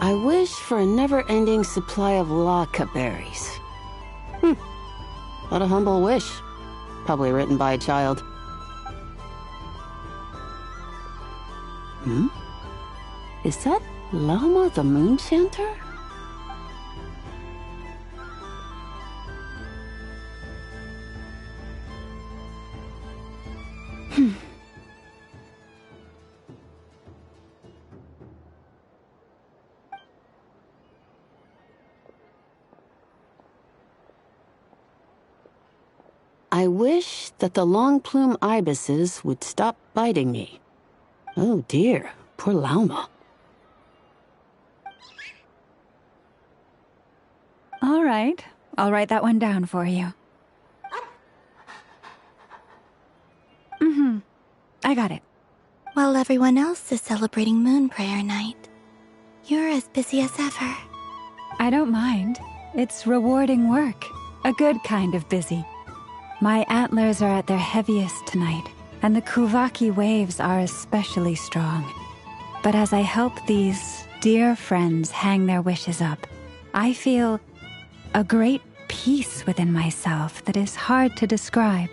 I wish for a never-ending supply of laka berries. What a humble wish. Probably written by a child. Is that Lama the Moon Chanter? I wish that the long plume ibises would stop biting me. Oh dear, poor Lauma. All right, I'll write that one down for you. I got it. While everyone else is celebrating Moon Prayer Night, you're as busy as ever. I don't mind. It's rewarding work. A good kind of busy. My antlers are at their heaviest tonight, and the Kuvaki waves are especially strong. But as I help these dear friends hang their wishes up, I feel a great peace within myself that is hard to describe.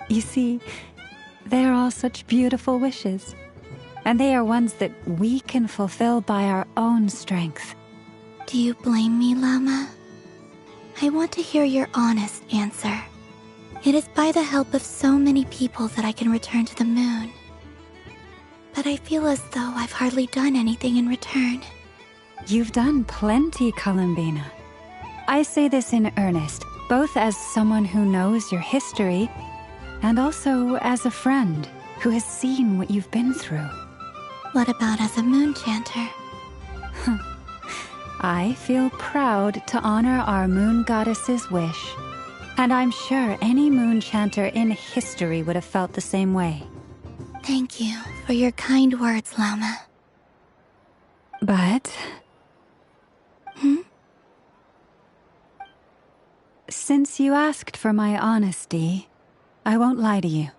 You see, they're all such beautiful wishes, and they are ones that we can fulfill by our own strength. Do you blame me, Lama? I want to hear your honest answer. It is by the help of so many people that I can return to the moon. But I feel as though I've hardly done anything in return. You've done plenty, Columbina. I say this in earnest, both as someone who knows your history, and also as a friend who has seen what you've been through. What about as a moon chanter? I feel proud to honor our moon goddess's wish. And I'm sure any moon chanter in history would have felt the same way. Thank you for your kind words, Lama. But... Since you asked for my honesty, I won't lie to you.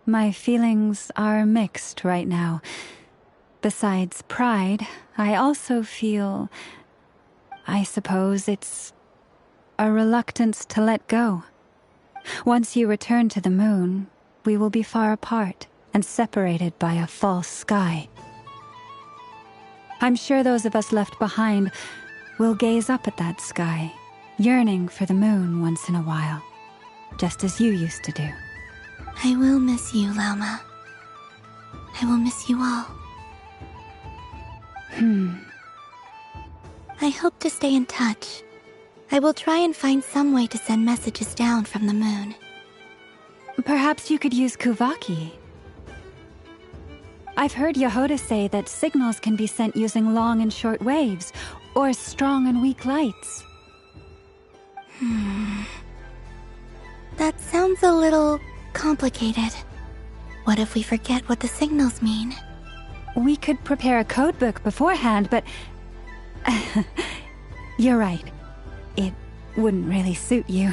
My feelings are mixed right now. Besides pride, I also feel... I suppose it's... a reluctance to let go. Once you return to the moon, we will be far apart and separated by a false sky. I'm sure those of us left behind will gaze up at that sky, yearning for the moon once in a while, just as you used to do. I will miss you, Lama. I will miss you all. I hope to stay in touch. I will try and find some way to send messages down from the moon. Perhaps you could use Kuvaki. I've heard Yehoda say that signals can be sent using long and short waves, or strong and weak lights. That sounds a little complicated. What if we forget what the signals mean? We could prepare a codebook beforehand, but... You're right. It wouldn't really suit you.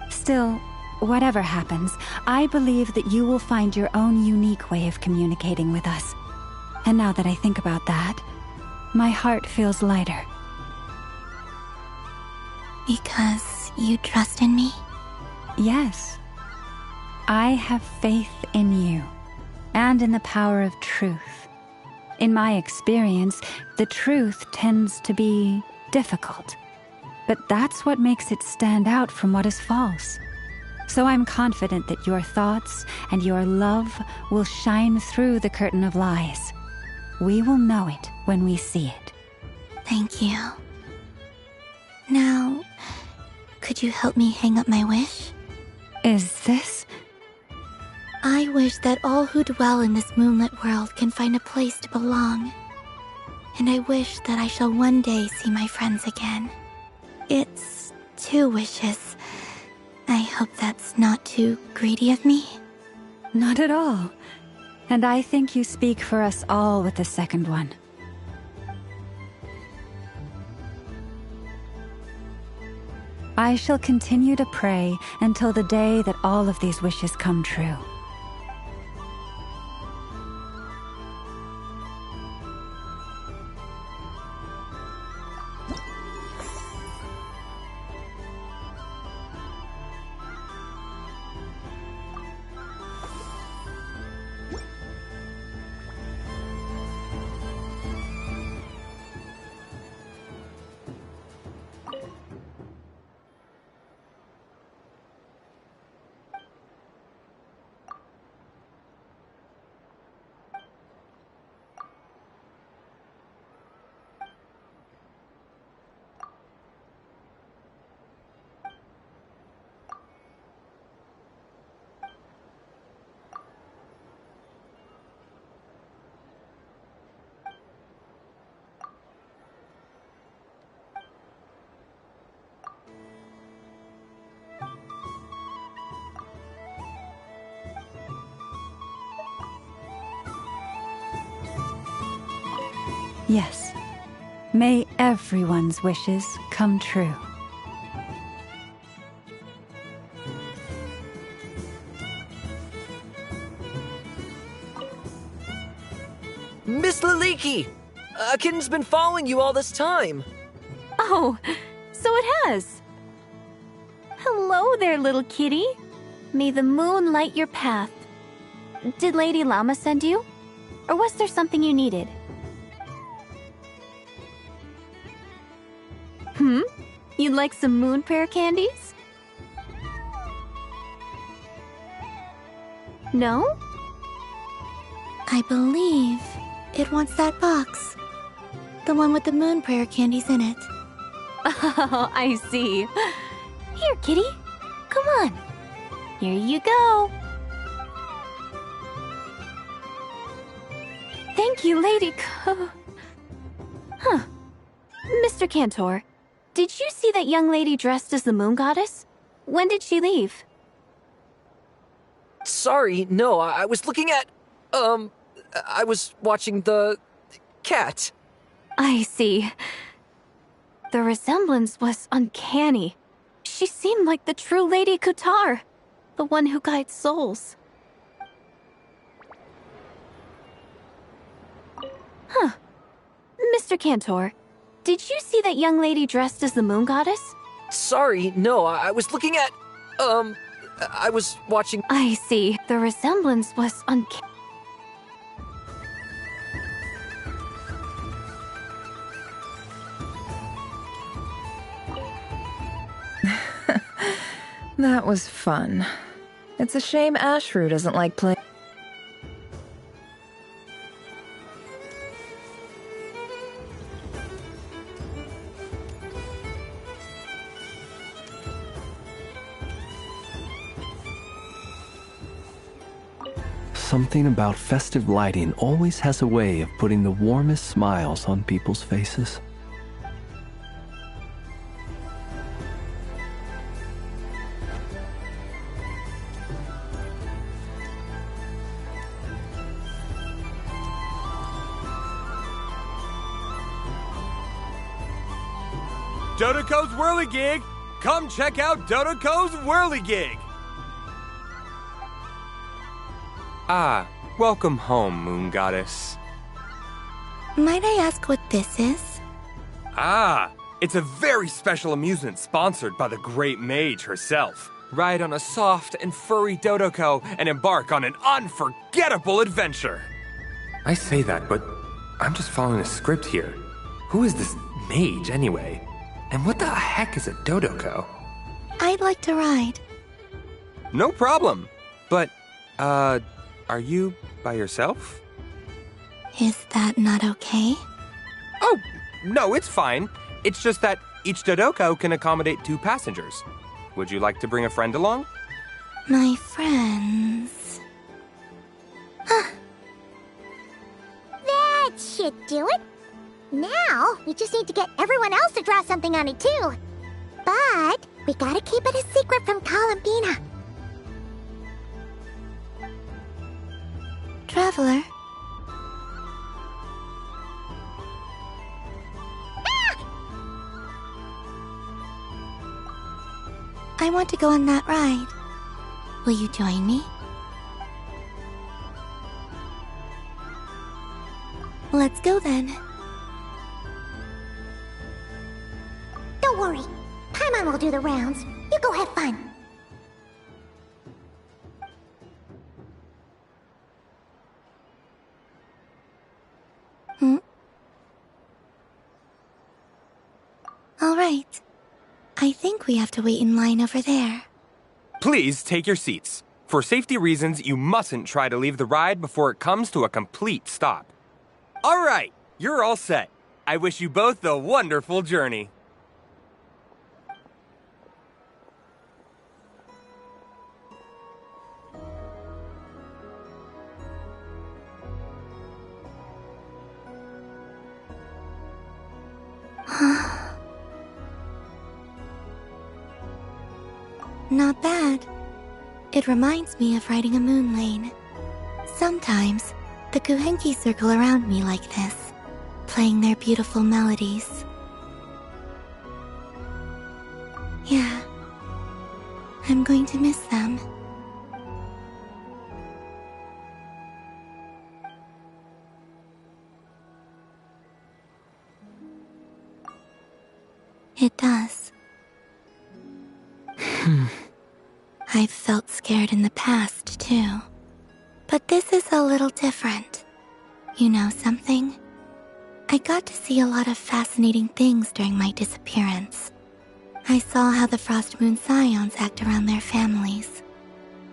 Still, whatever happens, I believe that you will find your own unique way of communicating with us. And now that I think about that, my heart feels lighter. Because you trust in me? Yes. I have faith in you, and in the power of truth. In my experience, the truth tends to be difficult, but that's what makes it stand out from what is false. So I'm confident that your thoughts and your love will shine through the curtain of lies. We will know it when we see it. Thank you. Now, could you help me hang up my wish? Is this? I wish that all who dwell in this moonlit world can find a place to belong. And I wish that I shall one day see my friends again. It's 2 wishes. I hope that's not too greedy of me. Not at all. And I think you speak for us all with the second one. I shall continue to pray until the day that all of these wishes come true. Yes. May everyone's wishes come true. Miss Liliki! Kitten's been following you all this time. Oh, so it has. Hello there, little kitty. May the moon light your path. Did Lady Llama send you? Or was there something you needed? You'd like some moon prayer candies? No? I believe it wants that box. The one with the moon prayer candies in it. Oh, I see. Here, kitty. Come on. Here you go. Thank you, Lady Mr. Cantor, did you see that young lady dressed as the moon goddess? When did she leave? Sorry, no, I was looking at... I was watching the... cat. I see. The resemblance was uncanny. She seemed like the true Lady Kutar, the one who guides souls. Mr. Cantor, did you see that young lady dressed as the moon goddess? Sorry, no, I was looking at... I was watching... I see. The resemblance was uncanny. That was fun. It's a shame Ashru doesn't like playing. Something about festive lighting always has a way of putting the warmest smiles on people's faces. Dodoco's Whirligig! Come check out Dodoco's Whirligig! Ah, welcome home, Moon Goddess. Might I ask what this is? Ah, it's a very special amusement sponsored by the Great Mage herself. Ride on a soft and furry Dodoco and embark on an unforgettable adventure. I say that, but I'm just following a script here. Who is this mage, anyway? And what the heck is a Dodoco? I'd like to ride. No problem. But, are you by yourself? Is that not okay? Oh, no, it's fine. It's just that each Dodoco can accommodate 2 passengers. Would you like to bring a friend along? My friends... That should do it. Now, we just need to get everyone else to draw something on it too. But we gotta keep it a secret from Columbina. Traveler? I want to go on that ride. Will you join me? Let's go then. Don't worry. Paimon will do the rounds. You go have fun. All right. I think we have to wait in line over there. Please take your seats. For safety reasons, you mustn't try to leave the ride before it comes to a complete stop. All right, you're all set. I wish you both a wonderful journey. Not bad. It reminds me of riding a moon lane. Sometimes, the Kuhenki circle around me like this, playing their beautiful melodies. Yeah, I'm going to miss them. It does. I've felt scared in the past, too. But this is a little different. You know something? I got to see a lot of fascinating things during my disappearance. I saw how the Frost Moon Scions act around their families.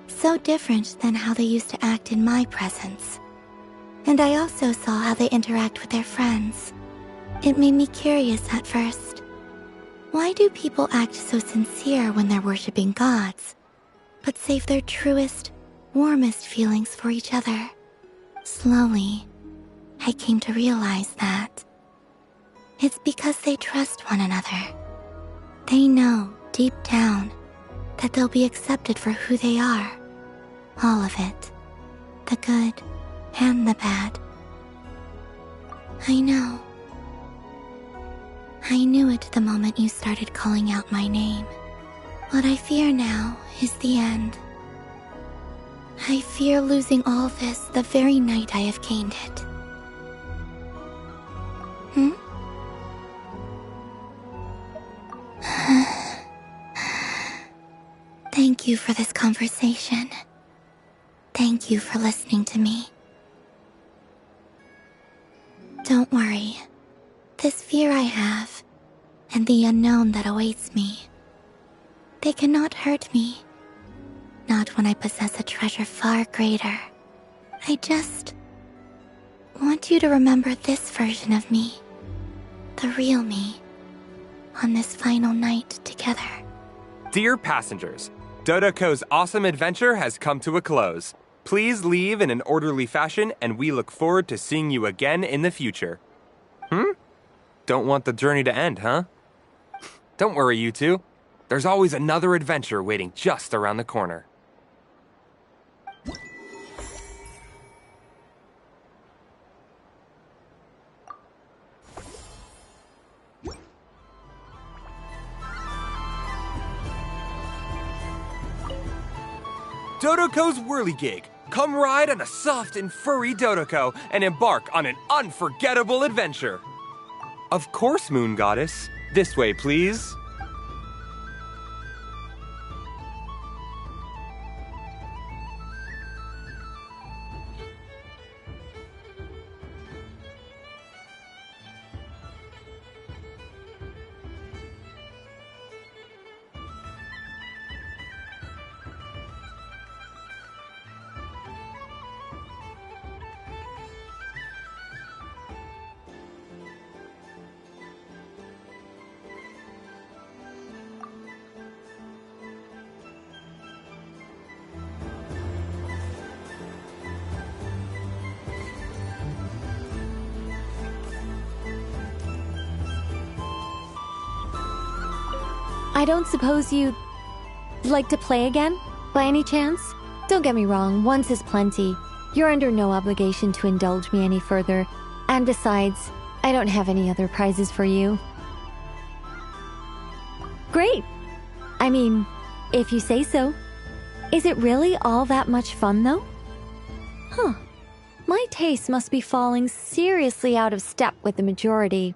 So different than how they used to act in my presence. And I also saw how they interact with their friends. It made me curious at first. Why do people act so sincere when they're worshipping gods, but save their truest, warmest feelings for each other? Slowly, I came to realize that it's because they trust one another. They know, deep down, that they'll be accepted for who they are. All of it. The good and the bad. I know. I knew it the moment you started calling out my name. What I fear now is the end. I fear losing all this the very night I have gained it. Thank you for this conversation. Thank you for listening to me. Don't worry. This fear I have, and the unknown that awaits me, they cannot hurt me. Not when I possess a treasure far greater. I just want you to remember this version of me, the real me, on this final night together. Dear passengers, Dodoco's awesome adventure has come to a close. Please leave in an orderly fashion, and we look forward to seeing you again in the future. Don't want the journey to end, huh? Don't worry, you two. There's always another adventure waiting just around the corner. Dodoco's Whirligig. Come ride on a soft and furry Dodoco and embark on an unforgettable adventure. Of course, Moon Goddess. This way, please. I don't suppose you'd like to play again, by any chance? Don't get me wrong, once is plenty. You're under no obligation to indulge me any further. And besides, I don't have any other prizes for you. Great! I mean, if you say so. Is it really all that much fun, though? Huh. My taste must be falling seriously out of step with the majority.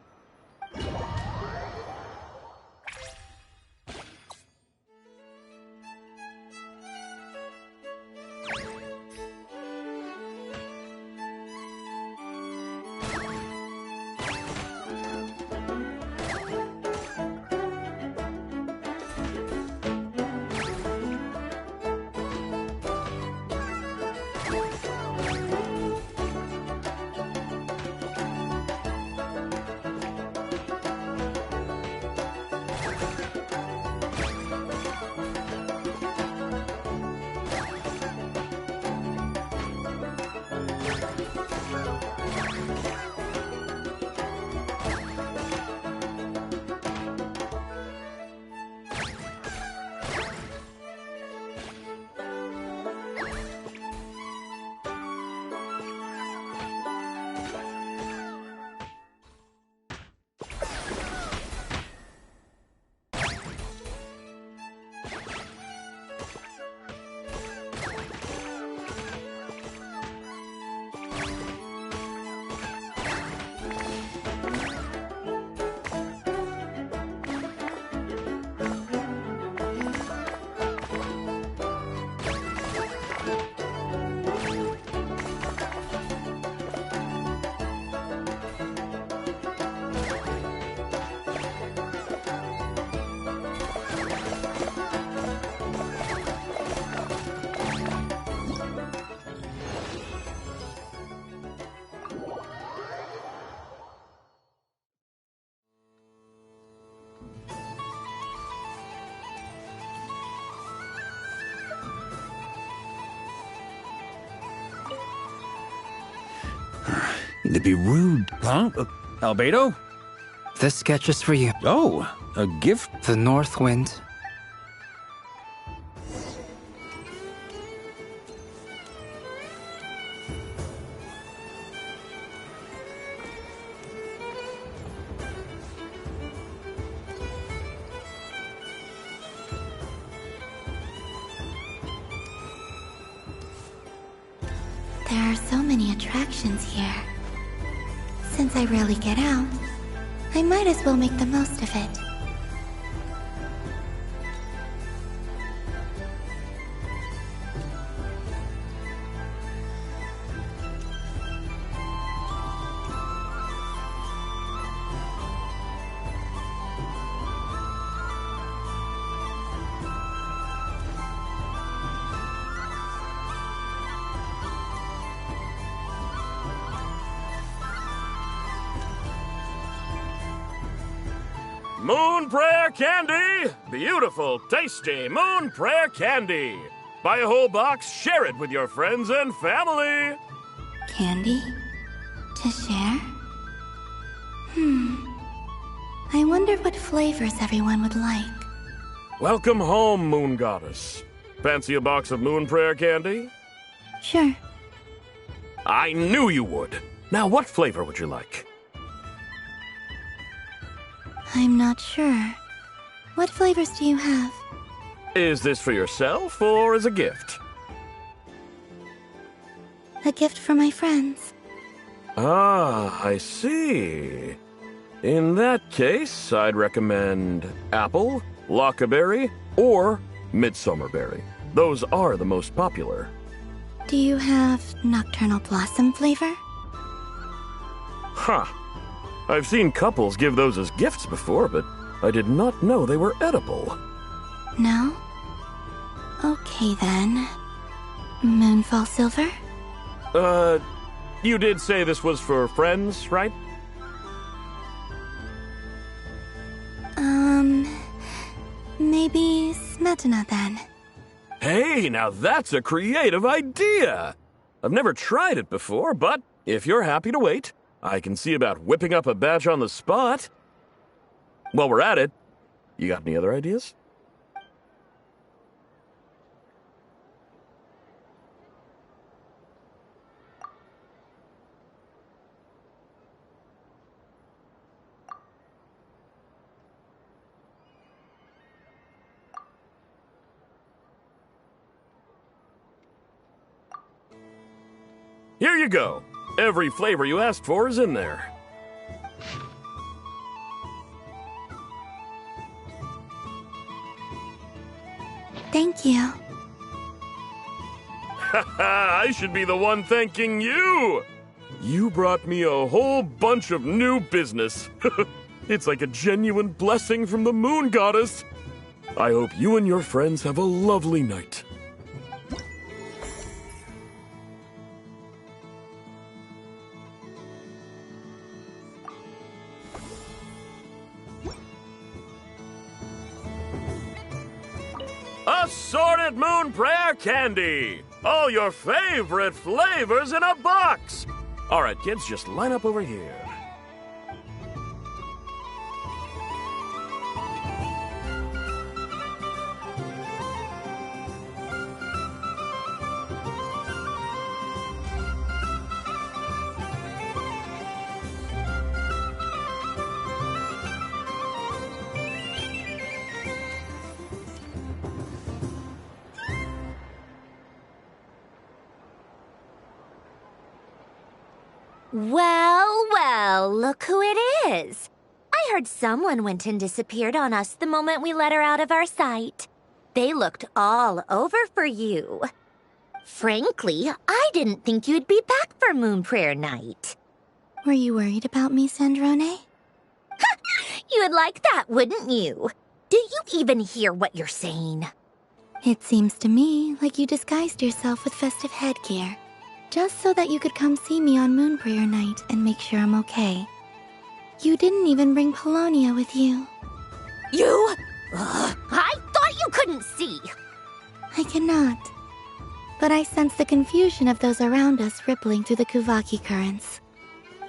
To be rude, huh? Albedo? This sketch is for you. Oh, a gift? The North Wind. There are so many attractions here. Since I rarely get out, I might as well make the most of it. Moon Prayer Candy! Beautiful, tasty Moon Prayer Candy! Buy a whole box, share it with your friends and family. Candy? To share? I wonder what flavors everyone would like. Welcome home, Moon Goddess. Fancy a box of moon prayer candy? Sure. I knew you would. Now, what flavor would you like? I'm not sure. What flavors do you have? Is this for yourself or as a gift? A gift for my friends. Ah, I see. In that case, I'd recommend apple, lockaberry, or midsummerberry. Those are the most popular. Do you have nocturnal blossom flavor? Huh. I've seen couples give those as gifts before, but I did not know they were edible. No? Okay then. Moonfall silver? You did say this was for friends, right? Maybe smetana then. Hey, now that's a creative idea! I've never tried it before, but if you're happy to wait, I can see about whipping up a batch on the spot. While we're at it, you got any other ideas? Here you go. Every flavor you asked for is in there. Thank you. Haha, I should be the one thanking you! You brought me a whole bunch of new business. It's like a genuine blessing from the Moon Goddess. I hope you and your friends have a lovely night. Assorted Moon Prayer Candy! All your favorite flavors in a box! Alright, kids, just line up over here. Well, well, look who it is. I heard someone went and disappeared on us the moment we let her out of our sight. They looked all over for you. Frankly, I didn't think you'd be back for Moon Prayer Night. Were you worried about me, Sandrone? You would like that, wouldn't you? Do you even hear what you're saying? It seems to me like you disguised yourself with festive headgear, just so that you could come see me on Moon Prayer Night and make sure I'm okay. You didn't even bring Polonia with you. You? Ugh, I thought you couldn't see. I cannot. But I sense the confusion of those around us rippling through the Kuvaki currents.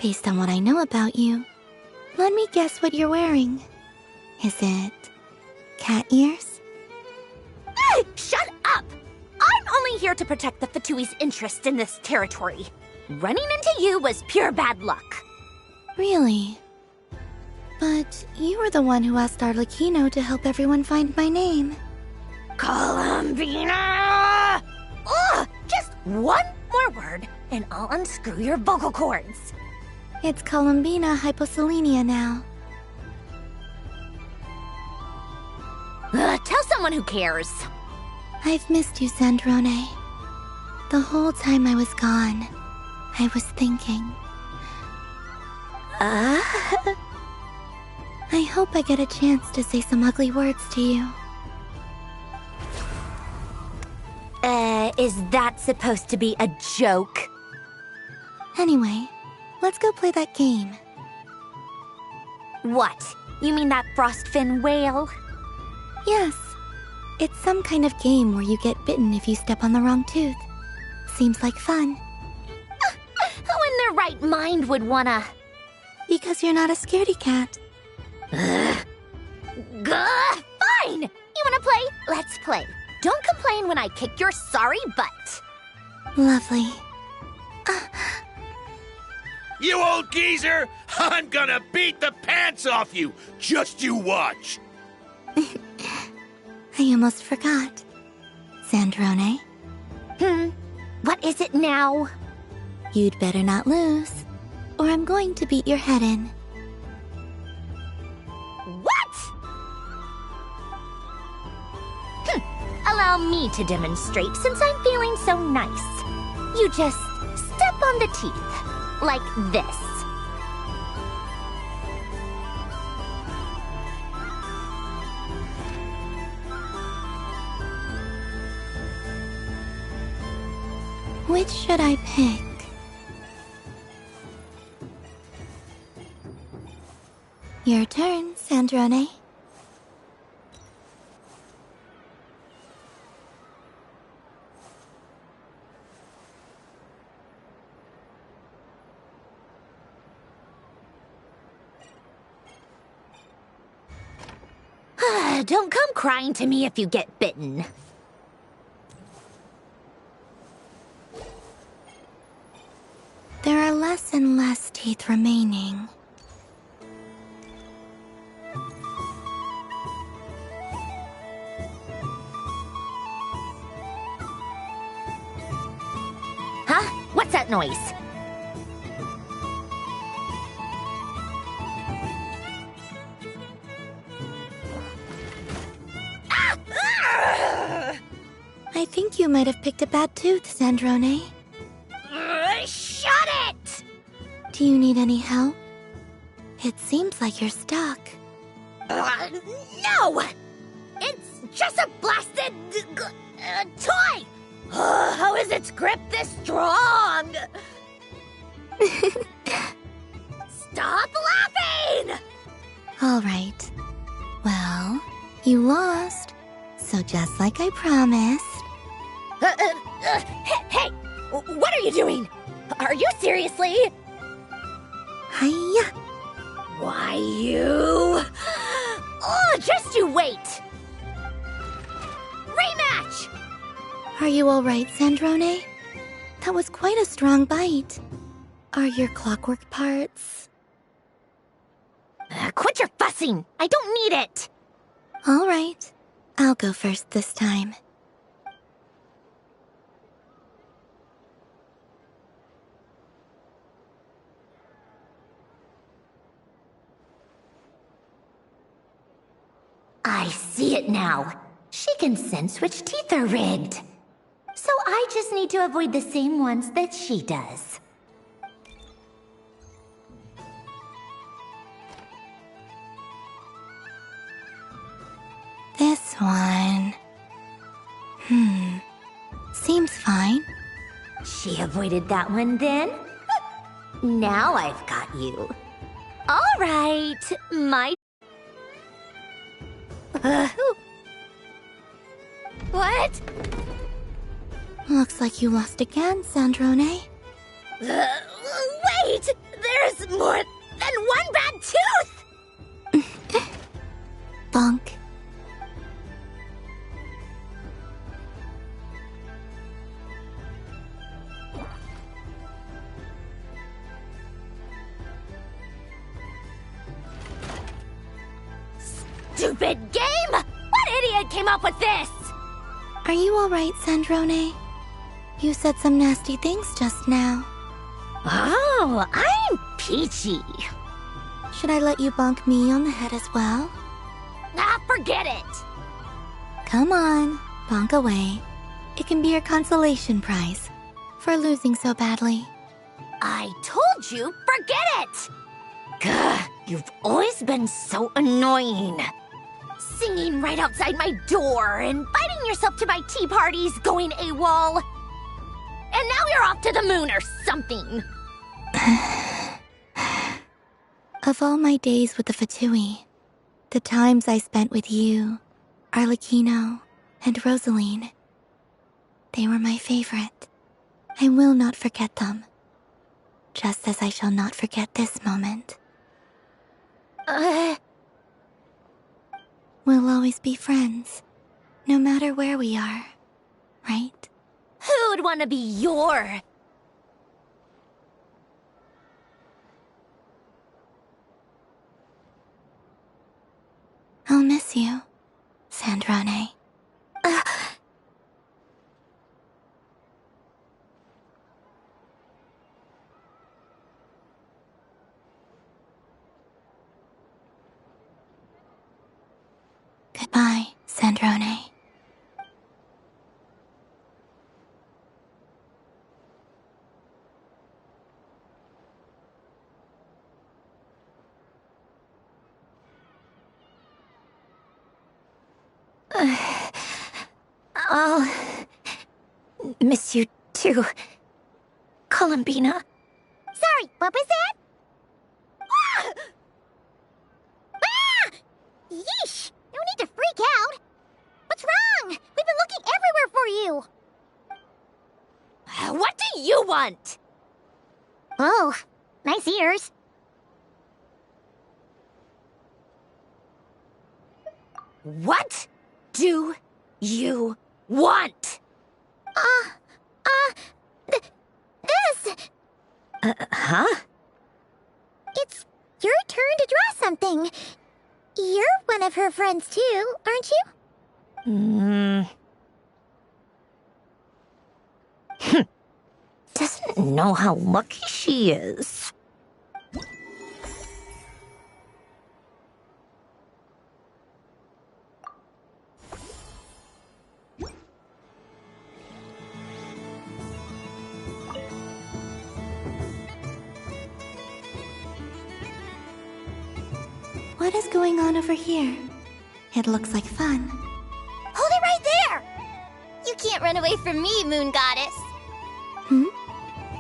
Based on what I know about you, let me guess what you're wearing. Is it cat ears? Shut up! I'm only here to protect the Fatui's interest in this territory. Running into you was pure bad luck. Really? But you were the one who asked Arlecchino to help everyone find my name. Columbina! Ugh! Just one more word, and I'll unscrew your vocal cords. It's Columbina hyposelenia now. Tell someone who cares. I've missed you, Sandrone. The whole time I was gone, I was thinking. I hope I get a chance to say some ugly words to you. Is that supposed to be a joke? Anyway, let's go play that game. What? You mean that frostfin whale? Yes. It's some kind of game where you get bitten if you step on the wrong tooth. Seems like fun. Who in their right mind would wanna? Because you're not a scaredy cat. Gah! Fine! You wanna play? Let's play. Don't complain when I kick your sorry butt. Lovely. You old geezer! I'm gonna beat the pants off you! Just you watch! I almost forgot. Sandrone? What is it now? You'd better not lose, or I'm going to beat your head in. What? Allow me to demonstrate since I'm feeling so nice. You just step on the teeth, like this. Which should I pick? Your turn, Sandrone. Don't come crying to me if you get bitten. There are less and less teeth remaining. Huh? What's that noise? I think you might have picked a bad tooth, Sandrone. Shut it! Do you need any help? It seems like you're stuck. No! It's just a blasted toy! How is its grip this strong? Stop laughing! All right. Well, you lost. So just like I promised. Hey! What are you doing? Are you seriously? Hiya! Why, you... Oh, just you wait! Rematch! Are you all right, Sandrone? That was quite a strong bite. Are your clockwork parts? Quit your fussing! I don't need it! All right. I'll go first this time. I see it now. She can sense which teeth are rigged. So I just need to avoid the same ones that she does. This one... Seems fine. She avoided that one then? Now I've got you. All right, my... What? Looks like you lost again, Sandrone. Wait! There's more than one bad tooth! Bonk. Stupid game! What idiot came up with this? Are you alright, Sandrone? You said some nasty things just now. Oh, I'm peachy. Should I let you bonk me on the head as well? Ah, forget it! Come on, bonk away. It can be your consolation prize for losing so badly. I told you, forget it! Gah, you've always been so annoying. Singing right outside my door, inviting yourself to my tea parties, going AWOL. And now you're off to the moon or something. Of all my days with the Fatui, the times I spent with you, Arlecchino, and Rosaline. They were my favorite. I will not forget them. Just as I shall not forget this moment. We'll always be friends, no matter where we are, right? Who would want to be your... I'll miss you, Sandrone. Goodbye, Sandrone. I'll miss you too, Columbina. Sorry, what was that? Ah! Ah! Yeesh! No need to freak out. What's wrong? We've been looking everywhere for you. What do you want? Oh, nice ears. What do you want? This! Huh? It's your turn to draw something. You're one of her friends too, aren't you? Doesn't know how lucky she is. What is going on over here? It looks like fun. Hold it right there! You can't run away from me, Moon Goddess.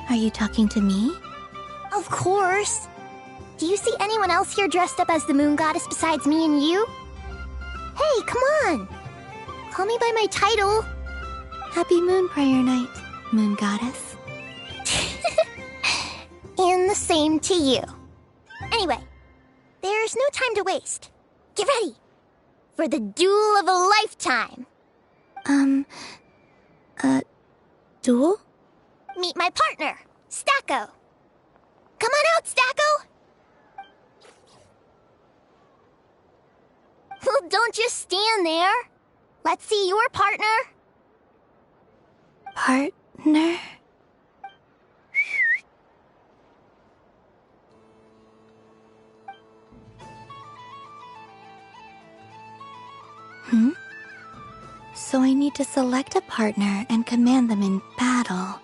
Are you talking to me? Of course. Do you see anyone else here dressed up as the Moon Goddess besides me and you? Hey, come on! Call me by my title. Happy Moon Prayer Night, Moon Goddess. And the same to you. Anyway, there's no time to waste. Get ready for the duel of a lifetime. Duel? Meet my partner, Stacko. Come on out, Stacko! Well, don't just stand there. Let's see your partner. Partner? So I need to select a partner and command them in battle.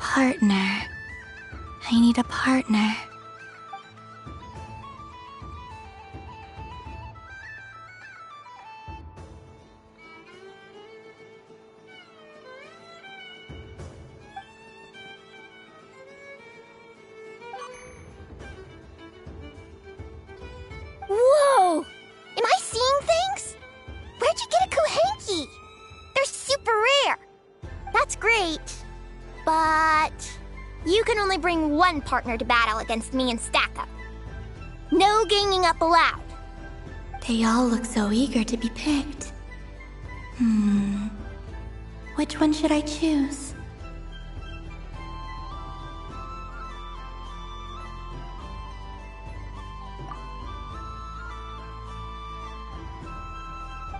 Partner. I need a partner. Whoa! Am I seeing things? Where'd you get a Kuhenki? They're super rare. That's great. But you can only bring one partner to battle against me and Stacko. No ganging up allowed. They all look so eager to be picked. Which one should I choose?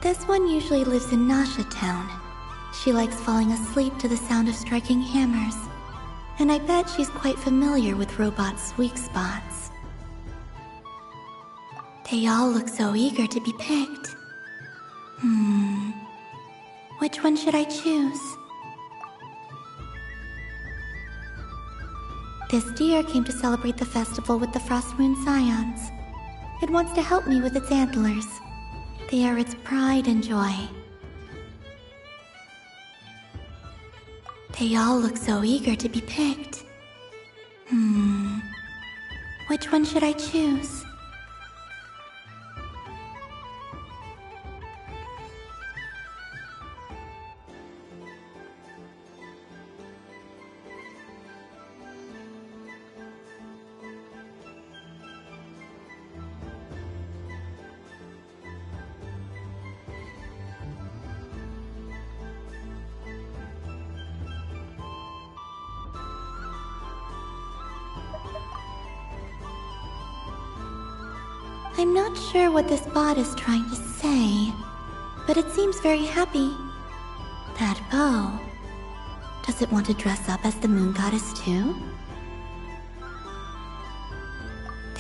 This one usually lives in Nasha Town. She likes falling asleep to the sound of striking hammers. And I bet she's quite familiar with robots' weak spots. They all look so eager to be picked. Which one should I choose? This deer came to celebrate the festival with the Frost Moon Scions. It wants to help me with its antlers. They are its pride and joy. They all look so eager to be picked. Which one should I choose? I'm not sure what this bot is trying to say, but it seems very happy. That bow. Does it want to dress up as the moon goddess too?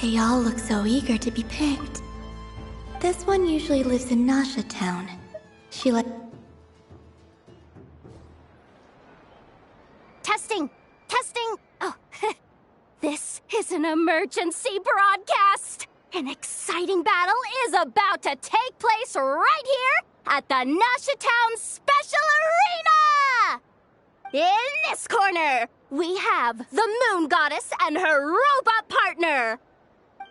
They all look so eager to be picked. This one usually lives in Nasha Town. She let... Testing! Testing! Oh, this is an emergency broadcast! An exciting battle is about to take place right here at the Nasha Town Special Arena! In this corner, we have the Moon Goddess and her robot partner.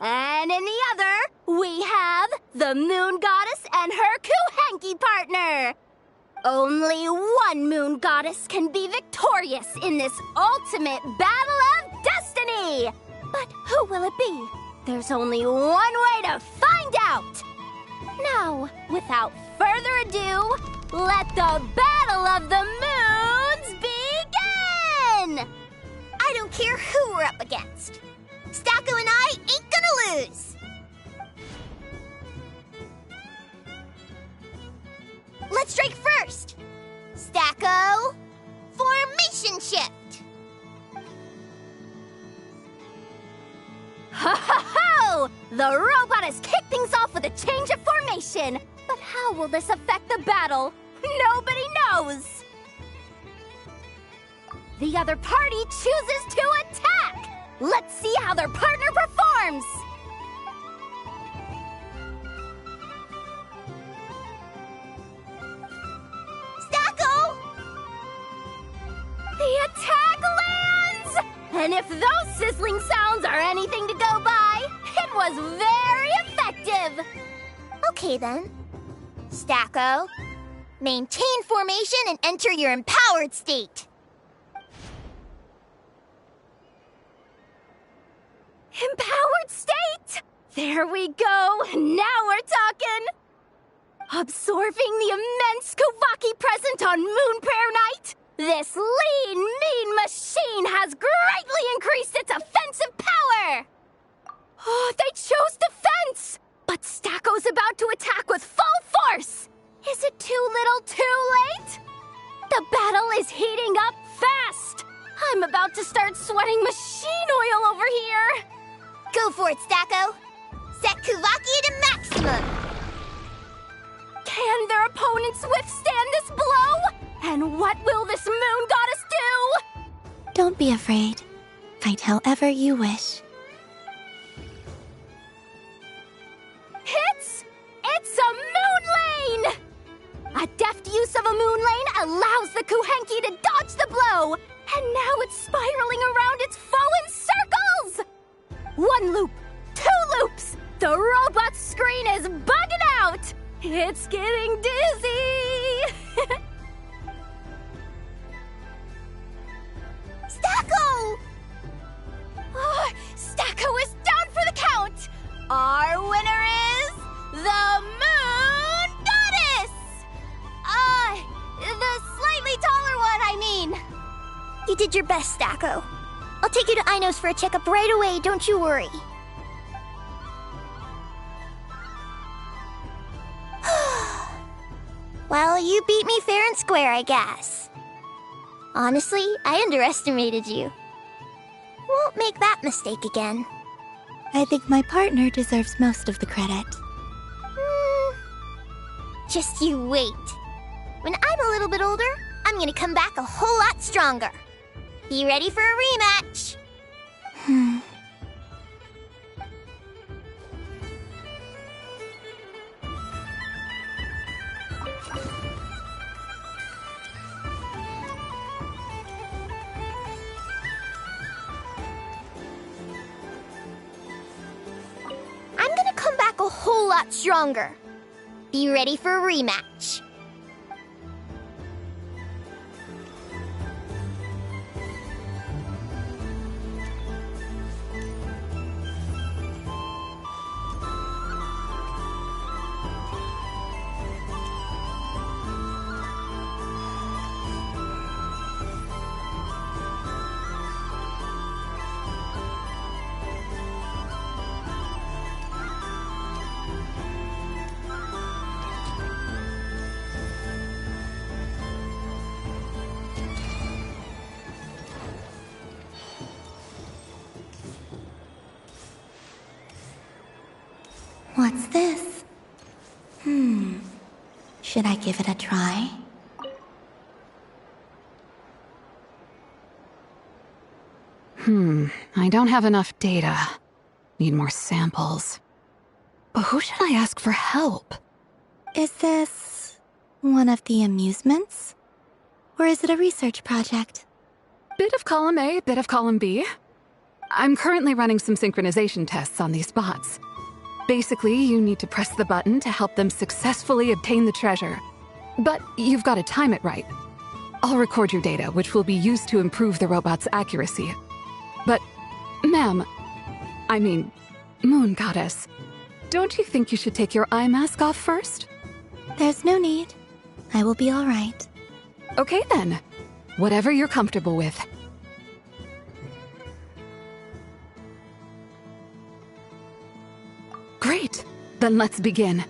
And in the other, we have the Moon Goddess and her Kuhanki partner. Only one Moon Goddess can be victorious in this ultimate battle of destiny! But who will it be? There's only one way to find out! Now, without further ado, let the Battle of the Moons begin! I don't care who we're up against. Stacko and I ain't gonna lose! Let's strike first! Stacko, formation shift! Ho ho ho! The robot has kicked things off with a change of formation. But how will this affect the battle? Nobody knows! The other party chooses to attack! Let's see how their partner performs! Stacko! The attack lands! And if those sizzling sounds are anything to go by, it was very effective! Okay then. Stacko, maintain formation and enter your empowered state. Empowered state! There we go! Now we're talking! Absorbing the immense Kuvaki present on Moon Prayer Night, this lean, mean machine has greatly increased its offensive power! Oh, they chose defense! But Stacko's about to attack with full force! Is it too little too late? The battle is heating up fast! I'm about to start sweating machine oil over here! Go for it, Stacko! Set Kuvaki to maximum! Can their opponents withstand this blow? And what will this moon goddess do? Don't be afraid. Fight however you wish. It's a moon lane! A deft use of a moon lane allows the Kuhanki to dodge the blow, and now it's spiraling around its foe in circles! One loop, two loops, the robot's screen is bugging out! It's getting dizzy! Stacko! Oh, Stacko is down for the count! Our winner is the Moon Goddess! The slightly taller one, I mean. You did your best, Stacko. I'll take you to Ainos for a checkup right away, don't you worry. Well, you beat me fair and square, I guess. Honestly, I underestimated you. Won't make that mistake again. I think my partner deserves most of the credit. Just you wait. When I'm a little bit older, I'm gonna come back a whole lot stronger. Be ready for a rematch. I'm gonna come back a whole lot stronger. Be ready for a rematch. What's this? Should I give it a try? I don't have enough data. Need more samples. But who should I ask for help? Is this one of the amusements? Or is it a research project? Bit of column A, bit of column B. I'm currently running some synchronization tests on these bots. Basically, you need to press the button to help them successfully obtain the treasure. But you've got to time it right. I'll record your data, which will be used to improve the robot's accuracy. But, ma'am, I mean, Moon Goddess, don't you think you should take your eye mask off first? There's no need. I will be all right. Okay then. Whatever you're comfortable with. Great. Then let's begin.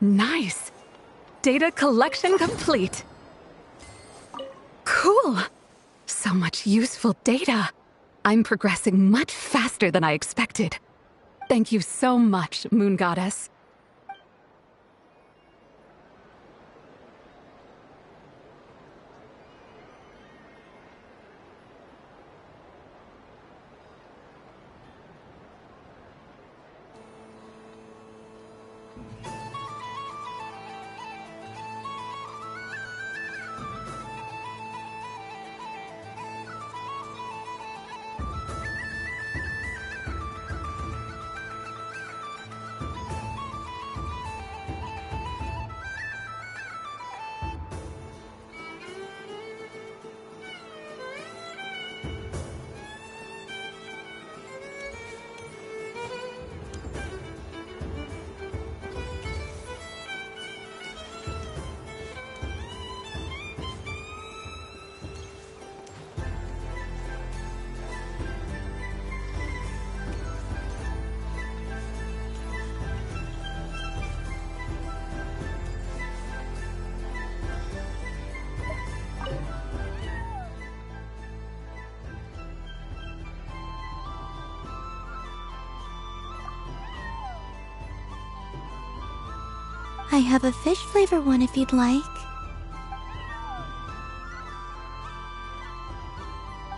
Nice. Data collection complete. Cool. So much useful data. I'm progressing much faster than I expected. Thank you so much, Moon Goddess. I have a fish flavor one if you'd like.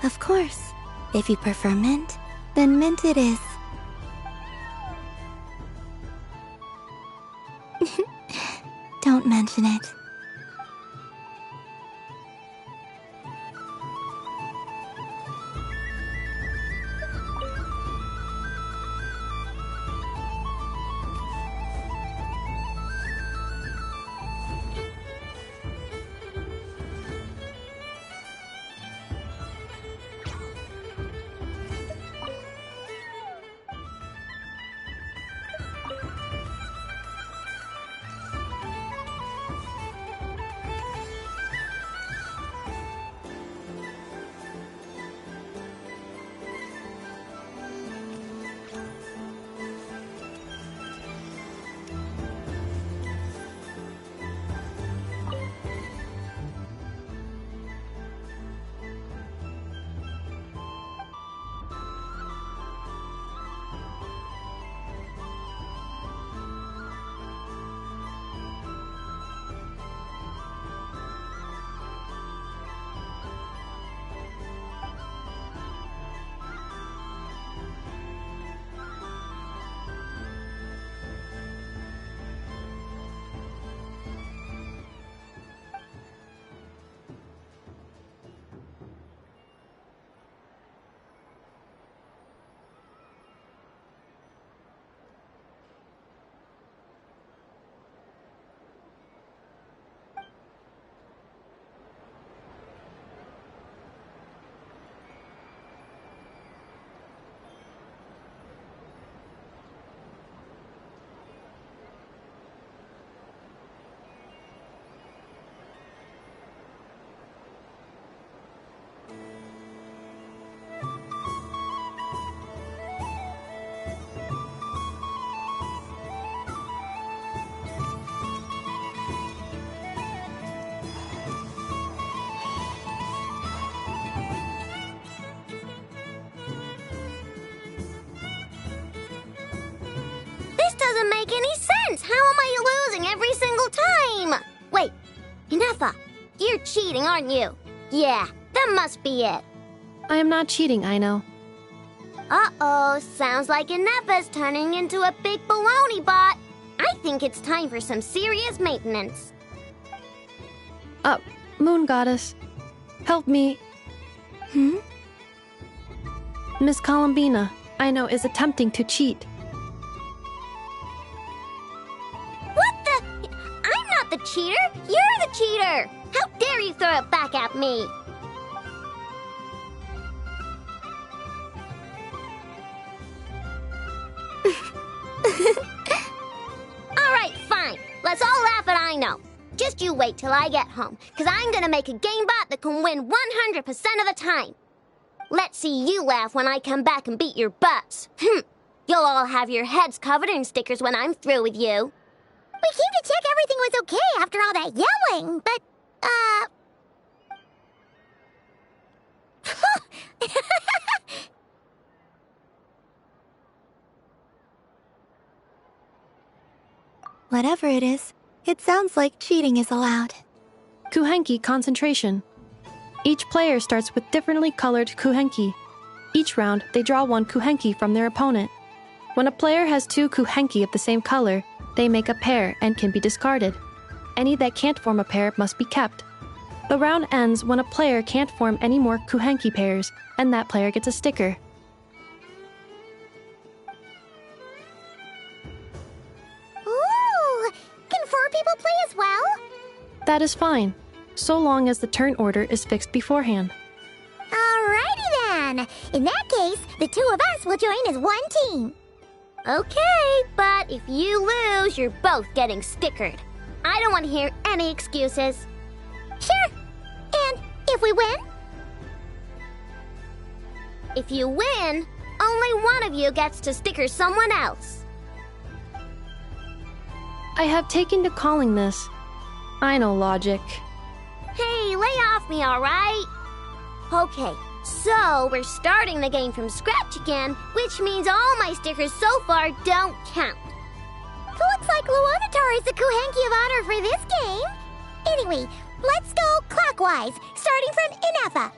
Of course. If you prefer mint, then mint it is. Don't mention it. make any sense. How am I losing every single time? Wait, Inefa, you're cheating, aren't you? Yeah, that must be it. I am not cheating, Aino. Uh-oh, sounds like Inefa's turning into a big baloney bot. I think it's time for some serious maintenance. Moon Goddess, help me. Miss Columbina, Aino is attempting to cheat. What the? I'm not the cheater. You're the cheater. How dare you throw it back at me? All right, fine. Let's all laugh at Aino. Just you wait till I get home, because I'm going to make a game bot that can win 100% of the time. Let's see you laugh when I come back and beat your butts. You'll all have your heads covered in stickers when I'm through with you. We came to check everything was okay after all that yelling, but, Whatever it is, it sounds like cheating is allowed. Kuhenki concentration. Each player starts with differently colored kuhenki. Each round, they draw one kuhenki from their opponent. When a player has two kuhenki of the same color, they make a pair and can be discarded. Any that can't form a pair must be kept. The round ends when a player can't form any more kuhenki pairs, and that player gets a sticker. Ooh! Can 4 people play as well? That is fine, so long as the turn order is fixed beforehand. Alrighty then. In that case, the 2 of us will join as one team. Okay, but if you lose, you're both getting stickered. I don't want to hear any excuses. Sure. And if we win? If you win, only one of you gets to sticker someone else. I have taken to calling this. I know logic. Hey, lay off me, alright? Okay, so we're starting the game from scratch again, which means all my stickers so far don't count. Looks like Luonatar is the Kuhenki of honor for this game. Anyway, let's go clockwise, starting from Inefa.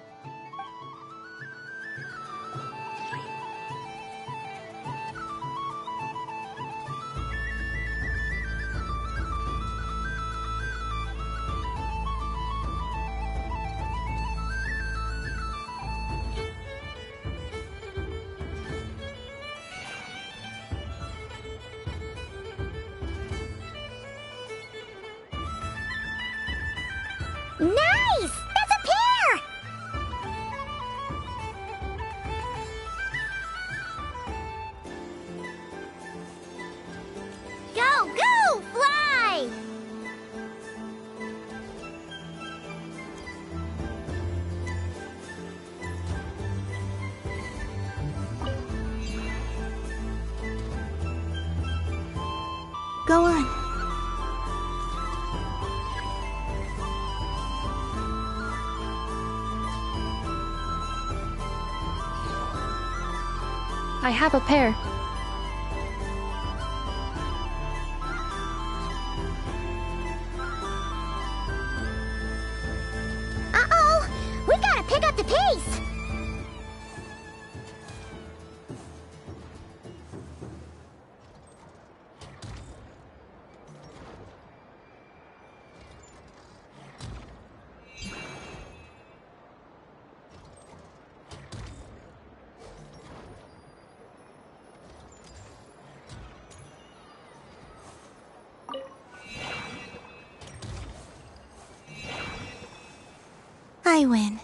Nice! That's a pair! Go, go! Fly! Go on. I have a pair. Uh-oh! We gotta pick up the pace! I win.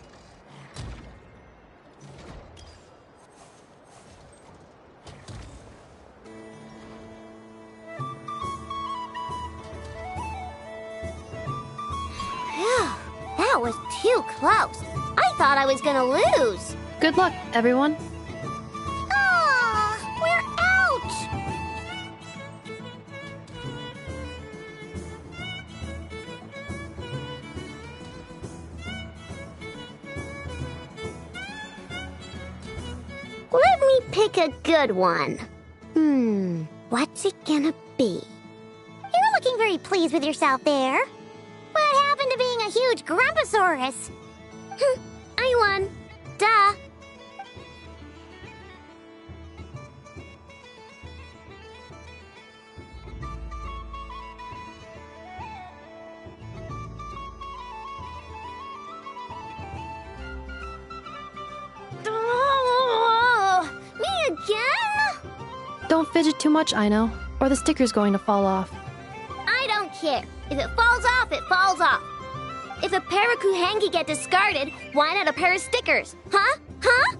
Phew, that was too close. I thought I was gonna lose. Good luck, everyone. Ah, we're out! Let me pick a good one. What's it gonna be. You're looking very pleased with yourself there. What happened to being a huge Grumposaurus? I won. Duh. Me again? Don't fidget too much, Aino, or the sticker's going to fall off. I don't care. If it falls off, it falls off. If a pair of Kuhenki get discarded, why not a pair of stickers? Huh? Huh?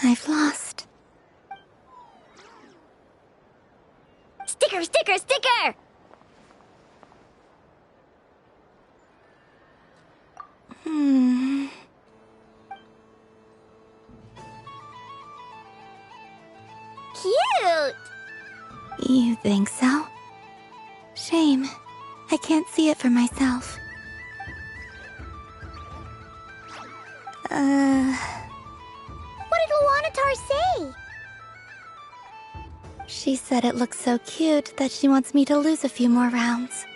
I've lost. Sticker, sticker, sticker! Cute! You think so? Shame. I can't see it for myself. What did Luanatar say? She said it looks so cute that she wants me to lose a few more rounds.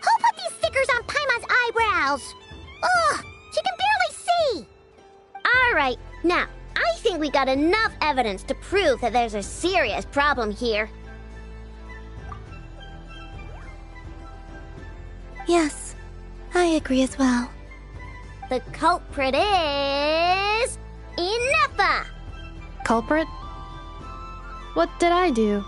Who put these stickers on Paimon's eyebrows? Ugh, she can barely see. Alright, now, I think we got enough evidence to prove that there's a serious problem here. Yes, I agree as well. The culprit is... Inefa! Culprit? What did I do?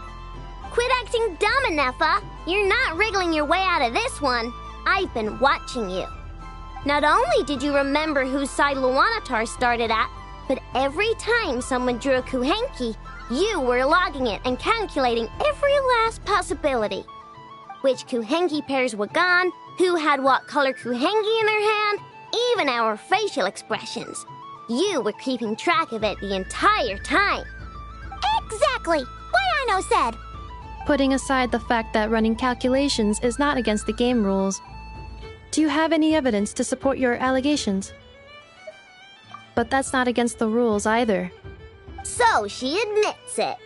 Quit acting dumb, Inefa! You're not wriggling your way out of this one. I've been watching you. Not only did you remember whose side Luanatar started at, but every time someone drew a Kuhenki, you were logging it and calculating every last possibility. Which Kuhenki pairs were gone, who had what color Kuhenki in their hand, even our facial expressions. You were keeping track of it the entire time. Exactly! What Aino said! Putting aside the fact that running calculations is not against the game rules, do you have any evidence to support your allegations? But that's not against the rules either. So she admits it.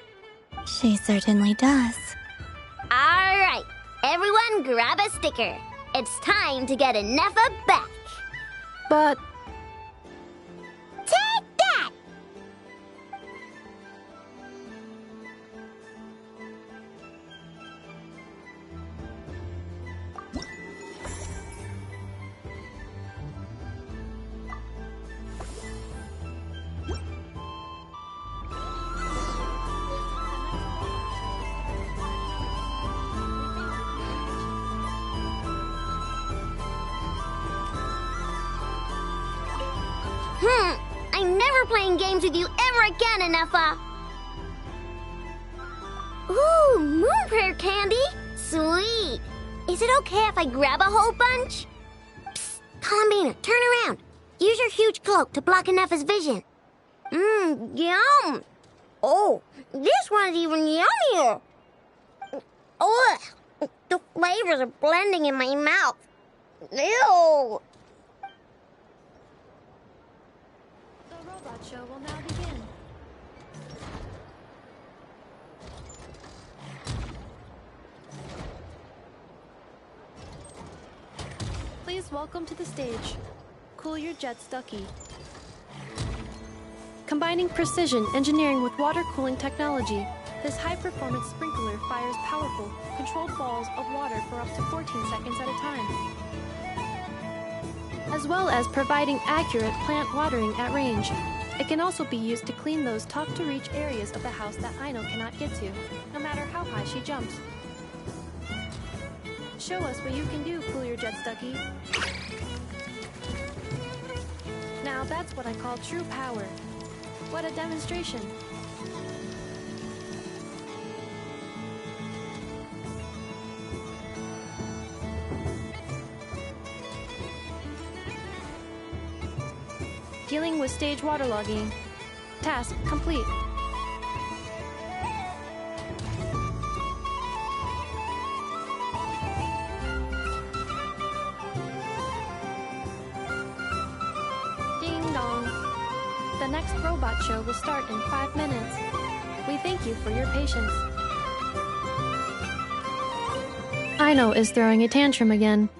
She certainly does. Alright, everyone grab a sticker. It's time to get Inefa back. But... Take that! I'm never playing games with you ever again, Inefa. Ooh, moon prayer candy. Sweet. Is it okay if I grab a whole bunch? Psst, Columbina, turn around. Use your huge cloak to block Inefa's vision. Yum. Oh, this one's even yummier. Ugh, the flavors are blending in my mouth. Ew. The robot show will now begin. Please welcome to the stage, Cool Your Jets Ducky. Combining precision engineering with water cooling technology, this high-performance sprinkler fires powerful, controlled balls of water for up to 14 seconds at a time, as well as providing accurate plant watering at range. It can also be used to clean those tough-to-reach areas of the house that Aino cannot get to, no matter how high she jumps. Show us what you can do, Cool Your Jets Ducky. Now that's what I call true power. What a demonstration. Dealing with stage waterlogging. Task complete. Ding dong. The next robot show will start in 5 minutes. We thank you for your patience. Aino is throwing a tantrum again.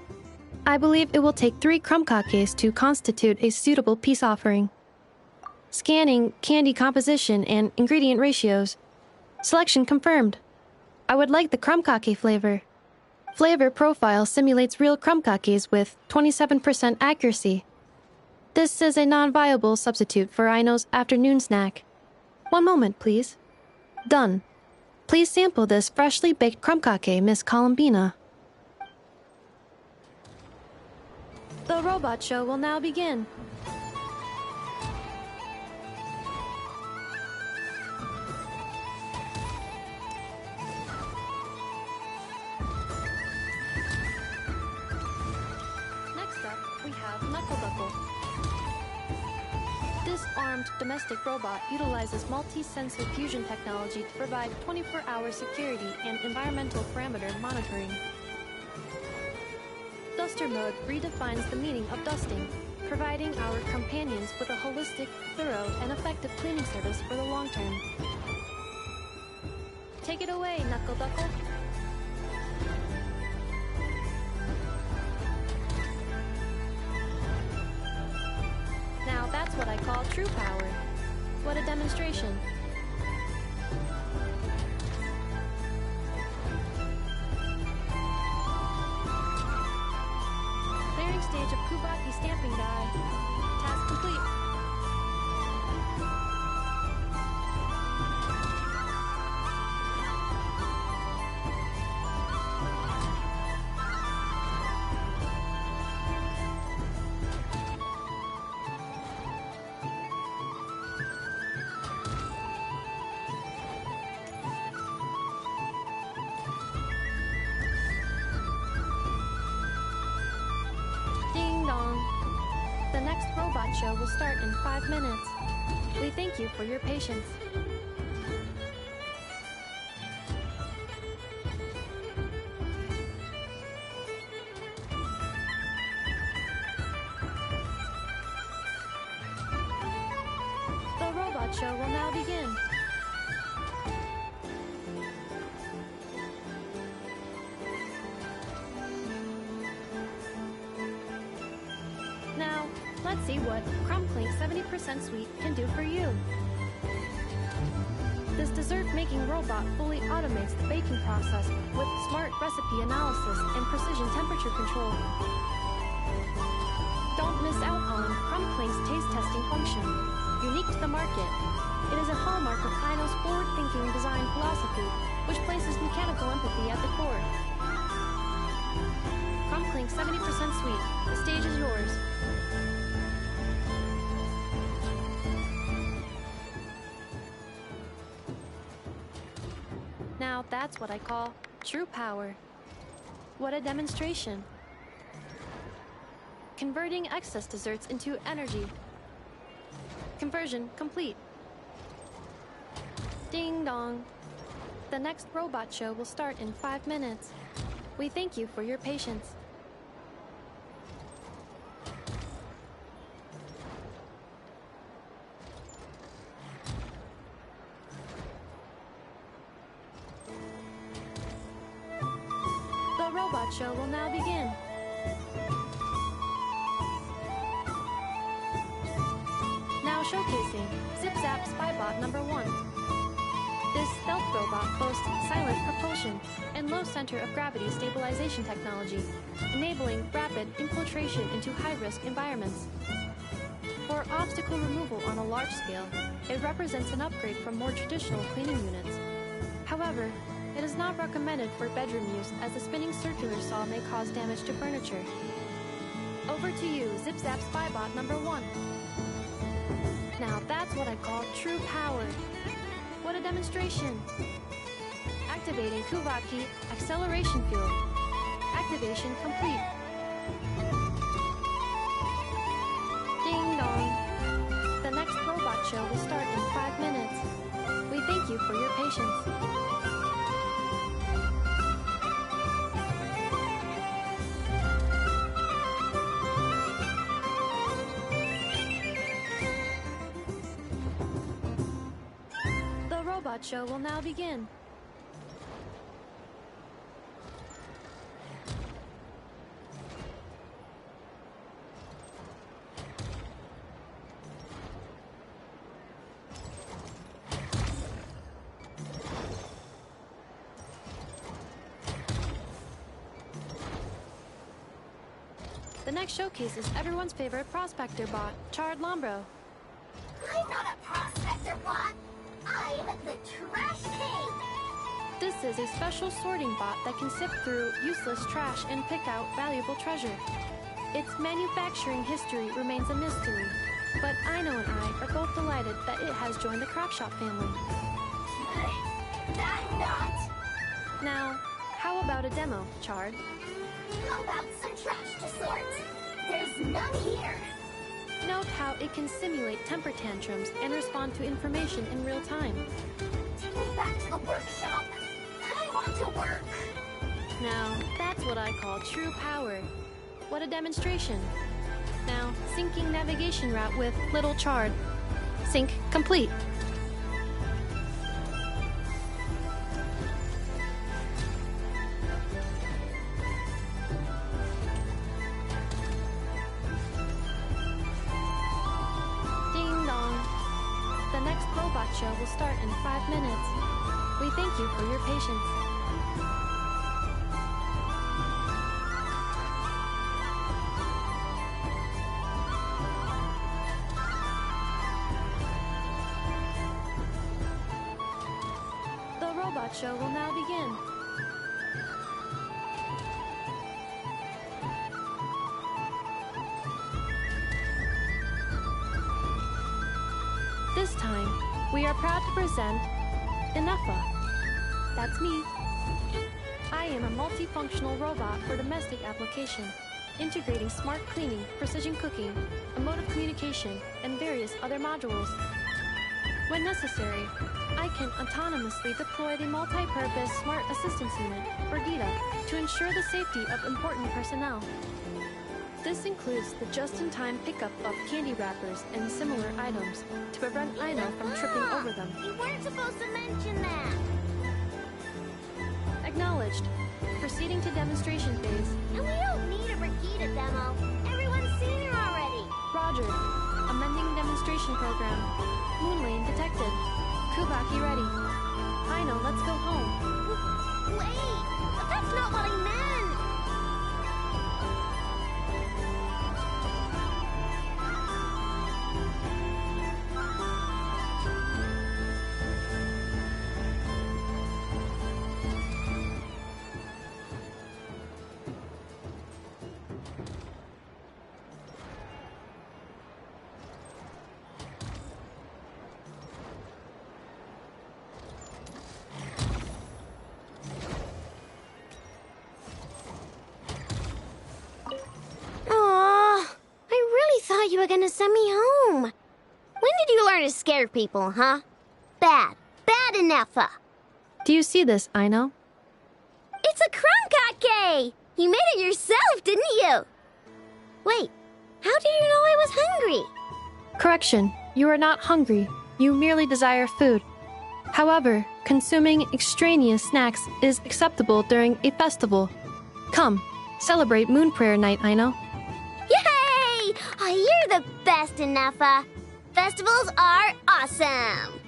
I believe it will take 3 crumb-cakes to constitute a suitable peace offering. Scanning candy composition and ingredient ratios. Selection confirmed. I would like the crumb-cake flavor. Flavor profile simulates real crumb-cakes with 27% accuracy. This is a non-viable substitute for Aino's afternoon snack. 1 moment, please. Done. Please sample this freshly baked crumb-cake, Miss Columbina. The robot show will now begin. Next up, we have Knuckle. This armed domestic robot utilizes multi-sensor fusion technology to provide 24-hour security and environmental parameter monitoring. Duster mode redefines the meaning of dusting, providing our companions with a holistic, thorough, and effective cleaning service for the long term. Take it away, Knuckle. Now that's what I call true power. What a demonstration. Clearing stage of Kubaki stamping die. Task complete. The next robot show will start in 5 minutes. We thank you for your patience. The robot show will now begin. Now, let's see what Crumbclink 70% Sweet can do for you. This dessert-making robot fully automates the baking process with smart recipe analysis and precision temperature control. Don't miss out on Crumbclink's taste testing function, unique to the market. It is a hallmark of Aino's forward-thinking design philosophy, which places mechanical empathy at the core. Crumbclink 70% Sweet. The stage is yours. Now that's what I call true power. What a demonstration. Converting excess desserts into energy. Conversion complete. Ding dong. The next robot show will start in 5 minutes. We thank you for your patience. The robot show will now begin. Now showcasing Zip Zap Spybot number 1. This stealth robot boasts silent propulsion and low center of gravity stabilization technology, enabling rapid infiltration into high-risk environments. For obstacle removal on a large scale, it represents an upgrade from more traditional cleaning units. However, it is not recommended for bedroom use as the spinning circular saw may cause damage to furniture. Over to you, Zip Zap Spybot number 1. Now that's what I call true power. What a demonstration! Activating Kuvaki acceleration field. Activation complete. Ding dong. show will start in 5 minutes. We thank you for your patience. The robot show will now begin. The next showcase is everyone's favorite prospector bot, Charred Lombro. I'm not a prospector bot. I'm the Trash King. This is a special sorting bot that can sift through useless trash and pick out valuable treasure. Its manufacturing history remains a mystery, but Aino and I are both delighted that it has joined the craft shop family. I'm not. Now, how about a demo, Charred? How about some trash to sort? There's none here. Note how it can simulate temper tantrums and respond to information in real time. Take me back to the workshop. I want to work. Now, that's what I call true power. What a demonstration. Now, syncing navigation route with Little Charred. Sync complete. Ding dong. The next robot show will start in 5 minutes. We thank you for your patience. The robot show will now begin. This time, we are proud to present Inefa. That's me. I am a multifunctional robot for domestic application, integrating smart cleaning, precision cooking, emotive communication, and various other modules. When necessary, I can autonomously deploy the multi-purpose Smart Assistance Unit, or DITA, to ensure the safety of important personnel. This includes the just-in-time pickup of candy wrappers and similar items to prevent Aino from tripping over them. You weren't supposed to mention that. Acknowledged. Proceeding to demonstration phase. And we don't need a Brigida demo. Everyone's seen her already. Roger. Amending demonstration program. Moon lane detected. Kubaki ready. Aino, let's go home. Wait! That's not what I meant! You were gonna send me home. When did you learn to scare people, huh? Bad. Bad enough. Do you see this, Aino? It's a crunkake! You made it yourself, didn't you? Wait, how did you know I was hungry? Correction, you are not hungry. You merely desire food. However, consuming extraneous snacks is acceptable during a festival. Come, celebrate Moon Prayer Night, Aino. Yay! Oh, you're the best, Inefa. Festivals are awesome.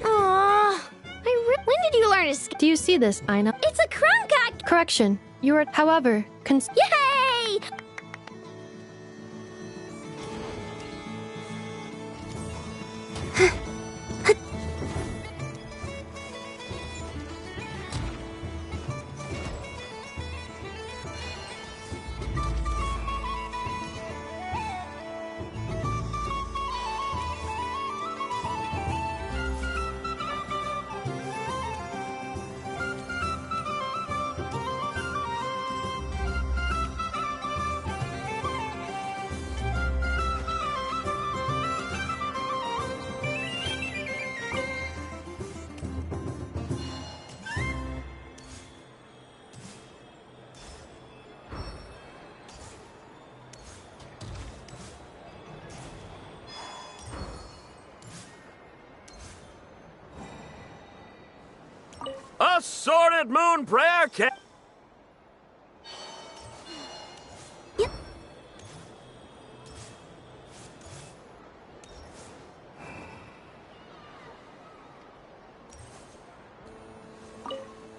Aww. When did you learn to Do you see this, Aino? It's a crunkake! Correction, you are, however, Yay! Assorted moon prayer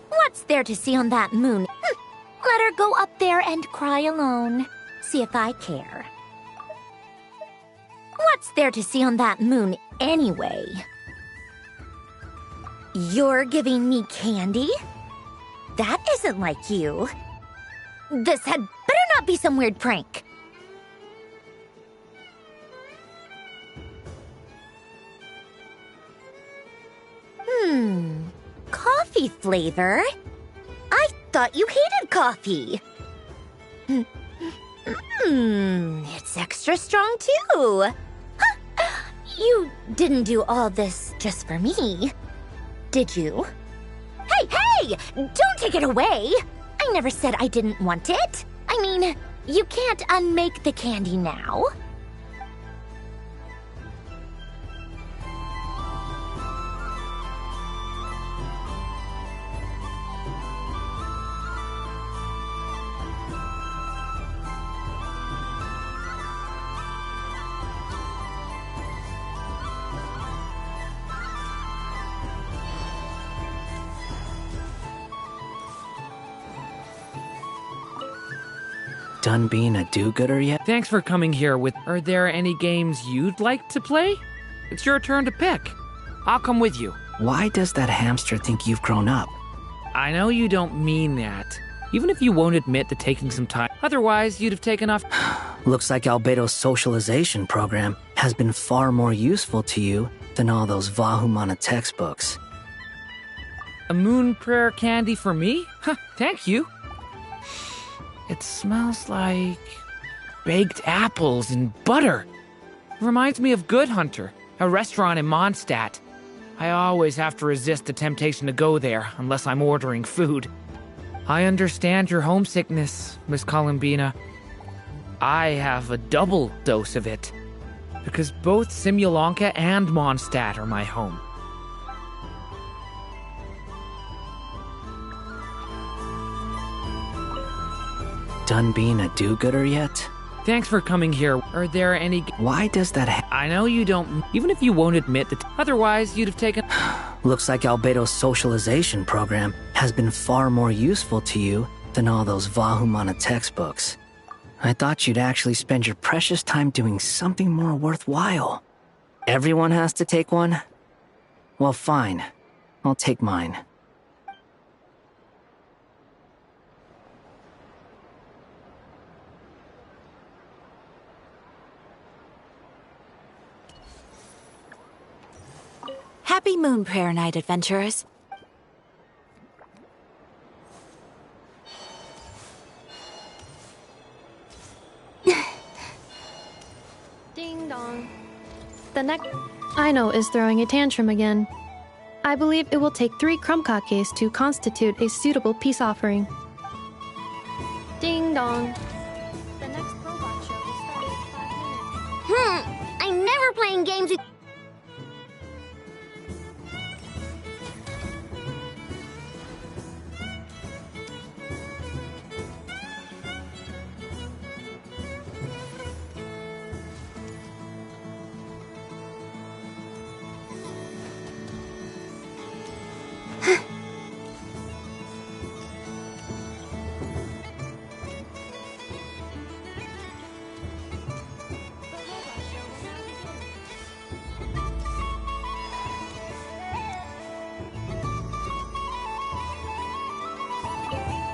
What's there to see on that moon? Let her go up there and cry alone. See if I care. What's there to see on that moon anyway? You're giving me candy? That isn't like you. This had better not be some weird prank. Coffee flavor? I thought you hated coffee. It's extra strong too. Huh. You didn't do all this just for me, did you? Hey! Don't take it away! I never said I didn't want it. I mean, you can't unmake the candy now. Done being a do-gooder yet? Thanks for coming here with... Are there any games you'd like to play? It's your turn to pick. I'll come with you. Why does that hamster think you've grown up? I know you don't mean that. Even if you won't admit to taking some time. Otherwise, you'd have taken off... Looks like Albedo's socialization program has been far more useful to you than all those Vahumana textbooks. A moon prayer candy for me? Huh, thank you. It smells like baked apples and butter. Reminds me of Good Hunter, a restaurant in Mondstadt. I always have to resist the temptation to go there unless I'm ordering food. I understand your homesickness, Miss Columbina. I have a double dose of it, because both Simulanka and Mondstadt are my home. Done being a do-gooder yet? Thanks for coming here. Are there any... Why does that I know you don't... Even if you won't admit that... Otherwise, you'd have taken... Looks like Albedo's socialization program has been far more useful to you than all those Vahumana textbooks. I thought you'd actually spend your precious time doing something more worthwhile. Everyone has to take one? Well, fine. I'll take mine. Happy Moon Prayer Night, adventurers. Ding dong. The next Aino is throwing a tantrum again. I believe it will take 3 crumb-kakes to constitute a suitable peace offering. Ding dong. The next robot show will start in 5 minutes. I'm never playing games with...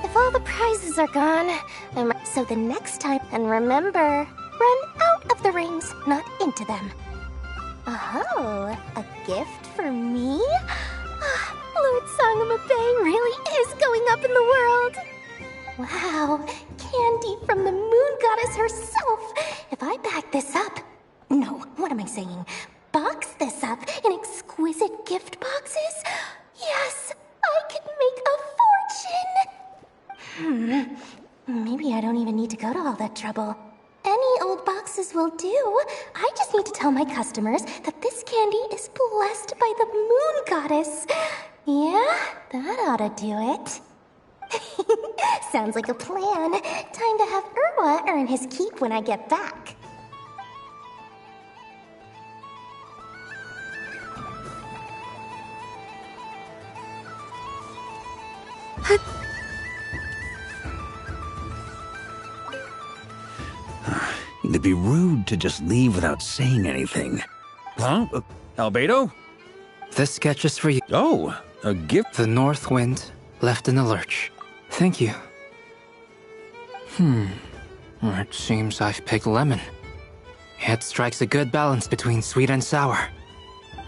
If all the prizes are gone, so the next time, and remember, run out of the rings, not into them. Oh, a gift for me? Lord Sangamabe really is going up in the world. Wow, candy from the moon goddess herself. If I back this up... No, what am I saying? Box this up in exquisite gift boxes? Yes, I could make a fortune. Maybe I don't even need to go to all that trouble. Any old boxes will do. I just need to tell my customers that this candy is blessed by the moon goddess. Yeah, that ought to do it. Sounds like a plan. Time to have Irwa earn his keep when I get back. It'd be rude to just leave without saying anything. Huh? Albedo? This sketch is for you. Oh, a gift? The north wind left in the lurch. Thank you. It seems I've picked lemon. It strikes a good balance between sweet and sour.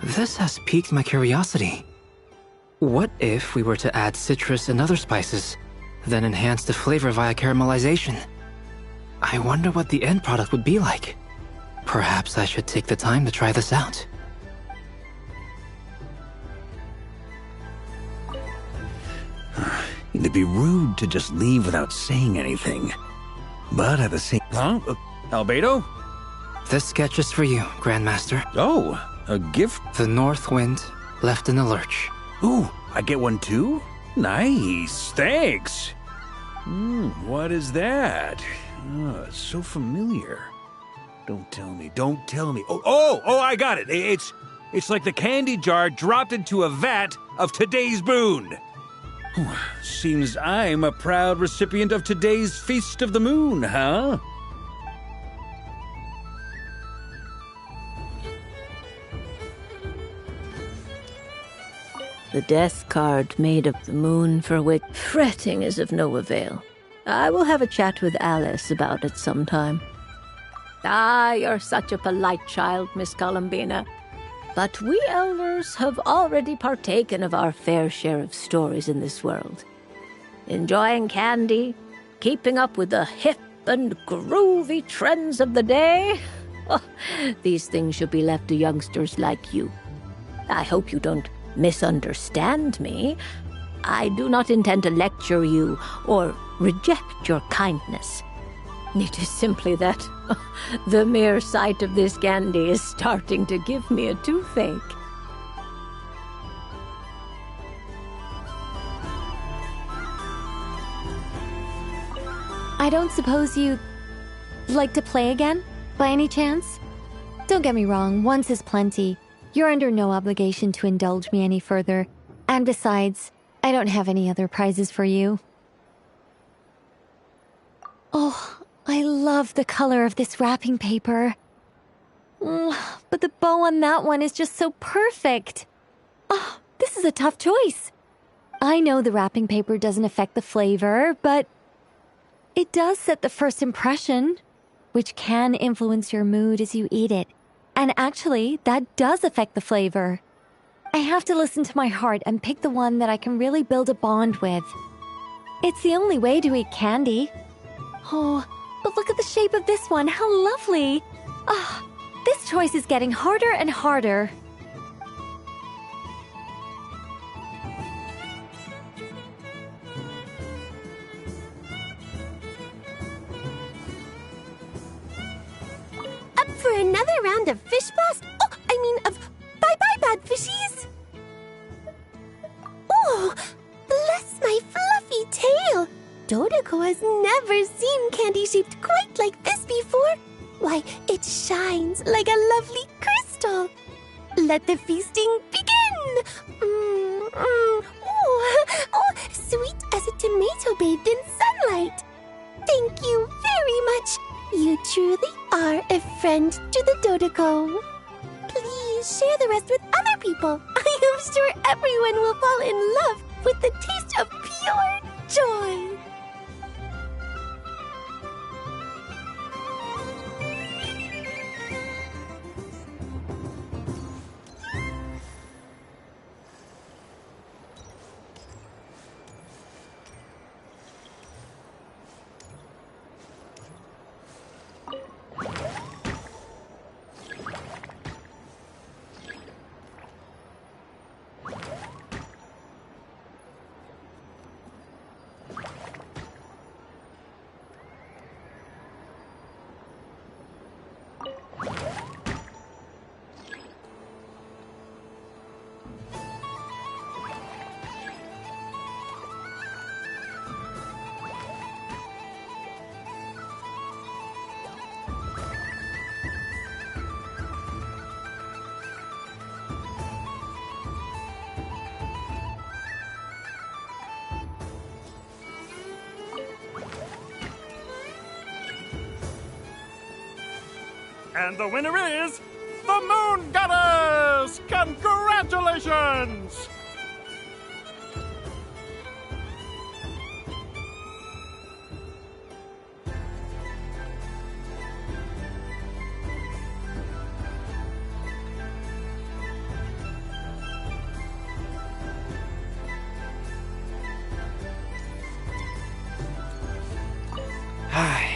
This has piqued my curiosity. What if we were to add citrus and other spices, then enhance the flavor via caramelization? I wonder what the end product would be like. Perhaps I should take the time to try this out. It'd be rude to just leave without saying anything. But at the same... Huh? Albedo? This sketch is for you, Grandmaster. Oh, a gift? The north wind left in the lurch. Ooh, I get one too? Nice, thanks. What is that? Oh, it's so familiar. Don't tell me, don't tell me. Oh, I got it. It's like the candy jar dropped into a vat of today's boon. Seems I'm a proud recipient of today's Feast of the Moon, huh? The death card made of the moon, for which fretting is of no avail. I will have a chat with Alice about it sometime. Ah, you're such a polite child, Miss Columbina. But we elders have already partaken of our fair share of stories in this world. Enjoying candy, keeping up with the hip and groovy trends of the day. Oh, these things should be left to youngsters like you. I hope you don't misunderstand me. I do not intend to lecture you or reject your kindness. It is simply that the mere sight of this candy is starting to give me a toothache. I don't suppose you'd like to play again, by any chance? Don't get me wrong, once is plenty. You're under no obligation to indulge me any further. And besides, I don't have any other prizes for you. Oh, I love the color of this wrapping paper. But the bow on that one is just so perfect. Oh, this is a tough choice. I know the wrapping paper doesn't affect the flavor, but it does set the first impression, which can influence your mood as you eat it. And actually, that does affect the flavor. I have to listen to my heart and pick the one that I can really build a bond with. It's the only way to eat candy. Oh, but look at the shape of this one. How lovely. Ah, this choice is getting harder and harder. Up for another round of fish blast? Of bye-bye, bad fishies. Oh, bless my fluffy tail. Dodoko has never seen candy shaped quite like this before. Why, it shines like a lovely crystal. Let the feasting begin. Oh, sweet as a tomato bathed in sunlight. Thank you very much. You truly are a friend to the Dodoko. Please share the rest with other people. I am sure everyone will fall in love with the taste of pure joy. And the winner is the Moon Goddess! Congratulations!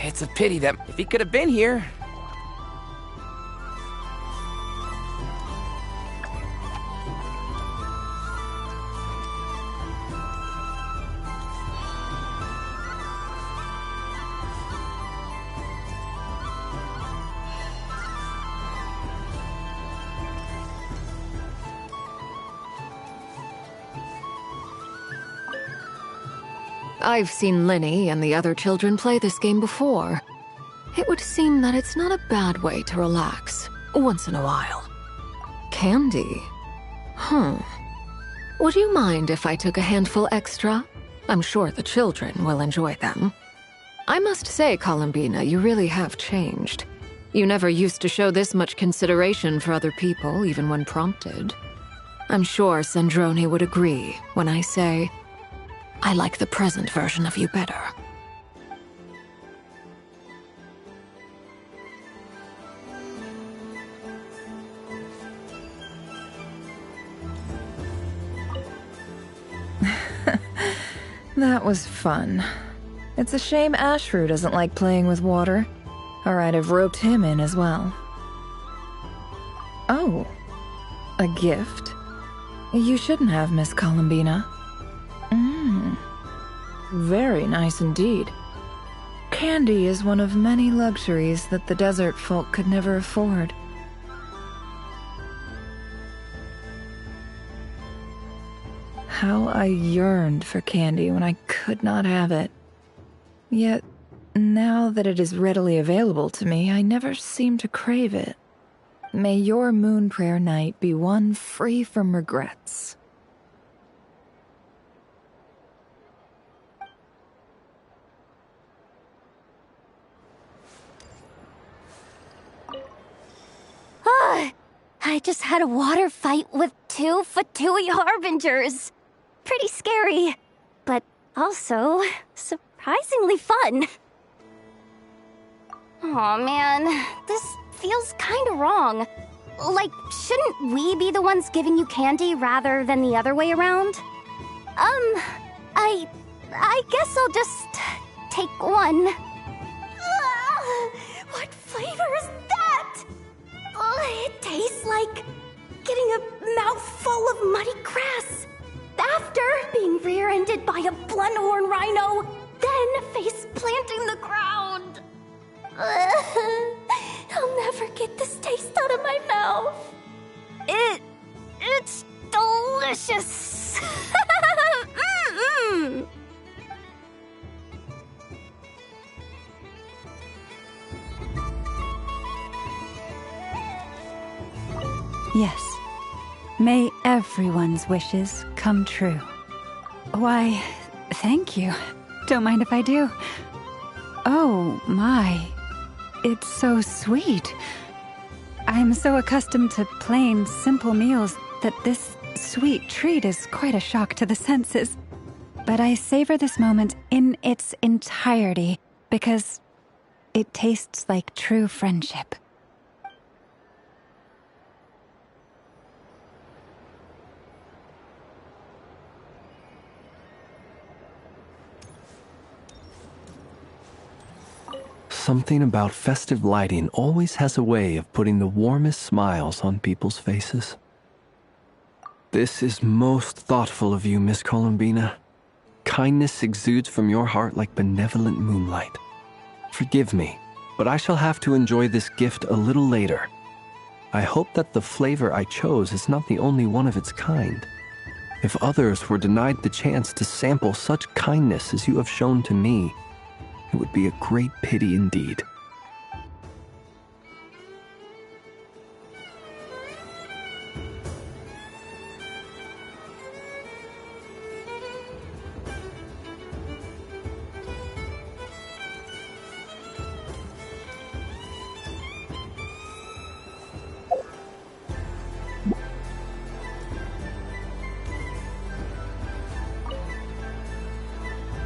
It's a pity that if he could have been here. I've seen Linny and the other children play this game before. It would seem that it's not a bad way to relax, once in a while. Candy? Would you mind if I took a handful extra? I'm sure the children will enjoy them. I must say, Columbina, you really have changed. You never used to show this much consideration for other people, even when prompted. I'm sure Sandrone would agree when I say, I like the present version of you better. That was fun. It's a shame Ashru doesn't like playing with water, or I'd have roped him in as well. Oh, a gift? You shouldn't have, Miss Columbina. Very nice indeed. Candy is one of many luxuries that the desert folk could never afford. How I yearned for candy when I could not have it. Yet, now that it is readily available to me, I never seem to crave it. May your moon prayer night be one free from regrets. I just had a water fight with 2 Fatui Harbingers. Pretty scary, but also surprisingly fun. Aw, man, this feels kinda wrong. Like, shouldn't we be the ones giving you candy rather than the other way around? I guess I'll just take one. What flavor is that? It tastes like getting a mouthful of muddy grass. After being rear-ended by a blunt-horn rhino, then face-planting the ground. I'll never get this taste out of my mouth. It's delicious. Yes. May everyone's wishes come true. Why, thank you. Don't mind if I do. Oh, my. It's so sweet. I'm so accustomed to plain, simple meals that this sweet treat is quite a shock to the senses. But I savor this moment in its entirety because it tastes like true friendship. Something about festive lighting always has a way of putting the warmest smiles on people's faces. This is most thoughtful of you, Miss Columbina. Kindness exudes from your heart like benevolent moonlight. Forgive me, but I shall have to enjoy this gift a little later. I hope that the flavor I chose is not the only one of its kind. If others were denied the chance to sample such kindness as you have shown to me, it would be a great pity indeed.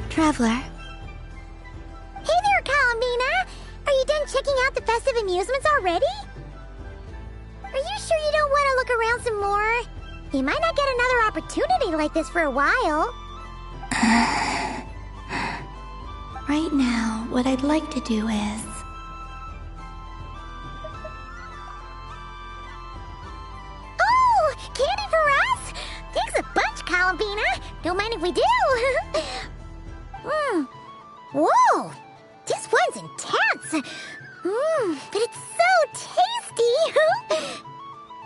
Traveler. Hey there, Columbina! Are you done checking out the festive amusements already? Are you sure you don't want to look around some more? You might not get another opportunity like this for a while. Right now, what I'd like to do is... Oh! Candy for us? Thanks a bunch, Columbina. Don't mind if we do. Whoa! This one's intense. But it's so tasty.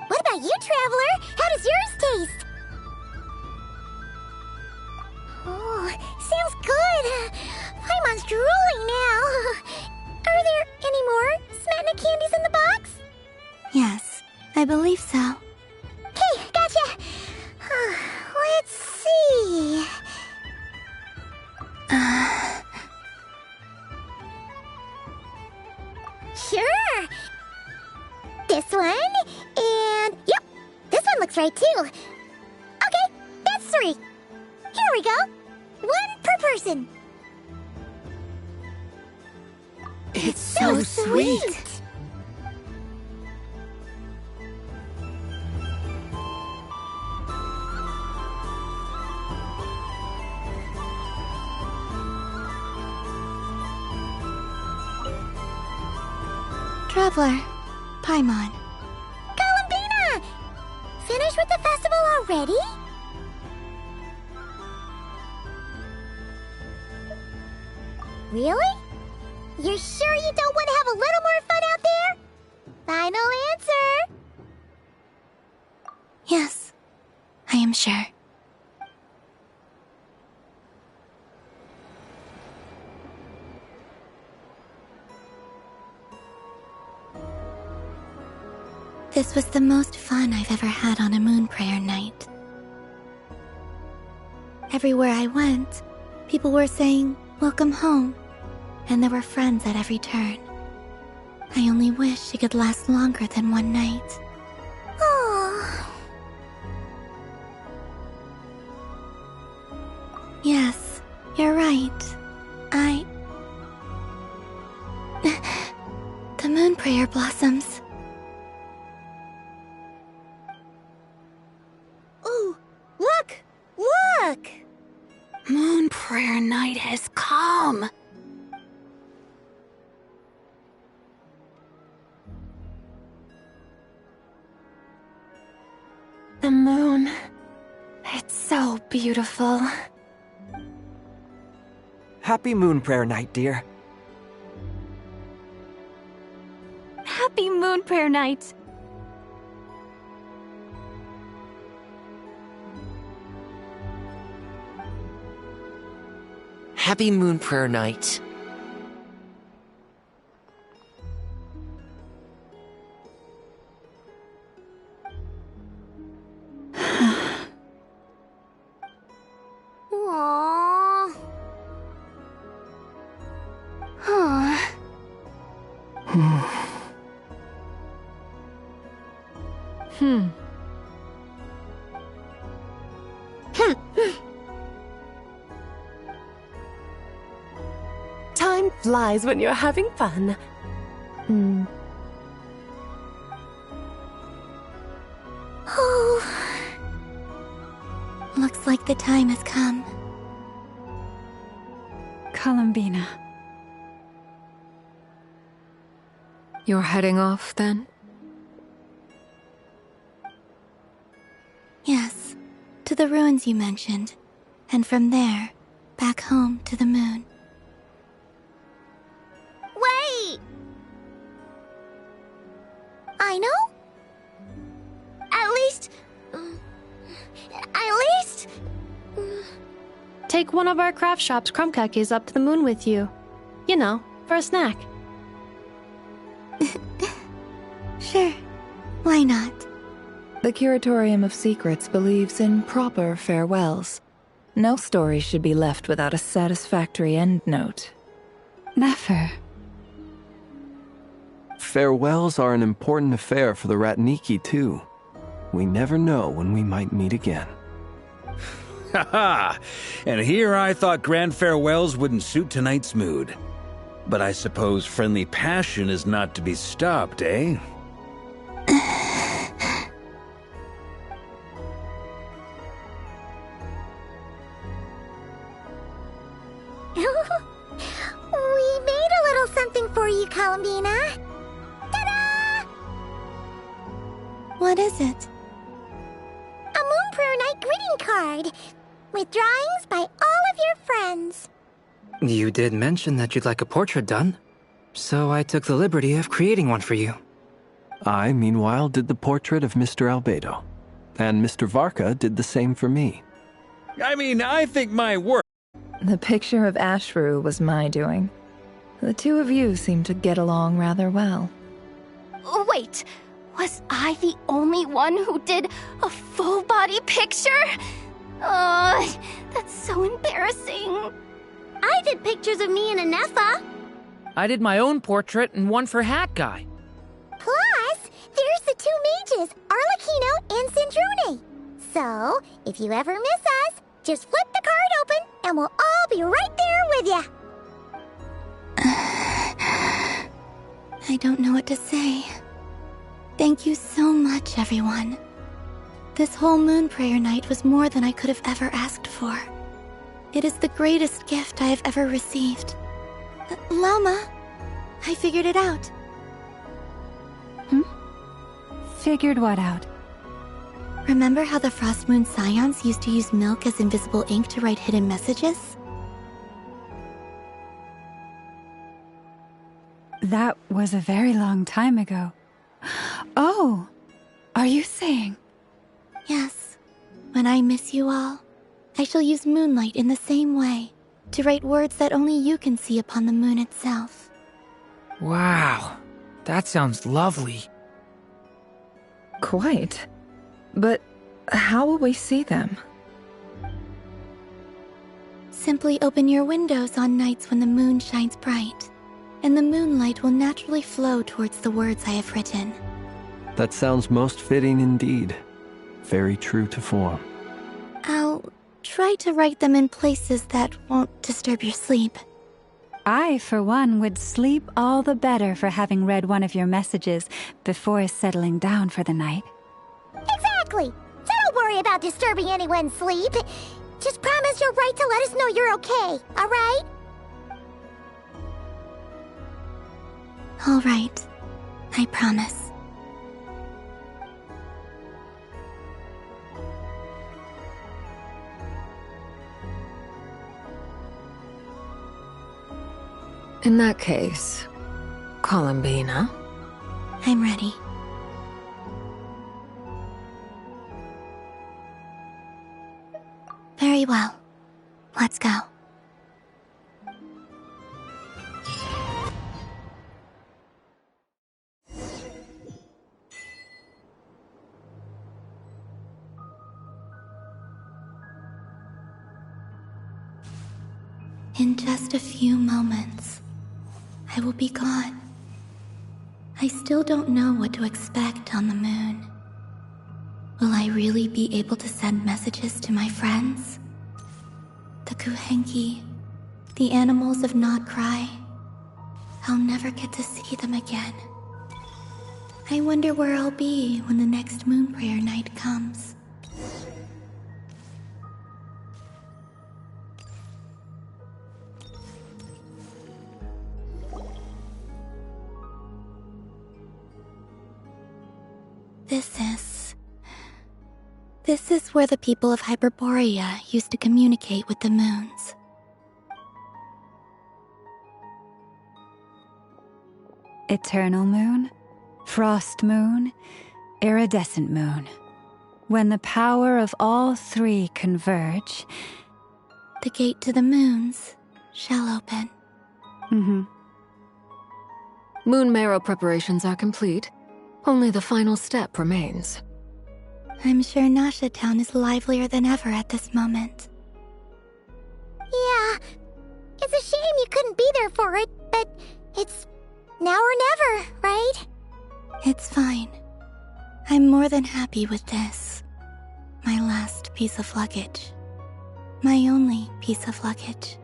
What about you, Traveler? How does yours taste? Oh, sounds good. Paimon's drooling now. Are there any more Smatna candies in the box? Yes, I believe so. Okay, gotcha. Let's see. Sure. This one, and yep, this one looks right too. Okay, that's 3. Here we go. 1 per person. It's so sweet. Traveler, Paimon. Columbina! Finished with the festival already? Really? You're sure you don't want to have a little more fun out there? Final answer! Yes, I am sure. This was the most fun I've ever had on a moon prayer night. Everywhere I went, people were saying, "Welcome home," and there were friends at every turn. I only wish it could last longer than one night. Oh. Yes, you're right. The moon prayer blossoms. Ooh, look! Look! Moon prayer night has come. The moon. It's so beautiful. Happy Moon Prayer Night, dear. Happy Moon Prayer Night! Happy Moon Prayer Night. Aww. Huh. Time flies when you're having fun. Oh. Looks like the time has come. Columbina. You're heading off, then? Yes, to the ruins you mentioned. And from there, back home to the moon. Wait! I know? At least... Take one of our craft shop's crumb cookies up to the moon with you. You know, for a snack. Sure. Why not? The Curatorium of Secrets believes in proper farewells. No story should be left without a satisfactory endnote. Never. Farewells are an important affair for the Ratniki, too. We never know when we might meet again. Ha! And here I thought grand farewells wouldn't suit tonight's mood. But I suppose friendly passion is not to be stopped, eh? We made a little something for you, Columbina. Ta-da! What is it? A Moon Prayer Night greeting card with drawings by all of your friends. You did mention that you'd like a portrait done, so I took the liberty of creating one for you. I, meanwhile, did the portrait of Mr. Albedo, and Mr. Varka did the same for me. I mean, I think my work... The picture of Ashru was my doing. The two of you seem to get along rather well. Wait, was I the only one who did a full-body picture? That's so embarrassing. I did pictures of me and Anefa. I did my own portrait and one for Hat Guy. Plus, there's the two mages, Arlecchino and Sandrune. So, if you ever miss us, just flip the card open and we'll all be right there with you. I don't know what to say. Thank you so much, everyone. This whole Moon Prayer Night was more than I could have ever asked for. It is the greatest gift I have ever received. Lauma, I figured it out. Figured what out? Remember how the Frost Moon Scions used to use milk as invisible ink to write hidden messages? That was a very long time ago. Oh, are you saying? Yes. When I miss you all, I shall use moonlight in the same way, to write words that only you can see upon the moon itself. Wow, that sounds lovely. Quite. But how will we see them? Simply open your windows on nights when the moon shines bright, and the moonlight will naturally flow towards the words I have written. That sounds most fitting indeed. Very true to form. I'll try to write them in places that won't disturb your sleep. I, for one, would sleep all the better for having read one of your messages before settling down for the night. Exactly. So don't worry about disturbing anyone's sleep. Just promise you'll write to let us know you're okay, all right? All right. I promise. In that case, Columbina. I'm ready. Very well. Let's go. In just a few moments, I will be gone. I still don't know what to expect on the moon. Will I really be able to send messages to my friends? The Kuhenki, the animals of Not Cry. I'll never get to see them again. I wonder where I'll be when the next Moon Prayer Night comes. This is where the people of Hyperborea used to communicate with the moons. Eternal moon, frost moon, iridescent moon. When the power of all three converge, the gate to the moons shall open. Moon marrow preparations are complete. Only the final step remains. I'm sure Nasha Town is livelier than ever at this moment. Yeah, it's a shame you couldn't be there for it, but it's now or never, right? It's fine. I'm more than happy with this. My last piece of luggage. My only piece of luggage.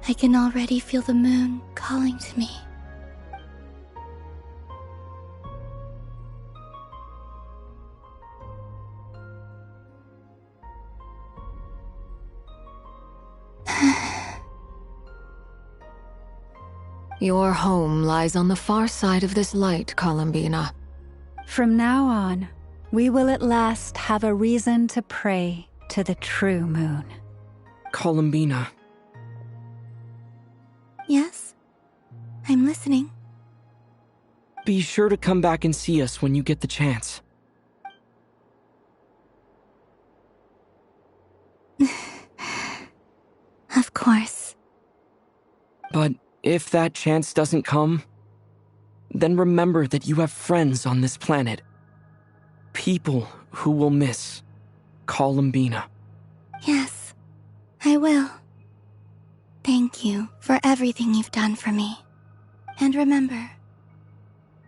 I can already feel the moon calling to me. Your home lies on the far side of this light, Columbina. From now on, we will at last have a reason to pray to the true moon. Columbina. Yes? I'm listening. Be sure to come back and see us when you get the chance. Of course. But if that chance doesn't come, then remember that you have friends on this planet. People who will miss Columbina. Yes, I will. Thank you for everything you've done for me. And remember,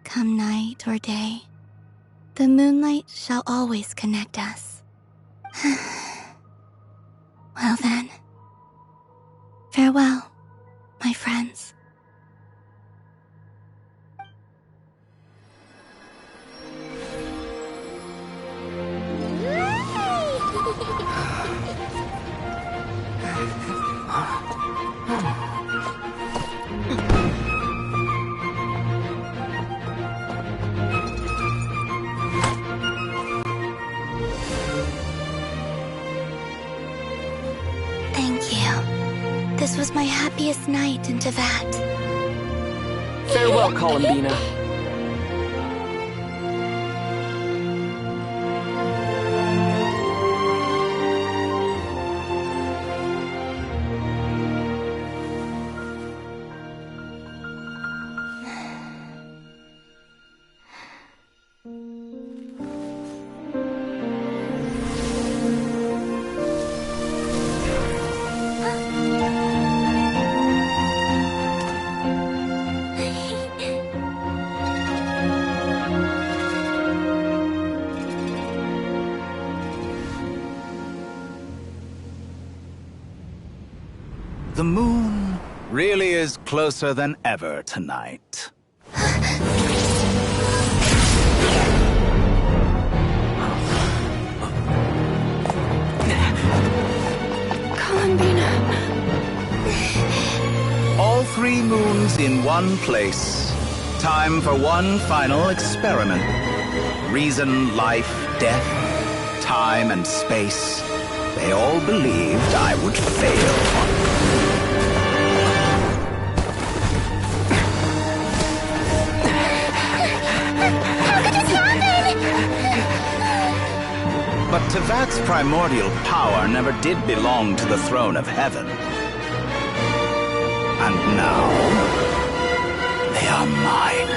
come night or day, the moonlight shall always connect us. Well then, farewell, my friends. Thank you. This was my happiest night in Teyvat. Farewell, Columbina. The moon really is closer than ever tonight. Columbina. All three moons in one place. Time for one final experiment. Reason, life, death, time, and space. They all believed I would fail. But Teyvat's primordial power never did belong to the throne of heaven. And now, they are mine.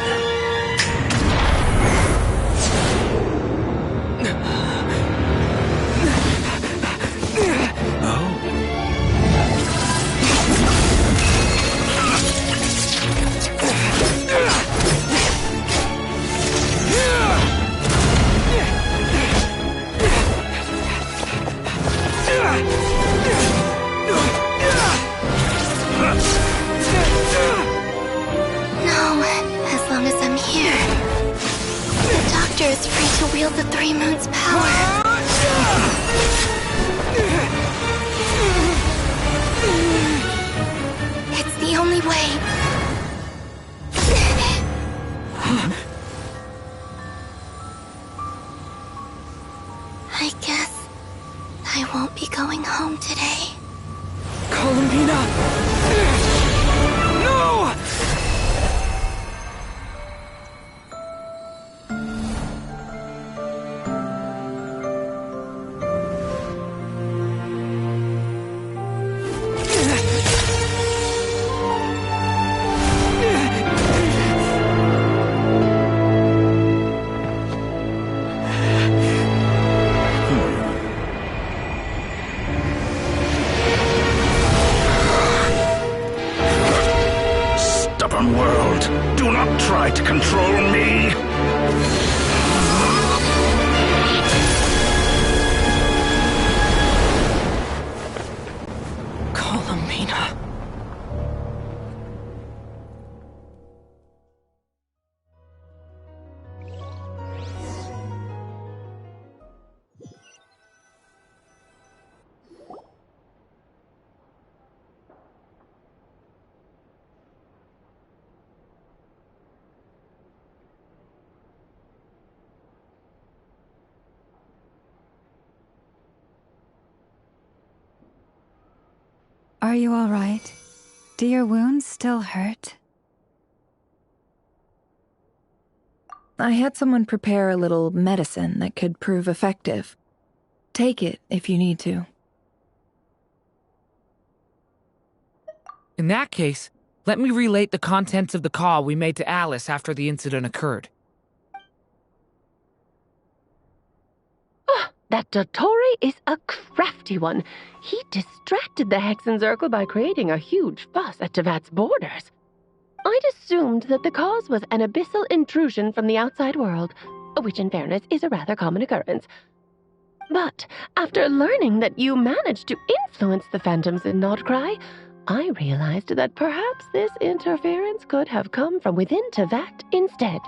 Is free to wield the Three Moons' power. It's the only way. I guess I won't be going home today. Columbina! No! control me? Columbina. Are you all right? Do your wounds still hurt? I had someone prepare a little medicine that could prove effective. Take it if you need to. In that case, let me relate the contents of the call we made to Alice after the incident occurred. That Dottore is a crafty one. He distracted the Hexenzirkel by creating a huge fuss at Tevat's borders. I'd assumed that the cause was an abyssal intrusion from the outside world, which in fairness is a rather common occurrence. But after learning that you managed to influence the phantoms in Nordcry, I realized that perhaps this interference could have come from within Tevat instead.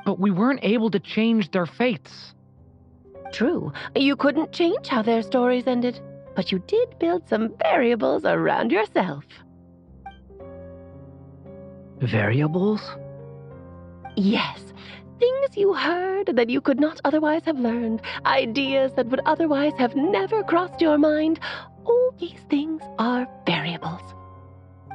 But we weren't able to change their fates. True, you couldn't change how their stories ended, but you did build some variables around yourself. Variables? Yes, things you heard that you could not otherwise have learned, ideas that would otherwise have never crossed your mind. All these things are variables.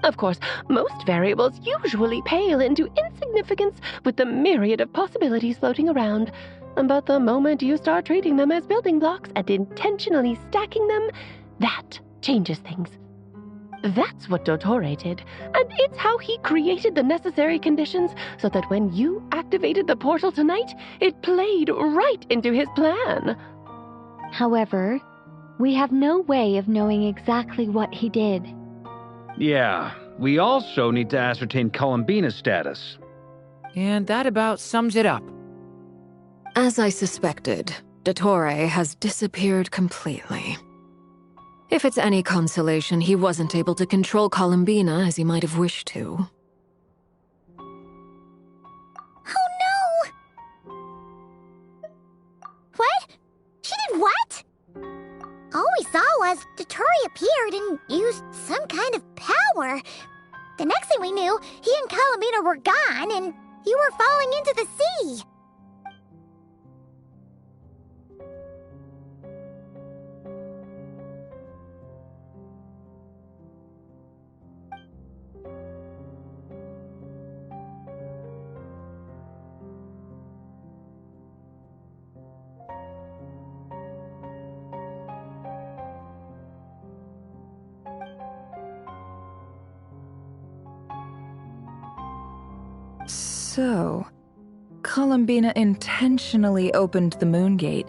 Of course, most variables usually pale into insignificance with the myriad of possibilities floating around. But the moment you start treating them as building blocks and intentionally stacking them, that changes things. That's what Dottore did, and it's how he created the necessary conditions so that when you activated the portal tonight, it played right into his plan. However, we have no way of knowing exactly what he did. Yeah, we also need to ascertain Columbina's status. And that about sums it up. As I suspected, Dottore has disappeared completely. If it's any consolation, he wasn't able to control Columbina as he might have wished to. Oh no! What? She did what? All we saw was Dottore appeared and used some kind of power. The next thing we knew, he and Columbina were gone and you were falling into the sea. So, Columbina intentionally opened the Moon Gate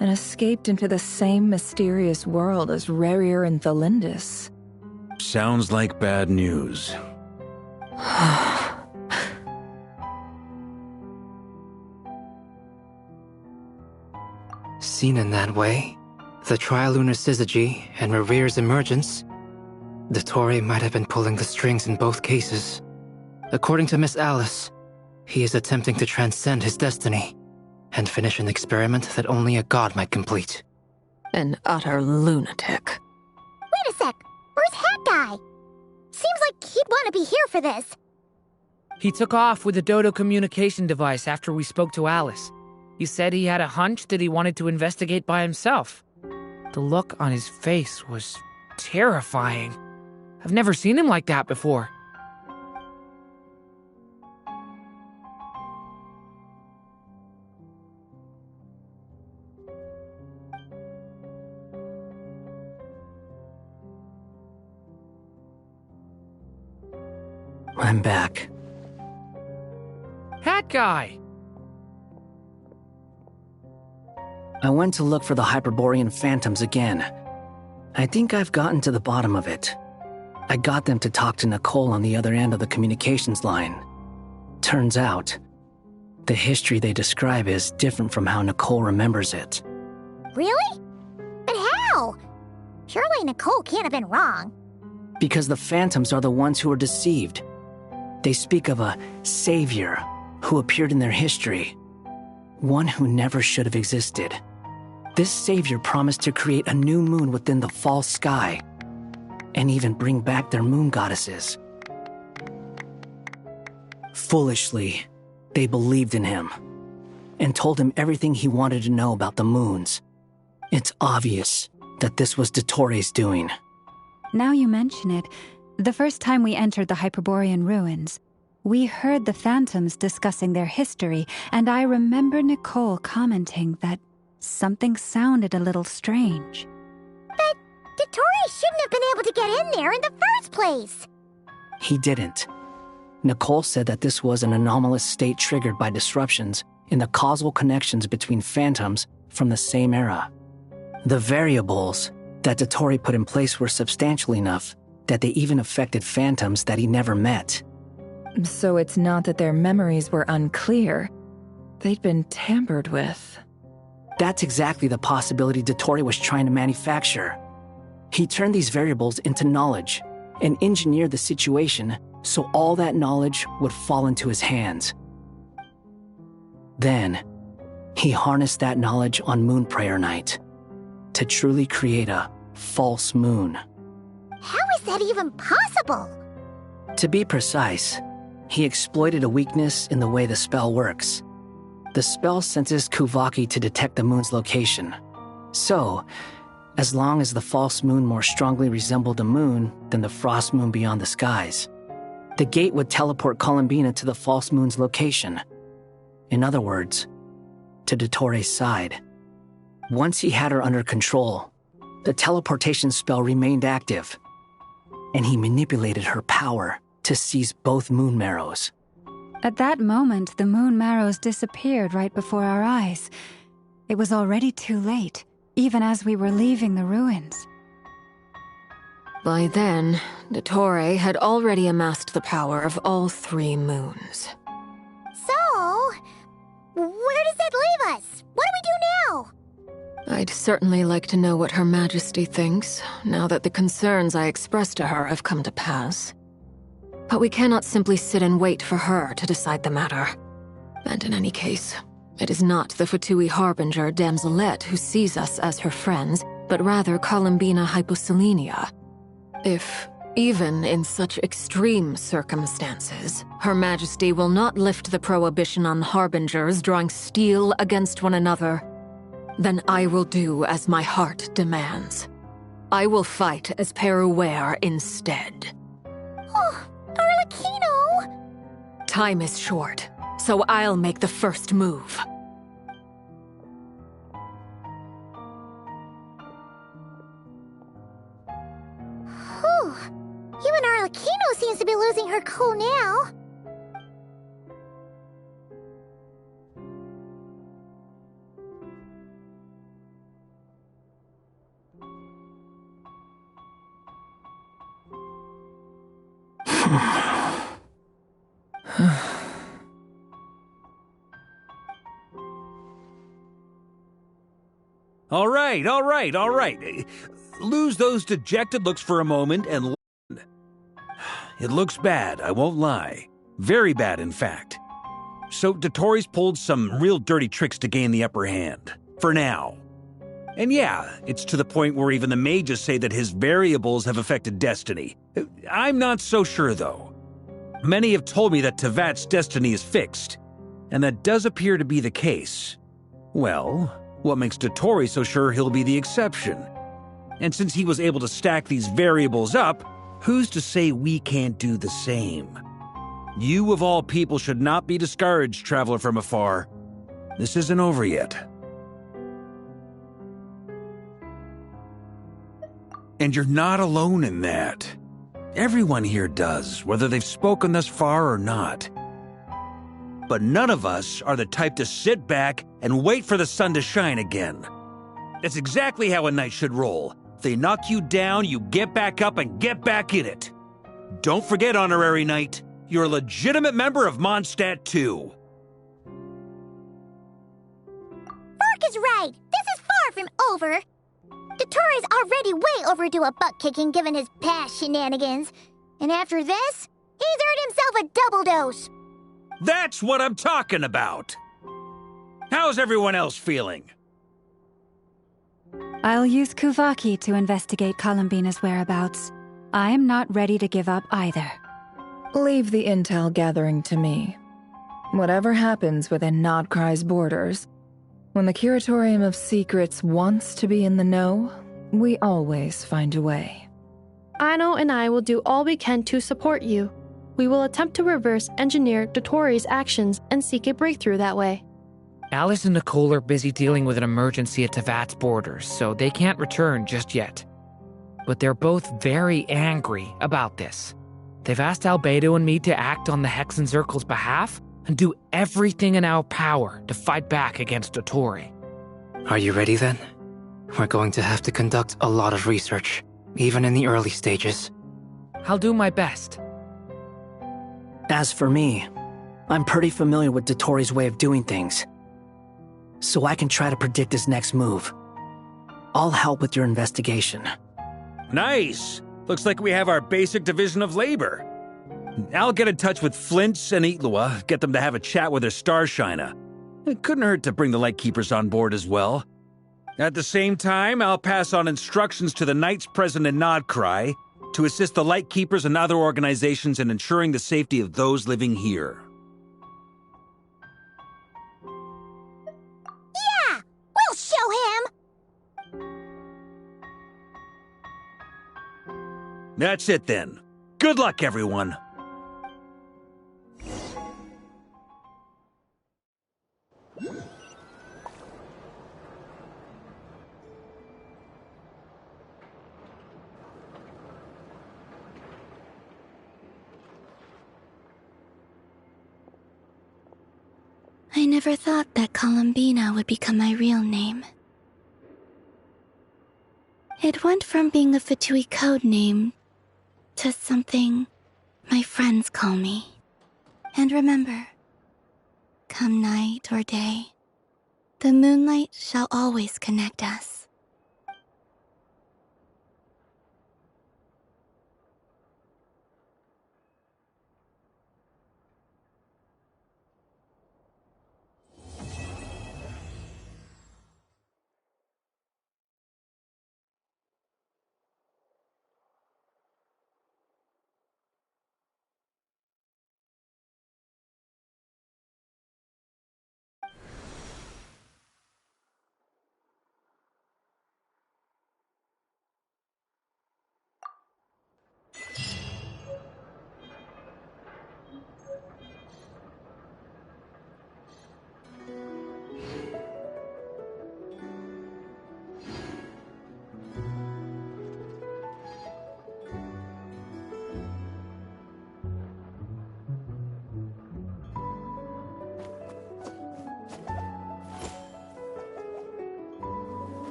and escaped into the same mysterious world as Rerir and Thalindis. Sounds like bad news. Seen in that way, the trilunar syzygy and Rerir's emergence, Dottore might have been pulling the strings in both cases. According to Miss Alice, he is attempting to transcend his destiny and finish an experiment that only a god might complete. An utter lunatic. Wait a sec, where's Hat Guy? Seems like he'd want to be here for this. He took off with the Dodo communication device after we spoke to Alice. He said he had a hunch that he wanted to investigate by himself. The look on his face was terrifying. I've never seen him like that before. I'm back. Hat Guy! I went to look for the Hyperborean phantoms again. I think I've gotten to the bottom of it. I got them to talk to Nicole on the other end of the communications line. Turns out, the history they describe is different from how Nicole remembers it. Really? But how? Surely Nicole can't have been wrong. Because the phantoms are the ones who are deceived. They speak of a savior who appeared in their history. One who never should have existed. This savior promised to create a new moon within the false sky, and even bring back their moon goddesses. Foolishly, they believed in him, and told him everything he wanted to know about the moons. It's obvious that this was Dottore doing. Now you mention it, the first time we entered the Hyperborean ruins, we heard the phantoms discussing their history, and I remember Nicole commenting that something sounded a little strange. But Dottore shouldn't have been able to get in there in the first place. He didn't. Nicole said that this was an anomalous state triggered by disruptions in the causal connections between phantoms from the same era. The variables that Dottore put in place were substantial enough that they even affected phantoms that he never met. So it's not that their memories were unclear. They'd been tampered with. That's exactly the possibility Dottore was trying to manufacture. He turned these variables into knowledge and engineered the situation so all that knowledge would fall into his hands. Then, he harnessed that knowledge on Moon Prayer Night to truly create a false moon. How is that even possible? To be precise, he exploited a weakness in the way the spell works. The spell senses Kuvaki to detect the moon's location. So, as long as the false moon more strongly resembled the moon than the frost moon beyond the skies, the gate would teleport Columbina to the false moon's location. In other words, to Dottore's side. Once he had her under control, the teleportation spell remained active, and he manipulated her power to seize both moon marrows. At that moment, the moon marrows disappeared right before our eyes. It was already too late, even as we were leaving the ruins. By then, Dottore had already amassed the power of all 3 moons. So, where does that leave us? What do we do now? I'd certainly like to know what Her Majesty thinks, now that the concerns I expressed to her have come to pass. But we cannot simply sit and wait for her to decide the matter. And in any case, it is not the Fatui Harbinger Damselette who sees us as her friends, but rather Columbina Hyposelenia. If, even in such extreme circumstances, Her Majesty will not lift the prohibition on Harbingers drawing steel against one another, then I will do as my heart demands. I will fight as Peruware instead. Oh, Arlecchino! Time is short, so I'll make the first move. Whew. Even Arlecchino seems to be losing her cool now. All right. Lose those dejected looks for a moment and listen. It looks bad, I won't lie. Very bad, in fact. So Dottore's pulled some real dirty tricks to gain the upper hand. For now. And yeah, it's to the point where even the mages say that his variables have affected destiny. I'm not so sure, though. Many have told me that Tevat's destiny is fixed, and that does appear to be the case. Well, what makes Dottore so sure he'll be the exception? And since he was able to stack these variables up, who's to say we can't do the same? You of all people should not be discouraged, traveler from afar. This isn't over yet. And you're not alone in that. Everyone here does, whether they've spoken thus far or not. But none of us are the type to sit back and wait for the sun to shine again. That's exactly how a knight should roll. If they knock you down, you get back up and get back in it. Don't forget, Honorary Knight, You're a legitimate member of Mondstadt 2. Mark is right. This is far from over. Dottoro's already way overdue a butt-kicking given his past shenanigans. And after this, he's earned himself a double dose. That's what I'm talking about. How's everyone else feeling? I'll use Kuvaki to investigate Columbina's whereabouts. I am not ready to give up either. Leave the intel gathering to me. Whatever happens within Nodcry's borders, when the Curatorium of Secrets wants to be in the know, we always find a way. Aino and I will do all we can to support you. We will attempt to reverse engineer Dottori's actions and seek a breakthrough that way. Alice and Nicole are busy dealing with an emergency at Tevat's borders, so they can't return just yet. But they're both very angry about this. They've asked Albedo and me to act on the Hexen Circle's behalf and do everything in our power to fight back against Dottori. Are you ready then? We're going to have to conduct a lot of research, even in the early stages. I'll do my best. As for me, I'm pretty familiar with Dottori's way of doing things, so I can try to predict his next move. I'll help with your investigation. Nice! Looks like we have our basic division of labor. I'll get in touch with Flints and Itlua, get them to have a chat with their Starshiner. It couldn't hurt to bring the Lightkeepers on board as well. At the same time, I'll pass on instructions to the Knights present in Nodcry to assist the Lightkeepers and other organizations in ensuring the safety of those living here. Yeah! We'll show him! That's it then. Good luck, everyone. I never thought that Columbina would become my real name. It went from being a Fatui code name to something my friends call me. And remember, come night or day, the moonlight shall always connect us.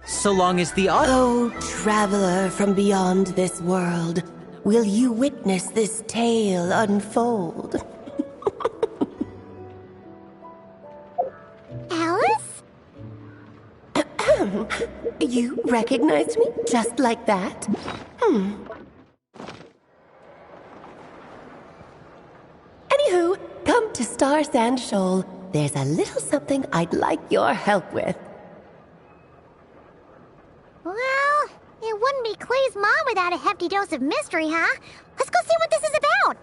So long as the Oh, traveler from beyond this world, will you witness this tale unfold? Alice? You recognized me just like that? Anywho, come to Star Sand Shoal. There's a little something I'd like your help with. please Mom without a hefty dose of mystery, huh? Let's go see what this is about.